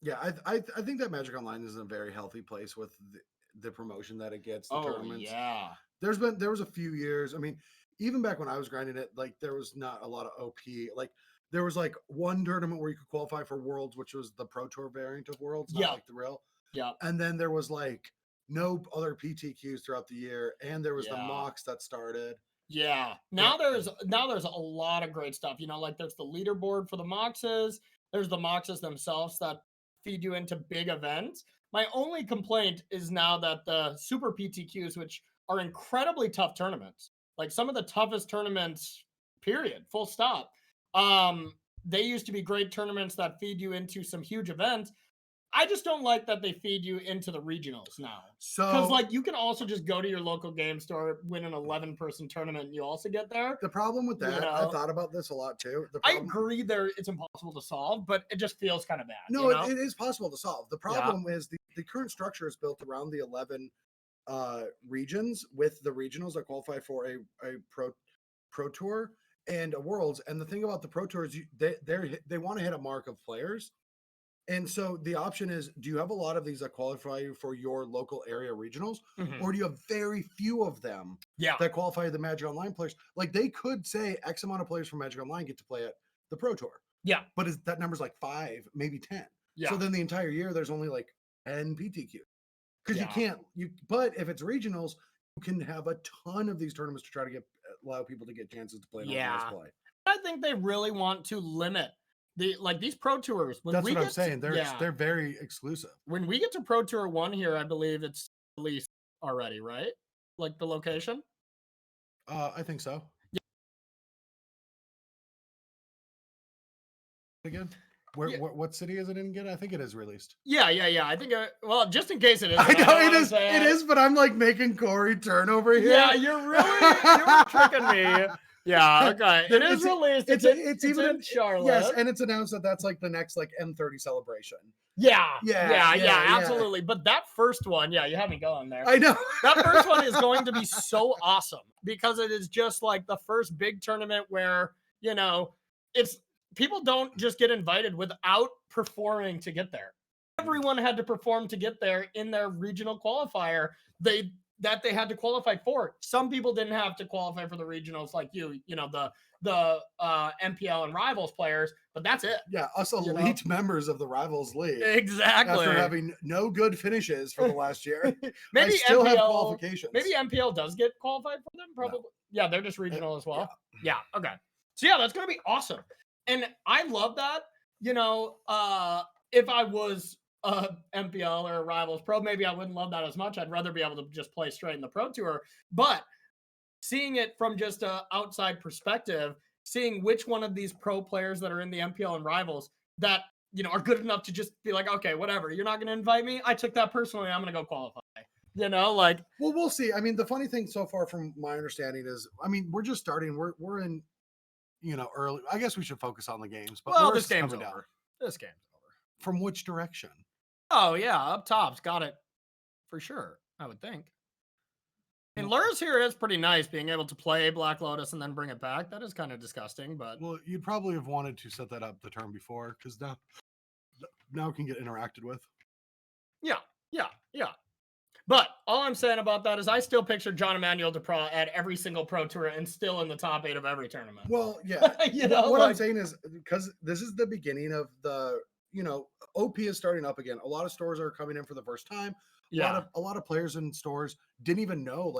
Yeah, I think that Magic Online is in a very healthy place with the promotion that it gets, the tournaments. Yeah. There was a few years. I mean, even back when I was grinding it, like there was not a lot of OP. Like there was like one tournament where you could qualify for Worlds, which was the Pro Tour variant of Worlds, not like the real. Yeah. And then there was like no other PTQs throughout the year, and there was the mocks that started. Yeah. Now there's a lot of great stuff. Like there's the leaderboard for the Moxes. There's the Moxes themselves that feed you into big events. My only complaint is now that the Super PTQs, which are incredibly tough tournaments, like some of the toughest tournaments, period, full stop. They used to be great tournaments that feed you into some huge events. I just don't like that they feed you into the regionals now. Because like you can also just go to your local game store, win an 11-person tournament, and you also get there. The problem with that, I thought about this a lot too. I agree it's impossible to solve, but it just feels kind of bad. No, it is possible to solve. The problem is the current structure is built around the 11 regions with the regionals that qualify for a pro tour and a Worlds. And the thing about the Pro Tour is they want to hit a mark of players. And so the option is, do you have a lot of these that qualify you for your local area regionals, or do you have very few of them that qualify the Magic Online players? Like they could say X amount of players from Magic Online get to play at the Pro Tour. Yeah. But that number's like 5, maybe 10. Yeah. So then the entire year, there's only like 10 PTQ. Because but if it's regionals, you can have a ton of these tournaments to try to allow people to get chances to play. Play. I think they really want to limit these Pro Tours. That's what I'm saying. They're very exclusive. When we get to Pro Tour 1 here, I believe it's released already, right? Like the location? I think so. Yeah. Again? What city is it in again? I think it is released. Yeah. I think, just in case it is. I know it is, but I'm like making Corey turn over here. Yeah, you're tricking me. Yeah, okay. It is released. It's even in Charlotte. Yes, and it's announced that that's like the next like M30 celebration. Yeah, absolutely. But that first one, you had me going there. I know. That first one is going to be so awesome because it is just like the first big tournament where, it's people don't just get invited without performing to get there. Everyone had to perform to get there in their regional qualifier. They had to qualify for. Some people didn't have to qualify for the regionals like the MPL and Rivals players, but that's it. Yeah, us elite members of the Rivals League. Exactly. After having no good finishes for the last year. Maybe I still MPL, have qualifications. Maybe MPL does get qualified for them, probably. No. Yeah, they're just regional as well. Yeah, okay. So that's going to be awesome. And I love that. If I was MPL or a Rivals Pro, maybe I wouldn't love that as much. I'd rather be able to just play straight in the Pro Tour. But seeing it from just an outside perspective, seeing which one of these pro players that are in the MPL and Rivals that are good enough to just be like, okay, whatever, you're not going to invite me. I took that personally. I'm going to go qualify. Well, we'll see. I mean, the funny thing so far, from my understanding, is, I mean, we're just starting. We're in, early. I guess we should focus on the games. But this game's over. This game's over. From which direction? Oh, yeah, up top's got it for sure, I would think. And Lurs here is pretty nice, being able to play Black Lotus and then bring it back. That is kind of disgusting, but... Well, you'd probably have wanted to set that up the turn before, because now now can get interacted with. Yeah. But all I'm saying about that is I still picture John Emmanuel Duprat at every single Pro Tour and still in the top 8 of every tournament. Well, yeah. What I'm saying is, because this is the beginning of the, OP is starting up again. A lot of stores are coming in for the first time. A lot of players in stores didn't even know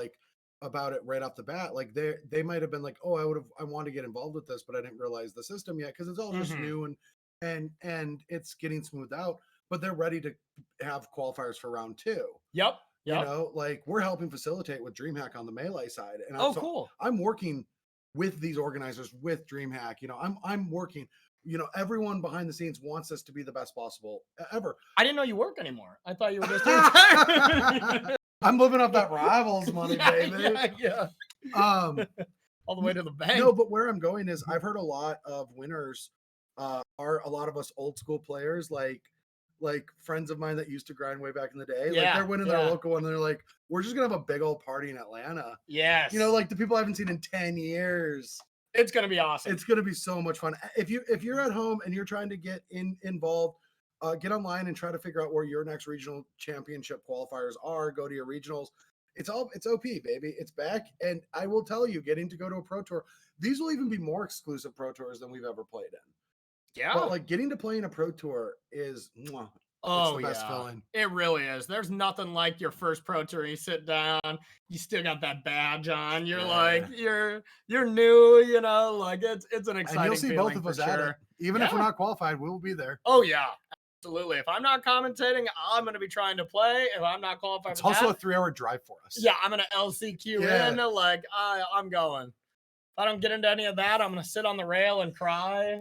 about it right off the bat. Like they might have been like, oh, I want to get involved with this, but I didn't realize the system yet because it's all just new and it's getting smoothed out. But they're ready to have qualifiers for round 2. Yep. We're helping facilitate with DreamHack on the Melee side. And cool. I'm working with these organizers, with DreamHack. I'm working, everyone behind the scenes wants us to be the best possible ever. I didn't know you work anymore. I thought you were just retired. I'm living off that Rivals money, baby. Yeah. All the way to the bank. No, but where I'm going is I've heard a lot of winners are a lot of us old school players, like friends of mine that used to grind way back in the day. Like they're winning their local one and they're like, we're just gonna have a big old party in Atlanta. Yes. Like the people I haven't seen in 10 years. It's gonna be awesome. It's gonna be so much fun. If you're at home and you're trying to get involved, get online and try to figure out where your next regional championship qualifiers are. Go to your regionals. It's OP, baby. It's back. And I will tell you, getting to go to a Pro Tour, these will even be more exclusive Pro Tours than we've ever played in. Yeah. But getting to play in a Pro Tour is it's the best feeling. It really is. There's nothing like your first Pro Tour. You sit down, you still got that badge on. You're you're new, it's an exciting and you'll see both of us at it. Even if we're not qualified, we'll be there. Oh yeah. Absolutely. If I'm not commentating, I'm going to be trying to play. If I'm not qualified, it's also a 3-hour drive for us. Yeah, I'm going to LCQ in. I'm going. If I don't get into any of that, I'm going to sit on the rail and cry.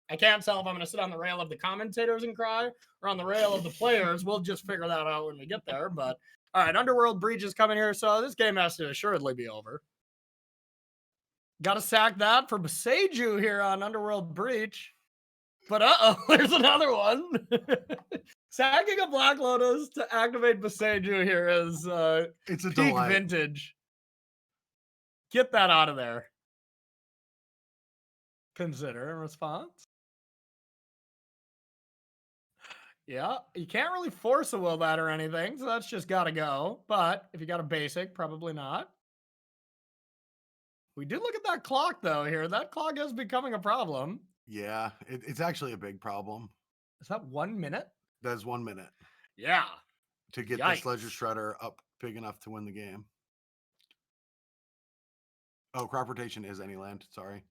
I can't tell if I'm going to sit on the rail of the commentators and cry or on the rail of the players. We'll just figure that out when we get there. But all right, Underworld Breach is coming here, so this game has to assuredly be over. Got to sack that for Beseju here on Underworld Breach. But there's another one. Sacking a Black Lotus to activate Beseju here is it's a peak delight. Vintage. Get that out of there. Consider a response. Yeah, you can't really force a will that or anything, so that's just got to go. But if you got a basic, probably not. We do look at that clock, though, here. That clock is becoming a problem. Yeah, it's actually a big problem. Is that 1 minute? That's 1 minute. Yeah. To get this Ledger Shredder up big enough to win the game. Oh, crop rotation is any land. Sorry.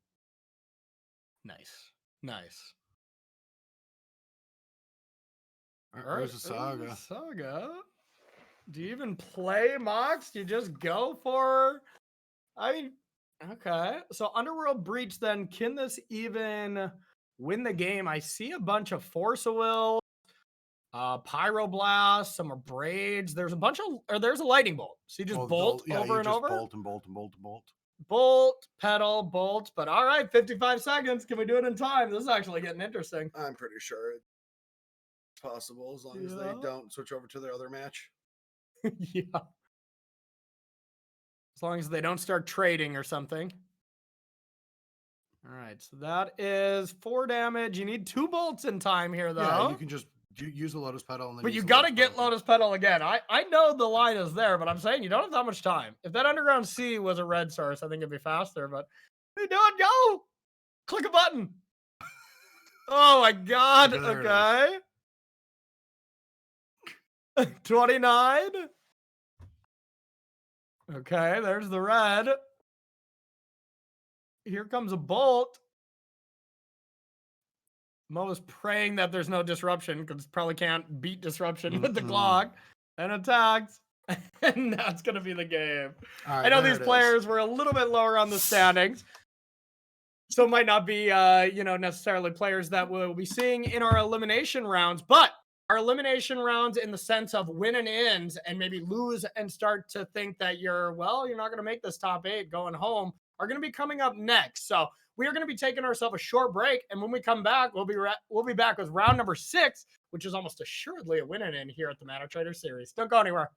Nice. There's a Saga. Do you even play Mox? Do you just go for... Okay. So Underworld Breach then, can this even win the game? I see a bunch of Force of Will, Pyroblast, some are Braids. There's a Lightning Bolt. So you just bolt over and over? Bolt, pedal, bolt. But all right, 55 seconds. Can we do it in time? This is actually getting interesting. I'm pretty sure it's possible as long as they don't switch over to their other match. Yeah. As long as they don't start trading or something. All right, so that is 4 damage. You need 2 bolts in time here, though. Yeah, you can just use the Lotus Petal. And then but you got to get Lotus Petal again. I know the line is there, but I'm saying you don't have that much time. If that Underground Sea was a red source, I think it'd be faster, but you do it, go! Click a button. Oh, my God. Okay. 29. Okay, there's the red. Here comes a bolt. Mo is praying that there's no disruption because probably can't beat disruption with the clock. And attacks. And that's going to be the game. Right, I know these players were a little bit lower on the standings. So it might not be, necessarily players that we'll be seeing in our elimination rounds. But our elimination rounds in the sense of win and ends and maybe lose and start to think that you're not going to make this top 8 going home are going to be coming up next. So we are going to be taking ourselves a short break. And when we come back, we'll be back with round number 6, which is almost assuredly a win and end here at the Mana Trader Series. Don't go anywhere.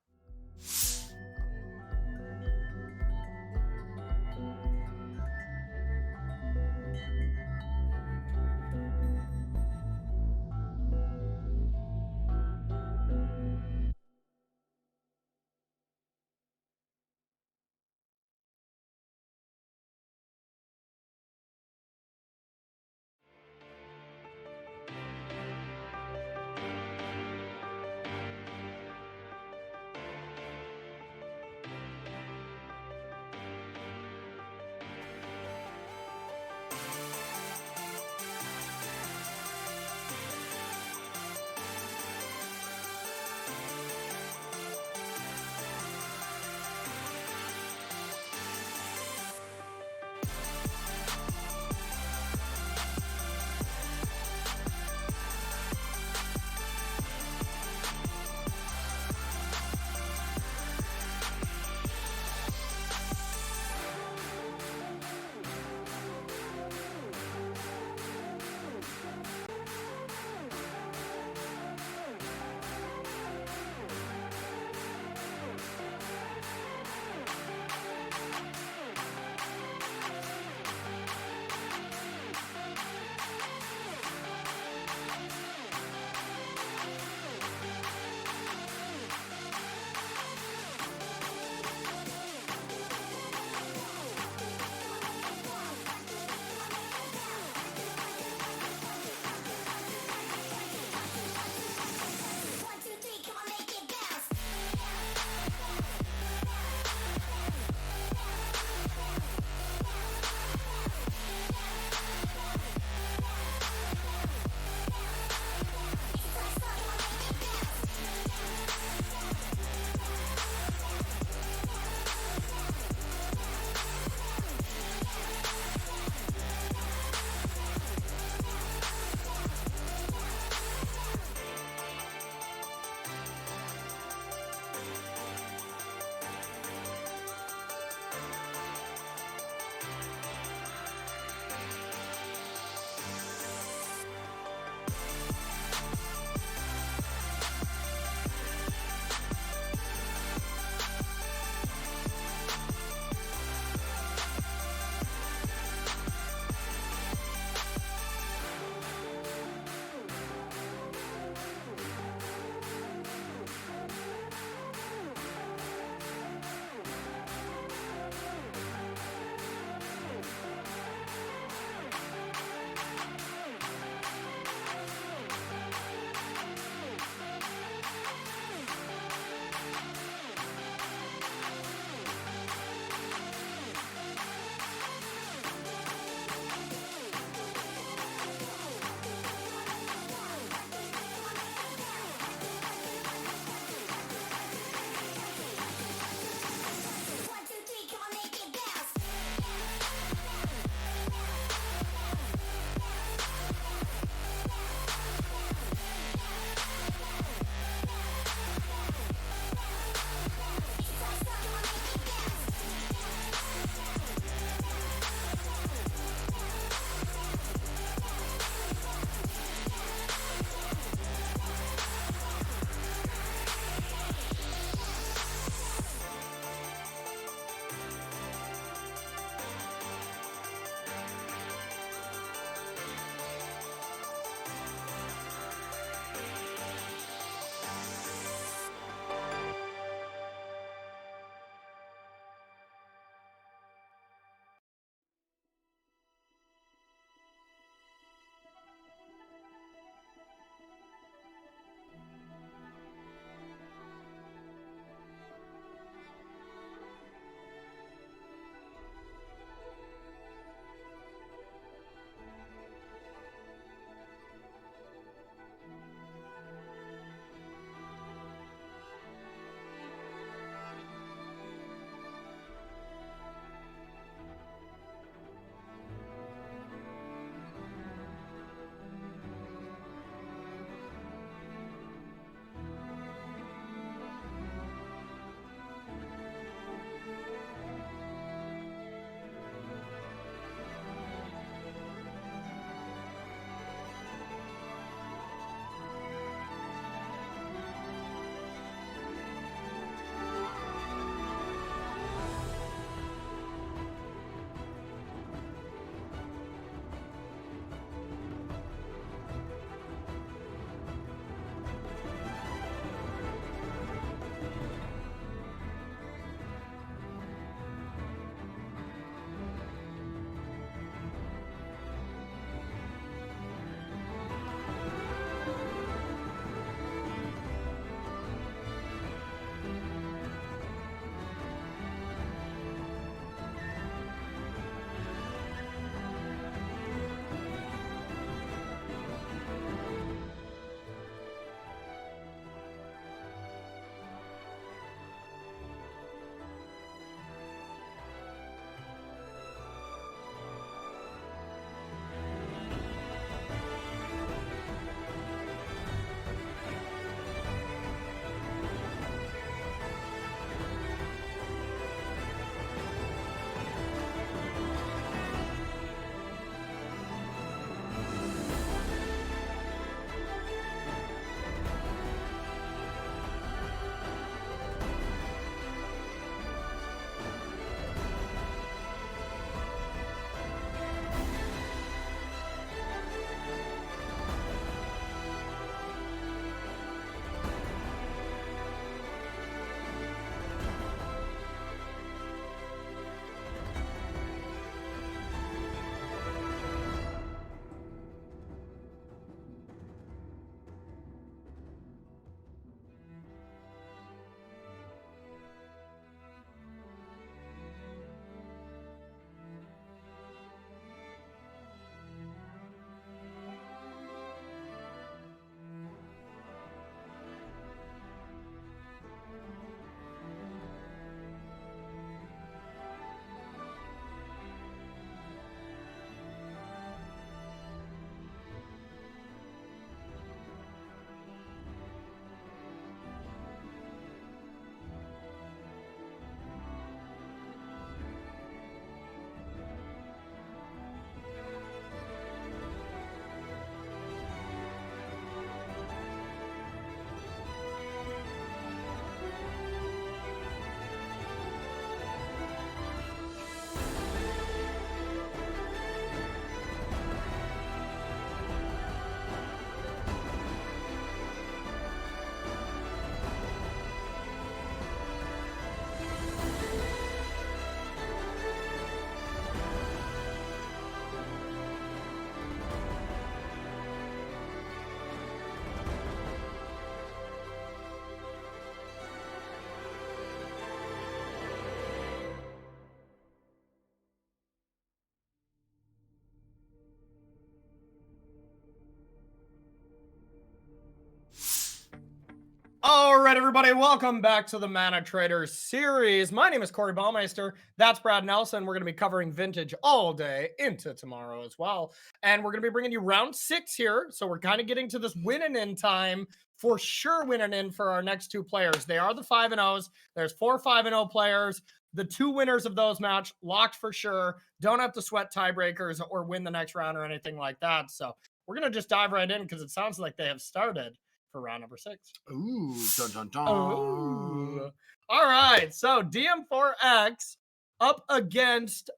All right, everybody, welcome back to the Mana Traders series. My name is Corey Baumeister. That's Brad Nelson. We're going to be covering Vintage all day into tomorrow as well. And we're going to be bringing you round 6 here. So we're kind of getting to this winning in time. For sure winning in for our next two players. They are the 5-0s. There's 4 5-0 players. The two winners of those match locked for sure. Don't have to sweat tiebreakers or win the next round or anything like that. So we're going to just dive right in because it sounds like they have started for round number 6. Ooh, dun dun dun. Ooh. All right. So DM4X up against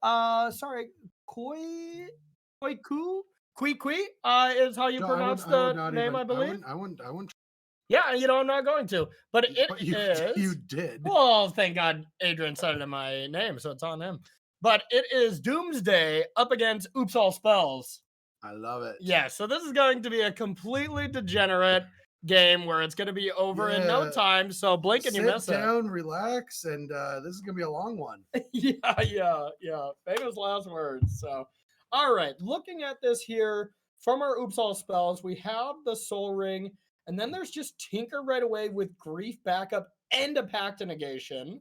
Kui is how you pronounce the name, I believe. I wouldn't. Yeah, I'm not going to. But you is. did. Well, thank God Adrian said it in my name, so it's on him. But it is Doomsday up against Oops All Spells. I love it. Yeah, so this is going to be a completely degenerate game where it's going to be over in no time. So blink and you miss it. Sit down, relax, and this is going to be a long one. Yeah. Famous last words. So, all right, looking at this here from our Oops All Spells, we have the Soul Ring, and then there's just Tinker right away with Grief backup and a Pact Negation.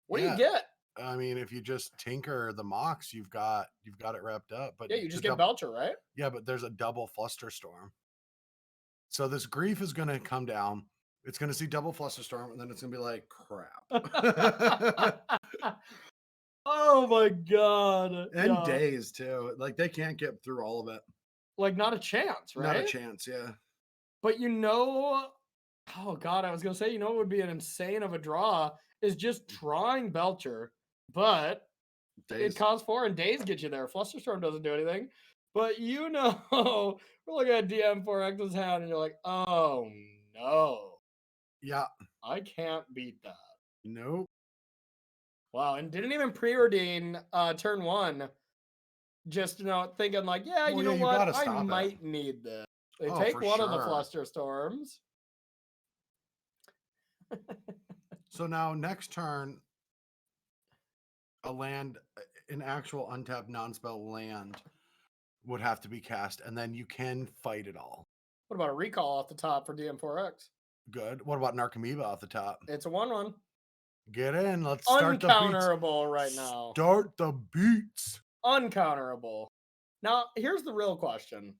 What do you get? I mean, if you just tinker the Mox, you've got it wrapped up. But yeah, you just get Belcher, right? Yeah, but there's a double Flusterstorm. So this Grief is going to come down. It's going to see double Flusterstorm, and then it's going to be like, crap. Oh my God. And days too. Like they can't get through all of it. Like not a chance, right? Not a chance, yeah. But oh God, I was going to say, it would be an insane of a draw is just drawing Belcher, but it costs 4 and days get you there. Flusterstorm doesn't do anything. But we're looking at DM4X's hand and you're like, oh no. Yeah. I can't beat that. Nope. Wow, and didn't even preordain turn 1. Just thinking like, what? I might need this. They take one of the Flusterstorms. So now next turn, an actual untapped non-spell land would have to be cast, and then you can fight it all. What about a recall off the top for DM4X? Good. What about Narcomoeba off the top? It's a 1/1. Get in. Let's start the beats. Uncounterable right now. Start the beats. Uncounterable. Now, here's the real question.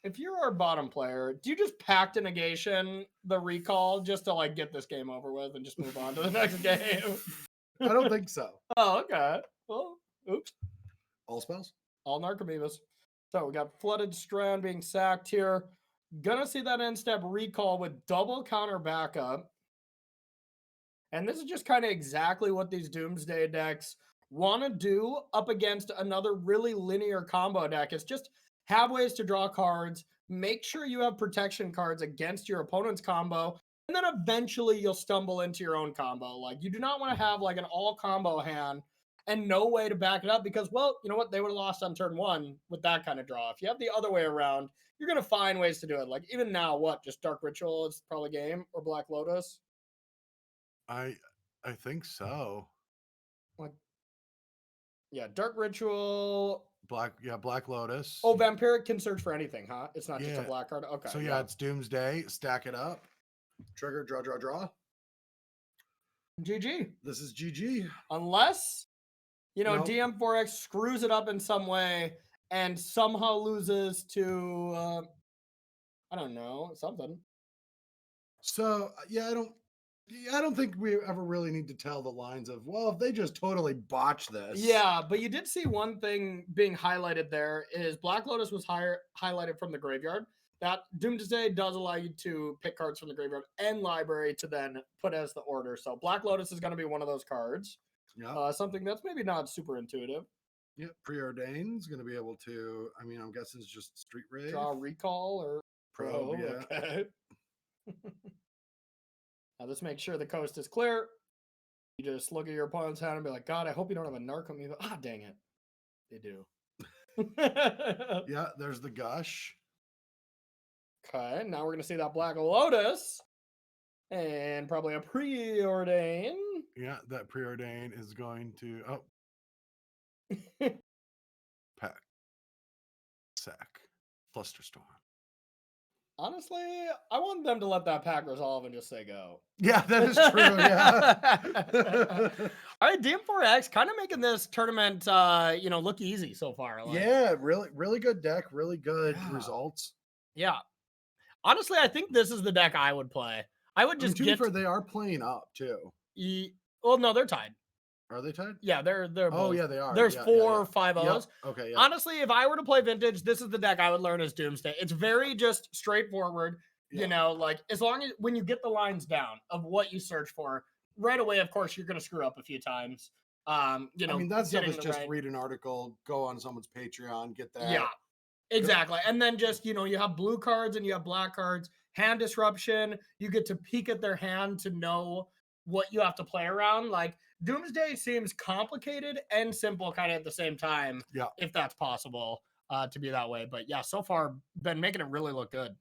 If you're our bottom player, do you just Pact Negation the recall just to get this game over with and just move on to the next game? I don't think so. Oh, okay. Well, oops. All spells? All Narcomoebas. So we got Flooded Strand being sacked here. Gonna see that end step recall with double counter backup. And this is just kind of exactly what these Doomsday decks want to do up against another really linear combo deck. It's just have ways to draw cards, make sure you have protection cards against your opponent's combo, and then eventually you'll stumble into your own combo. Like, you do not want to have like an all combo hand and no way to back it up because, well, you know what? They would have lost on turn 1 with that kind of draw. If you have the other way around, you're going to find ways to do it. Like, even now, just Dark Ritual is probably game or Black Lotus? I think so. Yeah, Dark Ritual. Black Lotus. Oh, Vampiric can search for anything, huh? It's not just a black card. Okay. So yeah, it's Doomsday. Stack it up. Trigger, draw. GG. This is GG. Unless, DM4X screws it up in some way and somehow loses to, I don't know, something. So yeah, I don't think we ever really need to tell the lines of, well, if they just totally botch this. Yeah, but you did see one thing being highlighted there is Black Lotus was highlighted from the graveyard. That Doomsday does allow you to pick cards from the graveyard and library to then put as the order. So Black Lotus is going to be one of those cards. Yeah. Something that's maybe not super intuitive. Yeah, Preordain's going to be able to, I'm guessing it's just Street Rave. Draw Recall or Probe, yeah. Okay. Now, let's make sure the coast is clear. You just look at your opponent's hand and be like, God, I hope you don't have a Narcomoeba. Ah, dang it. They do. Yeah, there's the Gush. Okay, now we're going to see that Black Lotus. And probably a Preordain. Yeah, that Preordain is going to... Pack. Sack. Flusterstorm. Honestly, I want them to let that pack resolve and just say go. Yeah, that is true. Yeah. All right, DM4X kind of making this tournament, look easy so far. Yeah, really, really good deck. Really good Yeah. results. Yeah. Honestly, I think this is the deck I would play. I would just to be fair, they are playing up too. Well, no, they're tied. Are they tied? Yeah, they're both. Oh yeah, they are. There's yeah, 4 5-0s. Yep. Okay. Yeah. Honestly, if I were to play Vintage, this is the deck I would learn as Doomsday. It's very just straightforward. Yeah. Like as long as when you get the lines down of what you search for, right away, of course, you're gonna screw up a few times. I mean, that stuff is just right. read an article, go on someone's Patreon, get that. Yeah, exactly. And then just, you have blue cards and you have black cards, hand disruption. You get to peek at their hand to know what you have to play around. Like Doomsday seems complicated and simple kind of at the same time. Yeah. If that's possible to be that way. But yeah, so far been making it really look good.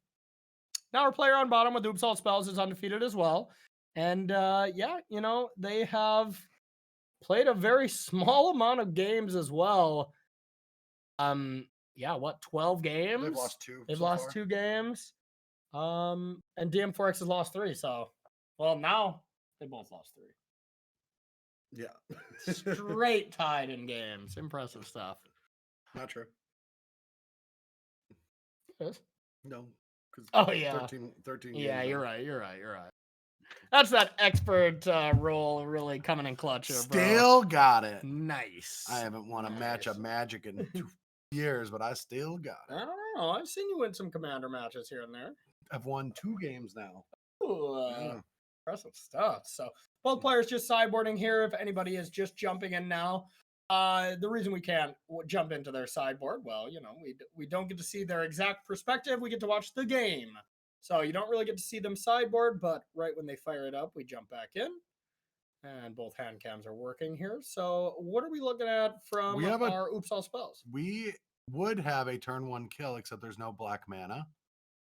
Now our player on bottom with Oops All Spells is undefeated as well. And they have played a very small amount of games as well. 12 games? They've lost 2. They've so lost far. 2 games. And DM4X has lost 3. So, well, now they both lost 3. Yeah. Straight tied in games. Impressive stuff. Not true. Yes. No. Oh, yeah. 13 Yeah, games you're right. That's that expert role really coming in clutch. Still got it. Nice. I haven't won a match of Magic in 2 years, but I still got it. I don't know. I've seen you win some Commander matches here and there. I've won 2 games now. Ooh, impressive stuff. So both players just sideboarding here. If anybody is just jumping in now, the reason we can't jump into their sideboard, well, we don't get to see their exact perspective. We get to watch the game. So you don't really get to see them sideboard, but right when they fire it up, we jump back in. And both hand cams are working here. So what are we looking at from our Oops All Spells? We would have a turn 1 kill, except there's no black mana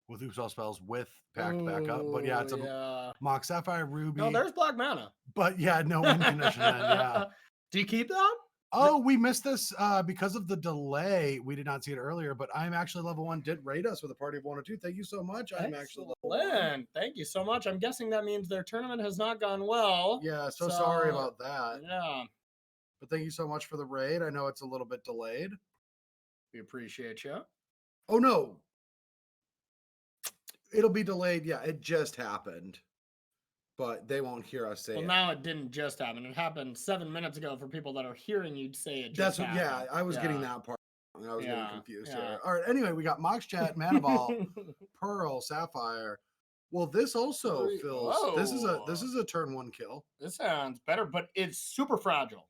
with Oops All Spells with packed back up. But yeah, it's a Mock Sapphire Ruby. No, there's black mana. But yeah, no win condition. Yeah. Do you keep that? Oh, we missed this because of the delay. We did not see it earlier, but I'm actually level 1. Did raid us with a party of 1 or 2. Thank you so much. I'm actually level 1. Thank you so much. I'm guessing that means their tournament has not gone well. Yeah, so sorry about that. Yeah. But thank you so much for the raid. I know it's a little bit delayed. We appreciate you. Oh, no. It'll be delayed. Yeah, it just happened. But they won't hear us say it. Well, now it didn't just happen. It happened 7 minutes ago for people that are hearing you say it just happened. Yeah, I was getting that part. I was getting confused here. All right, anyway, we got Mox Chat, Mana Ball, Pearl, Sapphire. Well, this also fills. Whoa. This is a turn 1 kill. This sounds better, but it's super fragile.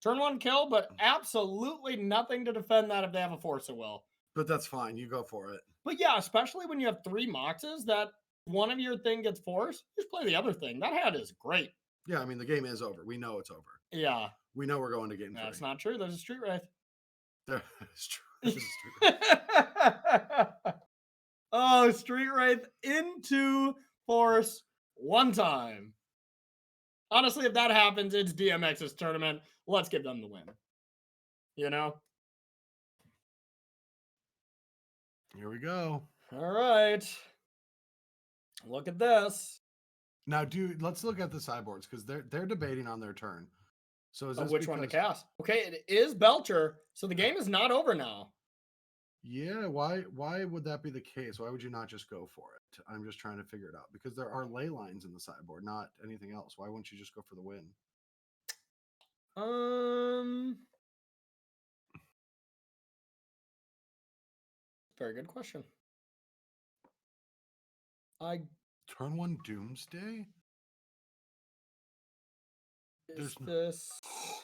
Turn 1 kill, but absolutely nothing to defend that if they have a Force of Will. But that's fine. You go for it. But yeah, especially when you have 3 Moxes that one of your thing gets forced, just play the other thing. That hand is great. Yeah, I mean, the game is over. We know it's over. Yeah. We know we're going to game 3. That's not true. There's a Street Wraith. That's true. There's a Street Wraith. Oh, Street Wraith into Force 1 time. Honestly, if that happens, it's DMX's tournament. Let's give them the win. Here we go. All right. Look at this. Now, dude, let's look at the sideboards because they're debating on their turn. So is this which one to cast? Okay, it is Belcher, so the game is not over now. Yeah, why would that be the case? Why would you not just go for it? I'm just trying to figure it out because there are ley lines in the sideboard, not anything else. Why wouldn't you just go for the win? Very good question. Turn 1 Doomsday?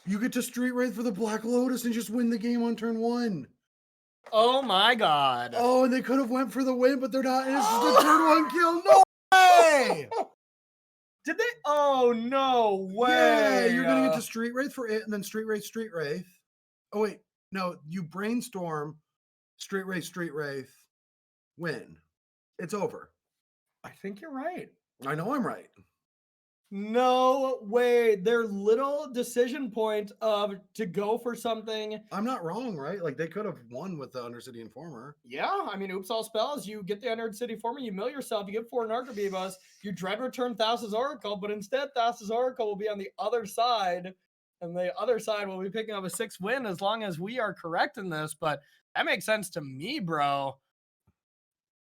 You get to Street Wraith for the Black Lotus and just win the game on turn 1. Oh my god. Oh, and they could have went for the win, but they're not. It's just a turn 1 kill. No way! Did they? Oh, no way. Yeah, you're going to get to Street Wraith for it and then Street Wraith. Oh, wait. No, you brainstorm Street Wraith, win. It's over. I think you're right. I know I'm right. No way. Their little decision point of to go for something. I'm not wrong, right? Like they could have won with the Undercity Informer. Yeah, I mean, oops, all spells. You get the Undercity Informer, you mill yourself, you get 4 Narcobeavas, you dread return Thassa's Oracle, but instead Thassa's Oracle will be on the other side, and the other side will be picking up a 6 win as long as we are correct in this. But that makes sense to me, bro.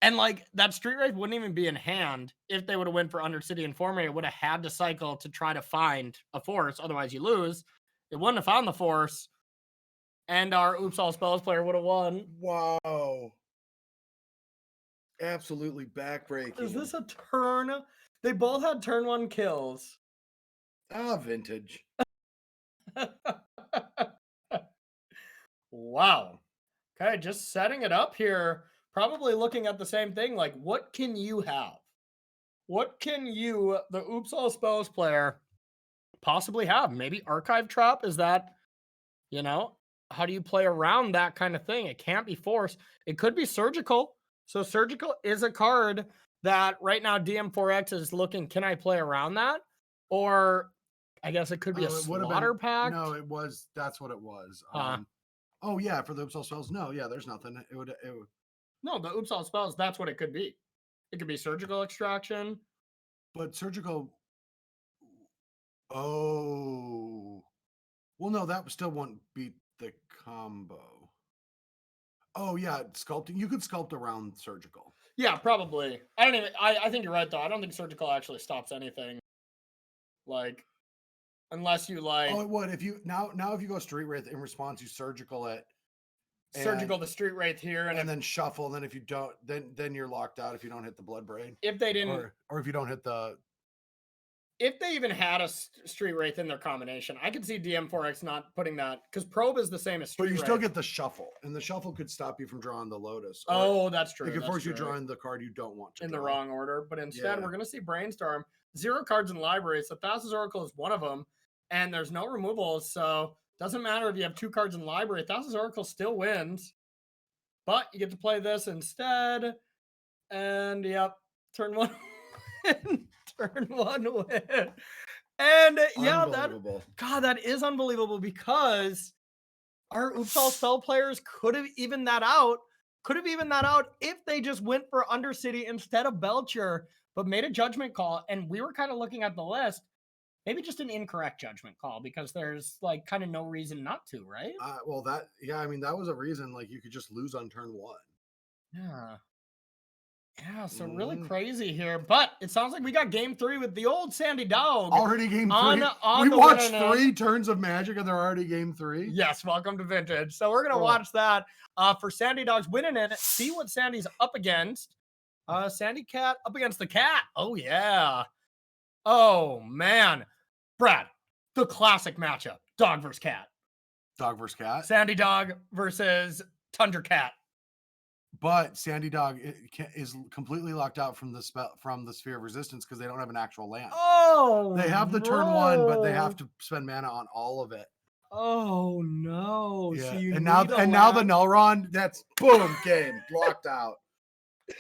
And like that Street Wraith wouldn't even be in hand if they would have went for Undercity Informer. It would have had to cycle to try to find a force, otherwise you lose. It wouldn't have found the force, and our oops all spells player would have won. Wow. Absolutely backbreaking. Is this a turn? They both had turn 1 kills. Ah, vintage. Wow. Okay, just setting it up here. Probably looking at the same thing. Like, what can you have? What can you, the oops all spells player, possibly have? Maybe Archive Trap? Is that, how do you play around that kind of thing? It can't be Force. It could be Surgical. So Surgical is a card that right now DM4X is looking, can I play around that? Or I guess it could be a Slaughter Pact. No, it was, that's what it was. Huh. Oh yeah, for the oops all spells. No, yeah, there's nothing. It would No, the oops all spells, that's what it could be. It could be Surgical Extraction. But Surgical. Oh. Well, no, that still won't beat the combo. Oh yeah, sculpting. You could sculpt around Surgical. Yeah, probably. I think you're right though. I don't think Surgical actually stops anything. Like, unless you like. Oh, it would if you now if you go Street Wraith in response, you Surgical it. Surgical the Street Wraith here, and then shuffle. And then if you don't, then you're locked out if you don't hit the Blood Braid. If they didn't, or if you don't hit the. If they even had a Street Wraith in their combination, I could see DM4X not putting that because Probe is the same as Street Wraith. But you still get the shuffle, and the shuffle could stop you from drawing the Lotus. Oh, that's true. It could force you drawing the card you don't want to in draw. the wrong order. But instead, we're going to see Brainstorm. 0 cards in the library, so Thassa's Oracle is one of them, and there's no removals, so doesn't matter if you have 2 cards in the library. Thassa's Oracle still wins, but you get to play this instead. And yep, turn 1 win. Turn 1 win. And yeah, that is unbelievable because our oops all spell players could have evened that out. If they just went for Undercity instead of Belcher, but made a judgment call. And we were kind of looking at the list, maybe just an incorrect judgment call because there's like kind of no reason not to, right? Well, I mean, that was a reason. Like you could just lose on turn 1. Yeah. Yeah, so really crazy here, but it sounds like we got game 3 with the old Sandy Dog. Already game 3. We watched 3 turns of Magic and they're already game 3. Yes, welcome to Vintage. So we're gonna watch that for Sandy Dog's winning it. See what Sandy's up against. Sandy Cat up against the Cat. Oh yeah. Oh man, Brad, the classic matchup: Dog versus Cat. Dog versus Cat. Sandy Dog versus Tundra Cat. But Sandy Dog is completely locked out from the Sphere of Resistance because they don't have an actual land. Oh, they have the turn 1, but they have to spend mana on all of it. Oh no! Yeah. So and now the Nullron, that's boom game blocked out.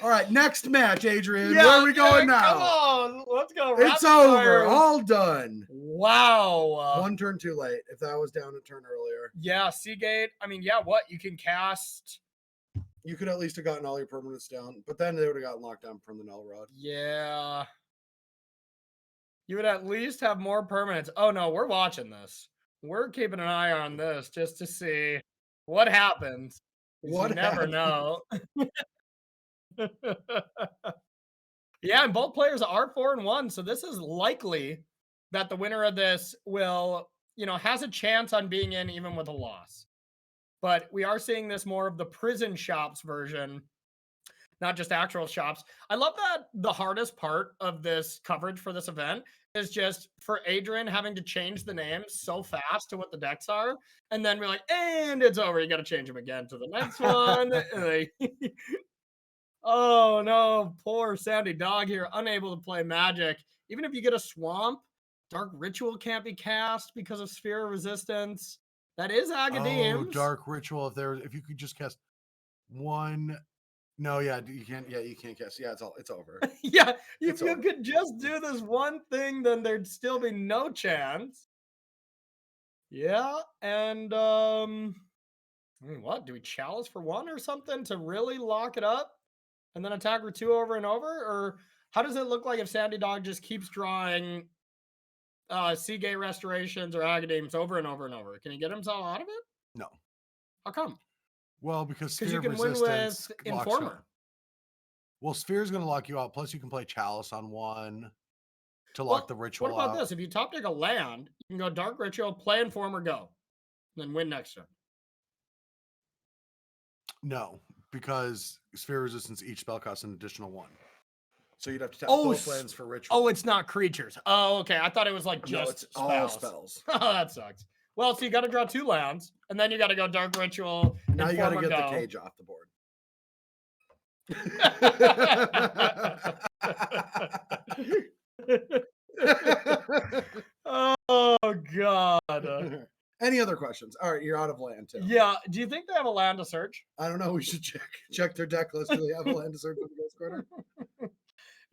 All right, next match, Adrian. Where are we going now? Come on, let's go. It's over. All done. Wow. 1 turn too late. If that was down a turn earlier. Yeah, Seagate. I mean, yeah. What you can cast. You could at least have gotten all your permanents down, but then they would have gotten locked down from the Null Rod. Yeah. You would at least have more permanents. Oh, no, we're watching this. We're keeping an eye on this just to see what happens. You never know. Yeah, and both players are 4-1, so this is likely that the winner of this will, has a chance on being in even with a loss. But we are seeing this more of the prison shops version, not just actual shops. I love that the hardest part of this coverage for this event is just for Adrian having to change the names so fast to what the decks are. And then we're like, and it's over. You got to change them again to the next one. Oh, no. Poor Sandy Dog here, unable to play Magic. Even if you get a Swamp, Dark Ritual can't be cast because of Sphere of Resistance. That is Agadeem's. Oh, Dark Ritual. If you could just cast 1 No, yeah, you can't. Yeah, you can't cast. Yeah, it's over. Yeah, if It's you over. could just do this one thing, then there'd still be no chance. Yeah, and I mean, what? Do we chalice for 1 or something to really lock it up? And then attack for 2 over and over? Or how does it look like if Sandy Dog just keeps drawing Seagate Restorations or Agademes over and over and over? Can he get himself out of it? No. How come? Well, because Because Sphere you of can win Resistance with locks Informer. up. Well, Sphere is going to lock you out. Plus, you can play Chalice on 1 to lock the ritual out. What about this? If you top deck a land, you can go Dark Ritual, play Informer, go. Then win next turn. No, because Sphere Resistance, each spell costs an additional 1. So you'd have to tap both lands for ritual. Oh, it's not creatures. Oh, okay. I thought it was like just it's spells. all spells. Oh, that sucks. Well, so you got to draw 2 lands, and then you got to go Dark Ritual. Now you got to Informer, get go. the cage off the board. Oh God. Any other questions? All right, you're out of land too. Yeah. Do you think they have a land to search? I don't know. We should check their deck list. Do they have a land to search for the Ghost Quarter?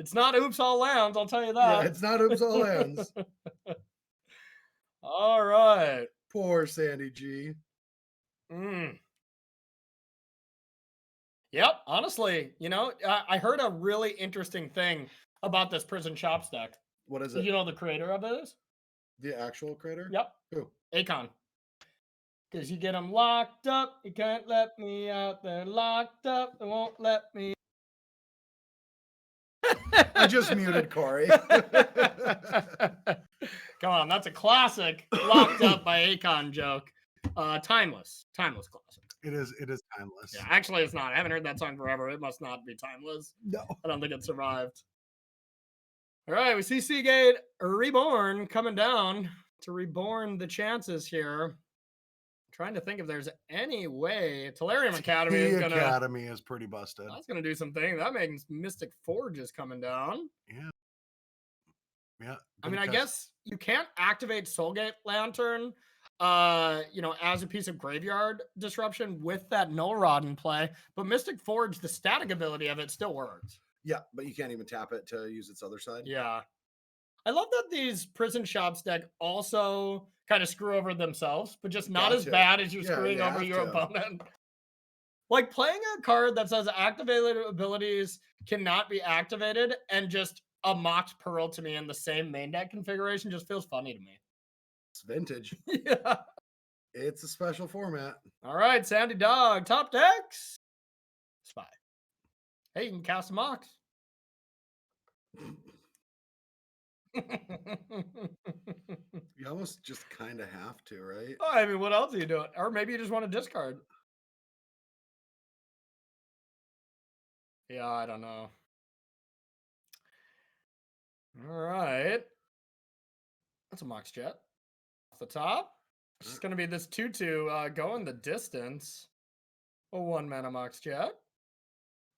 It's not Oops All Lands, I'll tell you that. Yeah, it's not Oops All Lands. All right. Poor Sandy G. Yep, honestly, you know, I heard a really interesting thing about this Prison Shops deck. What is Did it? you know the creator of it is? The actual creator? Yep. Who? Akon. Because you get them locked up, you can't let me out. They're locked up, they won't let me. I just muted Corey. Come on, that's a classic Locked Up by Akon joke. Timeless classic. It is timeless. Yeah, actually it's not. I haven't heard that song forever. It must not be timeless. No. I don't think it survived. All right, we see Seagate Reborn coming down to reborn the chances here. Trying to think if there's any way Tellurium Academy is gonna. Academy is pretty busted. That's gonna do something. That means Mystic Forge is coming down. Yeah. Yeah. I mean, I guess you can't activate Soulgate Lantern, as a piece of graveyard disruption with that Null Rod in play, but Mystic Forge, the static ability of it still works. Yeah, but you can't even tap it to use its other side. Yeah. I love that these Prison Shops deck also kind of screw over themselves, but just not as bad as you're screwing over your opponent. Like playing a card that says activated abilities cannot be activated and just a mocked Pearl to me in the same main deck configuration just feels funny to me. It's vintage. Yeah. It's a special format. All right, Sandy Dog, top decks. Spy. Hey, you can cast mocks. You almost just kind of have to, right? Oh, I mean, what else are you doing? Or maybe you just want to discard. Yeah, I don't know. All right. That's a Mox Jet. Off the top. It's just going to be this 2/2 going the distance. A 1-mana Mox Jet.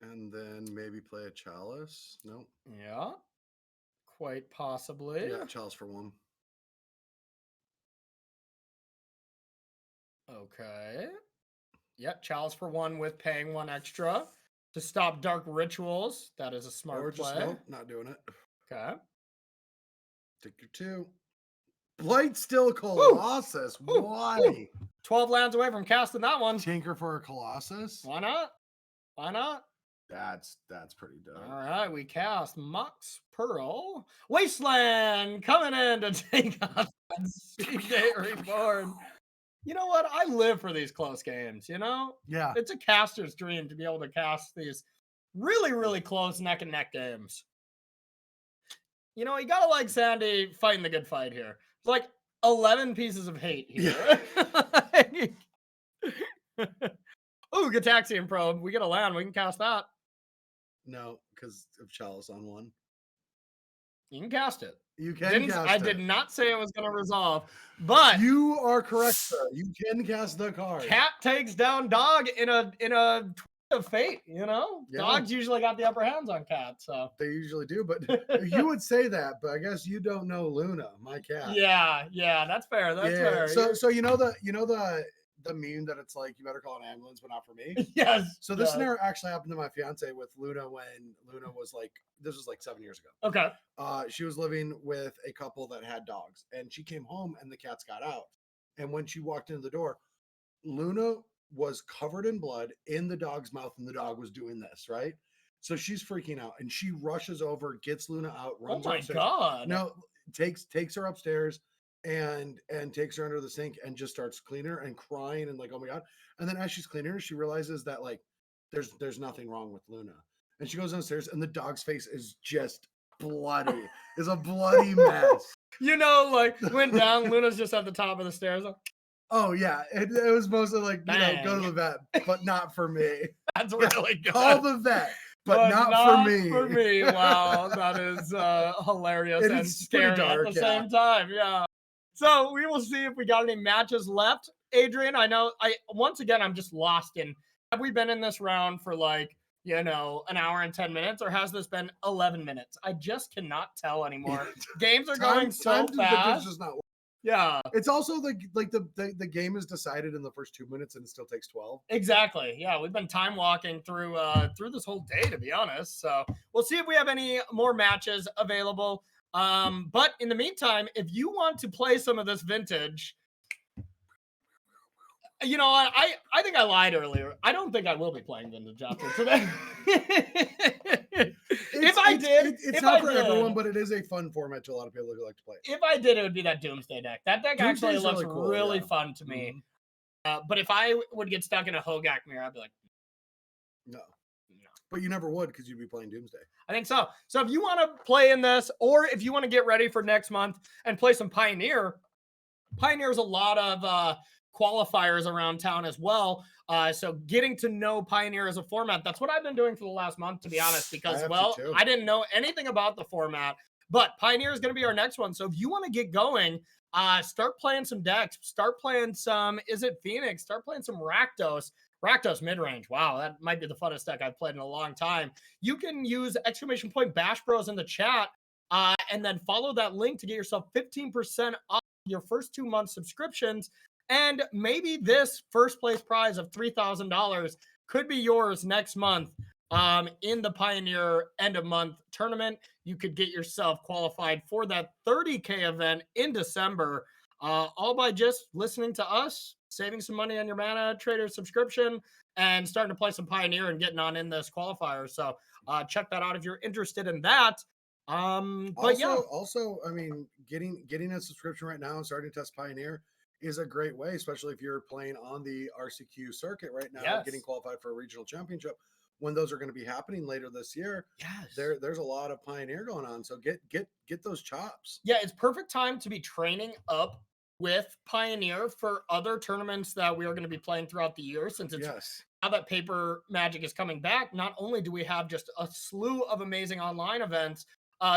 And then maybe play a Chalice. Nope. Yeah. Quite possibly. Yeah, Chalice for 1. Okay. Yep, Chalice for 1 with paying 1 extra to stop Dark Rituals. That is a smart play. Nope, not doing it. Okay. Take your 2. Blightsteel Colossus. Woo! Why? Woo! 12 lands away from casting that one. Tinker for a Colossus? Why not? Why not? That's pretty dope. All right, we cast Mox Pearl. Wasteland coming in to take on Seagate Reborn. You know what? I live for these close games, you know? Yeah. It's a caster's dream to be able to cast these really, really close neck and neck games. You know, you gotta like Sandy fighting the good fight here. It's like 11 pieces of hate here. Yeah. Ooh, Gataxian Probe. We get a land. We can cast that. No, because of Chalice on 1. You can cast it. You can cast it. I did not say it was going to resolve, but you are correct, sir. You can cast the card. Cat takes down Dog in a twist of fate. You know, yeah. Dogs usually got the upper hands on Cat, so they usually do. But you would say that, but I guess you don't know Luna, my cat. Yeah, that's fair. That's fair. So you know the the meme that it's like, you better call an ambulance, but not for me. Yes. So this scenario actually happened to my fiance with Luna when Luna was like, this was like 7 years ago. Okay. She was living with a couple that had dogs, and she came home and the cats got out. And when she walked into the door, Luna was covered in blood in the dog's mouth, and the dog was doing this, right? So she's freaking out, and she rushes over, gets Luna out, runs Oh my upstairs. God. No, takes her upstairs and takes her under the sink and just starts cleaning her and crying and like, oh my God. And then as she's cleaning her, she realizes that like there's nothing wrong with Luna. And she goes downstairs and the dog's face is just bloody. Is a bloody mess. You know, like went down, Luna's just at the top of the stairs. Oh yeah, it was mostly like, you know, go to Dang. the vet, but not for me. That's really good. Call the vet, but not for me. For me. Wow, that is hilarious and It's pretty scary dark, at the same time. Yeah. So we will see if we got any matches left. Adrian, I know once again I'm just lost in, have we been in this round for like, you know, an hour and 10 minutes, or has this been 11 minutes? I just cannot tell anymore. Games are going so fast. Just not. Yeah. It's also the game is decided in the first 2 minutes and it still takes 12. Exactly. Yeah, we've been time walking through this whole day, to be honest. So we'll see if we have any more matches available. But in the meantime, if you want to play some of this vintage, you know, I think I lied earlier. I don't think I will be playing vintage after today. It's not for everyone, but it is a fun format to a lot of people who like to play. If I did, it would be that Doomsday deck. That deck actually Doomsday's looks really cool, really yeah. fun to me. But if I would get stuck in a Hogak mirror, I'd be like, no. But you never would, because you'd be playing Doomsday. I think so. So if you want to play in this, or if you want to get ready for next month and play some Pioneer's a lot of qualifiers around town as well. So getting to know Pioneer as a format, that's what I've been doing for the last month, to be honest, because, I didn't know anything about the format, but Pioneer is going to be our next one. So if you want to get going, start playing some decks, start playing some, is it Phoenix? Start playing some Rakdos. Rakdos midrange. Wow, that might be the funnest deck I've played in a long time. You can use !Bash Bros in the chat and then follow that link to get yourself 15% off your first 2 months subscriptions. And maybe this first place prize of $3,000 could be yours next month in the Pioneer end of month tournament. You could get yourself qualified for that 30K event in December, all by just listening to us, saving some money on your Mana Trader subscription, and starting to play some Pioneer and getting on in this qualifier. So check that out if you're interested in that. Also, I mean, getting a subscription right now and starting to test Pioneer is a great way, especially if you're playing on the RCQ circuit right now, getting qualified for a regional championship. When those are going to be happening later this year, there's a lot of Pioneer going on. So get those chops. Yeah, it's perfect time to be training up with Pioneer for other tournaments that we are going to be playing throughout the year, since it's now that Paper Magic is coming back. Not only do we have just a slew of amazing online events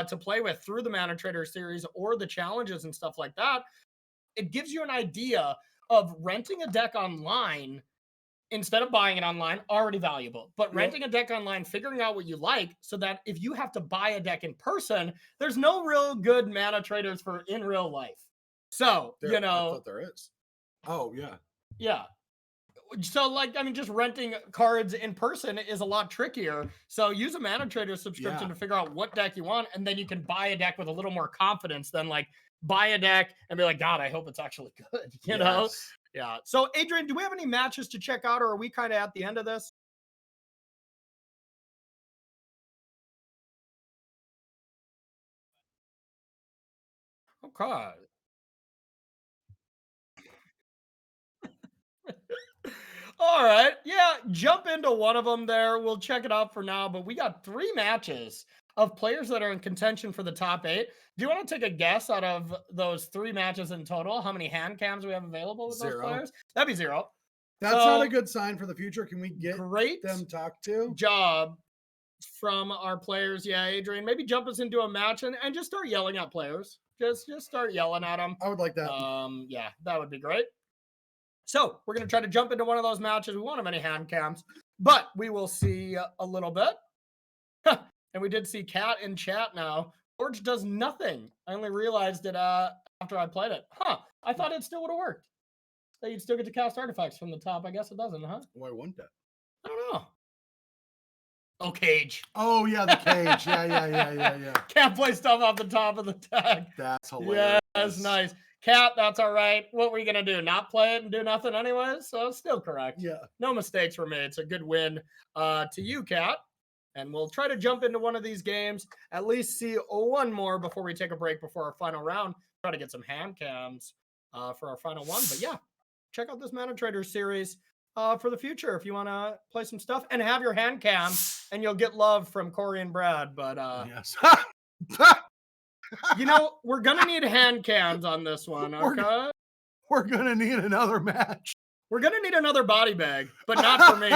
to play with through the Mana Trader series or the challenges and stuff like that, it gives you an idea of renting a deck online instead of buying it online, already valuable. But renting a deck online, figuring out what you like, so that if you have to buy a deck in person, there's no real good Mana Traders for in real life. So, I thought there is. Oh, yeah. Yeah. So, like, I mean, just renting cards in person is a lot trickier. So use a Mana Trader subscription to figure out what deck you want, and then you can buy a deck with a little more confidence than, like, buy a deck and be like, God, I hope it's actually good, you know? Yeah. So, Adrian, do we have any matches to check out, or are we kind of at the end of this? Okay. All right. Yeah, jump into one of them there. We'll check it out for now, but we got 3 matches of players that are in contention for the top 8. Do you want to take a guess out of those 3 matches in total, how many hand cams we have available with those players? That'd be 0. That's not a good sign for the future. Can we get them talked to? Job from our players. Yeah, Adrian, maybe jump us into a match and just start yelling at players. Just start yelling at them. I would like that. Yeah, that would be great. So we're going to try to jump into one of those matches. We won't have any hand cams, but we will see a little bit. And we did see Cat in chat now. George does nothing. I only realized it after I played it. I thought it still would have worked. So you'd still get to cast artifacts from the top. I guess it doesn't, huh? Why wouldn't it? I don't know. Oh, cage. Oh yeah, the cage. Yeah. Can't play stuff off the top of the deck. That's Yeah, hilarious. that's nice. Cat, that's all right. What were you gonna do? Not play it and do nothing anyway? So still correct. Yeah. No mistakes were made. It's a good win to you, Cat. And we'll try to jump into one of these games, at least see one more before we take a break before our final round. Try to get some hand cams for our final one. But yeah, check out this Mana Trader series for the future if you want to play some stuff and have your hand cam, and you'll get love from Corey and Brad. But yes. you know, we're gonna need hand cams on this one. Okay, we're gonna need another match. We're gonna need another body bag, but not for me.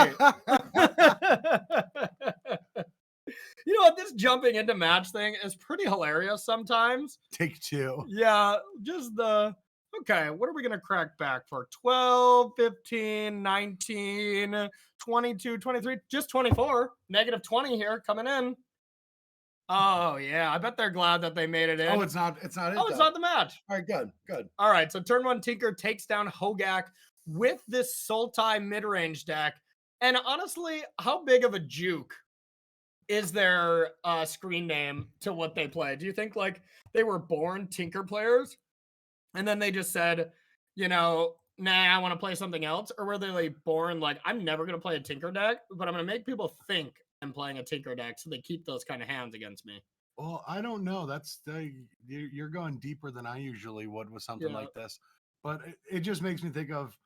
You know what? This jumping into match thing is pretty hilarious sometimes. Take two. Yeah, just the okay, what are we gonna crack back for? 12, 15, 19, 22, 23, just 24. Negative 20 here coming in. Oh yeah, I bet they're glad that they made it in. Oh, it's not it. Oh, it's not the match. All right, good. All right, so turn one, Tinker takes down Hogak with this Sultai mid-range deck. And honestly, how big of a juke is their screen name to what they play? Do you think like they were born Tinker players and then they just said, you know, nah, I want to play something else? Or were they like born like, I'm never going to play a Tinker deck, but I'm going to make people think I'm playing a Tinker deck so they keep those kind of hands against me? Well, I don't know. That's you're going deeper than I usually would with something like this. But it just makes me think of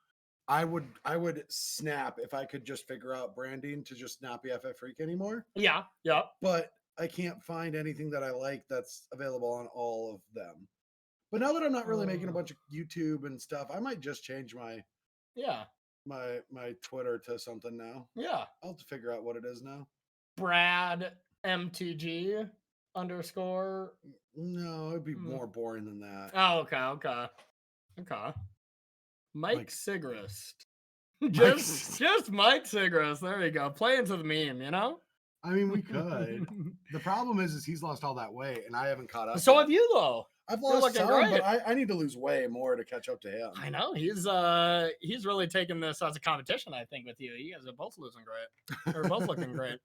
I would snap if I could just figure out branding to just not be FF Freak anymore. Yeah. But I can't find anything that I like that's available on all of them. But now that I'm not really making a bunch of YouTube and stuff, I might just change my my Twitter to something now. Yeah. I'll have to figure out what it is now. Brad MTG _. No, it'd be more boring than that. Oh, okay. Mike Sigrist. Just Mike Sigrist. There you go. Play into the meme, you know? I mean, we could. The problem is he's lost all that weight, and I haven't caught up. So have you, though. I've lost some, but I need to lose way more to catch up to him. I know. He's really taking this as a competition, I think, with you. You guys are both losing great. They're both looking great.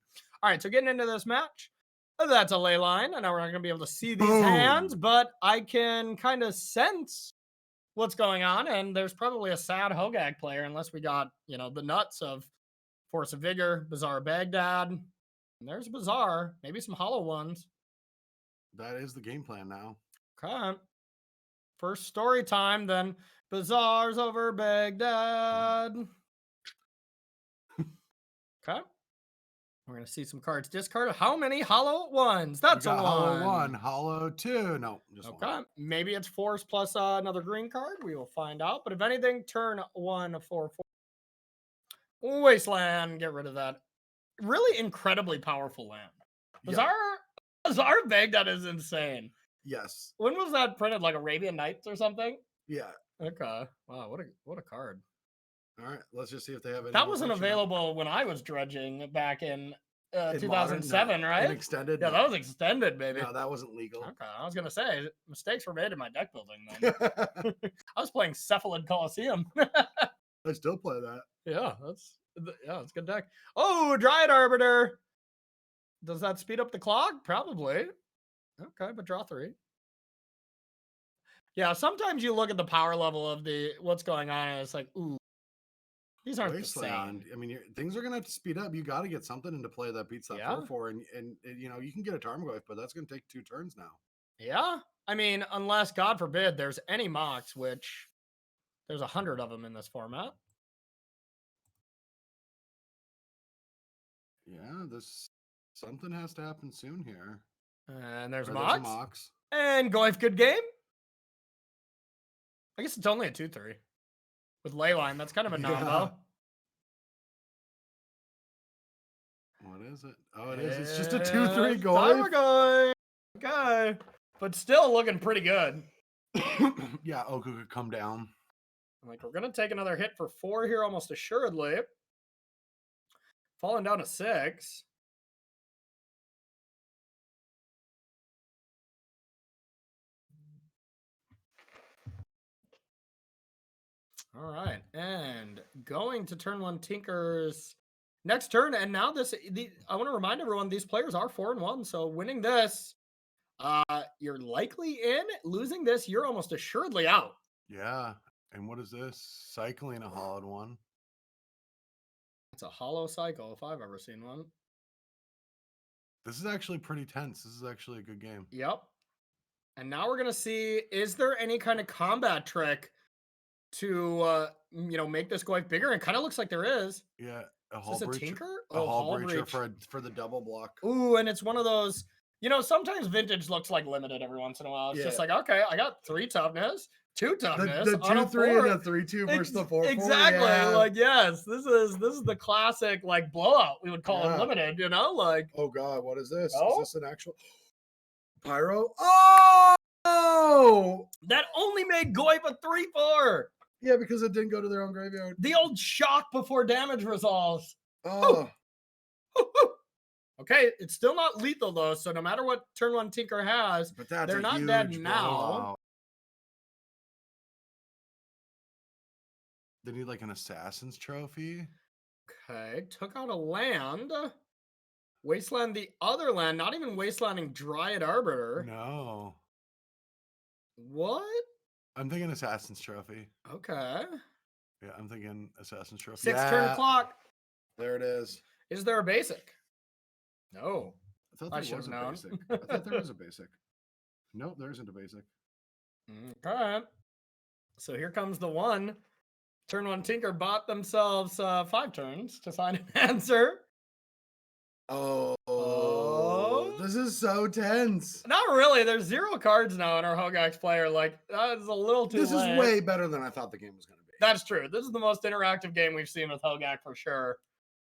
All right, so getting into this match. That's a ley line. I know we're not going to be able to see these hands, but I can kind of sense what's going on, and there's probably a sad Hogak player unless we got, you know, the nuts of Force of Vigor, Bazaar Baghdad. And there's Bazaar, maybe some hollow ones. That is the game plan now. Okay. First story time, then Bazaar's over Baghdad. Okay. We're going to see some cards discarded. How many hollow ones? That's a one. Hollow one, hollow two. No, just okay. One. Maybe it's force plus another green card. We will find out. But if anything, turn 1/4/4. Wasteland. Get rid of that. Really incredibly powerful land. Bazaar Baghdad is insane. Yes. When was that printed? Like Arabian Nights or something? Yeah. Okay. Wow. What a card. All right. Let's just see if they have any. That wasn't available when I was dredging back in 2007, right? An extended. Yeah, that was extended, baby. No, that wasn't legal. Okay. I was gonna say mistakes were made in my deck building then. I was playing Cephalid Coliseum. I still play that. Yeah, it's a good deck. Oh, Dryad Arbiter. Does that speed up the clock? Probably. Okay, but draw 3. Yeah, sometimes you look at the power level of what's going on, and it's like, ooh, these aren't Wasteland. the same. I mean, things are gonna have to speed up. You got to get something into play that beats that 4/4, and you know you can get a Tarmogoyf, but that's gonna take 2 turns now. Yeah, I mean, unless God forbid there's any mocks, which there's 100 of them in this format. Yeah, something has to happen soon here. And there's mocks. Mocks. And Goyf, good game. I guess it's only a 2/3 with Leyline. That's kind of a non-though. What is it? Oh, it is. It's just a 2/3 Goyf. Okay, but still looking pretty good. Yeah, Oku could come down. Like we're gonna take another hit for 4 here, almost assuredly. Falling down to 6. All right, and going to turn 1 Tinker's next turn, and now I want to remind everyone these players are 4-1, so winning this, you're likely in. Losing this, you're almost assuredly out. Yeah, and what is this? Cycling a hollowed one. It's a hollow cycle if I've ever seen one. This is actually pretty tense. This is actually a good game. Yep. And now we're gonna see, is there any kind of combat trick to make this Goif bigger? It kind of looks like there is. Yeah, a Is hull this a breacher. tinker? A hull breacher for the double block. Ooh, and it's one of those, sometimes vintage looks like limited every once in a while. It's just like, okay, I got 3 toughness, 2 toughness, the 2-3 and the 3-2 versus the 4-4. Exactly. Yeah. Like, yes, this is the classic like blowout, we would call it limited, like. Oh god, what is this? Oh? Is this an actual pyro? Oh, that only made Goif a 3-4. Yeah, because it didn't go to their own graveyard. The old shock before damage resolves. Oh. Okay, it's still not lethal though, so no matter what turn 1 Tinker has, but that's they're not dead now. They need like an assassin's trophy. Okay, took out a land. Wasteland the other land, not even wastelanding Dryad Arbiter. No. What? I'm thinking assassin's trophy. Okay. Yeah, I'm thinking assassin's trophy. 6 turn clock. There it is. Is there a basic? No. I thought there was a basic. I thought there was a basic. Nope, there isn't a basic. Okay. So here comes the one. Turn 1 Tinker bought themselves 5 turns to find an answer. Oh, this is so tense. Not really. There's 0 cards now in our Hogax player. Like, that is a little too This late. is way better than I thought the game was going to be. That's true. This is the most interactive game we've seen with Hogax for sure.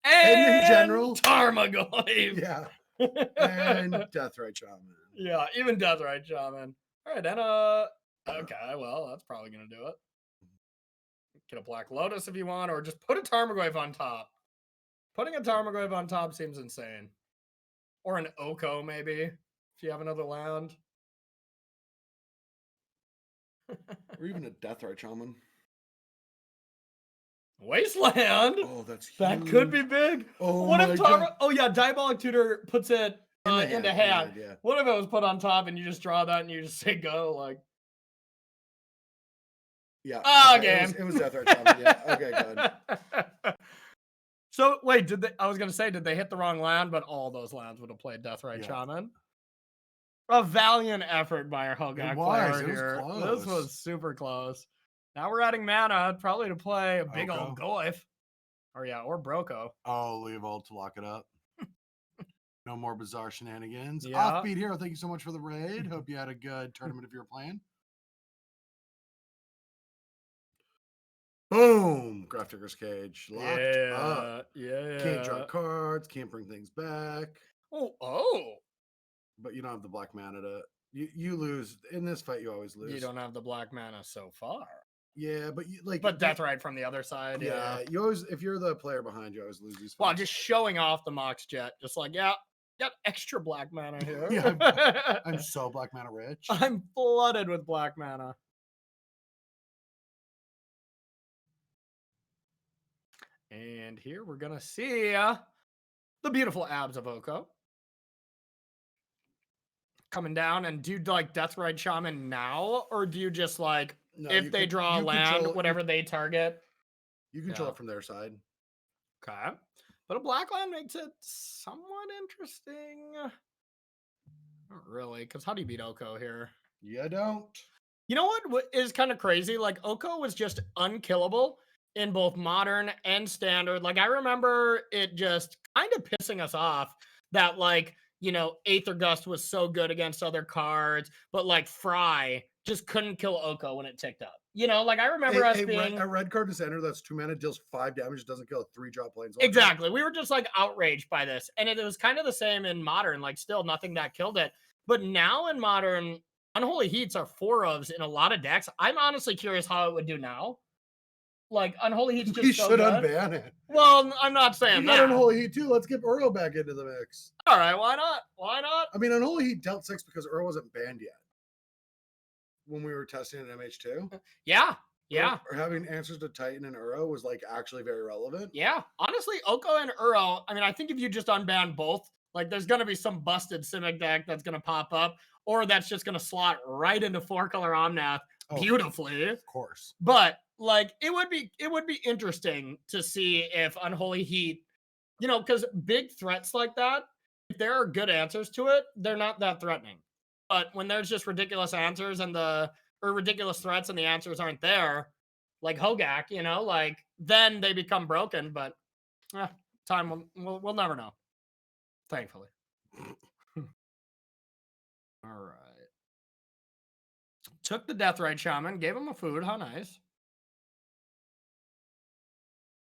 And in general, Tarmogoyf. Yeah. And Deathrite Shaman. Yeah, even Deathrite Shaman. All right, then, okay, well, that's probably going to do it. Get a Black Lotus if you want, or just put a Tarmogoyf on top. Putting a Tarmogoyf on top seems insane. Or an Oko, maybe, if you have another land. Or even a Deathrite Shaman. Wasteland? Oh, that's huge. That could be big. Oh, what if God. Oh, yeah, Diabolic Tutor puts it into hand. Yeah. What if it was put on top and you just draw that and you just say go? Like, yeah. Okay, It was Deathrite Shaman. Yeah. Okay, good. So, wait, did they hit the wrong land? But all those lands would have played Deathrite Shaman. A valiant effort by our Hogax player here. This was super close. Now we're adding mana, probably to play a big old Goif. Or Broco. Oh, Leovold to lock it up. No more bizarre shenanigans. Yeah. Offbeat Hero, thank you so much for the raid. Hope you had a good tournament if you were playing. Boom! Grafdigger's Cage. Locked up. Yeah. Can't draw cards, can't bring things back. Oh. But you don't have the black mana to... You lose. In this fight, you always lose. You don't have the black mana so far. Yeah, but Deathrite from the other side. Yeah. You always, if you're the player behind, you always lose these fights. Well, just showing off the Mox Jet. Just like, got extra black mana here. Yeah, I'm so black mana rich. I'm flooded with black mana. And here we're going to see the beautiful abs of Oko. Coming down, and do you like Deathrite Shaman now? Or do you just like, if they draw a land, whatever they target? You control it from their side. Okay. But a black land makes it somewhat interesting. Not really, because how do you beat Oko here? You don't. You know what is kind of crazy? Like, Oko was just unkillable in both modern and standard. Like, I remember it just kind of pissing us off that, like, Aether Gust was so good against other cards, but, like, Fry just couldn't kill Oko when it ticked up. Like, I remember us being... A red card to center that's 2 mana, deals 5 damage, doesn't kill a 3-drop planeswalker. Exactly. We were just, like, outraged by this. And it was kind of the same in modern. Like, still nothing that killed it. But now in modern, Unholy Heats are 4-ofs in a lot of decks. I'm honestly curious how it would do now. Like, Unholy Heat's just so good. We should unban it. Well, I'm not saying that. Unholy Heat too. Let's get Uro back into the mix. All right, why not? I mean, Unholy Heat dealt 6 because Uro wasn't banned yet. When we were testing at MH2. Yeah. Yeah. Or having answers to Titan and Uro was like actually very relevant. Yeah. Honestly, Oko and Uro, I mean, I think if you just unban both, like there's going to be some busted Simic deck that's going to pop up, or that's just going to slot right into 4-color Omnath beautifully. Of course. But like it would be interesting to see if Unholy Heat, you know, because big threats like that, if there are good answers to it, they're not that threatening. But when there's just ridiculous answers or ridiculous threats and the answers aren't there, like Hogak, you know, like then they become broken. But time we'll never know. Thankfully. All right. Took the Deathrite Shaman, gave him a food. How nice.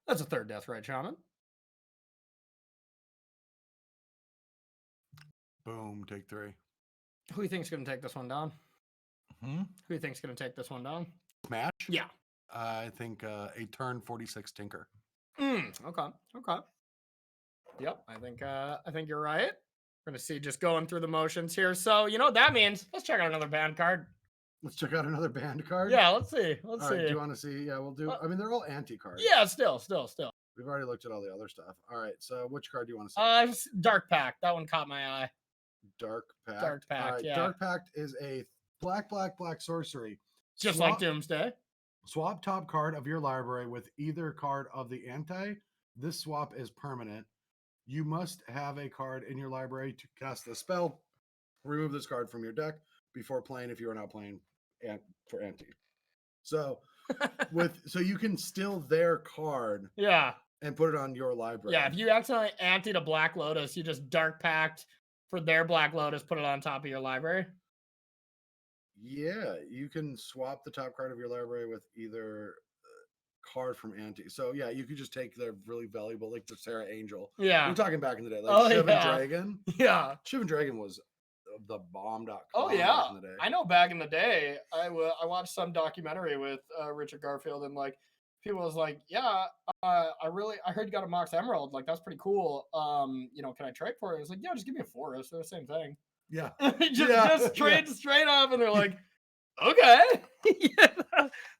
That's a third Deathrite Shaman. Boom, take 3. Who do you think's going to take this one down? Hmm? Who do you think's going to take this one down? Smash? Yeah. I think a turn 46 Tinker. Okay. Yep, I think you're right. We're gonna see just going through the motions here. So you know what that means? Let's check out another band card. Let's check out another band card. Yeah, let's see. All right, do you want to see? Yeah, we'll do. I mean, they're all anti cards. Yeah, still. We've already looked at all the other stuff. All right, so which card do you want to see? Dark Pact. That one caught my eye. Dark Pact. Dark Pact. All right, Yeah. Dark Pact is a black sorcery. Just like Doomsday. Swap top card of your library with either card of the anti. This swap is permanent. You must have a card in your library to cast the spell. Remove this card from your deck before playing if you are not playing for anti. So so you can steal their card. Yeah. And put it on your library. Yeah, if you accidentally antied a Black Lotus, you just Dark Pact for their Black Lotus, put it on top of your library. Yeah, you can swap the top card of your library with either card from anti. So yeah, you could just take the really valuable, like the Sarah Angel. Yeah, we're talking back in the day, like Shivan Dragon. Yeah, Shivan Dragon was the bomb.com. Oh yeah, back in the day. I know. Back in the day, I watched some documentary with Richard Garfield, and like people was like, yeah, I heard you got a Mox Emerald, like that's pretty cool. You know, can I trade for it? It's like, yeah, just give me a forest. They're the same thing. Yeah. just trade straight up, and they're like, okay. Yeah.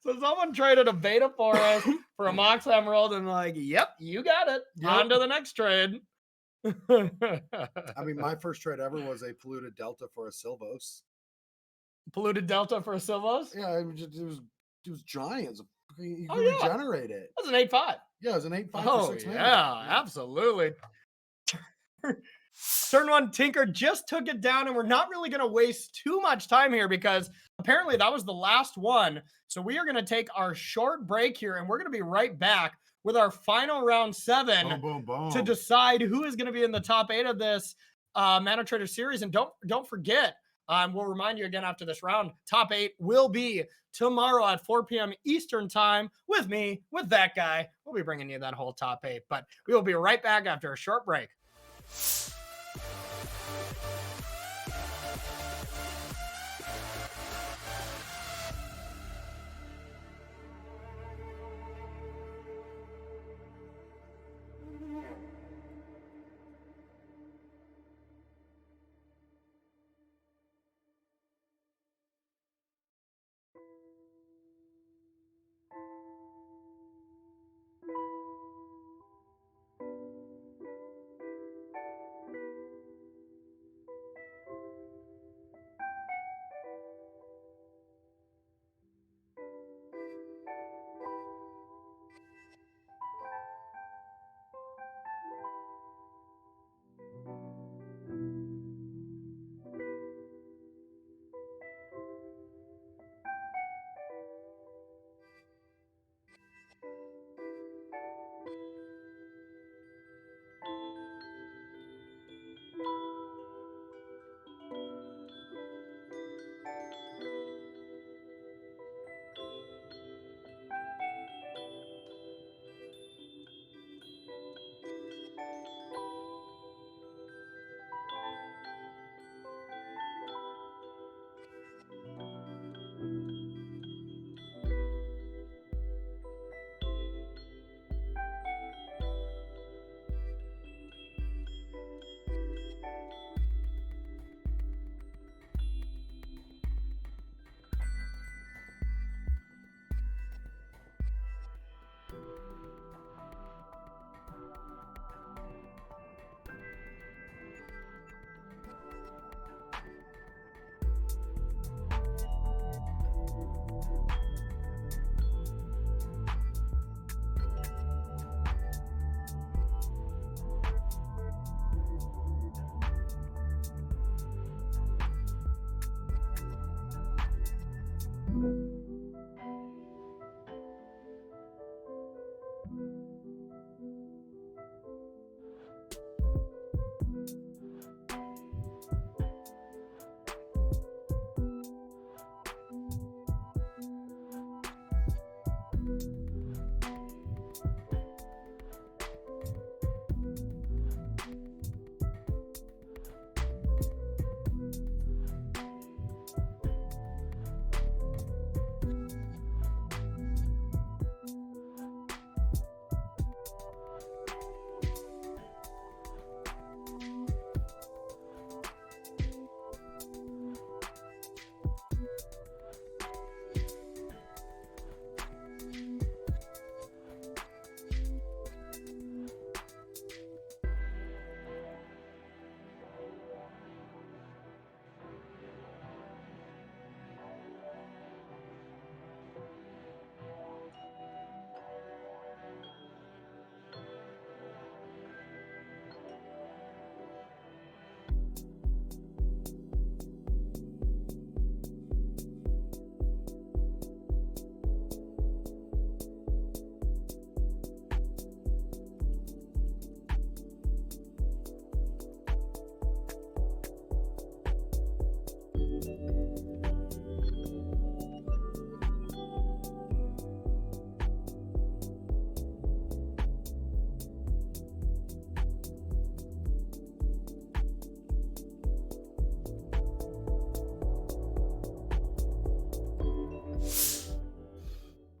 So someone traded a Beta Forest for a Mox Emerald, and like, yep, you got it. Yep. On to the next trade. I mean, my first trade ever was a polluted Delta for a Sylvos. Polluted Delta for a Sylvos? Yeah, it was giant. You could regenerate it. That's an 8/5. Yeah, it was an 8/5 for 6 mana. Yeah, absolutely. Turn 1 Tinker just took it down, and we're not really going to waste too much time here because apparently that was the last one. So we are going to take our short break here, and we're going to be right back with our final round 7 boom, boom, boom. to decide who is going to be in the top 8 of this Mana Trader series. And don't forget, we'll remind you again after this round, top 8 will be tomorrow at 4 p.m. Eastern time with me, with that guy. We'll be bringing you that whole top 8, but we will be right back after a short break.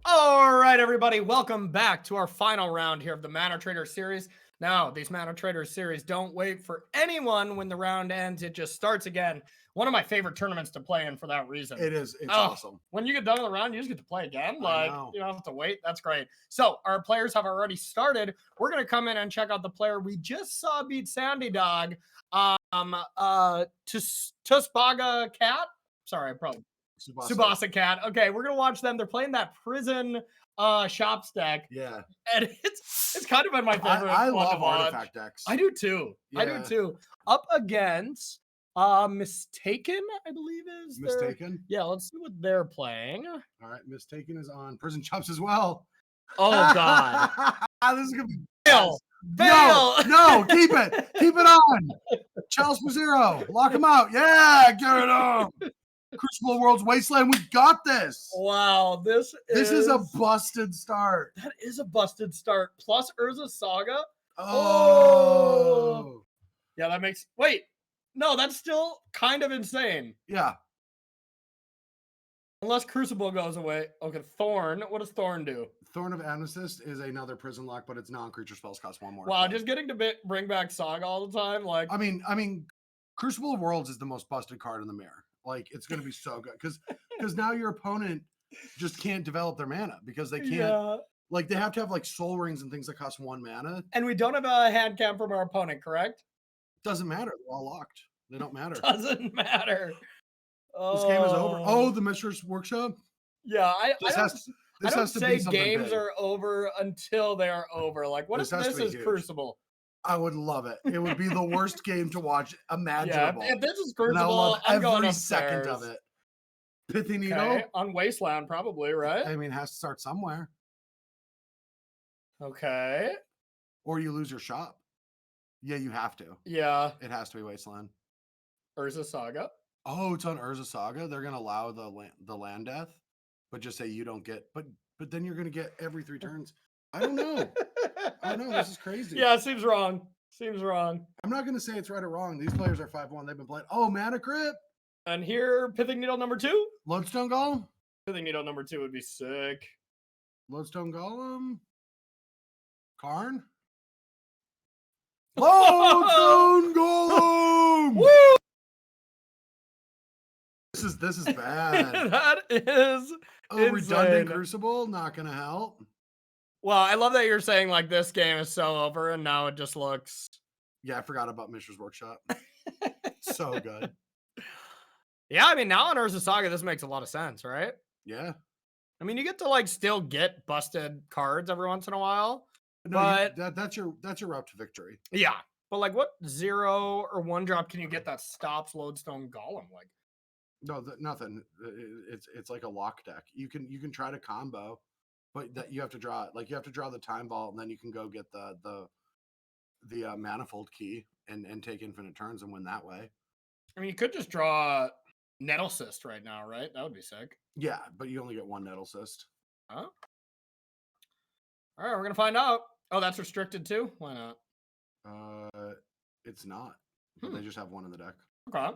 All right, everybody, welcome back to our final round here of the Mana Trader series. Now, these Mana Trader series don't wait for anyone when the round ends. It just starts again. One of my favorite tournaments to play in for that reason. It is. It's awesome. When you get done with the round, you just get to play again. I Like, know. you don't have to wait. That's great. So, our players have already started. We're going to come in and check out the player we just saw beat Sandy Dog. Tusbaga Cat. Sorry, I probably Subasa Cat. Okay, we're gonna watch them. They're playing that prison shops deck. Yeah. And it's kind of been my favorite. I one to love watch. artifact decks. I do too. Yeah. I do too. Up against Mistaken, I believe is their- Mistaken. Yeah, let's see what they're playing. All right, Mistaken is on Prison Chops as well. Oh god. This is gonna be Fail. No, keep it. Keep it on. Charles for 0. Lock him out. Yeah, get it on. Crucible World's Wasteland. We got this. Wow, this is a busted start. That is a busted start. Plus Urza Saga. Oh. Yeah, that makes wait. No, that's still kind of insane. Yeah. Unless Crucible goes away. Okay, Thorn. What does Thorn do? Thorn of Amethyst is another prison lock, but it's non-creature spells cost 1 more. Wow, just getting to bring back Saga all the time. Like, I mean, Crucible of Worlds is the most busted card in the mirror. Like, it's going to be so good because now your opponent just can't develop their mana because they can't. Yeah. Like, they have to have like soul rings and things that cost 1 mana. And we don't have a hand cam from our opponent, correct? Doesn't matter. They're all locked. They don't matter. Doesn't matter. This game is over. Oh, the Mistress Workshop. Yeah, I don't say be games big. are over until they are over. Like, what This if has to this be is huge. Crucible? I would love it. It would be the worst game to watch imaginable. Yeah, if this is And I Crucible, love I'm going every upstairs. second of it. Pithy Needle. Okay, on Wasteland, probably, right? I mean, it has to start somewhere. Okay. Or you lose your shop. Yeah, you have to. Yeah. It has to be Wasteland. Urza Saga. Oh, it's on Urza Saga. They're gonna allow the land death, but just say you don't get. But then you're gonna get every 3 turns. I don't know. I don't know. This is crazy. Yeah, it seems wrong. Seems wrong. I'm not gonna say it's right or wrong. These players are 5-1. They've been playing. Oh, Mana Crypt. And here, Pithing Needle number 2. Lodestone Golem. Pithing Needle number 2 would be sick. Lodestone Golem. Karn. Lodestone Golem. Woo! This is bad. That is Redundant insane. Crucible, not gonna help. Well, I love that you're saying like this game is so over and now it just looks. Yeah, I forgot about Mishra's Workshop. So good. Yeah, I mean now on Urza Saga, this makes a lot of sense, right? Yeah. I mean, you get to like still get busted cards every once in a while. No, But that's your route to victory. yeah, but like what 0 or 1 drop can you get that stops Lodestone Golem? Like No, nothing. It's like a lock deck. You can try to combo, but that you have to draw it. Like you have to draw the time vault, and then you can go get the manifold key and take infinite turns and win that way. I mean, you could just draw Nettle Cyst right now, right? That would be sick. Yeah, but you only get one Nettle Cyst. Huh? All right, we're gonna find out. Oh, that's restricted too. Why not? It's not. But they just have one in the deck Okay.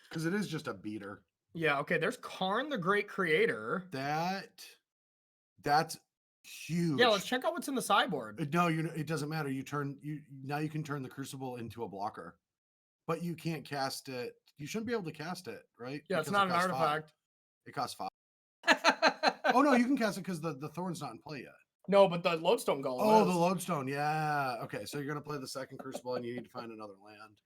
because it is just a beater. Yeah. Okay. There's Karn the Great Creator. That's huge. Yeah. Let's check out what's in the sideboard. No, it doesn't matter. Now you can turn the Crucible into a blocker, but you can't cast it. You shouldn't be able to cast it, right? Yeah, it's not an artifact. It costs 5. Oh no, you can cast it because the Thorn's not in play yet. No, but the Lodestone Golem. Oh, the Lodestone. Yeah. Okay, so you're gonna play the second Crucible, and you need to find another land.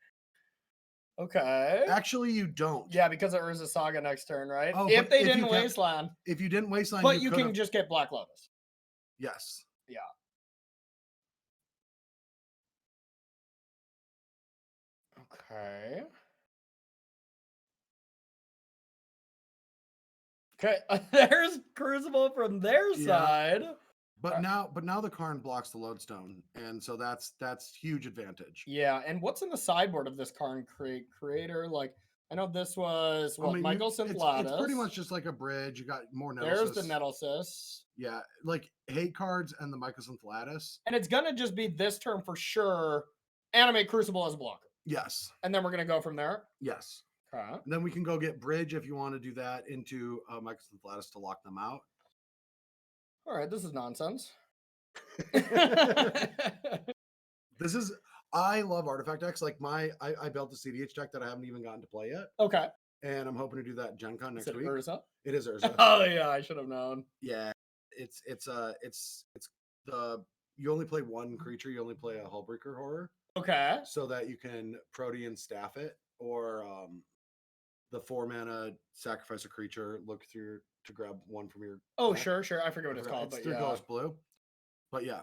Okay. Actually, you don't. Yeah, because it was a Saga next turn, right? Oh, if they didn't wasteland. If you didn't wasteland, but you can just get Black Lotus. Yes. Yeah. Okay. Okay, there's Crucible from their side. But now the Karn blocks the Lodestone, and so that's huge advantage. Yeah, and what's in the sideboard of this Karn Creator? Like, I know this was Michael Synthlatus. It's pretty much just like a bridge. You got more Nettle There's the Nettle Cyst. Yeah, like hate cards and the Michael Synthlatus. And it's gonna just be this turn for sure. Animate Crucible as a blocker. Yes. And then we're gonna go from there. Yes. Okay. And then we can go get Bridge if you want to do that into Michael Synthlatus to lock them out. All right, this is nonsense. I love artifact decks. Like I built a CDH deck that I haven't even gotten to play yet. Okay. And I'm hoping to do that at Gen Con next week. Urza? It is Urza. Oh yeah, I should have known. Yeah. It's you only play one creature, you only play a Hullbreaker Horror. Okay. So that you can Protean Staff it, or the 4-mana sacrifice a creature, look through to grab one from your deck. Sure. I forget what it's called. It's 3 colors blue. But yeah,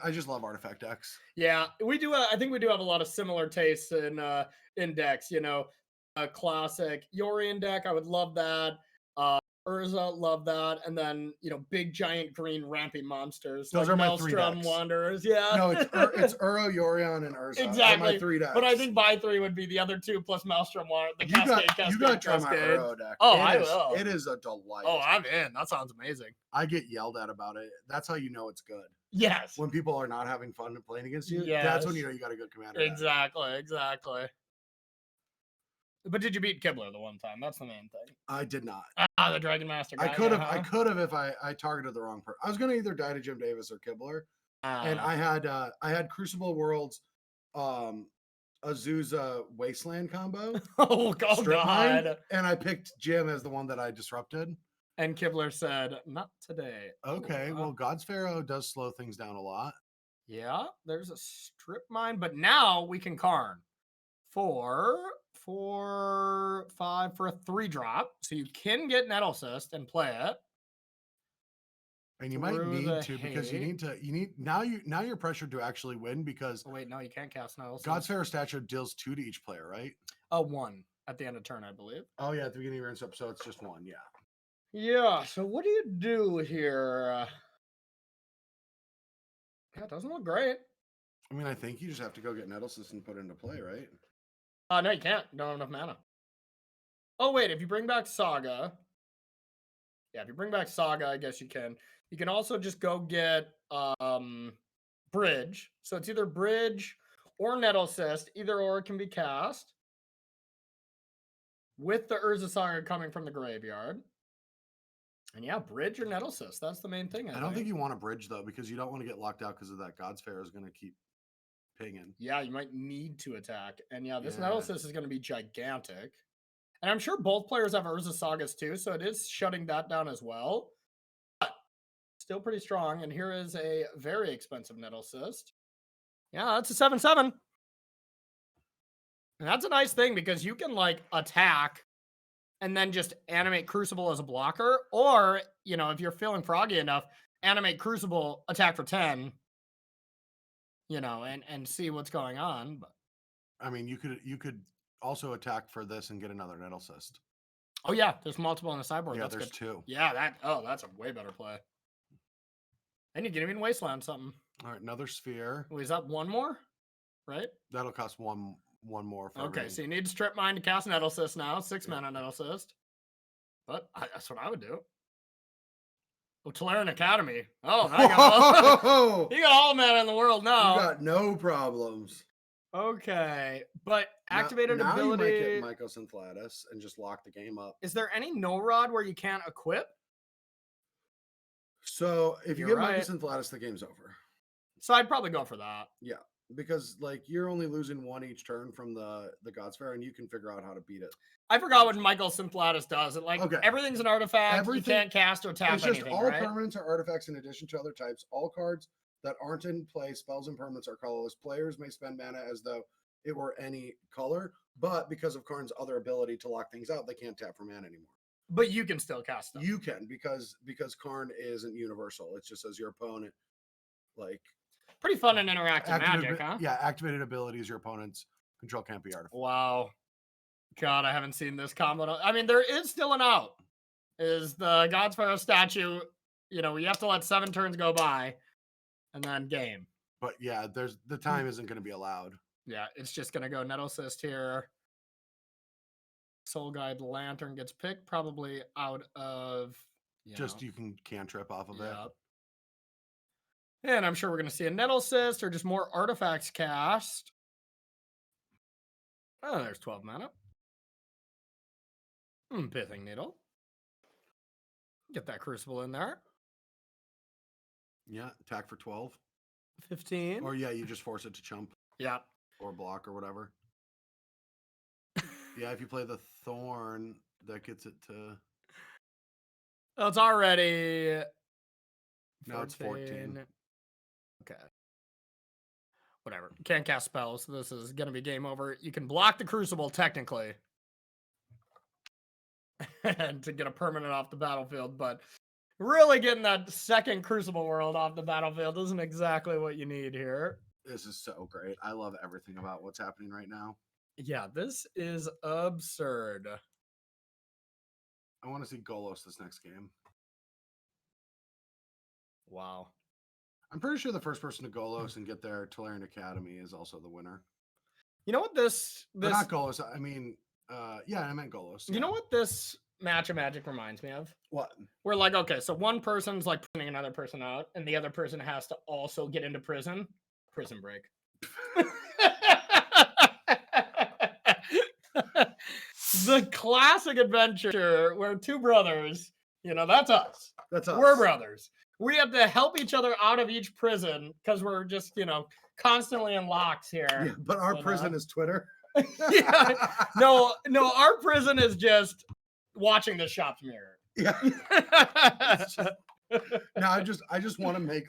I just love artifact decks. Yeah, we do. I think we do have a lot of similar tastes in decks. You know, a classic Yorion deck. I would love that. Urza, love that. And then, big giant green ramping monsters. Those like are my Maelstrom 3 decks. Wanderers. Yeah. No, it's Uro, Yorion, and Urza. Exactly. My 3 decks. But I think buy 3 would be the other 2 plus Maelstrom Wanderer. The Cascade. You got to try my Uro deck. I will. It is a delight. Oh, I'm in. That sounds amazing. I get yelled at about it. That's how you know it's good. Yes. When people are not having fun and playing against you, yes. That's when you know you got a good commander. Exactly. But did you beat Kibler the one time? That's the main thing. I did not. The Dragon Master guy. I could have if I targeted the wrong person. I was going to either die to Jim Davis or Kibler. And I had Crucible Worlds Azusa Wasteland combo. Oh God. And I picked Jim as the one that I disrupted. And Kibler said, not today. Okay, well, God's Pharaoh does slow things down a lot. Yeah, there's a strip mine, but now we can Karn for 5 for a 3-drop. So you can get Nettle Cyst and play it. And you might need to because now you're pressured to actually win because oh, wait, no, you can't cast Nettle Cyst. God's Pharaoh statue deals 2 to each player, right? 1 at the end of turn, I believe. Oh yeah, at the beginning of your so it's just 1, yeah. Yeah, so what do you do here? Yeah, it doesn't look great. I mean, I think you just have to go get Nettle Cyst and put it into play, right? No, you can't. You don't have enough mana. Oh, wait, if you bring back Saga. Yeah, if you bring back Saga, I guess you can. You can also just go get Bridge. So it's either Bridge or Nettle Cyst. Either or can be cast. With the Urza Saga coming from the graveyard. And yeah, Bridge or Nettle Cyst. That's the main thing. I don't think you want a Bridge, though, because you don't want to get locked out because of that. God's Pharaoh is going to keep pinging. Yeah, you might need to attack. And yeah, this Nettle Cyst is going to be gigantic. And I'm sure both players have Urza Sagas too, so it is shutting that down as well. But still pretty strong. And here is a very expensive Nettle Cyst. Yeah, that's a 7/7. And that's a nice thing because you can attack and then just animate Crucible as a blocker. Or, if you're feeling froggy enough, animate Crucible, attack for 10. And see what's going on. But I mean, you could also attack for this and get another Nettle Cyst. Oh yeah, there's multiple on the sideboard. Yeah, That's there's good. 2. Yeah, that's a way better play. And you can even wasteland something. All right, another sphere. Well, is that one more? Right? That'll cost one more for Okay, rain. so you need Strip Mine to cast Nettle Cyst now. 6 mana Nettle Cyst. But that's what I would do. Oh, Tolarian Academy. Oh, now you got all the mana in the world now. You got no problems. Okay, but activated now ability. You might get Mycosynthlatus and just lock the game up. Is there any no rod where you can't equip? So if you get Mycosynthlatus, the game's over. So I'd probably go for that. Yeah, because like you're only losing 1 each turn from the Godsphere, and you can figure out how to beat it. I forgot what Mycosynthlatus does. Everything's an artifact. You can't cast or tap anything. It's just all permanents are artifacts in addition to other types. All cards that aren't in play, spells and permanents, are colorless. Players may spend mana as though it were any color, but because of Karn's other ability to lock things out, they can't tap for mana anymore. But you can still cast them. You can, because Karn isn't universal. It just says your opponent, like... Pretty fun and interactive Magic, huh? Yeah, activated abilities your opponent's control can't be artifact. Wow. God, I haven't seen this combo. I mean, there is still an out. Is the Godsphere statue, you have to let 7 turns go by. And then game. But yeah, the time isn't going to be allowed. Yeah, it's just going to go Nettle Cyst here. Soul Guide Lantern gets picked probably out of... You can cantrip off of it. And I'm sure we're going to see a Nettle Cyst or just more artifacts cast. Oh, there's 12 mana. Pithing Needle. Get that Crucible in there. Yeah, attack for 12. 15. Or yeah, you just force it to chump. Yeah. Or block or whatever. Yeah, if you play the Thorn, that gets it to... Oh, it's already... Now it's 14. Okay. Whatever. Can't cast spells, so this is going to be game over. You can block the Crucible, technically. And to get a permanent off the battlefield, but... Really getting that second Crucible World off the battlefield isn't exactly what you need here. This is so great. I love everything about what's happening right now. Yeah, this is absurd. I want to see Golos this next game. Wow. I'm pretty sure the first person to Golos and get their Tolarian Academy is also the winner. You know what this... Not Golos. I mean, yeah, I meant Golos. You know what this... match of Magic reminds me of? What? We're like, okay, so one person's like putting another person out, and the other person has to also get into prison. Prison Break. The classic adventure where 2 brothers, that's us. That's us. We're brothers. We have to help each other out of each prison because we're just, constantly in locks here. Yeah, but our prison is Twitter. Yeah. No, our prison is just watching the shop's mirror. Yeah. No, I just want to make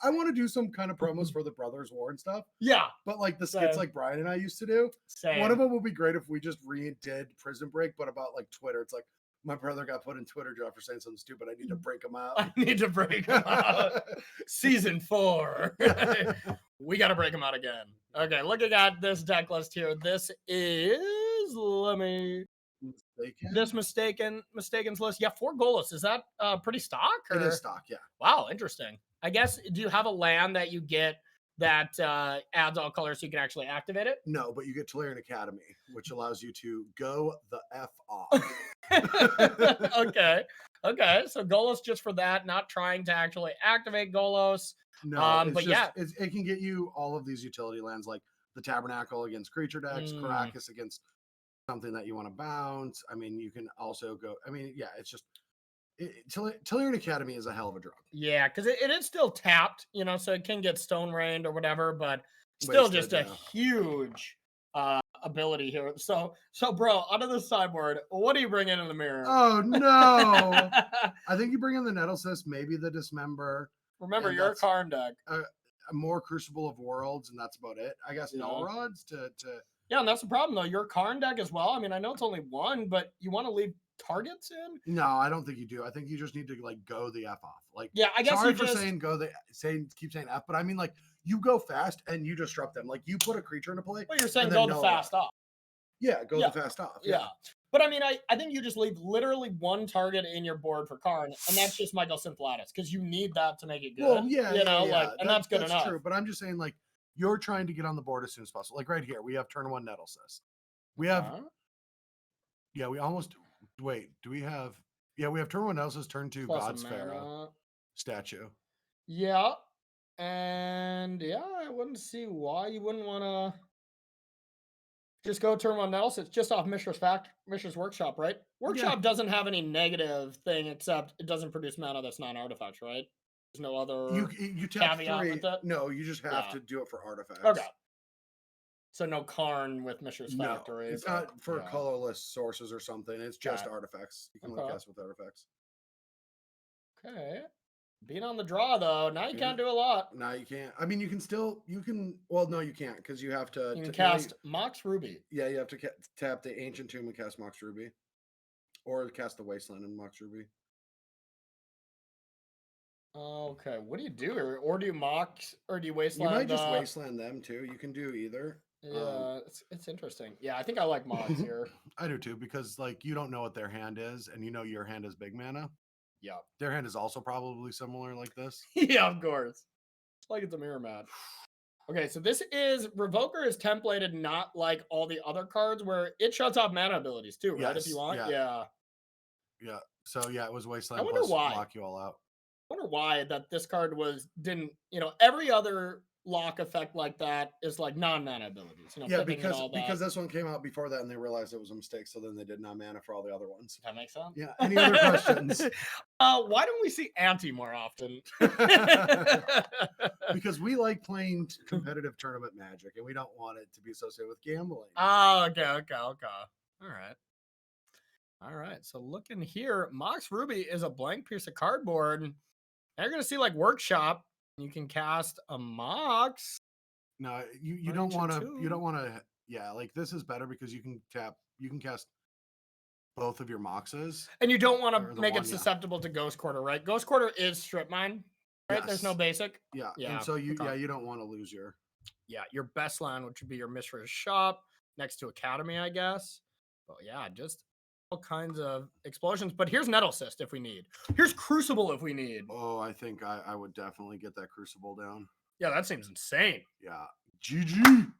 I want to do some kind of promos for the Brothers War and stuff. Yeah. But like the skits like Brian and I used to do. Same. One of them would be great if we just redid Prison Break, but about like Twitter. It's like my brother got put in Twitter jail for saying something stupid. I need to break him out. I need to break him out. Season 4. We got to break him out again. Okay, looking at this deck list here. This is, Mistaken's list. Yeah, 4 Golos. Is that pretty stock? Or? It is stock, yeah. Wow, interesting. I guess, do you have a land that you get that adds all colors so you can actually activate it? No, but you get Tolarian Academy, which allows you to go the F off. Okay. So Golos just for that, not trying to actually activate Golos. No, but just, it can get you all of these utility lands like the Tabernacle against creature decks, Caracas against something that you want to bounce. I mean, you can also go, it's just, Tolarian Academy is a hell of a drug. Yeah, because it is still tapped, so it can get Stone Rained or whatever, but still just a huge ability here. So bro, out of the sideboard, what do you bring in the mirror? Oh no! I think you bring in the Nettle Cyst, maybe the Dismember. Remember, you're a Karn deck. A more Crucible of Worlds, and that's about it. I guess Null Rods to. Yeah, and that's the problem though. Your Karn deck as well. I mean, I know it's only 1, but you want to leave targets in? No, I don't think you do. I think you just need to go the F off. Yeah, I guess. Sorry for keep saying F, but I mean you go fast and you disrupt them. Like you put a creature into play. Well, you're saying go the fast off. go Yeah. the fast off. Yeah. But I mean, I think you just leave literally one target in your board for Karn, and that's just Michael Simplatus, because you need that to make it good. Well, yeah, you know, yeah, like, and that's good enough. True, but I'm just saying, like, you're trying to get on the board as soon as possible. Like right here, we have turn 1 Nettle Cyst. We have, we almost. Wait, do we have? Yeah, we have turn 1 Nettle Cyst, turn 2 Plus a God's Pharaoh mana. statue. Yeah, and yeah, I wouldn't see why you wouldn't want to just go turn 1 Nettle Cyst. It's just off Mishra's Workshop, right? Workshop doesn't have any negative thing except it doesn't produce mana that's non-artifacts, right? There's no other You tap caveat 3. with it? No, you just have to do it for artifacts. Okay. So no Karn with Mishra's No, Factory. it's not for colorless sources or something. It's just artifacts. You can only cast with artifacts. Okay. Being on the draw though, now you can't do a lot. Now you can't. I mean, you can. Well, no, you can't, because you have to. You can cast Mox Ruby. Yeah, you have to tap the Ancient Tomb and cast Mox Ruby, or cast the Wasteland and Mox Ruby. Okay, what do you do? Or do you Mox, or do you Wasteland? You might just Wasteland them too. You can do either. Yeah, it's interesting. Yeah, I think I like Mox here. I do too, because like you don't know what their hand is, and you know your hand is big mana. Yeah. Their hand is also probably similar like this. Yeah, of course. It's like it's a mirror match. Okay, so this is Revoker is templated not like all the other cards where it shuts off mana abilities too, right? Yes, If you want. yeah. So yeah, it was Wasteland. I wonder why. Lock you all out. I wonder why that this card didn't, every other lock effect like that is like non-mana abilities. Yeah, because this one came out before that and they realized it was a mistake, so then they did non-mana for all the other ones. That makes sense. Yeah. Any other questions? Why don't we see anti more often? Because we like playing competitive tournament Magic and we don't want it to be associated with gambling. Oh, okay. All right. So looking here, Mox Ruby is a blank piece of cardboard. And you're gonna see like Workshop. You can cast a Mox. No, you don't want to. Yeah, like this is better because you can cast both of your Moxes. And you don't want to make it susceptible to Ghost Quarter, right? Ghost Quarter is Strip Mine, right? Yes. There's no basic. Yeah. And so you don't want to lose your best land, which would be your Mishra's Shop next to Academy, I guess. But yeah, just all kinds of explosions. But here's Nettle Cyst if we need. Here's Crucible if we need. Oh, I think I would definitely get that Crucible down. Yeah, that seems insane. Yeah. GG.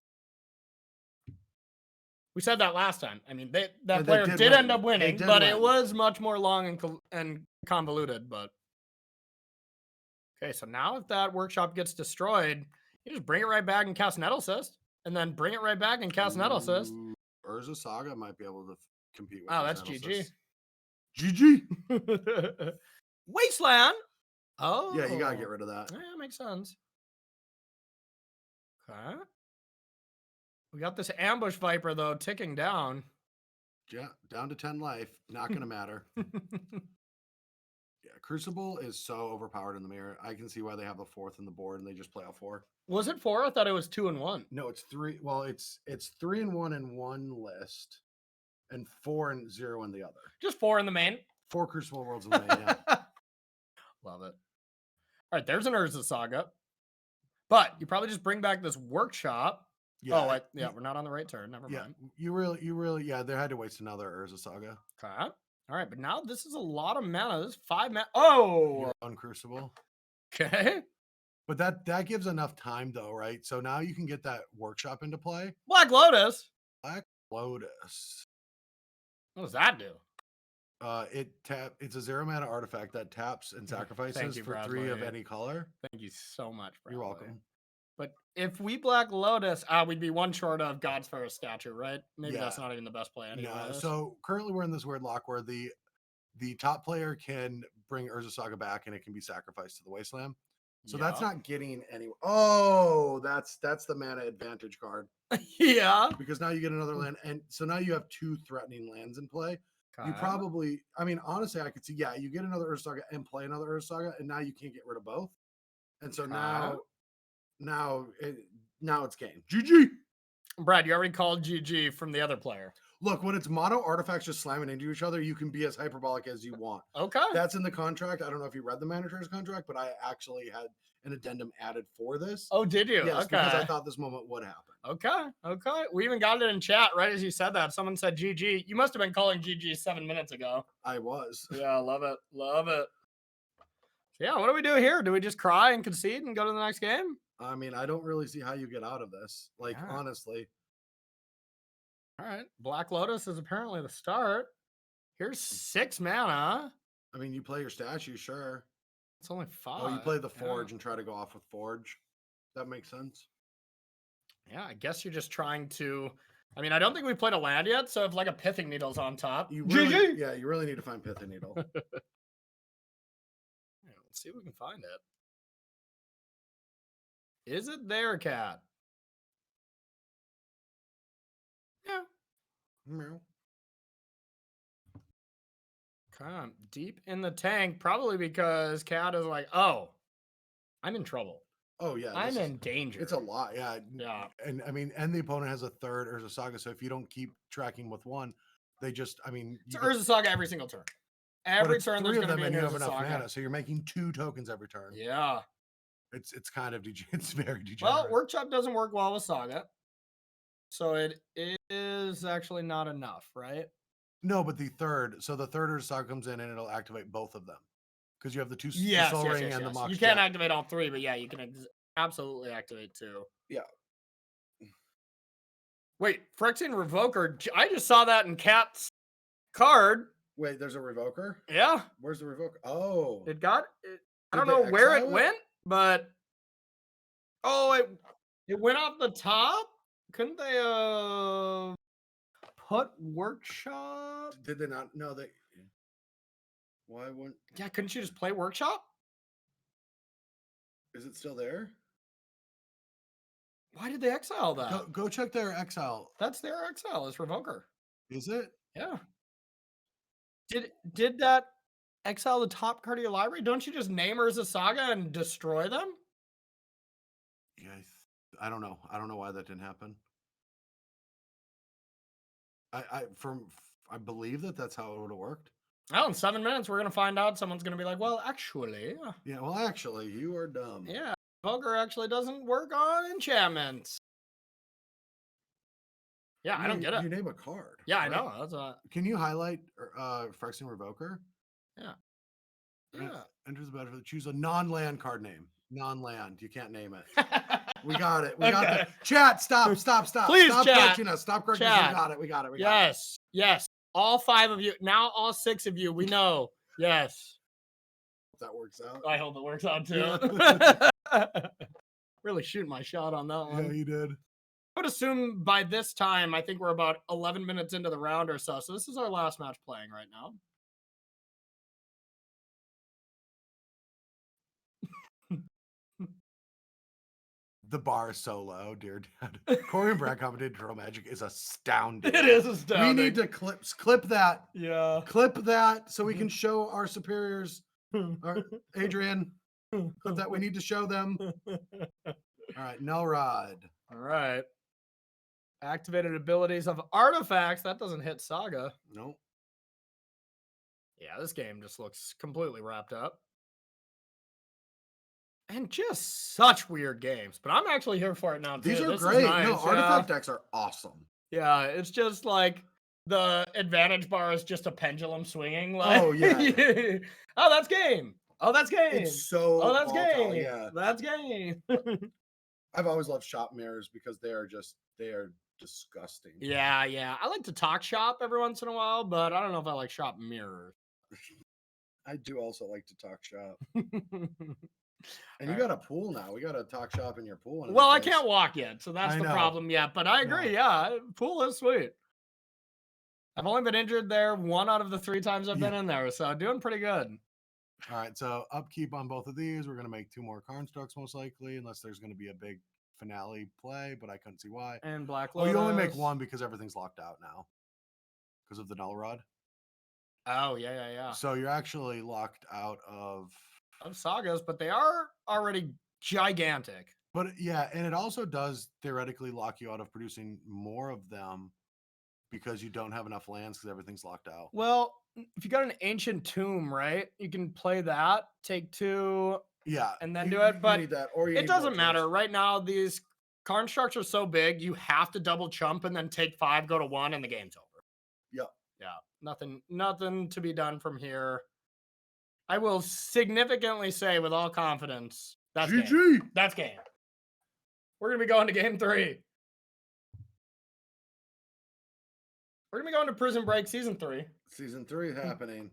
We said that last time. I mean, that player did end up winning, but it was much more long and convoluted. But okay, so now if that Workshop gets destroyed, you just bring it right back and cast Nettle Cyst, and then bring it right back and cast Nettle Cyst. Urza Saga might be able to compete with. Oh, that's GG. GG. Wasteland. Oh, yeah, you gotta get rid of that. Yeah, makes sense. Okay. We got this Ambush Viper though ticking down. Yeah, down to 10 life. Not gonna matter. Yeah, Crucible is so overpowered in the mirror. I can see why they have a 4th in the board and they just play out 4. Was it 4? I thought it was 2 and 1. No, it's 3. Well, it's 3 and 1 in one list, and 4 and 0 in the other. Just 4 in the main. 4 Crucible Worlds in the main. Yeah. Love it. All right, there's an Urza Saga, but you probably just bring back this Workshop. Yeah. We're not on the right turn. Never mind. You really, they had to waste another Urza Saga. Okay. All right, but now this is a lot of mana. This is 5 mana. Oh, you're on Crucible. Okay. But that gives enough time though, right? So now you can get that Workshop into play. Black Lotus. Black Lotus. What does that do? It's a 0 mana artifact that taps and sacrifices for 3 of any color. Thank you so much, Bradley. You're welcome. But if we Black Lotus, we'd be one short of God's Pharaoh statue, right? Maybe that's not even the best play anyway. Yeah, so currently we're in this weird lock where the top player can bring Urza Saga back and it can be sacrificed to the Wasteland. So that's not getting anywhere. Oh, that's the mana advantage card. Yeah. Because now you get another land. And so now you have 2 threatening lands in play. You probably, I mean, honestly, I could see, you get another Urza Saga and play another Urza Saga, and now you can't get rid of both. And so now it's game. GG. Brad, you already called GG from the other player. Look, when it's mono artifacts just slamming into each other, you can be as hyperbolic as you want. Okay. That's in the contract. I don't know if you read the manager's contract, but I actually had an addendum added for this. Oh, did you? Yes, Okay. because I thought this moment would happen. Okay. We even got it in chat right as you said that. Someone said GG. You must have been calling GG 7 minutes ago. I was. Yeah, love it. So yeah, what do we do here? Do we just cry and concede and go to the next game? I mean, I don't really see how you get out of this. Like, Yeah. honestly. All right. Black Lotus is apparently the start. Here's 6 mana. I mean, you play your statue, sure. It's only 5. Oh, you play the Forge and try to go off with Forge. That makes sense. Yeah, I guess you're just trying to. I mean, I don't think we played a land yet, so if like a Pithing Needle's on top. You really, yeah, you really need to find Pithing Needle. Yeah, let's see if we can find it. Is it there, Cat? Yeah. Meow. Come deep in the tank, probably because Cat is like, oh, I'm in trouble. Oh yeah, I'm in danger. It's a lot, yeah. Yeah. And I mean, and the opponent has a third Urza Saga, so if you don't keep tracking with one, they just, I mean, It's Urza Saga every single turn. Every turn there's going to be an and you have Urza enough Saga. mana, so you're making 2 tokens every turn. Yeah. It's kind of it's very degenerate. Well, Workshop doesn't work well with Saga, so it is actually not enough, right? No, but the third Urza Saga comes in and it'll activate both of them because you have the two Yes, Soul yes, Ring yes, and the yes. Mox You can't Jet. activate all 3, but yeah, you can absolutely activate 2. Yeah. Wait, Phyrexian Revoker. I just saw that in Cat's card. Wait, there's a Revoker? Yeah. Where's the Revoker? Oh. It got it. I Did don't they know where it exile it? went, but it went off the top. Couldn't they put Workshop? Did they not? No, they. Why wouldn't? Yeah, couldn't you just play Workshop? Is it still there? Why did they exile that? Go check their exile. That's their exile. It's Revoker. Is it? Yeah. Did that exile the top card of your library? Don't you just name Urza Saga and destroy them? Yeah, I don't know. I don't know why that didn't happen. I believe that's how it would have worked. Well, in 7 minutes, we're going to find out. Someone's going to be like, well, actually. Yeah, well, actually, you are dumb. Yeah, Poker actually doesn't work on enchantments. Yeah, I don't get it. You name a card. Yeah, right? I know. That's Can you highlight Phyrexian Revoker? Yeah. Enters the battlefield. Choose a non-land card name. Non-land. You can't name it. We got it. We got that. Chat, stop. Please, stop chat. correcting us. Stop correcting us. We got it. Yes. All 5 of you. Now all 6 of you. We know. Yes. That works out. I hope it works out too. Yeah. Really shooting my shot on that one. Yeah, you did. I would assume by this time, I think we're about 11 minutes into the round or so. So this is our last match playing right now. The bar is so low, dear dad. Corey and Brad commented Draw Magic is astounding. It is astounding. We need to clip that. Yeah. Clip that so we can show our superiors. Adrian, clip that. We need to show them. All right, Nelrod. All right. Activated abilities of artifacts. That doesn't hit Saga. Nope. Yeah, this game just looks completely wrapped up. And just such weird games. But I'm actually here for it now, too. These are this great. Nice. No, artifact decks are awesome. Yeah, it's just like the advantage bar is just a pendulum swinging. Like, oh, yeah. Oh, that's game. Oh, that's game. It's so Oh, that's volatile, game. Yeah. That's game. I've always loved shop mirrors because they are disgusting. Yeah. I like to talk shop every once in a while, but I don't know if I like shop mirrors. I do also like to talk shop. And you got a pool now. We got to talk shop in your pool. Well, I can't walk yet, so that's the problem yet. But I agree. No. Yeah, pool is sweet. I've only been injured there 1 out of the 3 times I've been in there, so doing pretty good. All right, so upkeep on both of these. We're going to make 2 more constructs most likely, unless there's going to be a big finale play, but I couldn't see why. And Black Lotus. Oh, you only make 1 because everything's locked out now because of the Null Rod. Oh, yeah. So you're actually locked out of sagas, but they are already gigantic. But yeah, and it also does theoretically lock you out of producing more of them because you don't have enough lands because everything's locked out. Well, if you got an ancient tomb, right? You can play that, take 2, Yeah, and then you- do it. you But need that, or you it need doesn't vultures. matter. Right now, these constructs are so big, you have to double chump and then take 5, go to 1, and the game's over. Yep. Yeah. Nothing to be done from here. I will significantly say with all confidence, that's GG. game. That's game. We're going to be going to game 3. We're going to be going to Prison Break Season 3. Season 3 happening.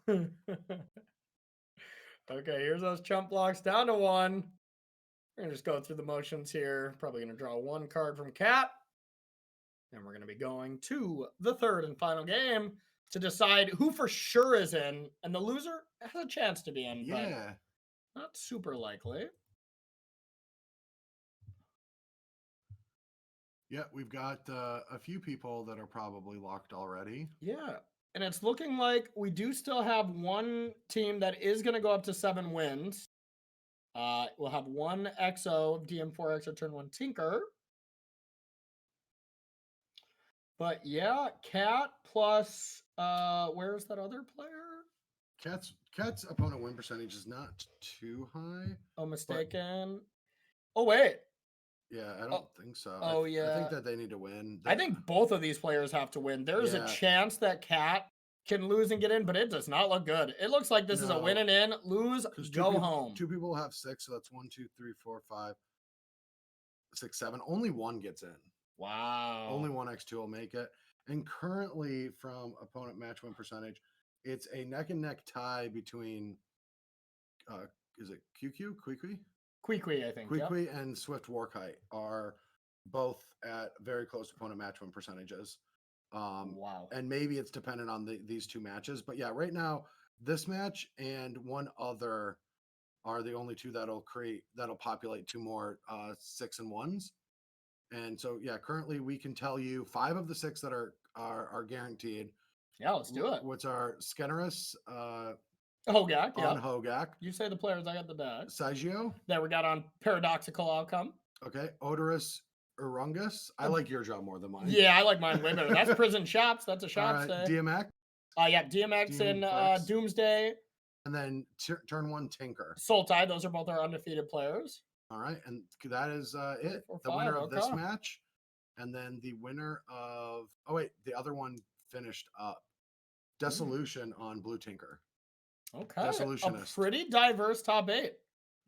Okay, here's those chump blocks down to 1. We're going to just go through the motions here. Probably going to draw 1 card from Cat. And we're going to be going to the 3rd and final game to decide who for sure is in. And the loser has a chance to be in, but not super likely. Yeah, we've got a few people that are probably locked already. Yeah. And it's looking like we do still have one team that is going to go up to 7 wins. We'll have 1 XO, DM4 XO, turn 1 Tinker. But yeah, Cat plus, where's that other player? Cat's opponent win percentage is not too high. Oh, mistaken. Oh, wait. Yeah, I don't think so. Oh, I think that they need to win. I think both of these players have to win. There's a chance that Cat can lose and get in, but it does not look good. It looks like this is a win and in, lose, go home. 2 people have 6, so that's 1, 2, 3, 4, 5, 6, 7. Only 1 gets in. Wow. Only 1 X2 will make it. And currently, from opponent match win percentage, it's a neck and neck tie between, is it QQ? Queequee, I think. Queequee and Swift Warkite are both at very close opponent match win percentages. Wow. And maybe it's dependent on these 2 matches. But yeah, right now, this match and one other are the only 2 that'll populate 2 more 6 and 1s. And so, yeah, currently we can tell you 5 of the 6 that are guaranteed. Yeah, let's do it. What's our Skenerus? Hogak, on Hogak. You say the players, I got the deck. Saigio. That we got on Paradoxical Outcome. Okay. Odorous Urungus. I like your job more than mine. Yeah, I like mine way better. That's Prison Shops. That's a shop stay. DMX. Yeah, DMX and Doomsday. And then turn 1 Tinker. Sultai. Those are both our undefeated players. All right. And that is it. The winner of this match. And then the winner of... Oh, wait. The other one finished up. Dissolution on Blue Tinker. Okay. Dissolutionist. A pretty diverse top 8.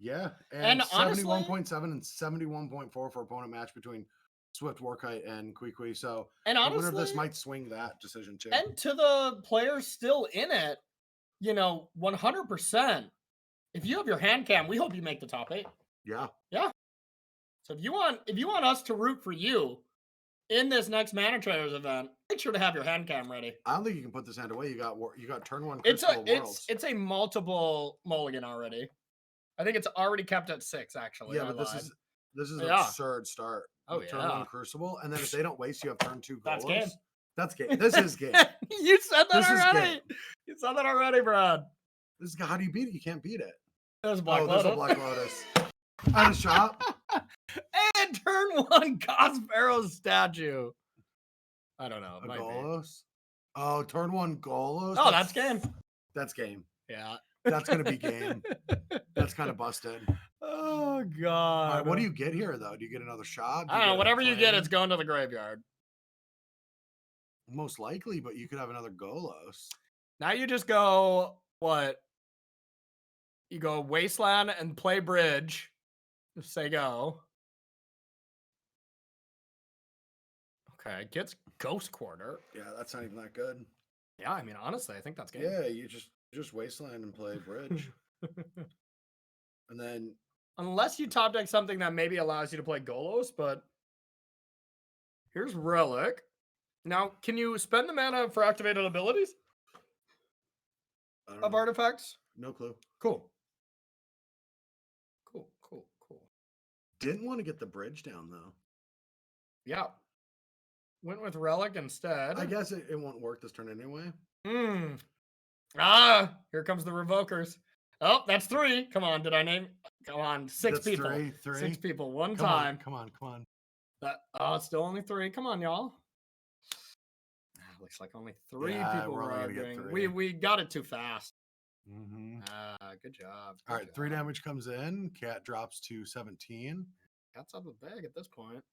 Yeah. And 71.7 and 71.4 for opponent match between Swift Warkite and Queequee. So and honestly, the winner of this might swing that decision too. And to the players still in it, 100%. If you have your hand cam, we hope you make the top 8. Yeah. Yeah. So if you want us to root for you in this next Mana Traders event, make sure to have your hand cam ready. I don't think you can put this hand away. You got turn 1. It's a multiple mulligan already. I think it's already kept at 6 actually. Yeah, but this is an absurd start. Oh Turn 1 Crucible, and then if they don't waste, you have turn 2 Golos. That's game. That's game. This is game. You said that already. You said that already, Brad. This is how do you beat it? You can't beat it. There's a Black Lotus. There's a Black Lotus. At a shop. And turn 1 Cospero's statue. I don't know. A Golos? Oh, turn 1 Golos? Oh, that's game. That's game. Yeah. That's going to be game. That's kind of busted. Oh, God. All right, what do you get here, though? Do you get another shot? I don't know. Whatever you get, it's going to the graveyard. Most likely, but you could have another Golos. Now you just go, what? You go Wasteland and play Bridge. Just say go. Okay, gets Ghost Quarter. Yeah, that's not even that good. Yeah, I mean, honestly, I think that's game. Yeah, you just Wasteland and play Bridge. And then... Unless you top deck something that maybe allows you to play Golos, but... Here's Relic. Now, can you spend the mana for activated abilities? Of artifacts? No clue. Cool. Didn't want to get the Bridge down, though. Yeah. Went with Relic instead. I guess it won't work this turn anyway. Here comes the Revokers. Oh, that's 3. Come on, did I name? Come on, 6 people. 3. 6 people, one come time. On, come on. It's still only 3. Come on, y'all. Looks like only 3 people we're were only gonna get arguing. 3. We got it too fast. Good job. All right, 3 damage comes in. Cat drops to 17. Cat's up a bag at this point.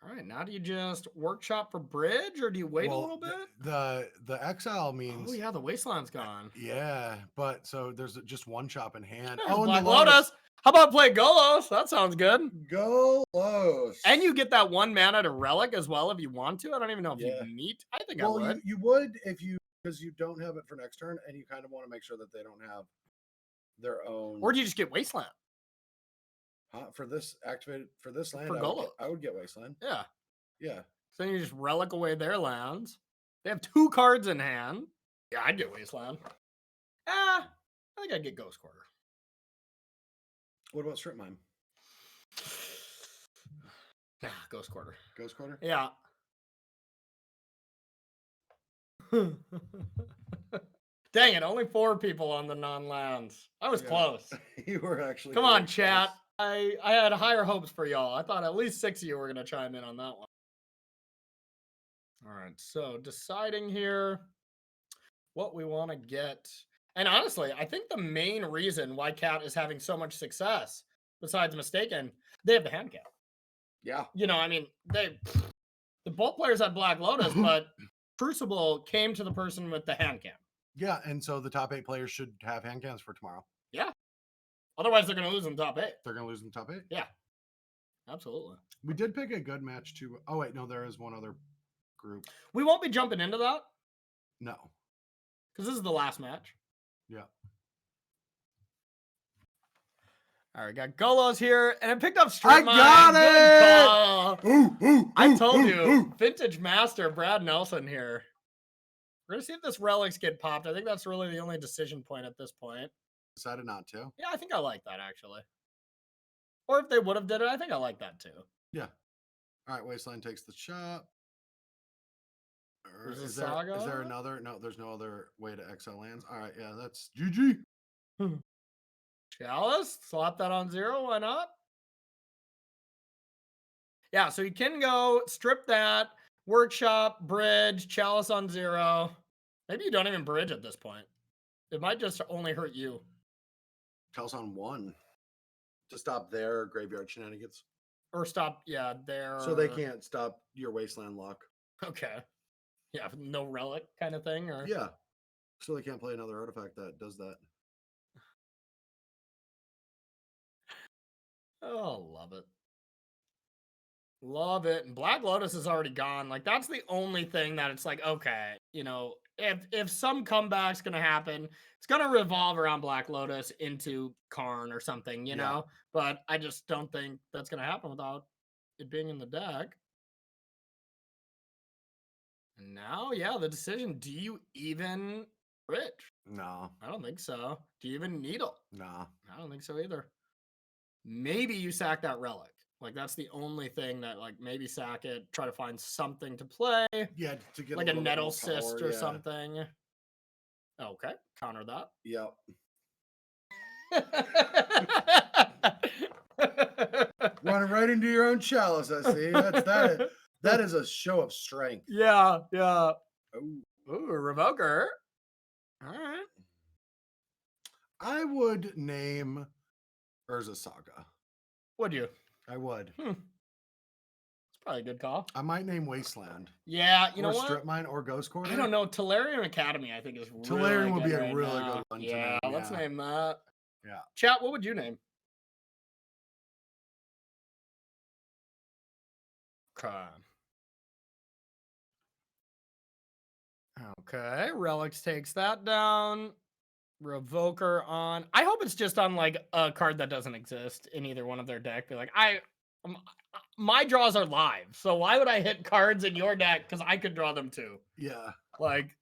All right, now do you just workshop for bridge, or do you wait a little bit? The exile means. Oh yeah, the wasteland's gone. Yeah, but so there's just 1 chop in hand. There's and Black the Lotus. How about play Golos? That sounds good. Golos. And you get that 1 mana to relic as well if you want to. I don't even know if you need. I think I would. You would if you, because you don't have it for next turn, and you kind of want to make sure that they don't have their own. Or do you just get wasteland? For this activated for this land, I would get wasteland. Yeah. Yeah. So you just relic away their lands. They have 2 cards in hand. Yeah, I'd get wasteland. I think I'd get Ghost Quarter. What about Strip Mine? Ghost Quarter. Ghost Quarter? Yeah. Dang it, only 4 people on the non-lands. I was close. You were actually. Come on, chat. I had higher hopes for y'all. I thought at least 6 of you were going to chime in on that one. All right, so deciding here what we want to get. And honestly, I think the main reason why Cat is having so much success, besides Mistaken, they have the hand cap. Yeah. You know, I mean, the both players had Black Lotus, but Crucible came to the person with the hand cap. Yeah, and so the top 8 players should have hand cams for tomorrow. Yeah. Otherwise, they're going to lose in top 8. They're going to lose in top 8? Yeah. Absolutely. We did pick a good match too. Oh, wait, no, there is one other group. We won't be jumping into that. No. Because this is the last match. Yeah. All right, got Golos here, and it picked up Strip Mine. I got it! I told you, Vintage Master Brad Nelson here. We're going to see if this relics get popped. I think that's really the only decision point at this point. Decided not to. Yeah, I think I like that, actually. Or if they would have did it, I think I like that, too. Yeah. All right, Wasteland takes the shot. Is there another? No, there's no other way to exile lands. All right, yeah, that's GG. Chalice, slap that on 0. Why not? Yeah, so you can go strip that, workshop, bridge, Chalice on 0. Maybe you don't even bridge at this point. It might just only hurt you. Chalice on 1 to stop their graveyard shenanigans. Or stop, their. So they can't stop your wasteland lock. Okay. Yeah, no relic kind of thing, or yeah. So they can't play another artifact that does that. Oh, love it. Love it. And Black Lotus is already gone. Like, that's the only thing that it's like, okay, you know, if some comeback's gonna happen, it's gonna revolve around Black Lotus into Karn or something, you know? But I just don't think that's gonna happen without it being in the deck. And now, the decision, do you even bridge? No. I don't think so. Do you even needle? No. I don't think so either. Maybe you sack that relic. Like, that's the only thing that, like, maybe sack it, try to find something to play. Yeah, to get like a Nettle Cyst or something. Okay, counter that. Yep. Run right into your own chalice, I see. That is a show of strength. Yeah. Ooh, Revoker. All right. I would name Urza Saga. Would you? I would. It's probably a good call. I might name Wasteland. Yeah, you know what? Or Strip Mine or Ghost Quarter. I don't know. Tolarian Academy, I think, is really Tolarian would be right a really now. good one. Yeah, to name, let's name that. Yeah. Chat, what would you name? Okay, Relics takes that down. Revoker on. I hope it's just on like a card that doesn't exist in either one of their deck. Be like, my draws are live, so why would I hit cards in your deck? Because I could draw them too. Yeah. Like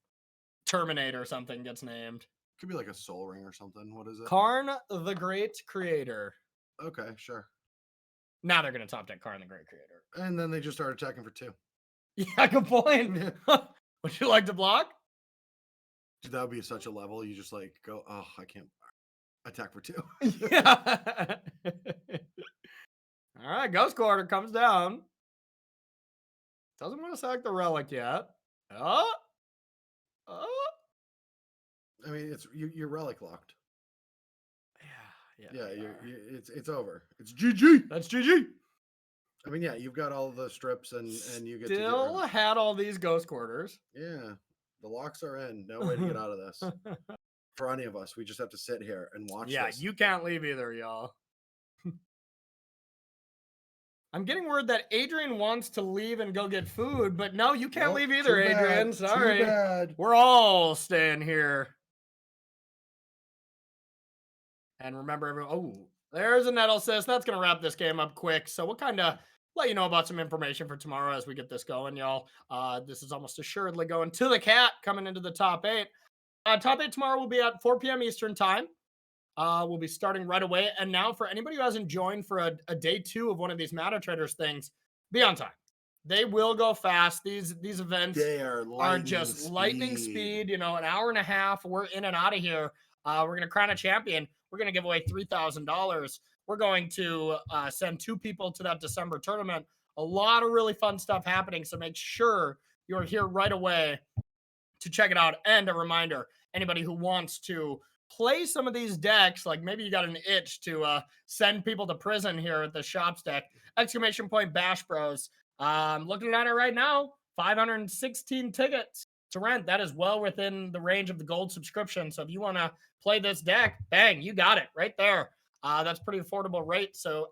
Terminator or something gets named. Could be like a Soul Ring or something. What is it? Karn the Great Creator. Okay, sure. Now they're gonna top deck Karn the Great Creator. And then they just start attacking for 2. Yeah, good point. Would you like to block? Dude, that would be such a level. You just like go, oh, I can't attack for 2. Yeah. All right, Ghost Quarter comes down. Doesn't want to select the relic yet. Oh. I mean, you're relic locked. Yeah. It's over. It's GG. That's GG. I mean, yeah, you've got all the strips and you get Still to had all these Ghost Quarters. Yeah, the locks are in. No way to get out of this. For any of us, we just have to sit here and watch. Yeah, this. you can't leave either, y'all. I'm getting word that Adrian wants to leave and go get food, but no, you can't leave either, Adrian. Sorry. Too bad. We're all staying here. And remember, everyone. Oh, there's a Nettle Sis. That's going to wrap this game up quick. So we'll kind of let you know about some information for tomorrow as we get this going, y'all. This is almost assuredly going to the cat coming into the top 8. Top 8 tomorrow will be at 4 p.m. Eastern time. We'll be starting right away. And now for anybody who hasn't joined for a day 2 of one of these Meta Traders things, be on time. They will go fast. These events are just lightning speed. An hour and a half. We're in and out of here. We're going to crown a champion. We're going to give away $3,000. We're going to send 2 people to that December tournament. A lot of really fun stuff happening. So make sure you're here right away to check it out. And a reminder, anybody who wants to play some of these decks, like maybe you got an itch to send people to prison here at the Shops deck, ! Bash Bros. Looking at it right now, 516 tickets to rent. That is well within the range of the gold subscription. So if you want to play this deck, bang, you got it right there. That's pretty affordable rate. So !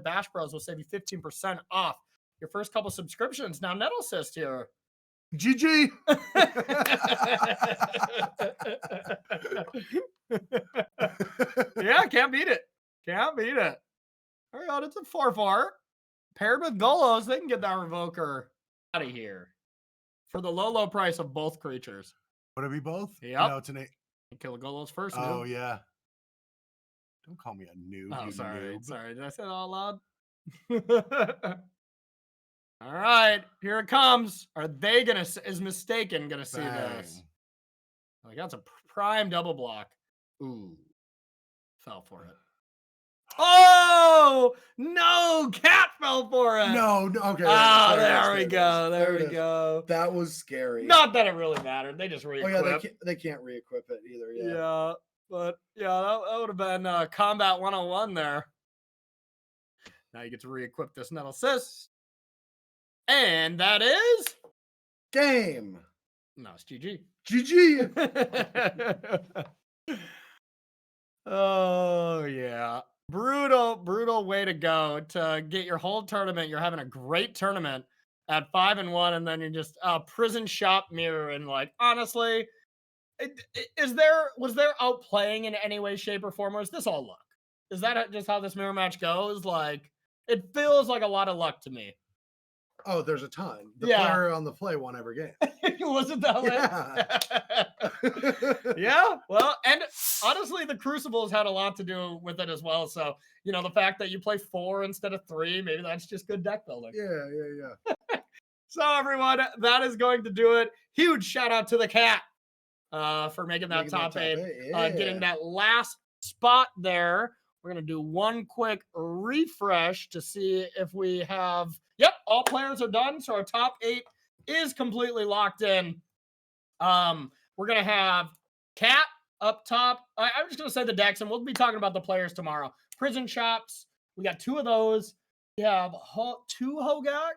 Bash Bros will save you 15% off your first couple subscriptions. Now, Nettle Assist here. GG. Yeah, can't beat it. Can't beat it. All right, it's a 4/4. Paired with Golos, they can get that Revoker out of here for the low price of both creatures. Would it be both? Yep. No, it's an 8. Kill the Golos first. Oh, yeah. Don't call me a noob. Oh, sorry. Noob. Sorry. Did I say that all loud? All right, here it comes. Are they is Mistaken gonna see this? Like, that's a prime double block. Ooh, fell for it. Oh no, cat fell for it. No, okay. Oh, there we go. There we go. That was scary. Not that it really mattered. They just re-equip. Oh yeah, they can't re-equip it either. Yeah, but yeah, that would have been combat 101 there. Now you get to re-equip this Nettle Sis. And that is game. No, it's GG. GG. Oh yeah. Brutal way to go to get your whole tournament. You're having a great tournament at 5-1, and then you just prison shop mirror. And like, honestly, was there outplaying in any way, shape, or form, or is this all luck? Is that just how this mirror match goes? Like, it feels like a lot of luck to me. Oh, there's a ton. The player on the play won every game. Was it that way? Yeah. Well, and honestly, the Crucibles had a lot to do with it as well. So, the fact that you play 4 instead of 3, maybe that's just good deck building. Yeah. So, everyone, that is going to do it. Huge shout out to the cat for making that top 8. Getting that last spot there. We're going to do one quick refresh to see if we have... Yep, all players are done. So our top 8 is completely locked in. We're going to have Cat up top. I'm just going to say the decks, and we'll be talking about the players tomorrow. Prison Shops. We got 2 of those. We have 2 Hogaks.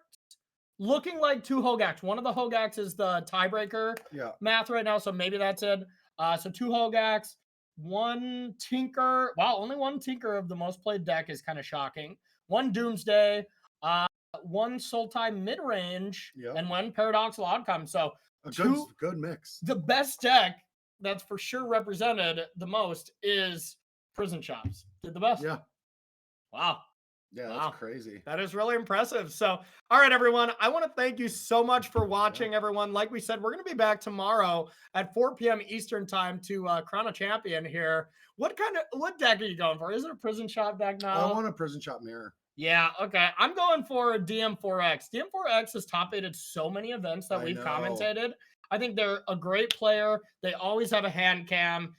Looking like 2 Hogaks. One of the Hogaks is the tiebreaker math right now, so maybe that's it. So 2 Hogaks. 1 Tinker. Wow, only 1 Tinker of the most played deck is kind of shocking. 1 Doomsday. 1 Sultai mid-range, and 1 Paradoxical Outcome. So a good mix. The best deck that's for sure represented the most is Prison Shops. Did the best. Yeah. Wow. Yeah, that's crazy. That is really impressive. So, all right, everyone. I want to thank you so much for watching, everyone. Like we said, we're going to be back tomorrow at 4 p.m. Eastern time to crown a champion here. What deck are you going for? Is it a Prison Shop deck now? I want a Prison Shop mirror. Yeah, okay. I'm going for DM4X. DM4X has top-aided so many events that we've commentated. I think they're a great player. They always have a hand cam.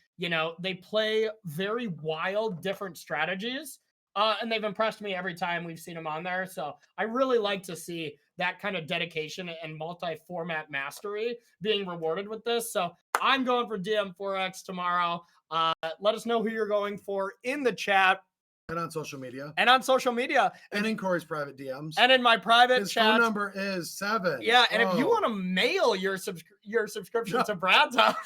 They play very wild, different strategies. And they've impressed me every time we've seen them on there. So I really like to see that kind of dedication and multi-format mastery being rewarded with this. So I'm going for DM4X tomorrow. Let us know who you're going for in the chat. And on social media. And on social media. And in Corey's private DMs. And in my private His chat. phone number is 7. Yeah, and if you want to mail your subscription to Brad's house.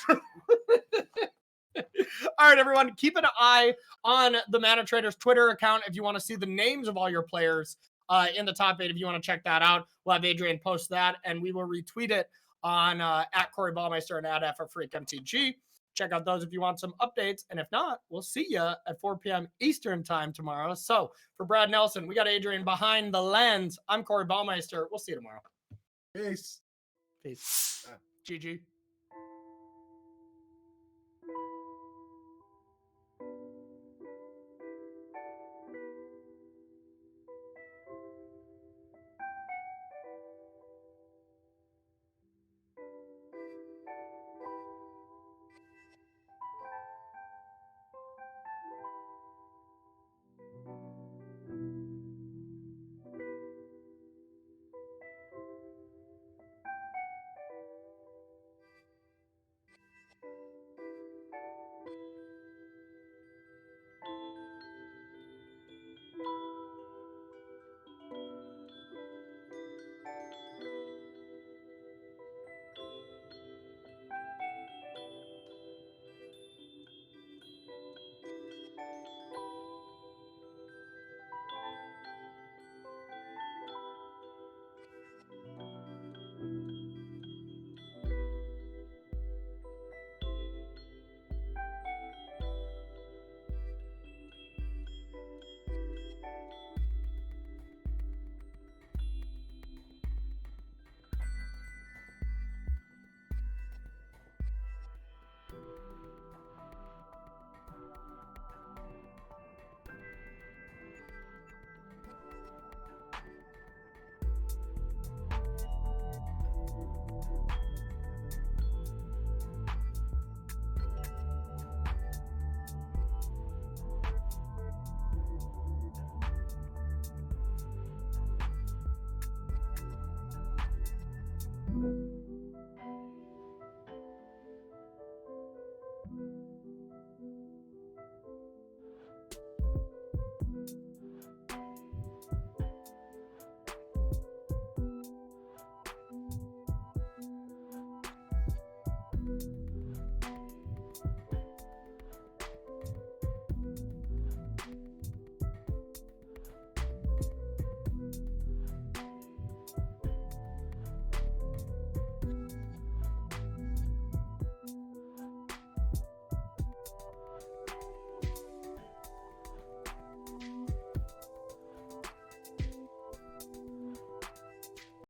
All right, everyone, keep an eye on the Mana Traders Twitter account if you want to see the names of all your players in the top 8. If you want to check that out, we'll have Adrian post that, and we will retweet it on at Corey Ballmeister and at FFreakMTG. Check out those if you want some updates, and if not, we'll see you at 4 p.m. Eastern time tomorrow. So for Brad Nelson, we got Adrian behind the lens. I'm Corey Ballmeister. We'll see you tomorrow. Peace. Peace. GG.